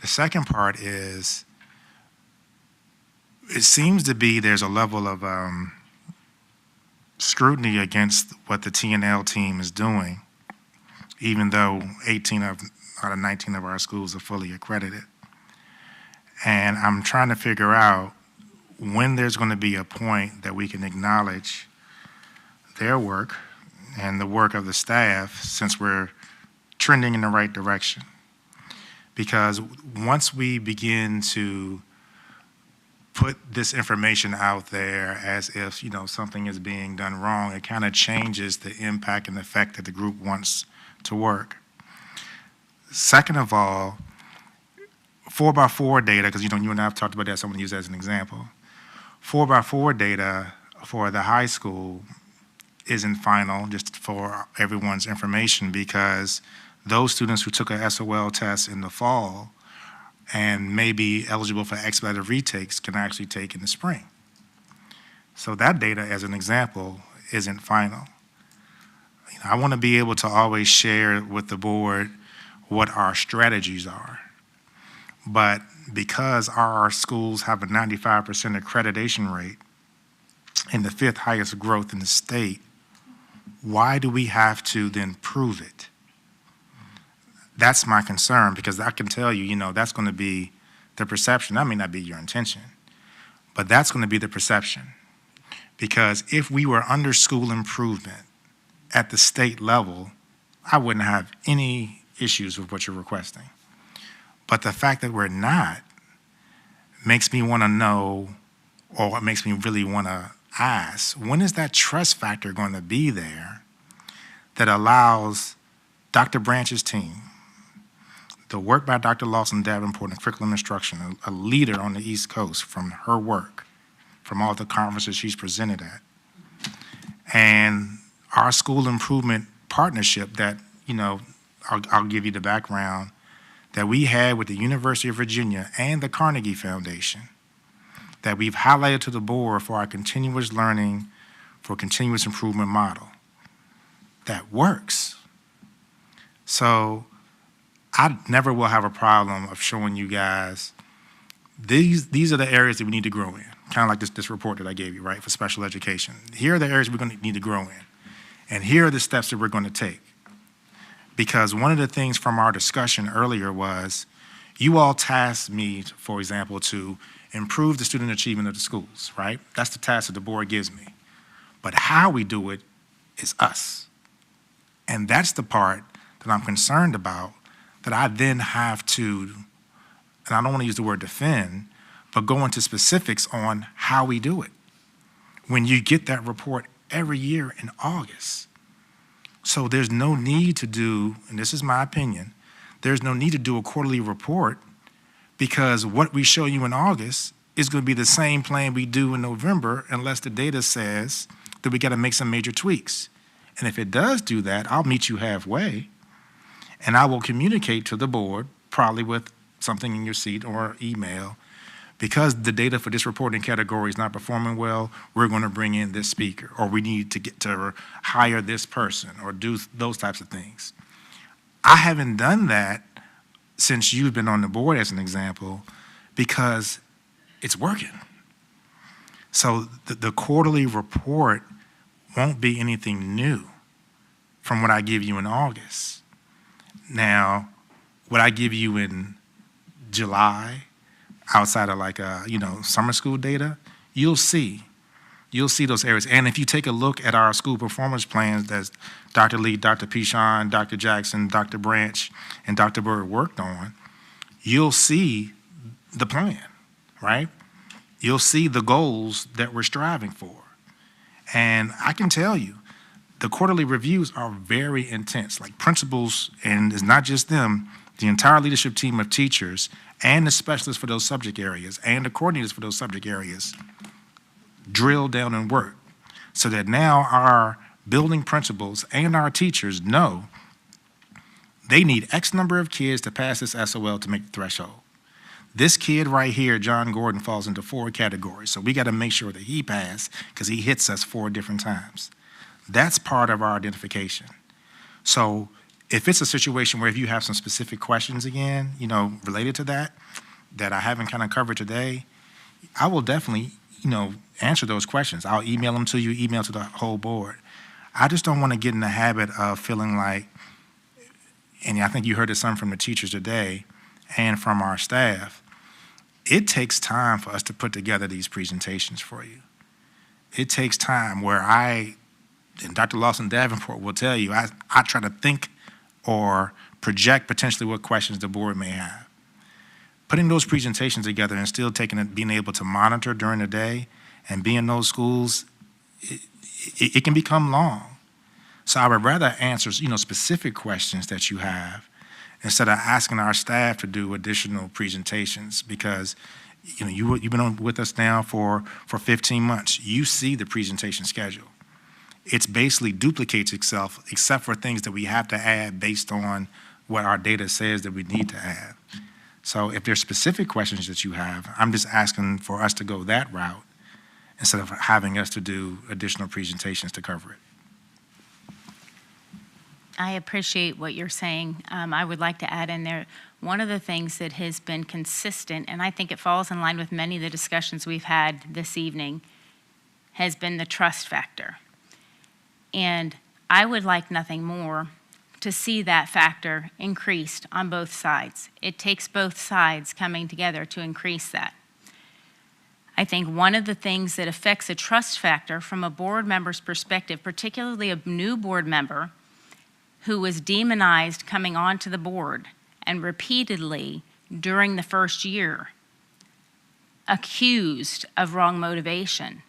The second part is it seems to be there's a level of scrutiny against what the T&L team is doing, even though 18 out of 19 of our schools are fully accredited. And I'm trying to figure out when there's going to be a point that we can acknowledge their work and the work of the staff, since we're trending in the right direction. Because once we begin to put this information out there as if, something is being done wrong, it kind of changes the impact and effect that the group wants to work. Second of all, 4x4 data, because you and I have talked about that, so I'm going to use that as an example. 4x4 data for the high school isn't final, just for everyone's information, because those students who took a SOL test in the fall and may be eligible for expedited retakes can actually take in the spring. So that data, as an example, isn't final. I want to be able to always share with the board what our strategies are. But because our schools have a 95% accreditation rate and the 5th highest growth in the state, why do we have to then prove it? That's my concern, because I can tell you, that's going to be the perception. That may not be your intention, but that's going to be the perception. Because if we were under school improvement at the state level, I wouldn't have any issues with what you're requesting. But the fact that we're not makes me want to know, or it makes me really want to ask, when is that trust factor going to be there that allows Dr. Branch's team, the work by Dr. Lawson Davenport in curriculum instruction, a leader on the East Coast, from her work, from all the conferences she's presented at, and our school improvement partnership that, I'll give you the background, that we had with the University of Virginia and the Carnegie Foundation, that we've highlighted to the board for our continuous learning for continuous improvement model. That works. So I never will have a problem of showing you guys these are the areas that we need to grow in. Kind of like this report that I gave you, right, for special education. Here are the areas we're going to need to grow in. And here are the steps that we're going to take. Because one of the things from our discussion earlier was, you all tasked me, for example, to improve the student achievement of the schools, right? That's the task that the board gives me. But how we do it is us. And that's the part that I'm concerned about, that I then have to, and I don't want to use the word defend, but go into specifics on how we do it. When you get that report every year in August. So there's no need to do, and this is my opinion, there's no need to do a quarterly report, because what we show you in August is going to be the same plan we do in November, unless the data says that we got to make some major tweaks. And if it does do that, I'll meet you halfway, and I will communicate to the board, probably with something in your seat or email, because the data for this reporting category is not performing well, we're going to bring in this speaker, or we need to get to hire this person, or do those types of things. I haven't done that since you've been on the board, as an example, because it's working. So the quarterly report won't be anything new from what I give you in August. Now, what I give you in July, outside of summer school data, you'll see those areas. And if you take a look at our school performance plans that Dr. Lee, Dr. Pichon, Dr. Jackson, Dr. Branch, and Dr. Bird worked on, you'll see the plan, right? You'll see the goals that we're striving for. And I can tell you, the quarterly reviews are very intense. Like principals, and it's not just them, the entire leadership team of teachers and the specialists for those subject areas and the coordinators for those subject areas drill down and work, so that now our building principals and our teachers know they need X number of kids to pass this SOL to make the threshold. This kid right here, John Gordon, falls into 4 categories, so we got to make sure that he passes because he hits us 4 different times. That's part of our identification. So if it's a situation where if you have some specific questions again, related to that I haven't kind of covered today, I will definitely, answer those questions. I'll email them to you, email to the whole board. I just don't want to get in the habit of feeling like, and I think you heard this some from the teachers today and from our staff, it takes time for us to put together these presentations for you. It takes time where and Dr. Lawson Davenport will tell you, I try to think or project potentially what questions the board may have. Putting those presentations together and still being able to monitor during the day and be in those schools, it can become long. So I would rather answer, specific questions that you have instead of asking our staff to do additional presentations, because you've been with us now for 15 months. You see the presentation schedule. It basically duplicates itself except for things that we have to add based on what our data says that we need to add. So if there's specific questions that you have, I'm just asking for us to go that route instead of having us to do additional presentations to cover it. I appreciate what you're saying. I would like to add in there, one of the things that has been consistent, and I think it falls in line with many of the discussions we've had this evening, has been the trust factor. And I would like nothing more to see that factor increased on both sides. It takes both sides coming together to increase that. I think one of the things that affects a trust factor from a board member's perspective, particularly a new board member who was demonized coming onto the board and repeatedly during the first year accused of wrong motivation,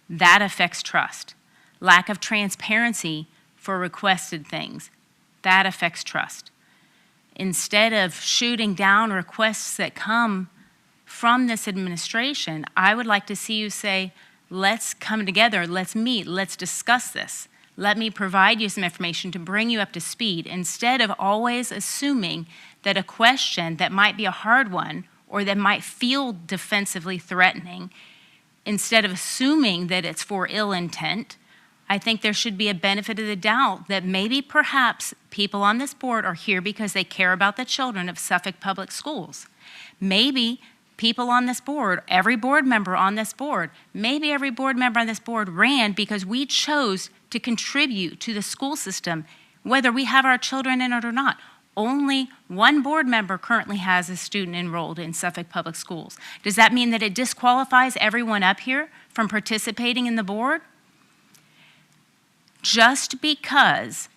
that affects trust. Lack of transparency for requested things, that affects trust. Instead of shooting down requests that come from this administration, I would like to see you say, let's come together, let's meet, let's discuss this. Let me provide you some information to bring you up to speed, instead of always assuming that a question that might be a hard one or that might feel defensively threatening, instead of assuming that it's for ill intent. I think there should be a benefit of the doubt that maybe perhaps people on this board are here because they care about the children of Suffolk Public Schools. Maybe people on this board, every board member on this board, maybe every board member on this board ran because we chose to contribute to the school system, whether we have our children in it or not. Only one board member currently has a student enrolled in Suffolk Public Schools. Does that mean that it disqualifies everyone up here from participating in the board? Just because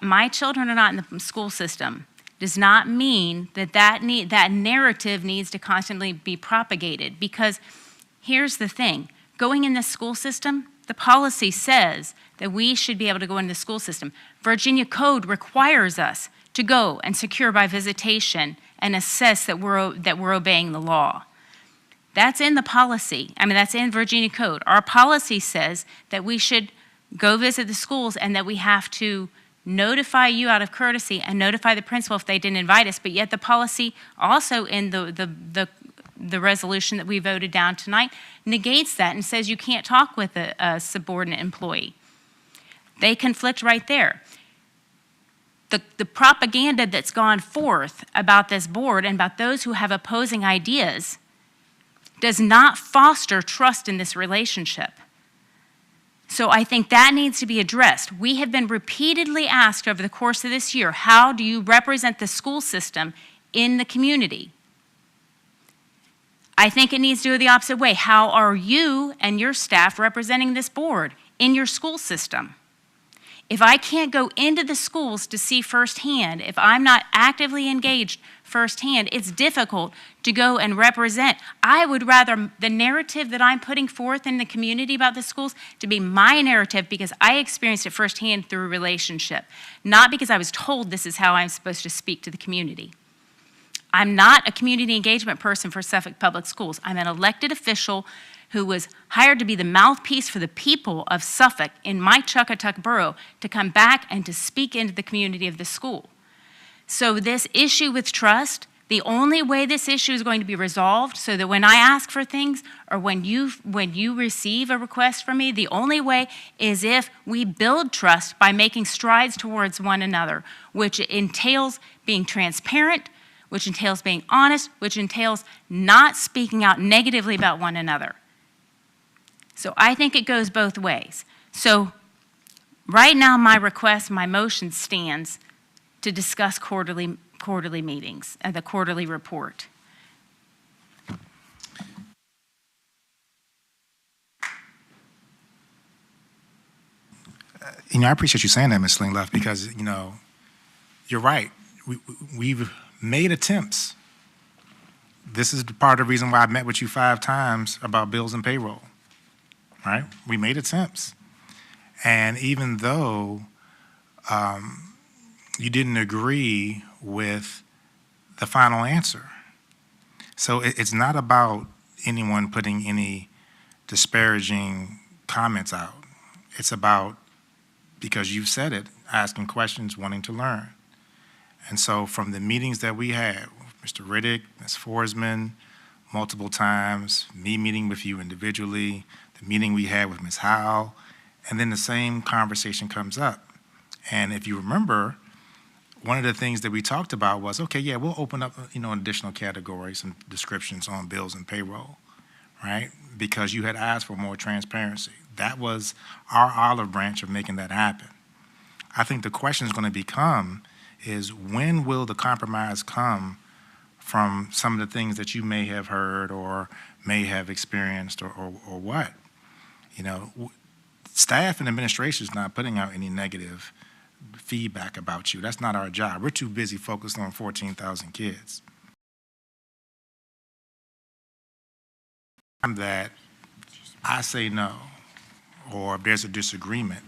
my children are not in the school system does not mean that that narrative needs to constantly be propagated. Because here's the thing, going in the school system, the policy says that we should be able to go into the school system. Virginia Code requires us to go and secure by visitation and assess that we're obeying the law. That's in the policy. That's in Virginia Code. Our policy says that we should go visit the schools and that we have to notify you out of courtesy and notify the principal if they didn't invite us. But yet the policy also in the resolution that we voted down tonight negates that and says you can't talk with a subordinate employee. They conflict right there. The propaganda that's gone forth about this board and about those who have opposing ideas does not foster trust in this relationship. So I think that needs to be addressed. We have been repeatedly asked over the course of this year, how do you represent the school system in the community? I think it needs to go the opposite way. How are you and your staff representing this board in your school system? If I can't go into the schools to see firsthand, if I'm not actively engaged firsthand, it's difficult to go and represent. I would rather the narrative that I'm putting forth in the community about the schools to be my narrative because I experienced it firsthand through a relationship, not because I was told this is how I'm supposed to speak to the community. I'm not a community engagement person for Suffolk Public Schools. I'm an elected official who was hired to be the mouthpiece for the people of Suffolk in my Chuckatuck borough to come back and to speak into the community of the school. So this issue with trust, the only way this issue is going to be resolved so that when I ask for things or when you receive a request from me, the only way is if we build trust by making strides towards one another, which entails being transparent, which entails being honest, which entails not speaking out negatively about one another. So I think it goes both ways. So right now, my request, my motion stands to discuss quarterly meetings, the quarterly report. I appreciate you saying that, Ms. Slingluff, because, you're right. We've made attempts. This is part of the reason why I met with you 5 times about bills and payroll, right? We made attempts. And even though you didn't agree with the final answer, so it's not about anyone putting any disparaging comments out. It's about, because you've said it, asking questions, wanting to learn. And so from the meetings that we had, Mr. Riddick, Ms. Forsman, multiple times, me meeting with you individually, the meeting we had with Ms. Howell, and then the same conversation comes up. And if you remember, one of the things that we talked about was, okay, yeah, we'll open up, additional categories and descriptions on bills and payroll, right? Because you had asked for more transparency. That was our olive branch of making that happen. I think the question is going to become is, when will the compromise come from some of the things that you may have heard or may have experienced or what? Staff and administration is not putting out any negative feedback about you. That's not our job. We're too busy focused on 14,000 kids. That I say no, or if there's a disagreement,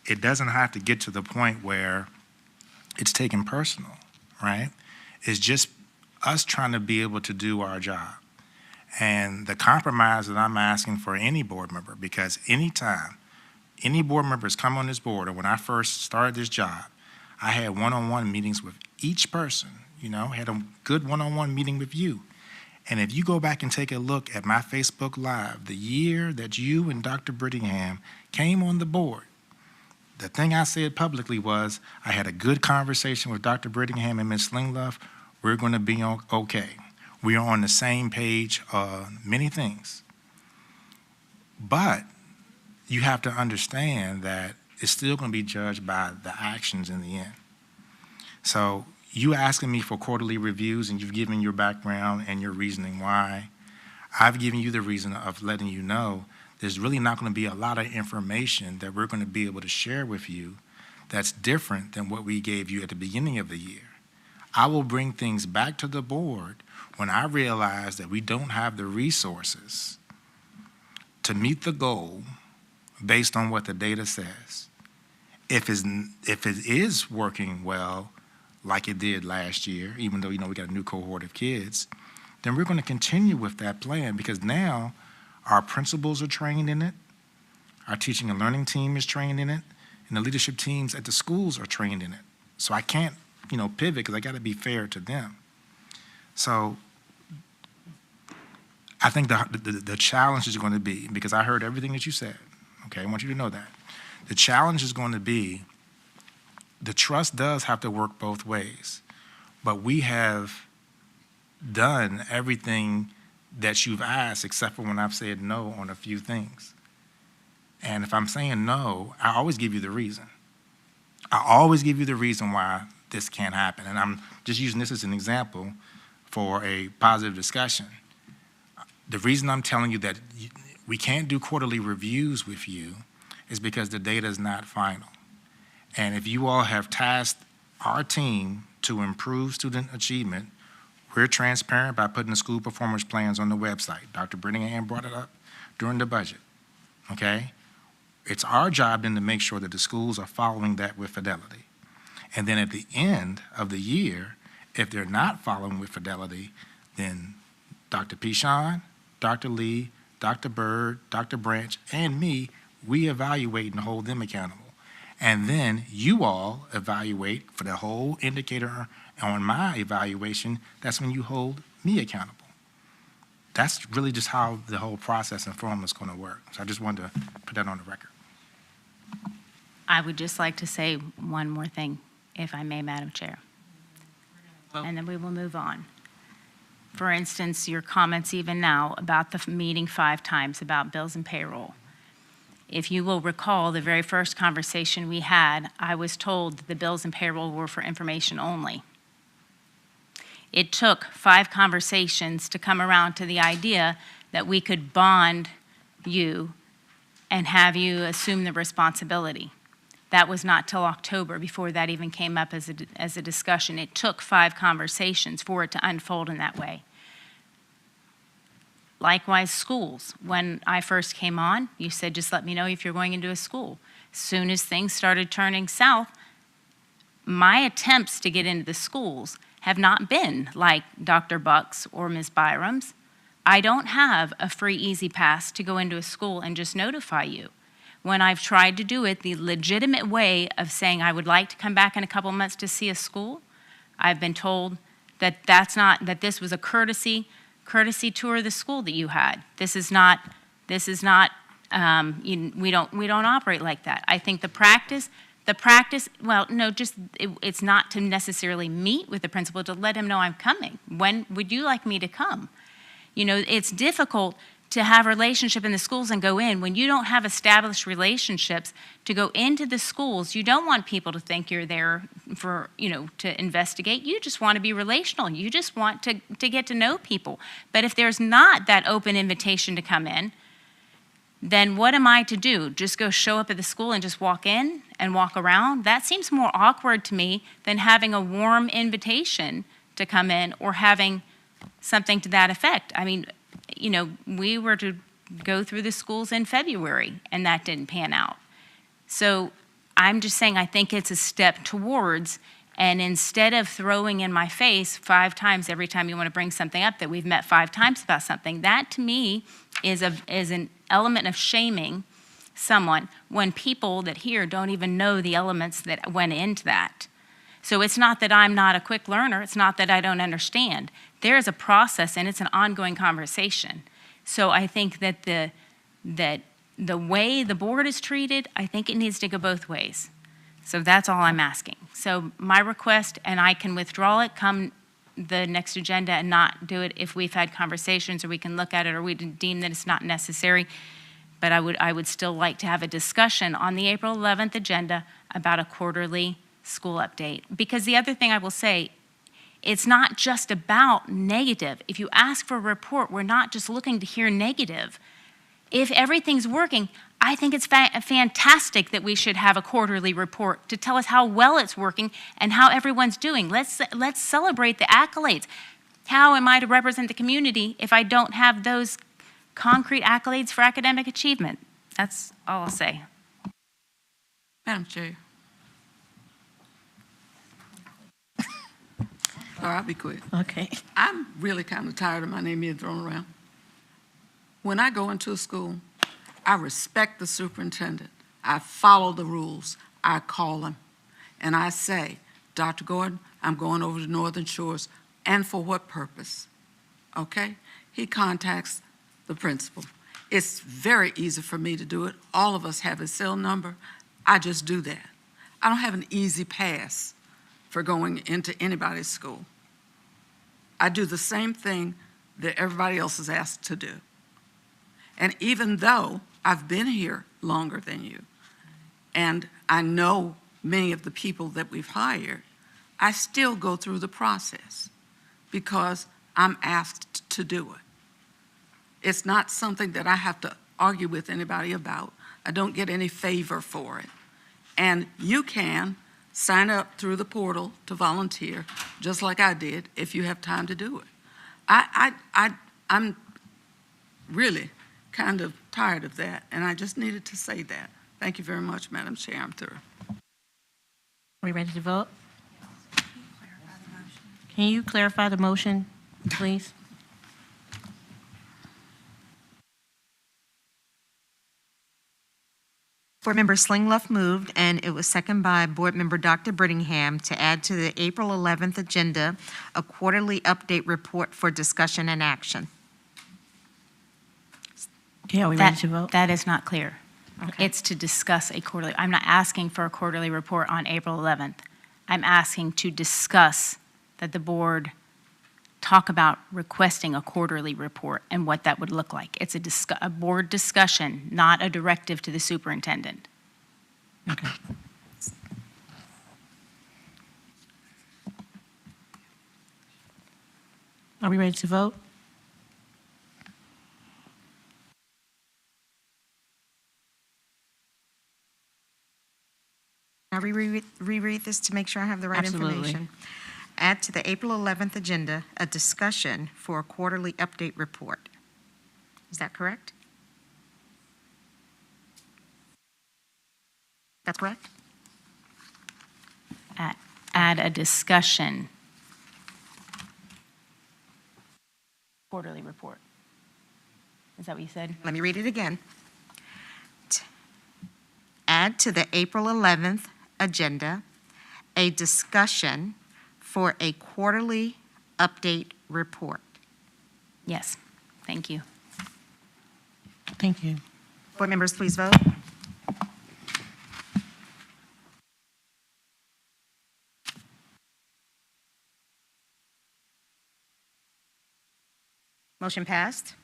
it doesn't have to get to the point where it's taken personal, right? It's just us trying to be able to do our job. And the compromise that I'm asking for any board member, because anytime any board members come on this board, or when I first started this job, I had one-on-one meetings with each person, had a good one-on-one meeting with you. And if you go back and take a look at my Facebook Live, the year that you and Dr. Brittingham came on the board, the thing I said publicly was, I had a good conversation with Dr. Brittingham and Ms. Slingluff. We're going to be okay. We are on the same page on many things. But you have to understand that it's still going to be judged by the actions in the end. So you asking me for quarterly reviews, and you've given your background and your reasoning why. I've given you the reason of letting you know there's really not going to be a lot of information that we're going to be able to share with you that's different than what we gave you at the beginning of the year. I will bring things back to the board when I realize that we don't have the resources to meet the goal based on what the data says. If it is working well, like it did last year, even though we got a new cohort of kids, then we're going to continue with that plan, because now our principals are trained in it, our teaching and learning team is trained in it, and the leadership teams at the schools are trained in it. So I can't, pivot, because I got to be fair to them. So I think the challenge is going to be, because I heard everything that you said, okay, I want you to know that. The challenge is going to be, the trust does have to work both ways, but we have done everything that you've asked, except for when I've said no on a few things. And if I'm saying no, I always give you the reason. I always give you the reason why this can't happen. And I'm just using this as an example for a positive discussion. The reason I'm telling you that we can't do quarterly reviews with you is because the data is not final. And if you all have tasked our team to improve student achievement, we're transparent by putting the school performance plans on the website. Dr. Brittingham brought it up during the budget, okay? It's our job then to make sure that the schools are following that with fidelity. And then at the end of the year, if they're not following with fidelity, then Dr. Pichon, Dr. Lee, Dr. Bird, Dr. Branch, and me, we evaluate and hold them accountable. And then you all evaluate for the whole indicator on my evaluation. That's when you hold me accountable. That's really just how the whole process and formula is going to work. So I just wanted to put that on the record. I would just like to say one more thing, if I may, Madam Chair. and then we will move on. For instance, your comments even now about the meeting 5 times about bills and payroll. If you will recall, the very first conversation we had, I was told that the bills and payroll were for information only. It took 5 conversations to come around to the idea that we could bond you and have you assume the responsibility. That was not till October before that even came up as a discussion. It took 5 conversations for it to unfold in that way. Likewise, schools. When I first came on, you said, just let me know if you're going into a school. As soon as things started turning south, my attempts to get into the schools have not been like Dr. Buck's or Ms. Byram's. I don't have a free, easy pass to go into a school and just notify you. When I've tried to do it the legitimate way of saying I would like to come back in a couple months to see a school, I've been told that that this was a courtesy tour of the school that you had. This is not, we don't operate like that. I think the practice, well, no, it's not to necessarily meet with the principal, to let him know I'm coming. When would you like me to come? You know, it's difficult to have a relationship in the schools and go in. When you don't have established relationships to go into the schools, you don't want people to think you're there for, to investigate. You just want to be relational. You just want to get to know people. But if there's not that open invitation to come in, then what am I to do? Just go show up at the school and just walk in and walk around? That seems more awkward to me than having a warm invitation to come in or having something to that effect. I mean, we were to go through the schools in February, and that didn't pan out. So I'm just saying I think it's a step towards, and instead of throwing in my face 5 times every time you want to bring something up that we've met 5 times about something, that to me is an element of shaming someone when people that hear don't even know the elements that went into that. So it's not that I'm not a quick learner. It's not that I don't understand. There is a process, and it's an ongoing conversation. So I think that the way the board is treated, I think it needs to go both ways. So that's all I'm asking. So my request, and I can withdraw it come the next agenda and not do it if we've had conversations or we can look at it or we deem that it's not necessary. But I would still like to have a discussion on the April 11th agenda about a quarterly school update. Because the other thing I will say, it's not just about negative. If you ask for a report, we're not just looking to hear negative. If everything's working, I think it's fantastic that we should have a quarterly report to tell us how well it's working and how everyone's doing. Let's celebrate the accolades. How am I to represent the community if I don't have those concrete accolades for academic achievement? That's all I'll say. Madam Chair. All right, I'll be quick. Okay. I'm really kind of tired of my name being thrown around. When I go into a school, I respect the superintendent. I follow the rules. I call him. And I say, Dr. Gordon, I'm going over to Northern Shores. And for what purpose? Okay? He contacts the principal. It's very easy for me to do it. All of us have his cell number. I just do that. I don't have an easy pass for going into anybody's school. I do the same thing that everybody else is asked to do. And even though I've been here longer than you, and I know many of the people that we've hired, I still go through the process because I'm asked to do it. It's not something that I have to argue with anybody about. I don't get any favor for it. And you can sign up through the portal to volunteer, just like I did, if you have time to do it. I'm really kind of tired of that, and I just needed to say that. Thank you very much, Madam Chair. I'm through. Are we ready to vote? Can you clarify the motion, please? Board Member Slingluff moved, and it was seconded by Board Member Dr. Brittingham to add to the April 11th agenda a quarterly update report for discussion and action. Okay, are we ready to vote? That is not clear. Okay. It's to discuss a quarterly. I'm not asking for a quarterly report on April 11th. I'm asking to discuss that the board talk about requesting a quarterly report and what that would look like. It's a board discussion, not a directive to the superintendent. Okay. Are we ready to vote? I'll reread this to make sure I have the right Absolutely. information. Add to the April 11th agenda a discussion for a quarterly update report. Is that correct? That's correct? Add a discussion. Quarterly report. Is that what you said? Let me read it again. Add to the April 11th agenda a discussion for a quarterly update report. Yes, thank you. Thank you. Board members, please vote. Motion passed.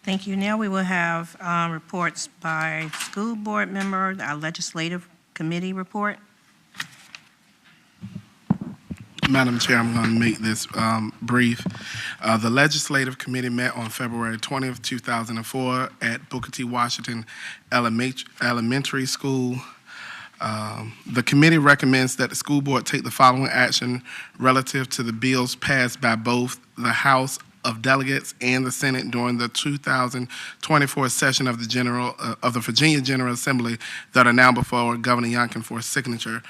Thank you. Now we will have reports by school board member, our legislative committee report. Madam Chair, I'm going to make this brief. The Legislative Committee met on February 20th, 2004 at Booker T. Washington Elementary School. The committee recommends that the school board take the following action relative to the bills passed by both the House of Delegates and the Senate during the 2024 session of the Virginia General Assembly that are now before Governor Youngkin for signature.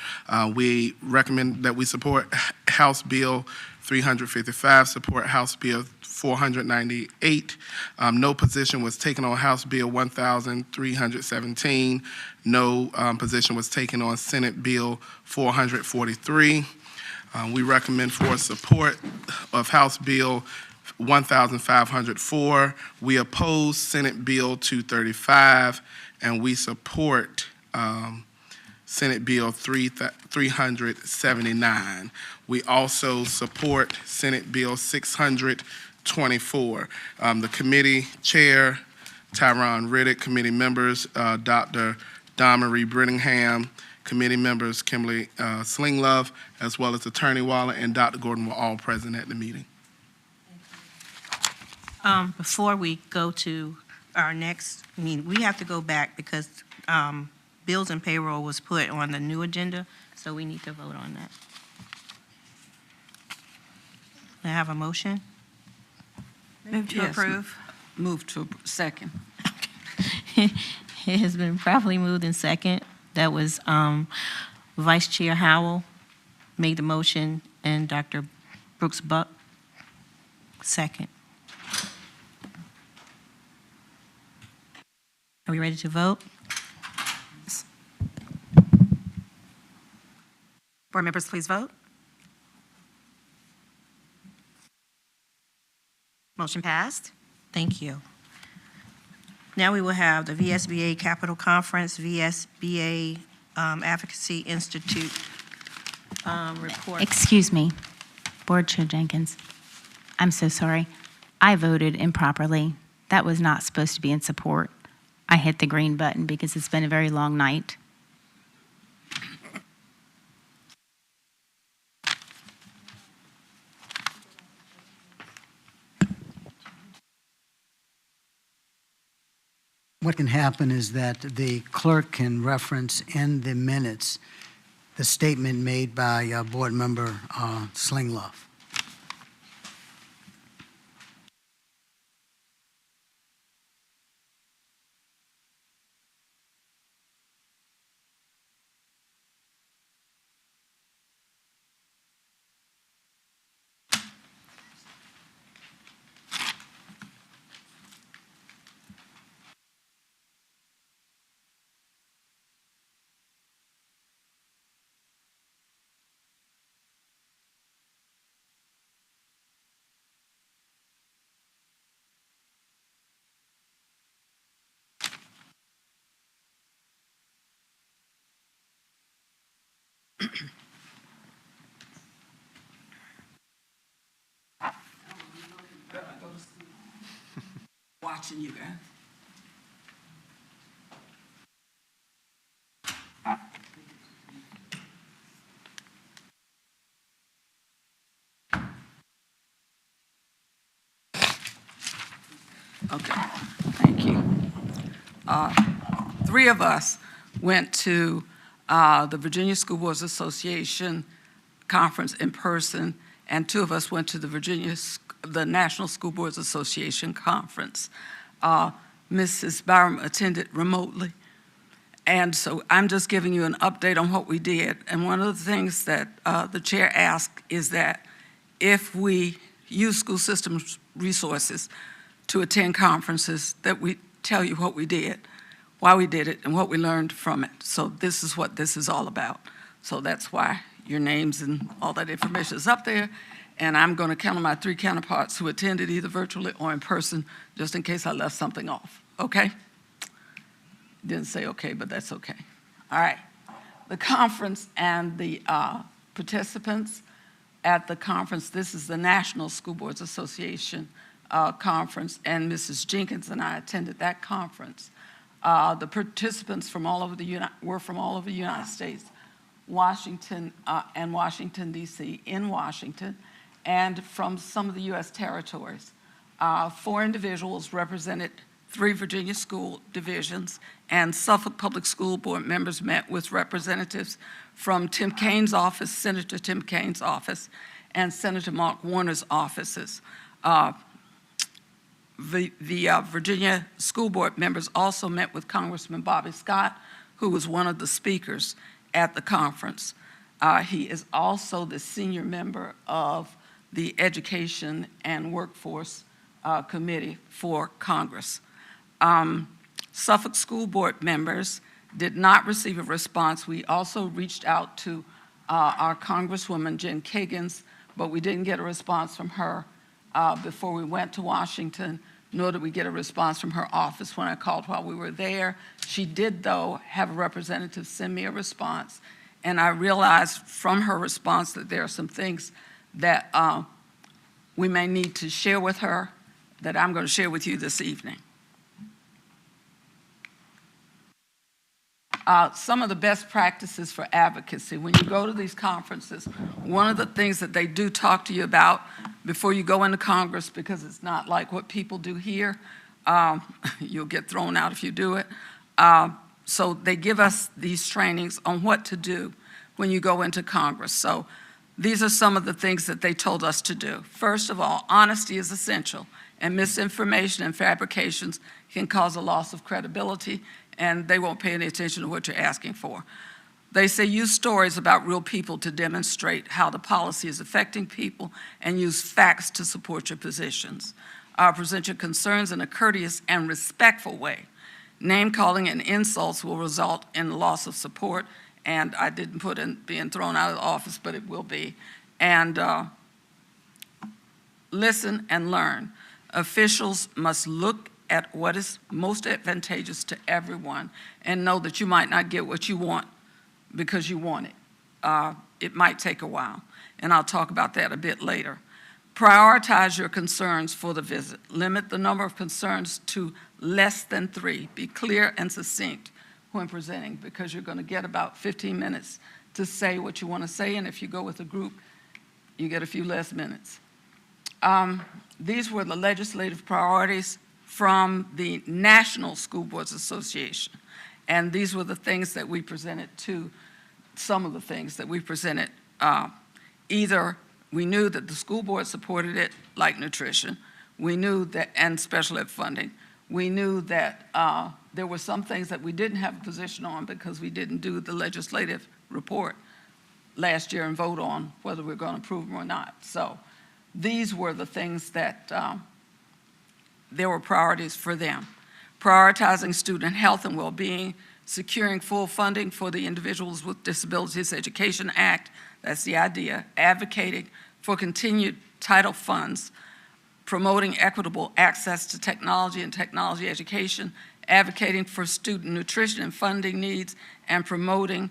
We recommend that we support House Bill 355, support House Bill 498. No position was taken on House Bill 1317. No position was taken on Senate Bill 443. We recommend for support of House Bill 1504. We oppose Senate Bill 235, and we support Senate Bill 379. We also support Senate Bill 624. The committee chair, Tyron Riddick, committee members, Dr. Don-Marie Brittingham, committee members Kimberly Slinglove, as well as Attorney Waller and Dr. Gordon were all present at the meeting. Before we go to our next meeting, we have to go back because bills and payroll was put on the new agenda, so we need to vote on that. I have a motion. Move to approve. Move to second. It has been properly moved in second. That was Vice Chair Howell made the motion and Dr. Brooks Buck second. Are we ready to vote? Board members, please vote. Motion passed. Thank you. Now we will have the VSBA Capital Conference, VSBA Advocacy Institute report. Excuse me, Board Chair Jenkins. I'm so sorry. I voted improperly. That was not supposed to be in support. I hit the green button because it's been a very long night. What can happen is that the clerk can reference in the minutes the statement made by Board Member Slinglove. Watching you guys. Okay, thank you. Three of us went to the Virginia School Boards Association conference in person, and two of us went to the National School Boards Association conference. Mrs. Byram attended remotely, and so I'm just giving you an update on what we did. And one of the things that the chair asked is that if we use school systems resources to attend conferences, that we tell you what we did, why we did it, and what we learned from it. So this is what this is all about. So that's why your names and all that information is up there. And I'm going to count on my three counterparts who attended either virtually or in person, just in case I left something off. Okay? Didn't say okay, but that's okay. All right. The conference and the participants at the conference, this is the National School Boards Association conference, and Mrs. Jenkins and I attended that conference. The participants from all over were from all over the United States, Washington and Washington, D.C., in Washington, and from some of the U.S. territories. 4 individuals represented 3 Virginia school divisions, and Suffolk Public School Board members met with representatives from Tim Kaine's office, Senator Tim Kaine's office, and Senator Mark Warner's offices. The Virginia School Board members also met with Congressman Bobby Scott, who was one of the speakers at the conference. He is also the senior member of the Education and Workforce Committee for Congress. Suffolk School Board members did not receive a response. We also reached out to our Congresswoman, Jen Kagans, but we didn't get a response from her before we went to Washington, nor did we get a response from her office when I called while we were there. She did, though, have a representative send me a response, and I realized from her response that there are some things that we may need to share with her that I'm going to share with you this evening. Some of the best practices for advocacy. When you go to these conferences, one of the things that they do talk to you about before you go into Congress, because it's not like what people do here, you'll get thrown out if you do it. So they give us these trainings on what to do when you go into Congress. So these are some of the things that they told us to do. First of all, honesty is essential, and misinformation and fabrications can cause a loss of credibility, and they won't pay any attention to what you're asking for. They say use stories about real people to demonstrate how the policy is affecting people, and use facts to support your positions. Present your concerns in a courteous and respectful way. Name-calling and insults will result in loss of support, and I didn't put in being thrown out of the office, but it will be. And listen and learn. Officials must look at what is most advantageous to everyone and know that you might not get what you want because you want it. It might take a while, and I'll talk about that a bit later. Prioritize your concerns for the visit. Limit the number of concerns to less than 3. Be clear and succinct when presenting, because you're going to get about 15 minutes to say what you want to say, and if you go with a group, you get a few less minutes. These were the legislative priorities from the National School Boards Association, and these were the things that we presented to, some of the things that we presented. Either we knew that the school board supported it, like nutrition. We knew that, and special ed funding. We knew that there were some things that we didn't have a position on because we didn't do the legislative report last year and vote on whether we're going to approve them or not. So these were the things that there were priorities for them. Prioritizing student health and well-being, securing full funding for the Individuals with Disabilities Education Act, that's the idea, advocating for continued title funds, promoting equitable access to technology and technology education, advocating for student nutrition and funding needs, and promoting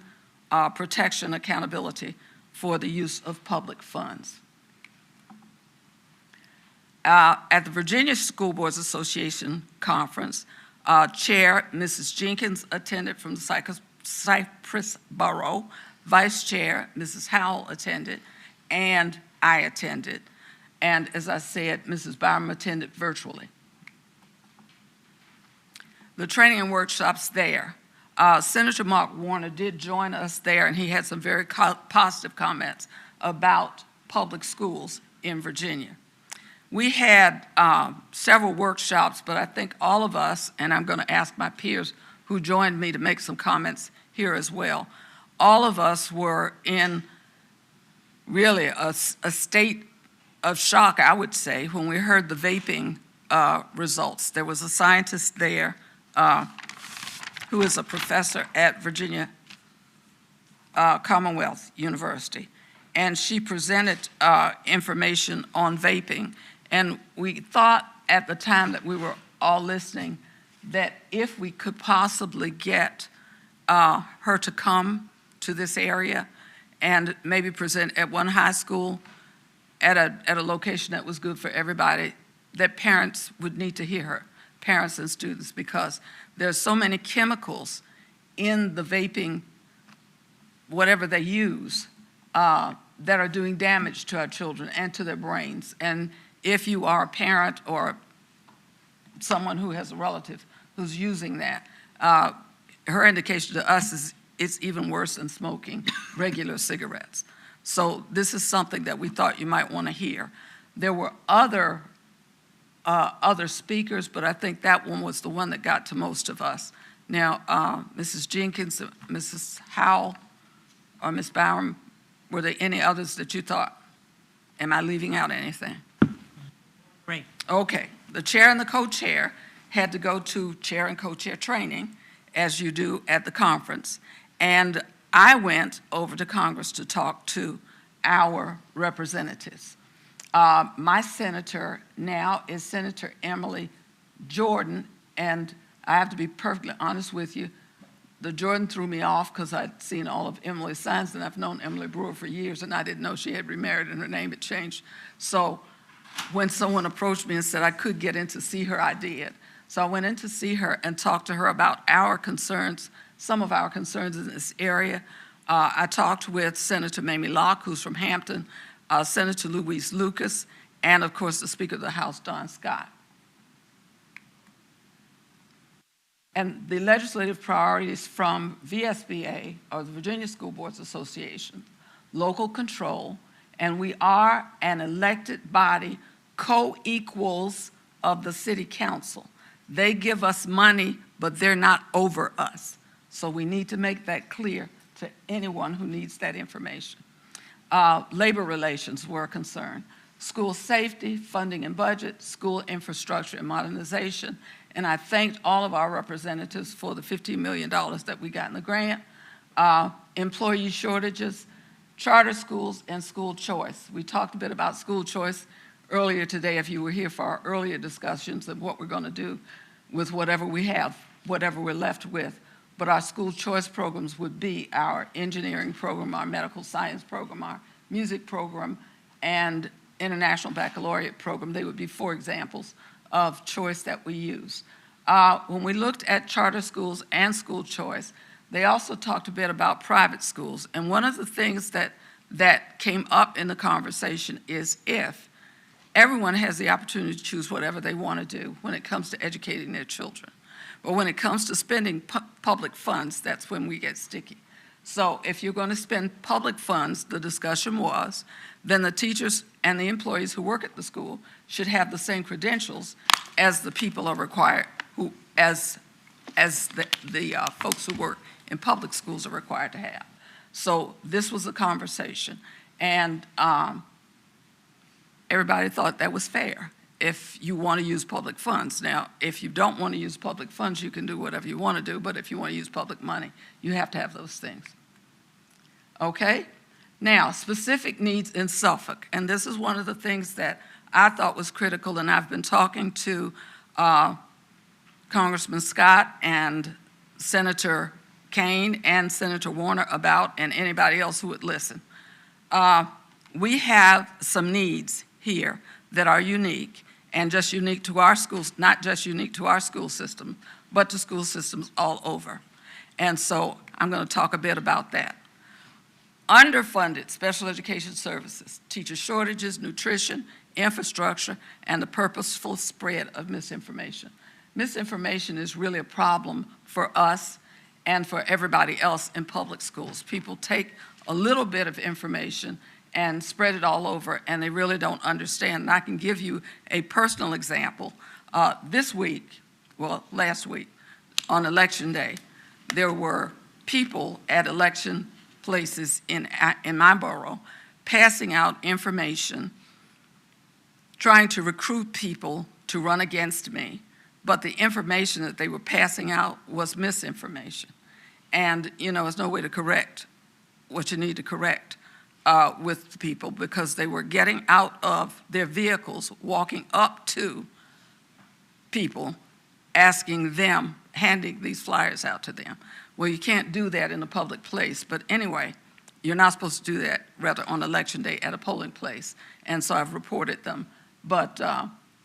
protection, accountability for the use of public funds. At the Virginia School Boards Association Conference, Chair Mrs. Jenkins attended from the Cypress Borough, Vice Chair Mrs. Howell attended, and I attended. And as I said, Mrs. Byram attended virtually. The training and workshops there. Senator Mark Warner did join us there, and he had some very positive comments about public schools in Virginia. We had several workshops, but I think all of us, and I'm going to ask my peers who joined me to make some comments here as well, all of us were in really a state of shock, I would say, when we heard the vaping results. There was a scientist there who is a professor at Virginia Commonwealth University, and she presented information on vaping. And we thought at the time that we were all listening that if we could possibly get her to come to this area and maybe present at one high school at a location that was good for everybody, that parents would need to hear her, parents and students, because there's so many chemicals in the vaping, whatever they use, that are doing damage to our children and to their brains. And if you are a parent or someone who has a relative who's using that, her indication to us is it's even worse than smoking regular cigarettes. So this is something that we thought you might want to hear. There were other speakers, but I think that one was the one that got to most of us. Now, Mrs. Jenkins, Mrs. Howell, or Ms. Byram, were there any others that you thought, am I leaving out anything? Great. Okay, the chair and the co-chair had to go to chair and co-chair training, as you do at the conference. And I went over to Congress to talk to our representatives. My senator now is Senator Emily Jordan, and I have to be perfectly honest with you, the Jordan threw me off because I'd seen all of Emily's signs, and I've known Emily Brewer for years, and I didn't know she had remarried and her name had changed. So when someone approached me and said I could get in to see her, I did. So I went in to see her and talked to her about our concerns, some of our concerns in this area. I talked with Senator Mamie Locke, who's from Hampton, Senator Louise Lucas, and of course the Speaker of the House, Don Scott. And the legislative priorities from VSBA, or the Virginia School Boards Association, local control, and we are an elected body, co-equals of the city council. They give us money, but they're not over us. So we need to make that clear to anyone who needs that information. Labor relations were a concern. School safety, funding and budget, school infrastructure and modernization. And I thanked all of our representatives for the $15 million that we got in the grant. Employee shortages, charter schools, and school choice. We talked a bit about school choice earlier today, if you were here for our earlier discussions of what we're going to do with whatever we have, whatever we're left with. But our school choice programs would be our engineering program, our medical science program, our music program, and international baccalaureate program. They would be 4 examples of choice that we use. When we looked at charter schools and school choice, they also talked a bit about private schools. And one of the things that came up in the conversation is if everyone has the opportunity to choose whatever they want to do when it comes to educating their children. But when it comes to spending public funds, that's when we get sticky. So if you're going to spend public funds, the discussion was, then the teachers and the employees who work at the school should have the same credentials as the people are required, as the folks who work in public schools are required to have. So this was a conversation, and everybody thought that was fair if you want to use public funds. Now, if you don't want to use public funds, you can do whatever you want to do, but if you want to use public money, you have to have those things. Okay? Now, specific needs in Suffolk, and this is one of the things that I thought was critical, and I've been talking to Congressman Scott and Senator Kane and Senator Warner about, and anybody else who would listen. We have some needs here that are unique and just unique to our schools, not just unique to our school system, but to school systems all over. And so I'm going to talk a bit about that. Underfunded special education services, teacher shortages, nutrition, infrastructure, and the purposeful spread of misinformation. Misinformation is really a problem for us and for everybody else in public schools. People take a little bit of information and spread it all over, and they really don't understand. And I can give you a personal example. This week, well, last week, on Election Day, there were people at election places in my borough passing out information, trying to recruit people to run against me, but the information that they were passing out was misinformation. And, you know, there's no way to correct what you need to correct with people, because they were getting out of their vehicles, walking up to people, asking them, handing these flyers out to them. Well, you can't do that in a public place, but anyway, you're not supposed to do that, rather, on Election Day at a polling place, and so I've reported them. But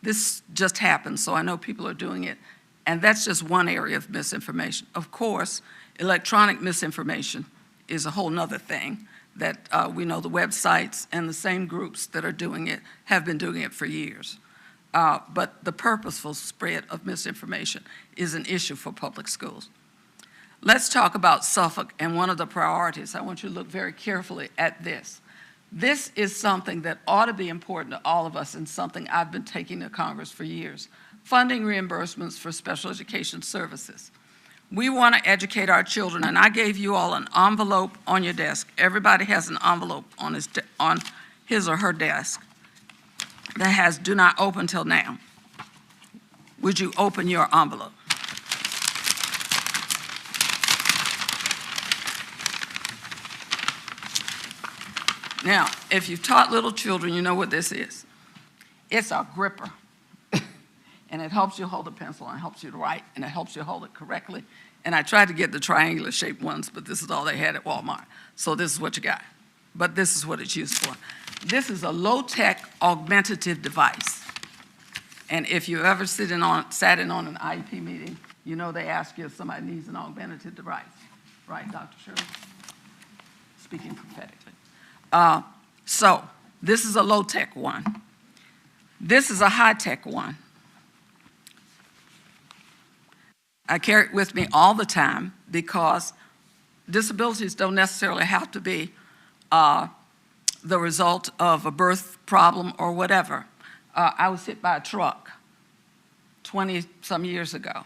this just happened, so I know people are doing it, and that's just one area of misinformation. Of course, electronic misinformation is a whole nother thing that we know the websites and the same groups that are doing it have been doing it for years. But the purposeful spread of misinformation is an issue for public schools. Let's talk about Suffolk and one of the priorities. I want you to look very carefully at this. This is something that ought to be important to all of us and something I've been taking to Congress for years. Funding reimbursements for special education services. We want to educate our children, and I gave you all an envelope on your desk. Everybody has an envelope on his or her desk that has "do not open till now." Would you open your envelope? Now, if you've taught little children, you know what this is. It's a gripper. And it helps you hold a pencil, and it helps you to write, and it helps you hold it correctly. And I tried to get the triangular shaped ones, but this is all they had at Walmart. So this is what you got. But this is what it's used for. This is a low-tech augmentative device. And if you ever sat in on an IEP meeting, you know they ask you if somebody needs an augmentative device. Right, Dr. Shirley? Speaking prophetically. So this is a low-tech one. This is a high-tech one. I carry it with me all the time because disabilities don't necessarily have to be the result of a birth problem or whatever. I was hit by a truck 20-some years ago.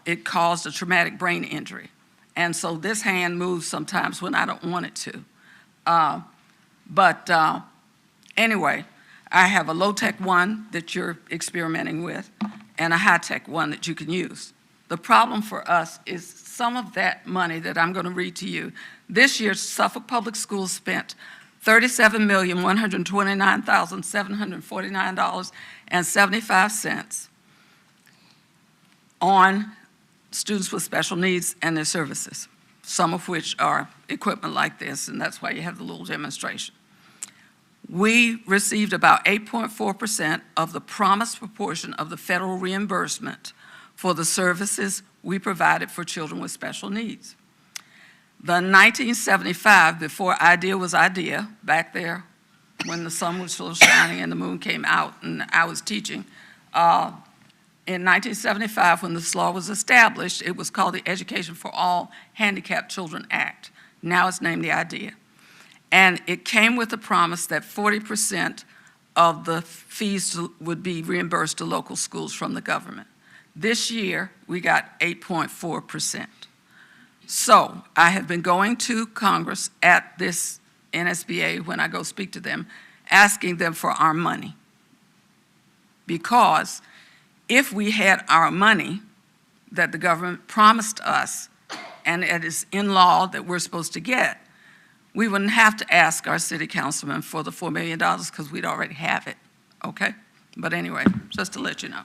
It caused a traumatic brain injury. And so this hand moves sometimes when I don't want it to. Anyway, I have a low-tech one that you're experimenting with and a high-tech one that you can use. The problem for us is some of that money that I'm going to read to you. This year, Suffolk Public Schools spent $37,129,749.75 on students with special needs and their services, some of which are equipment like this, and that's why you have the little demonstration. We received about 8.4% of the promised proportion of the federal reimbursement for the services we provided for children with special needs. The 1975, before IDEA was IDEA, back there when the sun was still shining and the moon came out and I was teaching, in 1975, when this law was established, it was called the Education for All Handicapped Children Act. Now it's named the IDEA. And it came with the promise that 40% of the fees would be reimbursed to local schools from the government. This year, we got 8.4%. So I have been going to Congress at this NSBA when I go speak to them, asking them for our money. Because if we had our money that the government promised us, and it is in law that we're supposed to get, we wouldn't have to ask our city councilman for the $4 million because we'd already have it, okay? But anyway, just to let you know.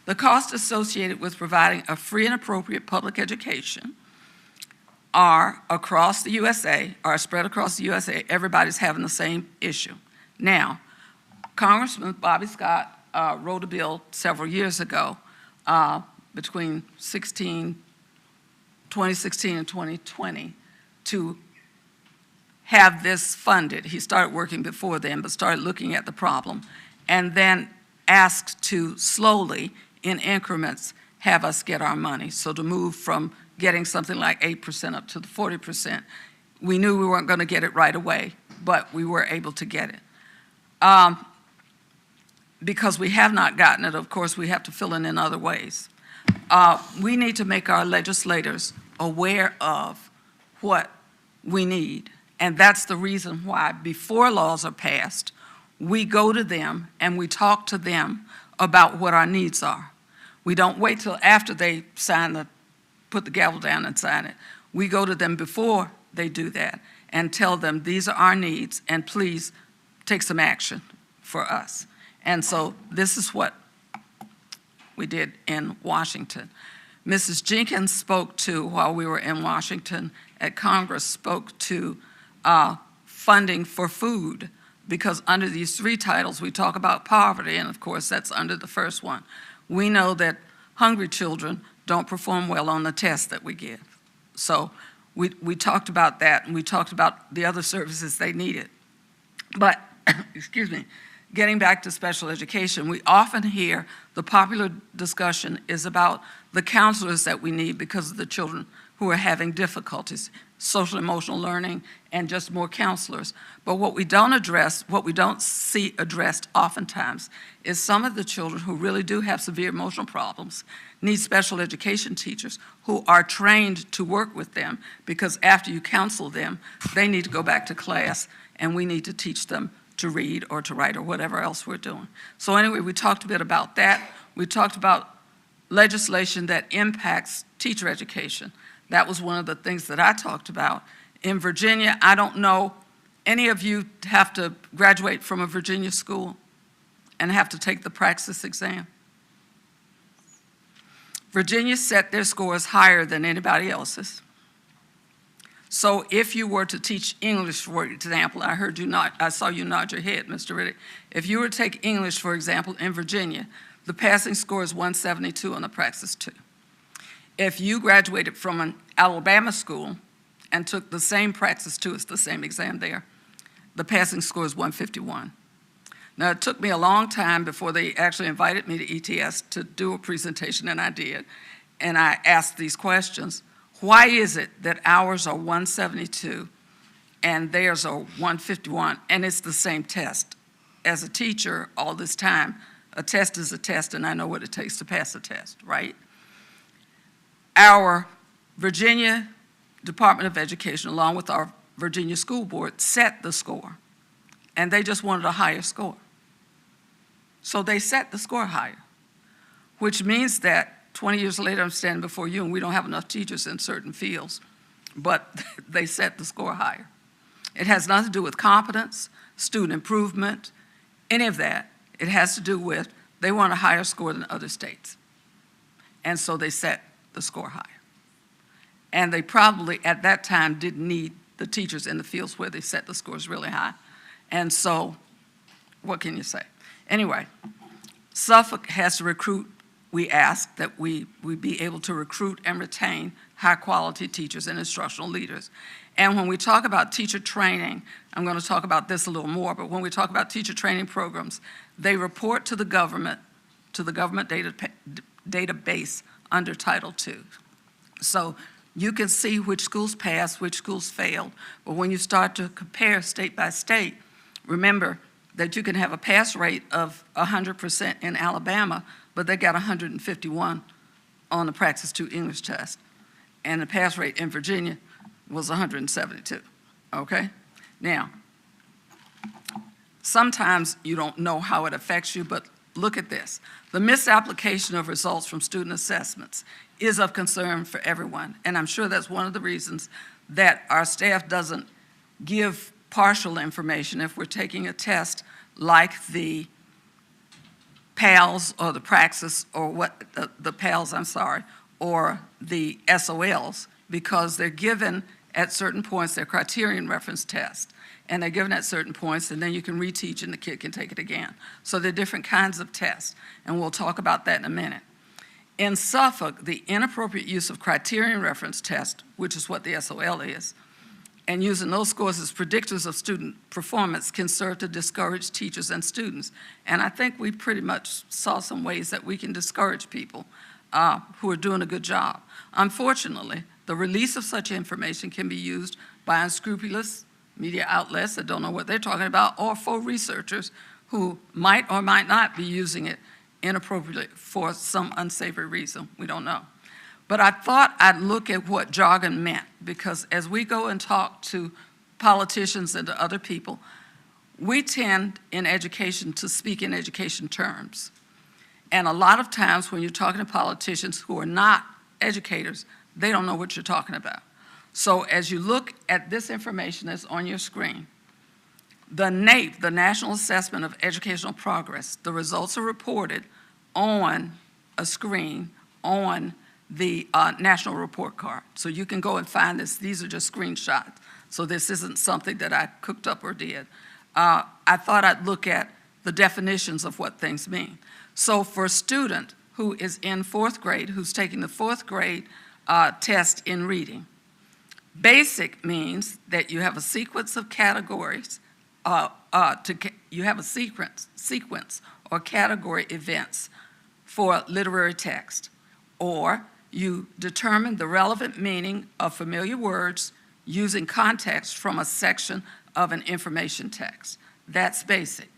The cost associated with providing a free and appropriate public education are across the USA, are spread across the USA. Everybody's having the same issue. Now, Congressman Bobby Scott wrote a bill several years ago between 2016 and 2020 to have this funded. He started working before then, but started looking at the problem, and then asked to slowly, in increments, have us get our money. So to move from getting something like 8% up to the 40%. We knew we weren't going to get it right away, but we were able to get it. Because we have not gotten it, of course, we have to fill in other ways. We need to make our legislators aware of what we need. And that's the reason why before laws are passed, we go to them and we talk to them about what our needs are. We don't wait till after they put the gavel down and sign it. We go to them before they do that and tell them these are our needs and please take some action for us. And so this is what we did in Washington. Mrs. Jenkins spoke to, while we were in Washington at Congress, spoke to funding for food, because under these 3 titles we talk about poverty, and of course that's under the first one. We know that hungry children don't perform well on the tests that we give. So we talked about that, and we talked about the other services they needed. But, excuse me, getting back to special education, we often hear the popular discussion is about the counselors that we need because of the children who are having difficulties, social emotional learning, and just more counselors. But what we don't address, what we don't see addressed oftentimes, is some of the children who really do have severe emotional problems need special education teachers who are trained to work with them, because after you counsel them, they need to go back to class, and we need to teach them to read or to write or whatever else we're doing. So anyway, we talked a bit about that. We talked about legislation that impacts teacher education. That was one of the things that I talked about. In Virginia, I don't know, any of you have to graduate from a Virginia school and have to take the praxis exam? Virginia set their scores higher than anybody else's. So if you were to teach English, for example, I saw you nod your head, Mr. Riddick. If you were to take English, for example, in Virginia, the passing score is 172 on the praxis 2. If you graduated from an Alabama school and took the same praxis 2, it's the same exam there, the passing score is 151. Now, it took me a long time before they actually invited me to ETS to do a presentation, and I did. And I asked these questions. Why is it that ours are 172 and theirs are 151, and it's the same test? As a teacher all this time, a test is a test, and I know what it takes to pass a test, right? Our Virginia Department of Education, along with our Virginia School Board, set the score, and they just wanted a higher score. So they set the score higher, which means that 20 years later I'm standing before you and we don't have enough teachers in certain fields, but they set the score higher. It has nothing to do with competence, student improvement, any of that. It has to do with they want a higher score than other states. And so they set the score higher. And they probably at that time didn't need the teachers in the fields where they set the scores really high. And so what can you say? Anyway, Suffolk has to recruit. We ask that we be able to recruit and retain high-quality teachers and instructional leaders. And when we talk about teacher training, I'm going to talk about this a little more, but when we talk about teacher training programs, they report to the government database under Title II. So you can see which schools passed, which schools failed, but when you start to compare state by state, remember that you can have a pass rate of 100% in Alabama, but they got 151 on the Praxis 2 English test. And the pass rate in Virginia was 172, okay? Now, sometimes you don't know how it affects you, but look at this. The misapplication of results from student assessments is of concern for everyone, and I'm sure that's one of the reasons that our staff doesn't give partial information if we're taking a test like the PALS or the Praxis or the PALS, or the SOLs, because they're given at certain points, they're criterion reference tests, and they're given at certain points, and then you can reteach and the kid can take it again. So there are different kinds of tests, and we'll talk about that in a minute. In Suffolk, the inappropriate use of criterion reference test, which is what the SOL is, and using those scores as predictors of student performance can serve to discourage teachers and students. And I think we pretty much saw some ways that we can discourage people who are doing a good job. Unfortunately, the release of such information can be used by unscrupulous media outlets that don't know what they're talking about, or for researchers who might or might not be using it inappropriately for some unsavory reason. We don't know. But I thought I'd look at what jargon meant, because as we go and talk to politicians and to other people, we tend in education to speak in education terms. And a lot of times when you're talking to politicians who are not educators, they don't know what you're talking about. So as you look at this information that's on your screen, the NAEP, the National Assessment of Educational Progress, the results are reported on a screen on the national report card. So you can go and find this. These are just screenshots. So this isn't something that I cooked up or did. I thought I'd look at the definitions of what things mean. So for a student who is in 4th grade, who's taking the 4th grade test in reading, basic means that you have a sequence of categories, you have a sequence or category events for literary text, or you determine the relevant meaning of familiar words using context from a section of an information text. That's basic.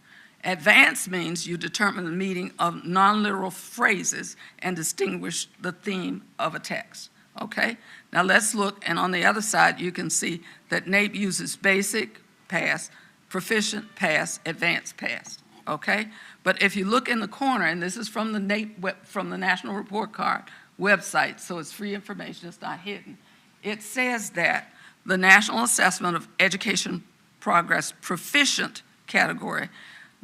Advanced means you determine the meaning of non-literal phrases and distinguish the theme of a text, okay? Now let's look, and on the other side you can see that NAEP uses basic, pass, proficient, pass, advanced, pass, okay? But if you look in the corner, and this is from the NAEP, from the National Report Card website, so it's free information, it's not hidden, it says that the National Assessment of Education Progress Proficient category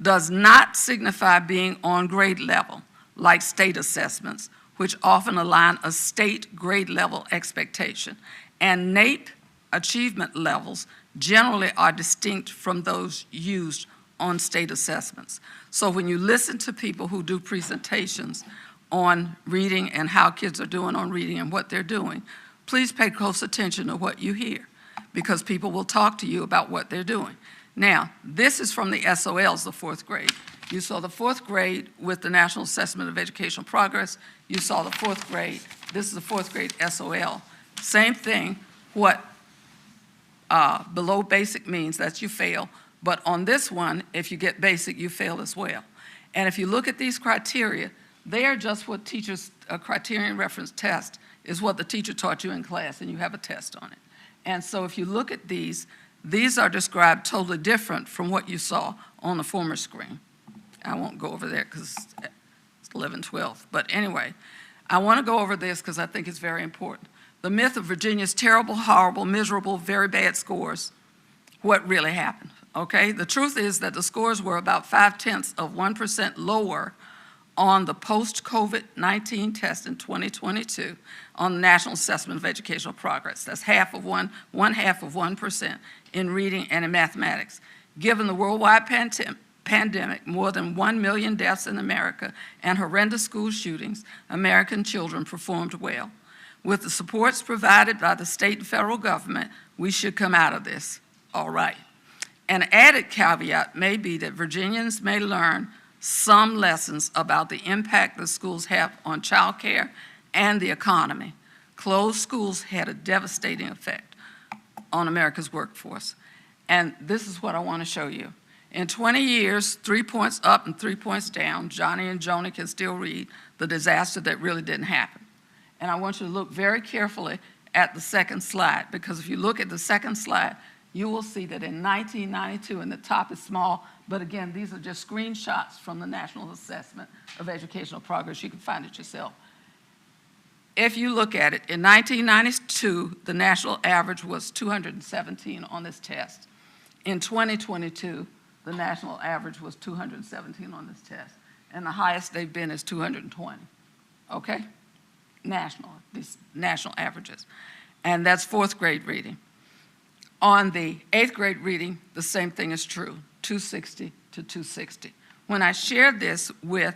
does not signify being on grade level, like state assessments, which often align a state grade level expectation. And NAEP achievement levels generally are distinct from those used on state assessments. So when you listen to people who do presentations on reading and how kids are doing on reading and what they're doing, please pay close attention to what you hear, because people will talk to you about what they're doing. Now, this is from the SOLs, the 4th grade. You saw the 4th grade with the National Assessment of Educational Progress. You saw the 4th grade. This is the 4th grade SOL. Same thing, what below basic means, that's you fail. But on this one, if you get basic, you fail as well. And if you look at these criteria, they are just what teachers, a criterion reference test is what the teacher taught you in class, and you have a test on it. And so if you look at these are described totally different from what you saw on the former screen. I won't go over there because it's 11:12. But anyway, I want to go over this because I think it's very important. The myth of Virginia's terrible, horrible, miserable, very bad scores, what really happened, okay? The truth is that the scores were about 0.5% lower on the post-COVID-19 test in 2022 on the National Assessment of Educational Progress. That's one half of 1% in reading and in mathematics. Given the worldwide pandemic, more than 1 million deaths in America, and horrendous school shootings, American children performed well. With the supports provided by the state and federal government, we should come out of this all right. An added caveat may be that Virginians may learn some lessons about the impact that schools have on child care and the economy. Closed schools had a devastating effect on America's workforce. And this is what I want to show you. In 20 years, 3 points up and 3 points down, Johnny and Joni can still read the disaster that really didn't happen. And I want you to look very carefully at the second slide, because if you look at the second slide, you will see that in 1992, and the top is small, but again, these are just screenshots from the National Assessment of Educational Progress. You can find it yourself. If you look at it, in 1992, the national average was 217 on this test. In 2022, the national average was 217 on this test, and the highest they've been is 220, okay? These national averages. and that's fourth grade reading. On the eighth grade reading, the same thing is true, 260 to 260. When I share this with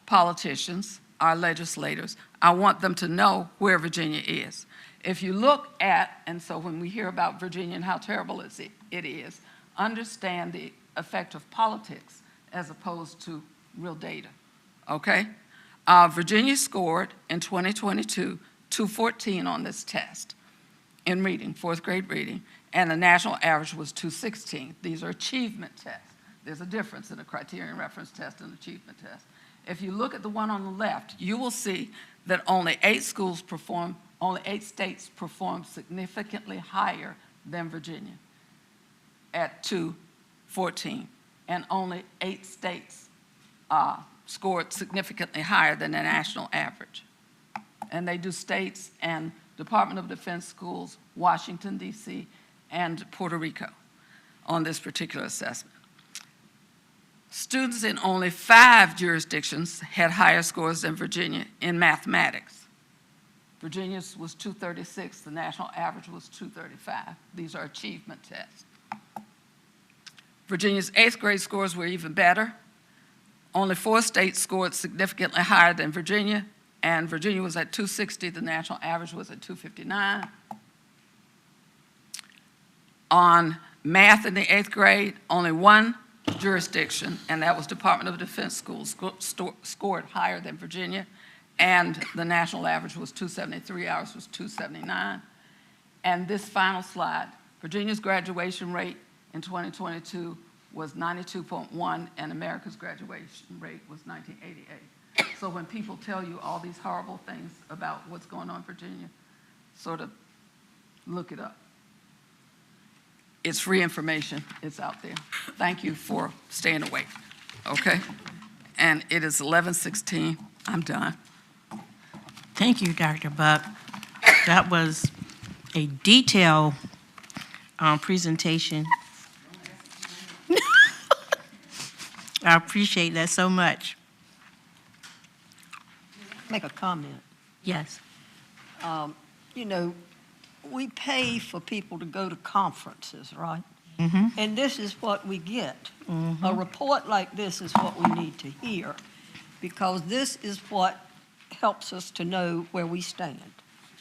politicians, our legislators, I want them to know where Virginia is. If you look at, and so when we hear about Virginia and how terrible it is, understand the effect of politics as opposed to real data, okay? Virginia scored in 2022 214 on this test in reading, fourth grade reading, and the national average was 216. These are achievement tests. There's a difference in a criterion reference test and achievement test. If you look at the one on the left, you will see that only 8 states performed significantly higher than Virginia at 214, and only 8 states scored significantly higher than the national average. And they do states and Department of Defense schools, Washington, D.C., and Puerto Rico on this particular assessment. Students in only 5 jurisdictions had higher scores than Virginia in mathematics. Virginia's was 236, the national average was 235. These are achievement tests. Virginia's 8th grade scores were even better. Only 4 states scored significantly higher than Virginia, and Virginia was at 260, the national average was at 259. On math in the 8th grade, only 1 jurisdiction, and that was Department of Defense schools, scored higher than Virginia, and the national average was 273, ours was 279. And this final slide, Virginia's graduation rate in 2022 was 92.1, and America's graduation rate was 1988. So when people tell you all these horrible things about what's going on in Virginia, sort of look it up. It's free information, it's out there. Thank you for staying awake, okay? And it is 11:16, I'm done. Thank you, Dr. Buck. That was a detailed presentation. I appreciate that so much. Make a comment. Yes. You know, we pay for people to go to conferences, right? Mm-hmm. And this is what we get. Mm-hmm. A report like this is what we need to hear, because this is what helps us to know where we stand.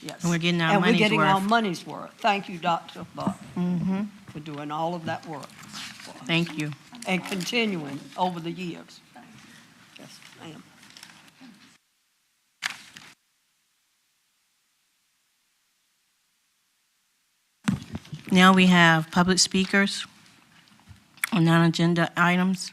Yes. And we're getting our And money's we're getting worth. our money's worth. Thank you, Dr. Buck, Mm-hmm. for doing all of that work. Thank you. And continuing over the years. Yes, ma'am. Now we have public speakers on non-agenda items.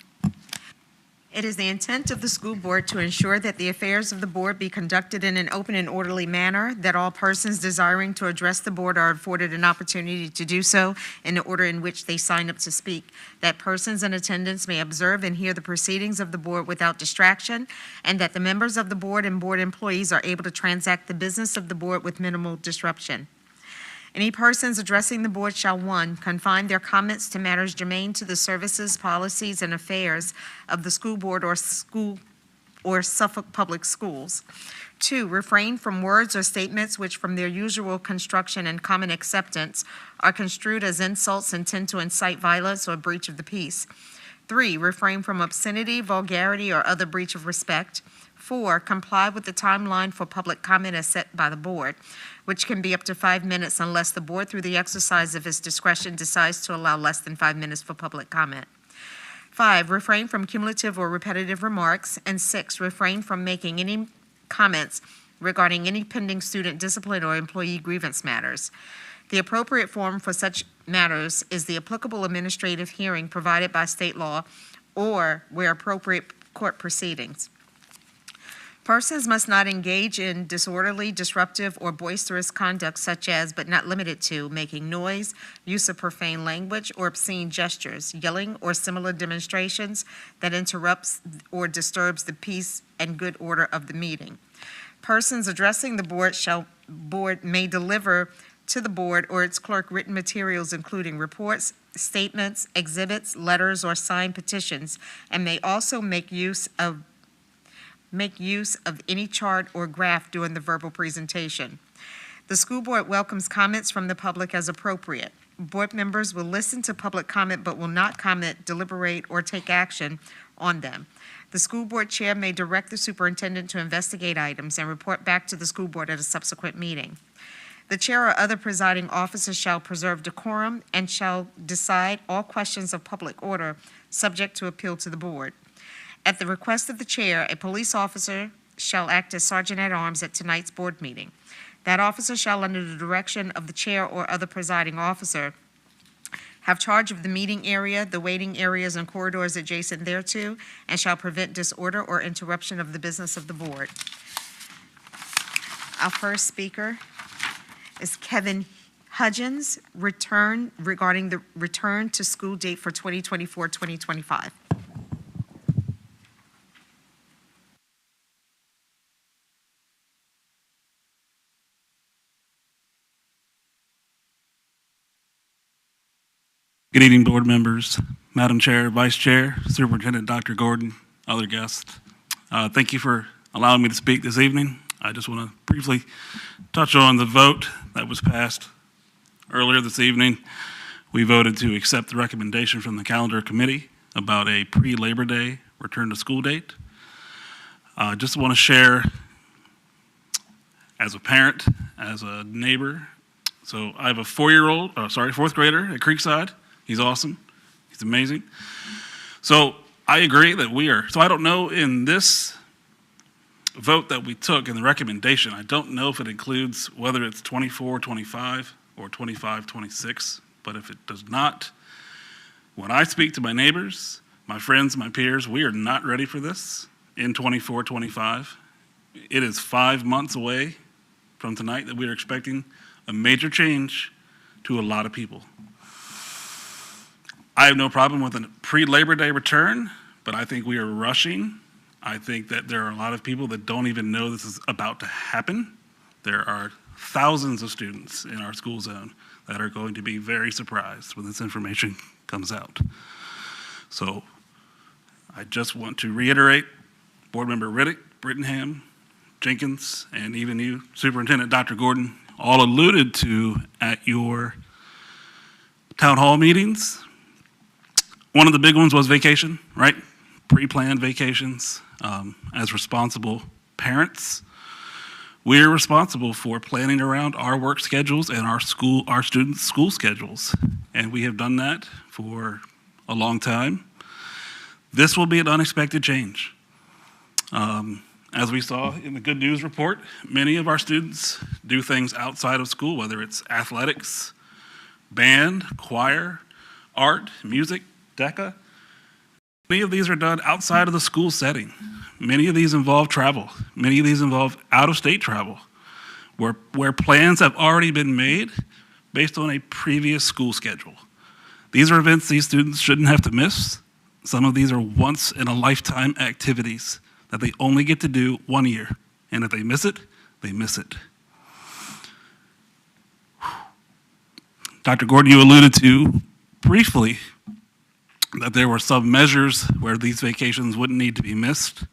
It is the intent of the school board to ensure that the affairs of the board be conducted in an open and orderly manner, that all persons desiring to address the board are afforded an opportunity to do so in the order in which they sign up to speak, that persons in attendance may observe and hear the proceedings of the board without distraction, and that the members of the board and board employees are able to transact the business of the board with minimal disruption. Any persons addressing the board shall, 1, confine their comments to matters germane to the services, policies, and affairs of the school board or Suffolk Public Schools. 2, refrain from words or statements which from their usual construction and common acceptance are construed as insults and tend to incite violence or breach of the peace. 3, refrain from obscenity, vulgarity, or other breach of respect. 4, comply with the timeline for public comment as set by the board, which can be up to 5 minutes unless the board, through the exercise of its discretion, decides to allow less than 5 minutes for public comment. 5, refrain from cumulative or repetitive remarks. And 6, refrain from making any comments regarding any pending student discipline or employee grievance matters. The appropriate forum for such matters is the applicable administrative hearing provided by state law or, where appropriate, court proceedings. Persons must not engage in disorderly, disruptive, or boisterous conduct such as, but not limited to, making noise, use of profane language, or obscene gestures, yelling, or similar demonstrations that interrupts or disturbs the peace and good order of the meeting. Persons addressing the board may deliver to the board or its clerk written materials including reports, statements, exhibits, letters, or signed petitions, and may also make use of any chart or graph during the verbal presentation. The school board welcomes comments from the public as appropriate. Board members will listen to public comment but will not comment, deliberate, or take action on them. The school board chair may direct the superintendent to investigate items and report back to the school board at a subsequent meeting. The chair or other presiding officer shall preserve decorum and shall decide all questions of public order subject to appeal to the board. At the request of the chair, a police officer shall act as sergeant-at-arms at tonight's board meeting. That officer shall, under the direction of the chair or other presiding officer, have charge of the meeting area, the waiting areas and corridors adjacent thereto, and shall prevent disorder or interruption of the business of the board. Our first speaker is Kevin Hudgens, regarding the return to school date for 2024-2025. Good evening, board members, Madam Chair, Vice Chair, Superintendent Dr. Gordon, other guests. Thank you for allowing me to speak this evening. I just want to briefly touch on the vote that was passed earlier this evening. We voted to accept the recommendation from the calendar committee about a pre-Labor Day return to school date. Just want to share as a parent, as a neighbor. So I have a fourth grader at Creekside. He's awesome. He's amazing. So I agree that so I don't know in this vote that we took in the recommendation, I don't know if it includes whether it's 24-25 or 25-26, but if it does not, when I speak to my neighbors, my friends, my peers, we are not ready for this in 24-25. It is 5 months away from tonight that we are expecting a major change to a lot of people. I have no problem with a pre-Labor Day return, but I think we are rushing. I think that there are a lot of people that don't even know this is about to happen. There are thousands of students in our school zone that are going to be very surprised when this information comes out. So I just want to reiterate, Board Member Riddick, Brittenham, Jenkins, and even you, Superintendent Dr. Gordon, all alluded to at your town hall meetings. One of the big ones was vacation, right? Pre-planned vacations. As responsible parents, we're responsible for planning around our work schedules and our students' school schedules. And we have done that for a long time. This will be an unexpected change. As we saw in the good news report, many of our students do things outside of school, whether it's athletics, band, choir, art, music, DECA. Many of these are done outside of the school setting. Many of these involve travel. Many of these involve out-of-state travel, where plans have already been made based on a previous school schedule. These are events these students shouldn't have to miss. Some of these are once-in-a-lifetime activities that they only get to do 1 year. And if they miss it, they miss it. Dr. Gordon, you alluded to briefly that there were some measures where these vacations wouldn't need to be missed,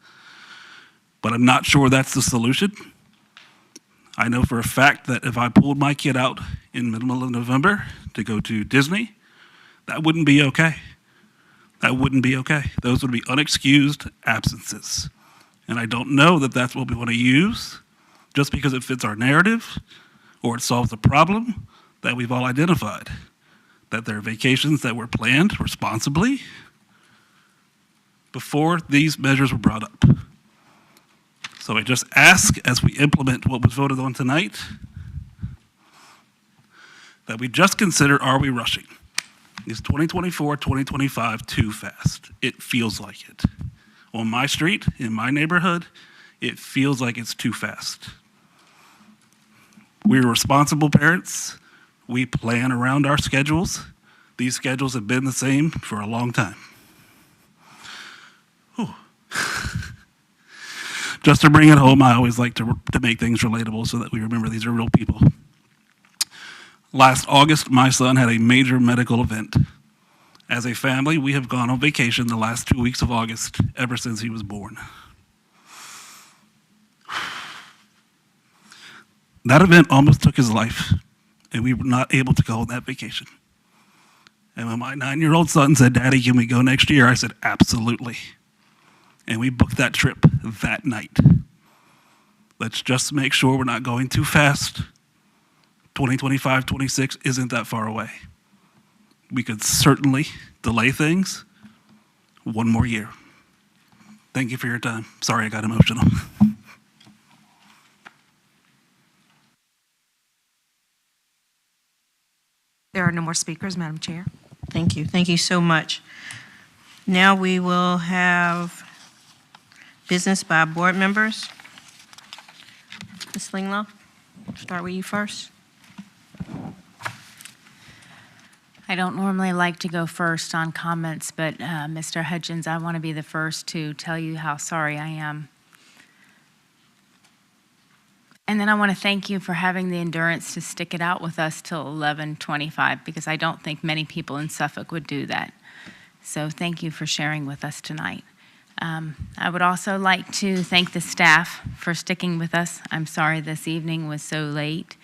but I'm not sure that's the solution. I know for a fact that if I pulled my kid out in the middle of November to go to Disney, that wouldn't be okay. That wouldn't be okay. Those would be unexcused absences. And I don't know that that's what we want to use just because it fits our narrative or it solves a problem that we've all identified. That there are vacations that were planned responsibly before these measures were brought up. So I just ask, as we implement what was voted on tonight, that we just consider, are we rushing? Is 2024, 2025 too fast? It feels like it. On my street, in my neighborhood, it feels like it's too fast. We're responsible parents. We plan around our schedules. These schedules have been the same for a long time. Just to bring it home, I always like to make things relatable so that we remember these are real people. Last August, my son had a major medical event. As a family, we have gone on vacation the last 2 weeks of August ever since he was born. That event almost took his life, and we were not able to go on that vacation. And when my 9-year-old son said, "Daddy, can we go next year?" I said, "Absolutely." And we booked that trip that night. Let's just make sure we're not going too fast. 2025, 26 isn't that far away. We could certainly delay things one more year. Thank you for your time. Sorry I got emotional. There are no more speakers, Madam Chair. Thank you. Thank you so much. Now we will have business by board members. Ms. Linglow, start with you first. I don't normally like to go first on comments, but Mr. Hutchins, I want to be the first to tell you how sorry I am. And then I want to thank you for having the endurance to stick it out with us till 11:25, because I don't think many people in Suffolk would do that. So thank you for sharing with us tonight. I would also like to thank the staff for sticking with us. I'm sorry this evening was so late,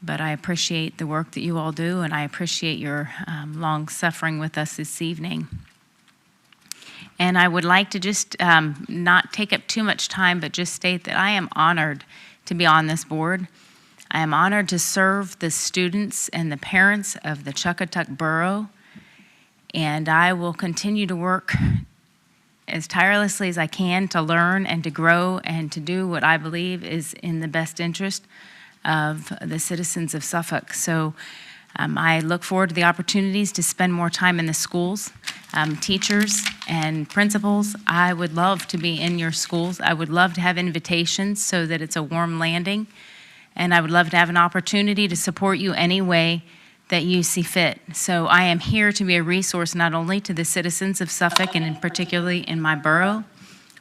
but I appreciate the work that you all do, and I appreciate your long suffering with us this evening. And I would like to just not take up too much time, but just state that I am honored to be on this board. I am honored to serve the students and the parents of the Chuckatuck Borough, and I will continue to work as tirelessly as I can to learn and to grow and to do what I believe is in the best interest of the citizens of Suffolk. So I look forward to the opportunities to spend more time in the schools. Teachers and principals, I would love to be in your schools. I would love to have invitations so that it's a warm landing. And I would love to have an opportunity to support you any way that you see fit. So I am here to be a resource not only to the citizens of Suffolk and particularly in my borough,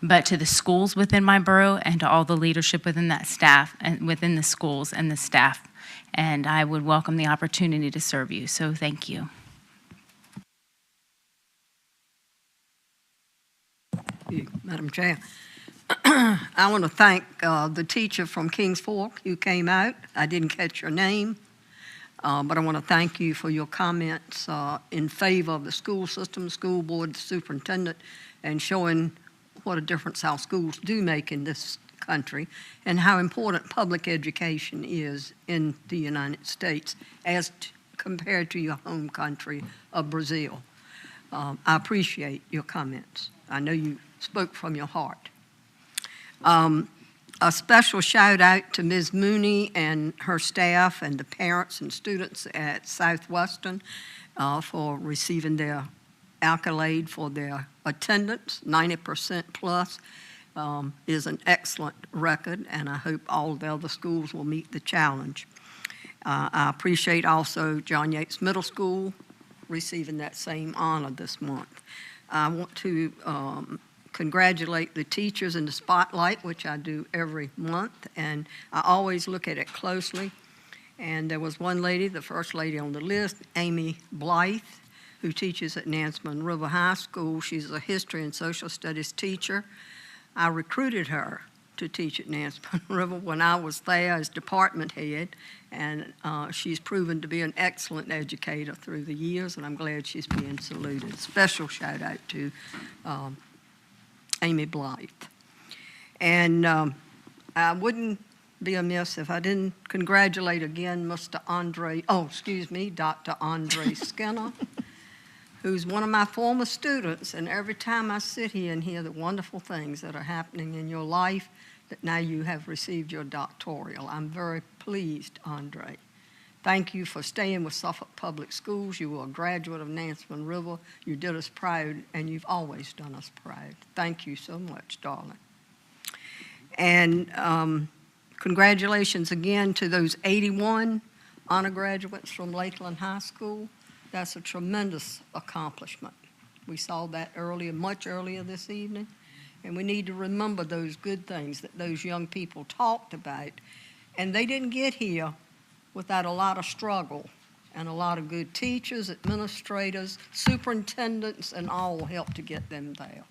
but to the schools within my borough and to all the leadership within that staff and within the schools and the staff. And I would welcome the opportunity to serve you. So thank you. Madam Chair. I want to thank the teacher from Kings Fork who came out. I didn't catch your name, but I want to thank you for your comments in favor of the school system, school board, the superintendent, and showing what a difference our schools do make in this country and how important public education is in the United States as compared to your home country of Brazil. I appreciate your comments. I know you spoke from your heart. A special shout out to Ms. Mooney and her staff and the parents and students at Southwestern for receiving their accolade for their attendance. 90% plus is an excellent record, and I hope all the other schools will meet the challenge. I appreciate also John Yates Middle School receiving that same honor this month. I want to congratulate the teachers in the spotlight, which I do every month, and I always look at it closely. And there was one lady, the first lady on the list, Amy Blythe, who teaches at Nansemond River High School. She's a history and social studies teacher. I recruited her to teach at Nansemond River when I was there as department head, and she's proven to be an excellent educator through the years, and I'm glad she's being saluted. Special shout out to Amy Blythe. And I wouldn't be amiss if I didn't congratulate again Dr. Andre Skinner, who's one of my former students, and every time I sit here and hear the wonderful things that are happening in your life, that now you have received your doctoral. I'm very pleased, Andre. Thank you for staying with Suffolk Public Schools. You were a graduate of Nansemond River. You did us proud, and you've always done us proud. Thank you so much, darling. And congratulations again to those 81 honor graduates from Lakeland High School. That's a tremendous accomplishment. We saw that earlier, much earlier this evening, and we need to remember those good things that those young people talked about. And they didn't get here without a lot of struggle and a lot of good teachers, administrators, superintendents, and all helped to get them there.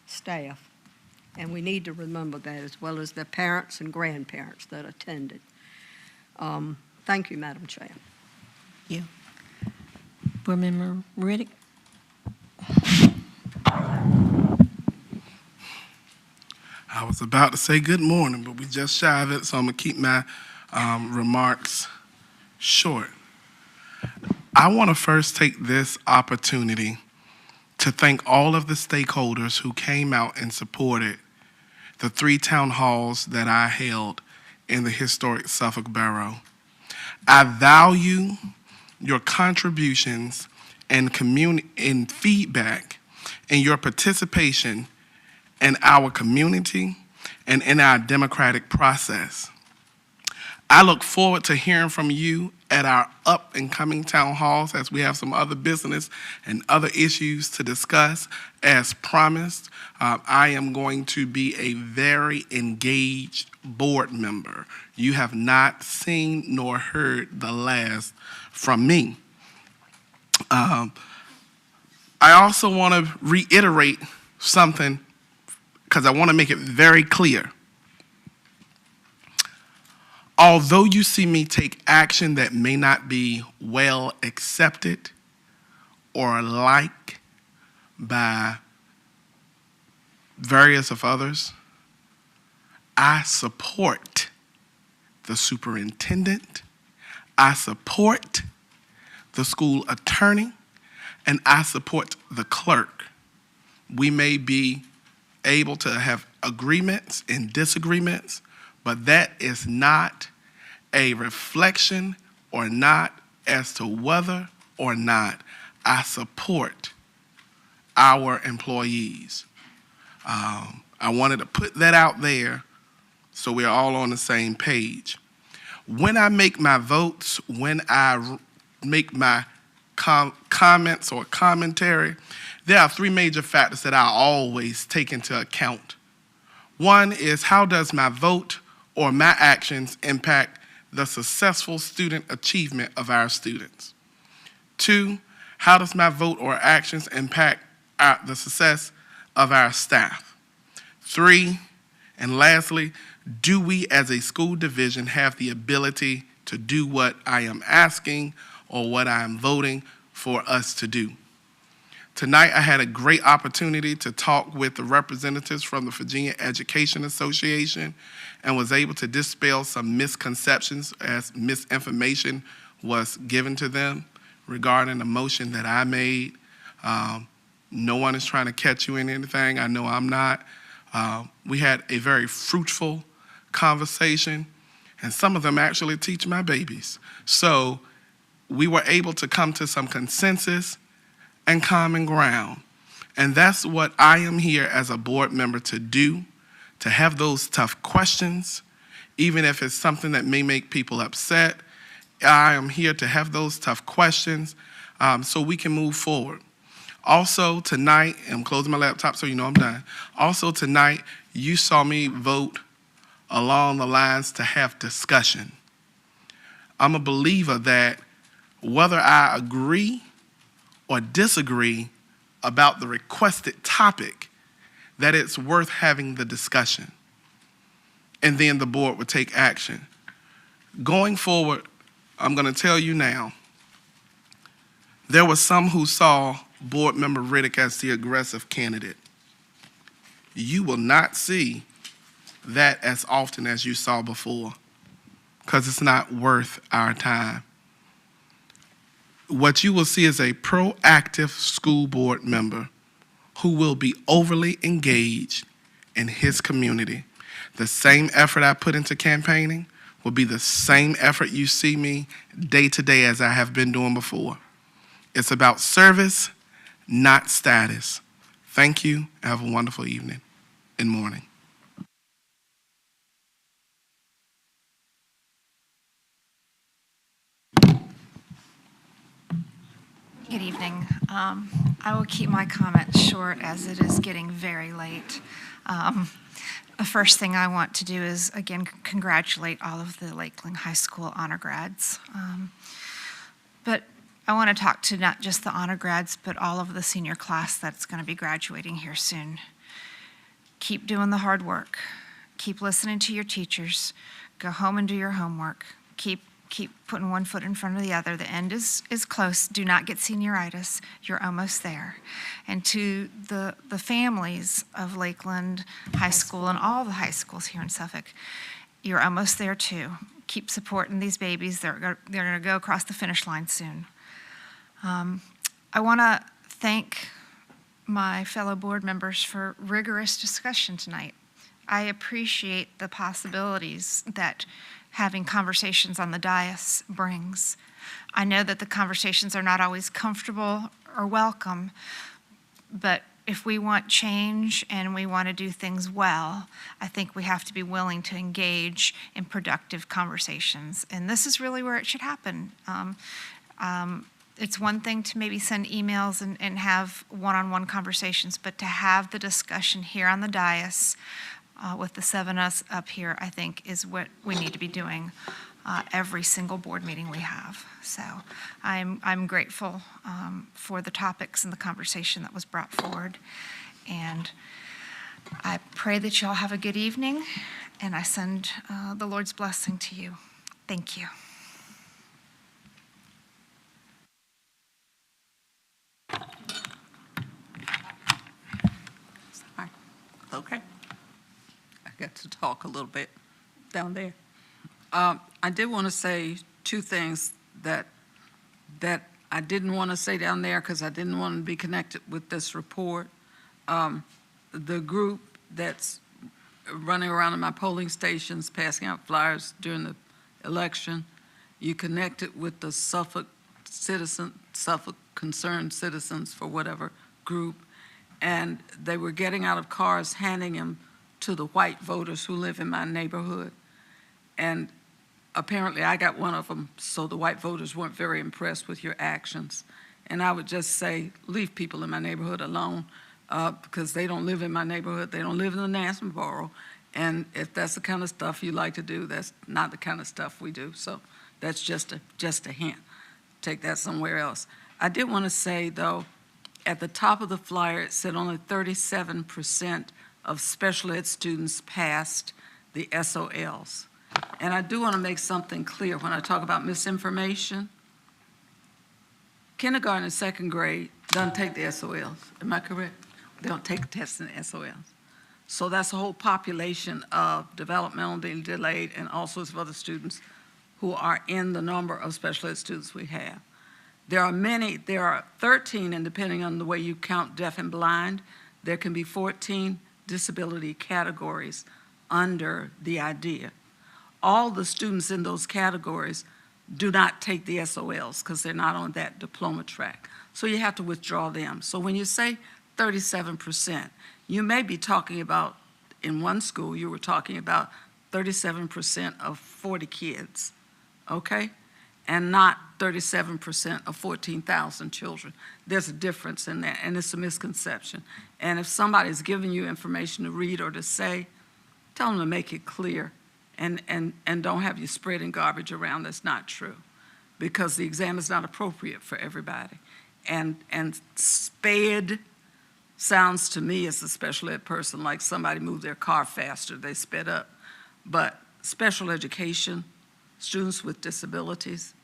Staff, And we need to remember that, as well as their parents and grandparents that attended. Thank you, Madam Chair. You. Board Member Riddick? I was about to say good morning, but we just shy of it, so I'm going to keep my remarks short. I want to first take this opportunity to thank all of the stakeholders who came out and supported the 3 town halls that I held in the historic Suffolk Borough. I value your contributions and feedback and your participation in our community and in our democratic process. I look forward to hearing from you at our up and coming town halls as we have some other business and other issues to discuss. As promised, I am going to be a very engaged board member. You have not seen nor heard the last from me. I also want to reiterate something because I want to make it very clear. Although you see me take action that may not be well accepted or liked by various of others, I support the superintendent, I support the school attorney, and I support the clerk. We may be able to have agreements and disagreements, but that is not a reflection or not as to whether or not I support our employees. I wanted to put that out there so we're all on the same page. When I make my votes, when I make my comments or commentary, there are 3 major factors that I always take into account. One is, how does my vote or my actions impact the successful student achievement of our students? 2, how does my vote or actions impact the success of our staff? 3, and lastly, do we as a school division have the ability to do what I am asking or what I am voting for us to do? Tonight, I had a great opportunity to talk with the representatives from the Virginia Education Association and was able to dispel some misconceptions as misinformation was given to them regarding the motion that I made. No one is trying to catch you in anything. I know I'm not. We had a very fruitful conversation, and some of them actually teach my babies. So we were able to come to some consensus and common ground. And that's what I am here as a board member to do, to have those tough questions, even if it's something that may make people upset. I am here to have those tough questions so we can move forward. Also tonight, I'm closing my laptop so you know I'm done. Also tonight, you saw me vote along the lines to have discussion. I'm a believer that whether I agree or disagree about the requested topic, that it's worth having the discussion. And then the board would take action. Going forward, I'm going to tell you now, there were some who saw Board Member Riddick as the aggressive candidate. You will not see that as often as you saw before, because it's not worth our time. What you will see is a proactive school board member who will be overly engaged in his community. The same effort I put into campaigning will be the same effort you see me day to day as I have been doing before. It's about service, not status. Thank you. Have a wonderful evening and morning. Good evening. I will keep my comments short as it is getting very late. The first thing I want to do is, again, congratulate all of the Lakeland High School honor grads. But I want to talk to not just the honor grads, but all of the senior class that's going to be graduating here soon. keep doing the hard work. Keep listening to your teachers. Go home and do your homework. Keep putting one foot in front of the other. The end is close. Do not get senioritis. You're almost there. And to the families of Lakeland High School and all the high schools here in Suffolk, you're almost there too. Keep supporting these babies. They're going to go across the finish line soon. I want to thank my fellow board members for rigorous discussion tonight. I appreciate the possibilities that having conversations on the dais brings. I know that the conversations are not always comfortable or welcome, but if we want change and we want to do things well, I think we have to be willing to engage in productive conversations. And this is really where it should happen. It's one thing to maybe send emails and have one-on-one conversations, but to have the discussion here on the dais with the 7 of us up here, I think is what we need to be doing every single board meeting we have. So I'm grateful for the topics and the conversation that was brought forward. And I pray that you all have a good evening, and I send the Lord's blessing to you. Thank you. Okay. I got to talk a little bit down there. I did want to say two things that I didn't want to say down there because I didn't want to be connected with this report. The group that's running around in my polling stations, passing out flyers during the election, you connected with the Suffolk Concerned Citizens for whatever group, and they were getting out of cars, handing them to the white voters who live in my neighborhood. And apparently I got one of them, so the white voters weren't very impressed with your actions. And I would just say, leave people in my neighborhood alone because they don't live in my neighborhood. They don't live in the Nassau Borough. And if that's the kind of stuff you like to do, that's not the kind of stuff we do. So that's just a hint. Take that somewhere else. I did want to say, though, at the top of the flyer, it said only 37% of special ed students passed the SOLs. And I do want to make something clear when I talk about misinformation. Kindergarten and second grade don't take the SOLs. Am I correct? They don't take tests in the SOLs. So that's a whole population of developmentally delayed and all sorts of other students who are in the number of special ed students we have. There are 13, and depending on the way you count deaf and blind, there can be 14 disability categories under the idea. All the students in those categories do not take the SOLs because they're not on that diploma track. So you have to withdraw them. So when you say 37%, you may be talking about, in one school, you were talking about 37% of 40 kids, okay? And not 37% of 14,000 children. There's a difference in that, and it's a misconception. And if somebody's giving you information to read or to say, tell them to make it clear and don't have you spreading garbage around that's not true, because the exam is not appropriate for everybody. And sped sounds to me as a special ed person like somebody moved their car faster, they sped up. But special education, students with disabilities,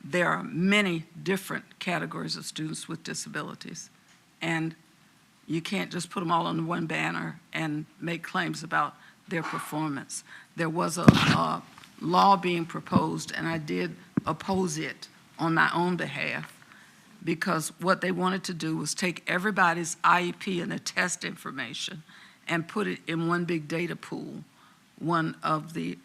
there are many different categories of students with disabilities. And you can't just put them all under one banner and make claims about their performance. There was a law being proposed, and I did oppose it on my own behalf, because what they wanted to do was take everybody's IEP and their test information and put it in one big data pool. One of the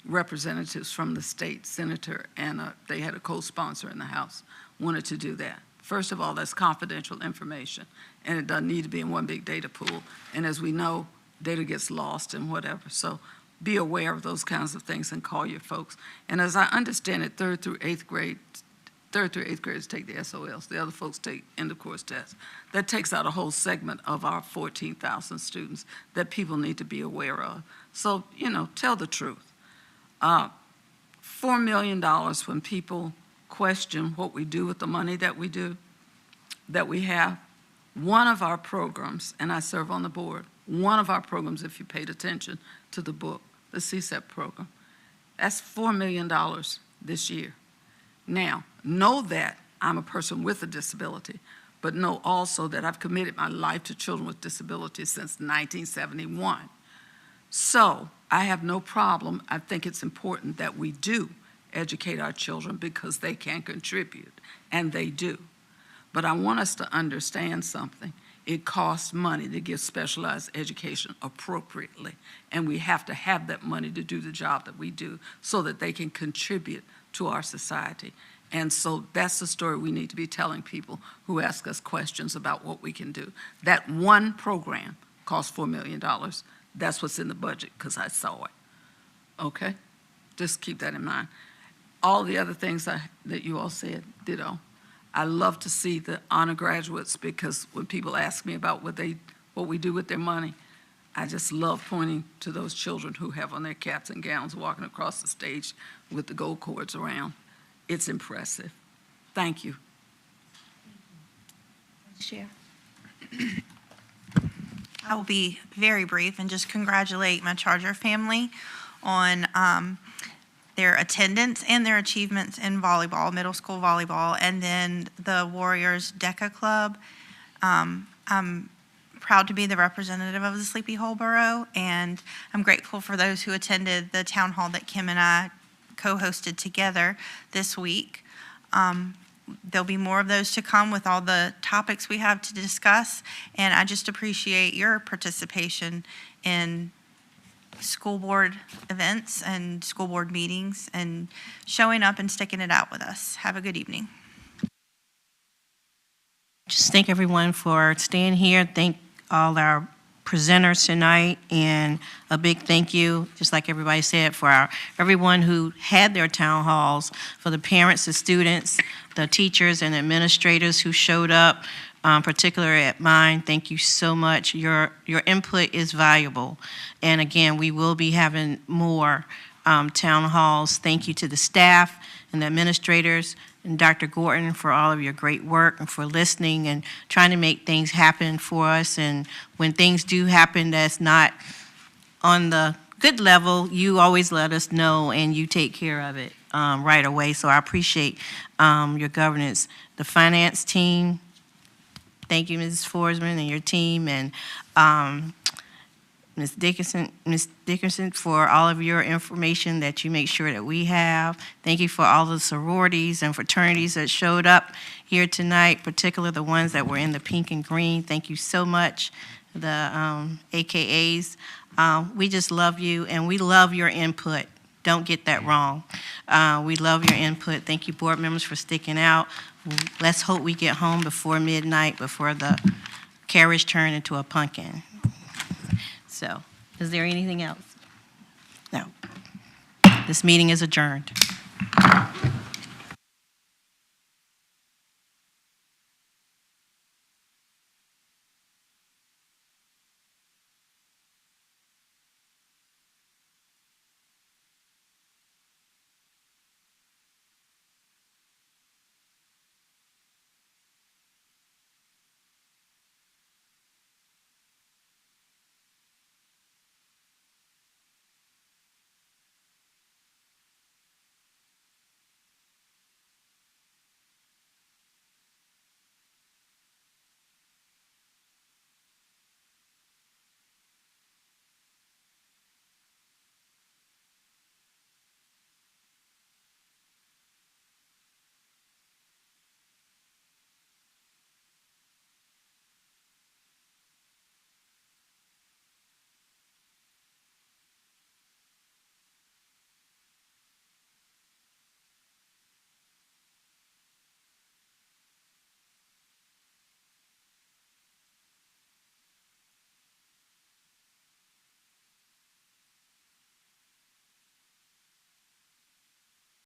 representatives from the state senator, and they had a co-sponsor in the House, wanted to do that. First of all, that's confidential information, and it doesn't need to be in one big data pool. And as we know, data gets lost and whatever. So be aware of those kinds of things and call your folks. And as I understand it, third through eighth graders take the SOLs. The other folks take end-of-course tests. That takes out a whole segment of our 14,000 students that people need to be aware of. So, tell the truth. $4 million, when people question what we do with the money that we have, one of our programs, and I serve on the board, One of our programs, if you paid attention to the book, the CSEP program, that's $4 million this year. Now, know that I'm a person with a disability, but know also that I've committed my life to children with disabilities since 1971. So I have no problem. I think it's important that we do educate our children because they can contribute, and they do. But I want us to understand something. It costs money to give specialized education appropriately, and we have to have that money to do the job that we do so that they can contribute to our society. And so that's the story we need to be telling people who ask us questions about what we can do. That one program costs $4 million. That's what's in the budget because I saw it. Okay? Just keep that in mind. All the other things that you all said, ditto. I love to see the honor graduates because when people ask me about what we do with their money, I just love pointing to those children who have on their caps and gowns walking across the stage with the gold cords around. It's impressive. Thank you. Chair. I will be very brief and just congratulate my Charger family on their attendance and their achievements in volleyball, middle school volleyball, and then the Warriors DECA Club. I'm proud to be the representative of the Sleepy Hole Borough, and I'm grateful for those who attended the town hall that Kim and I co-hosted together this week. There'll be more of those to come with all the topics we have to discuss, and I just appreciate your participation in school board events and school board meetings and showing up and sticking it out with us. Have a good evening. Just thank everyone for staying here. Thank all our presenters tonight, and a big thank you, just like everybody said, for everyone who had their town halls, for the parents, the students, the teachers, and administrators who showed up, particularly at mine. Thank you so much. Your input is valuable. And again, we will be having more town halls. Thank you to the staff and the administrators and Dr. Gordon for all of your great work and for listening and trying to make things happen for us. And when things do happen that's not on the good level, you always let us know and you take care of it right away. So I appreciate your governance. The finance team, thank you, Mrs. Forsman, and your team, and Ms. Dickerson, for all of your information that you make sure that we have. Thank you for all the sororities and fraternities that showed up here tonight, particularly the ones that were in the pink and green. Thank you so much, the AKAs. We just love you, and we love your input. Don't get that wrong. We love your input. Thank you, board members, for sticking out. Let's hope we get home before midnight, before the carriage turn into a pumpkin. So, is there anything else? No. This meeting is adjourned.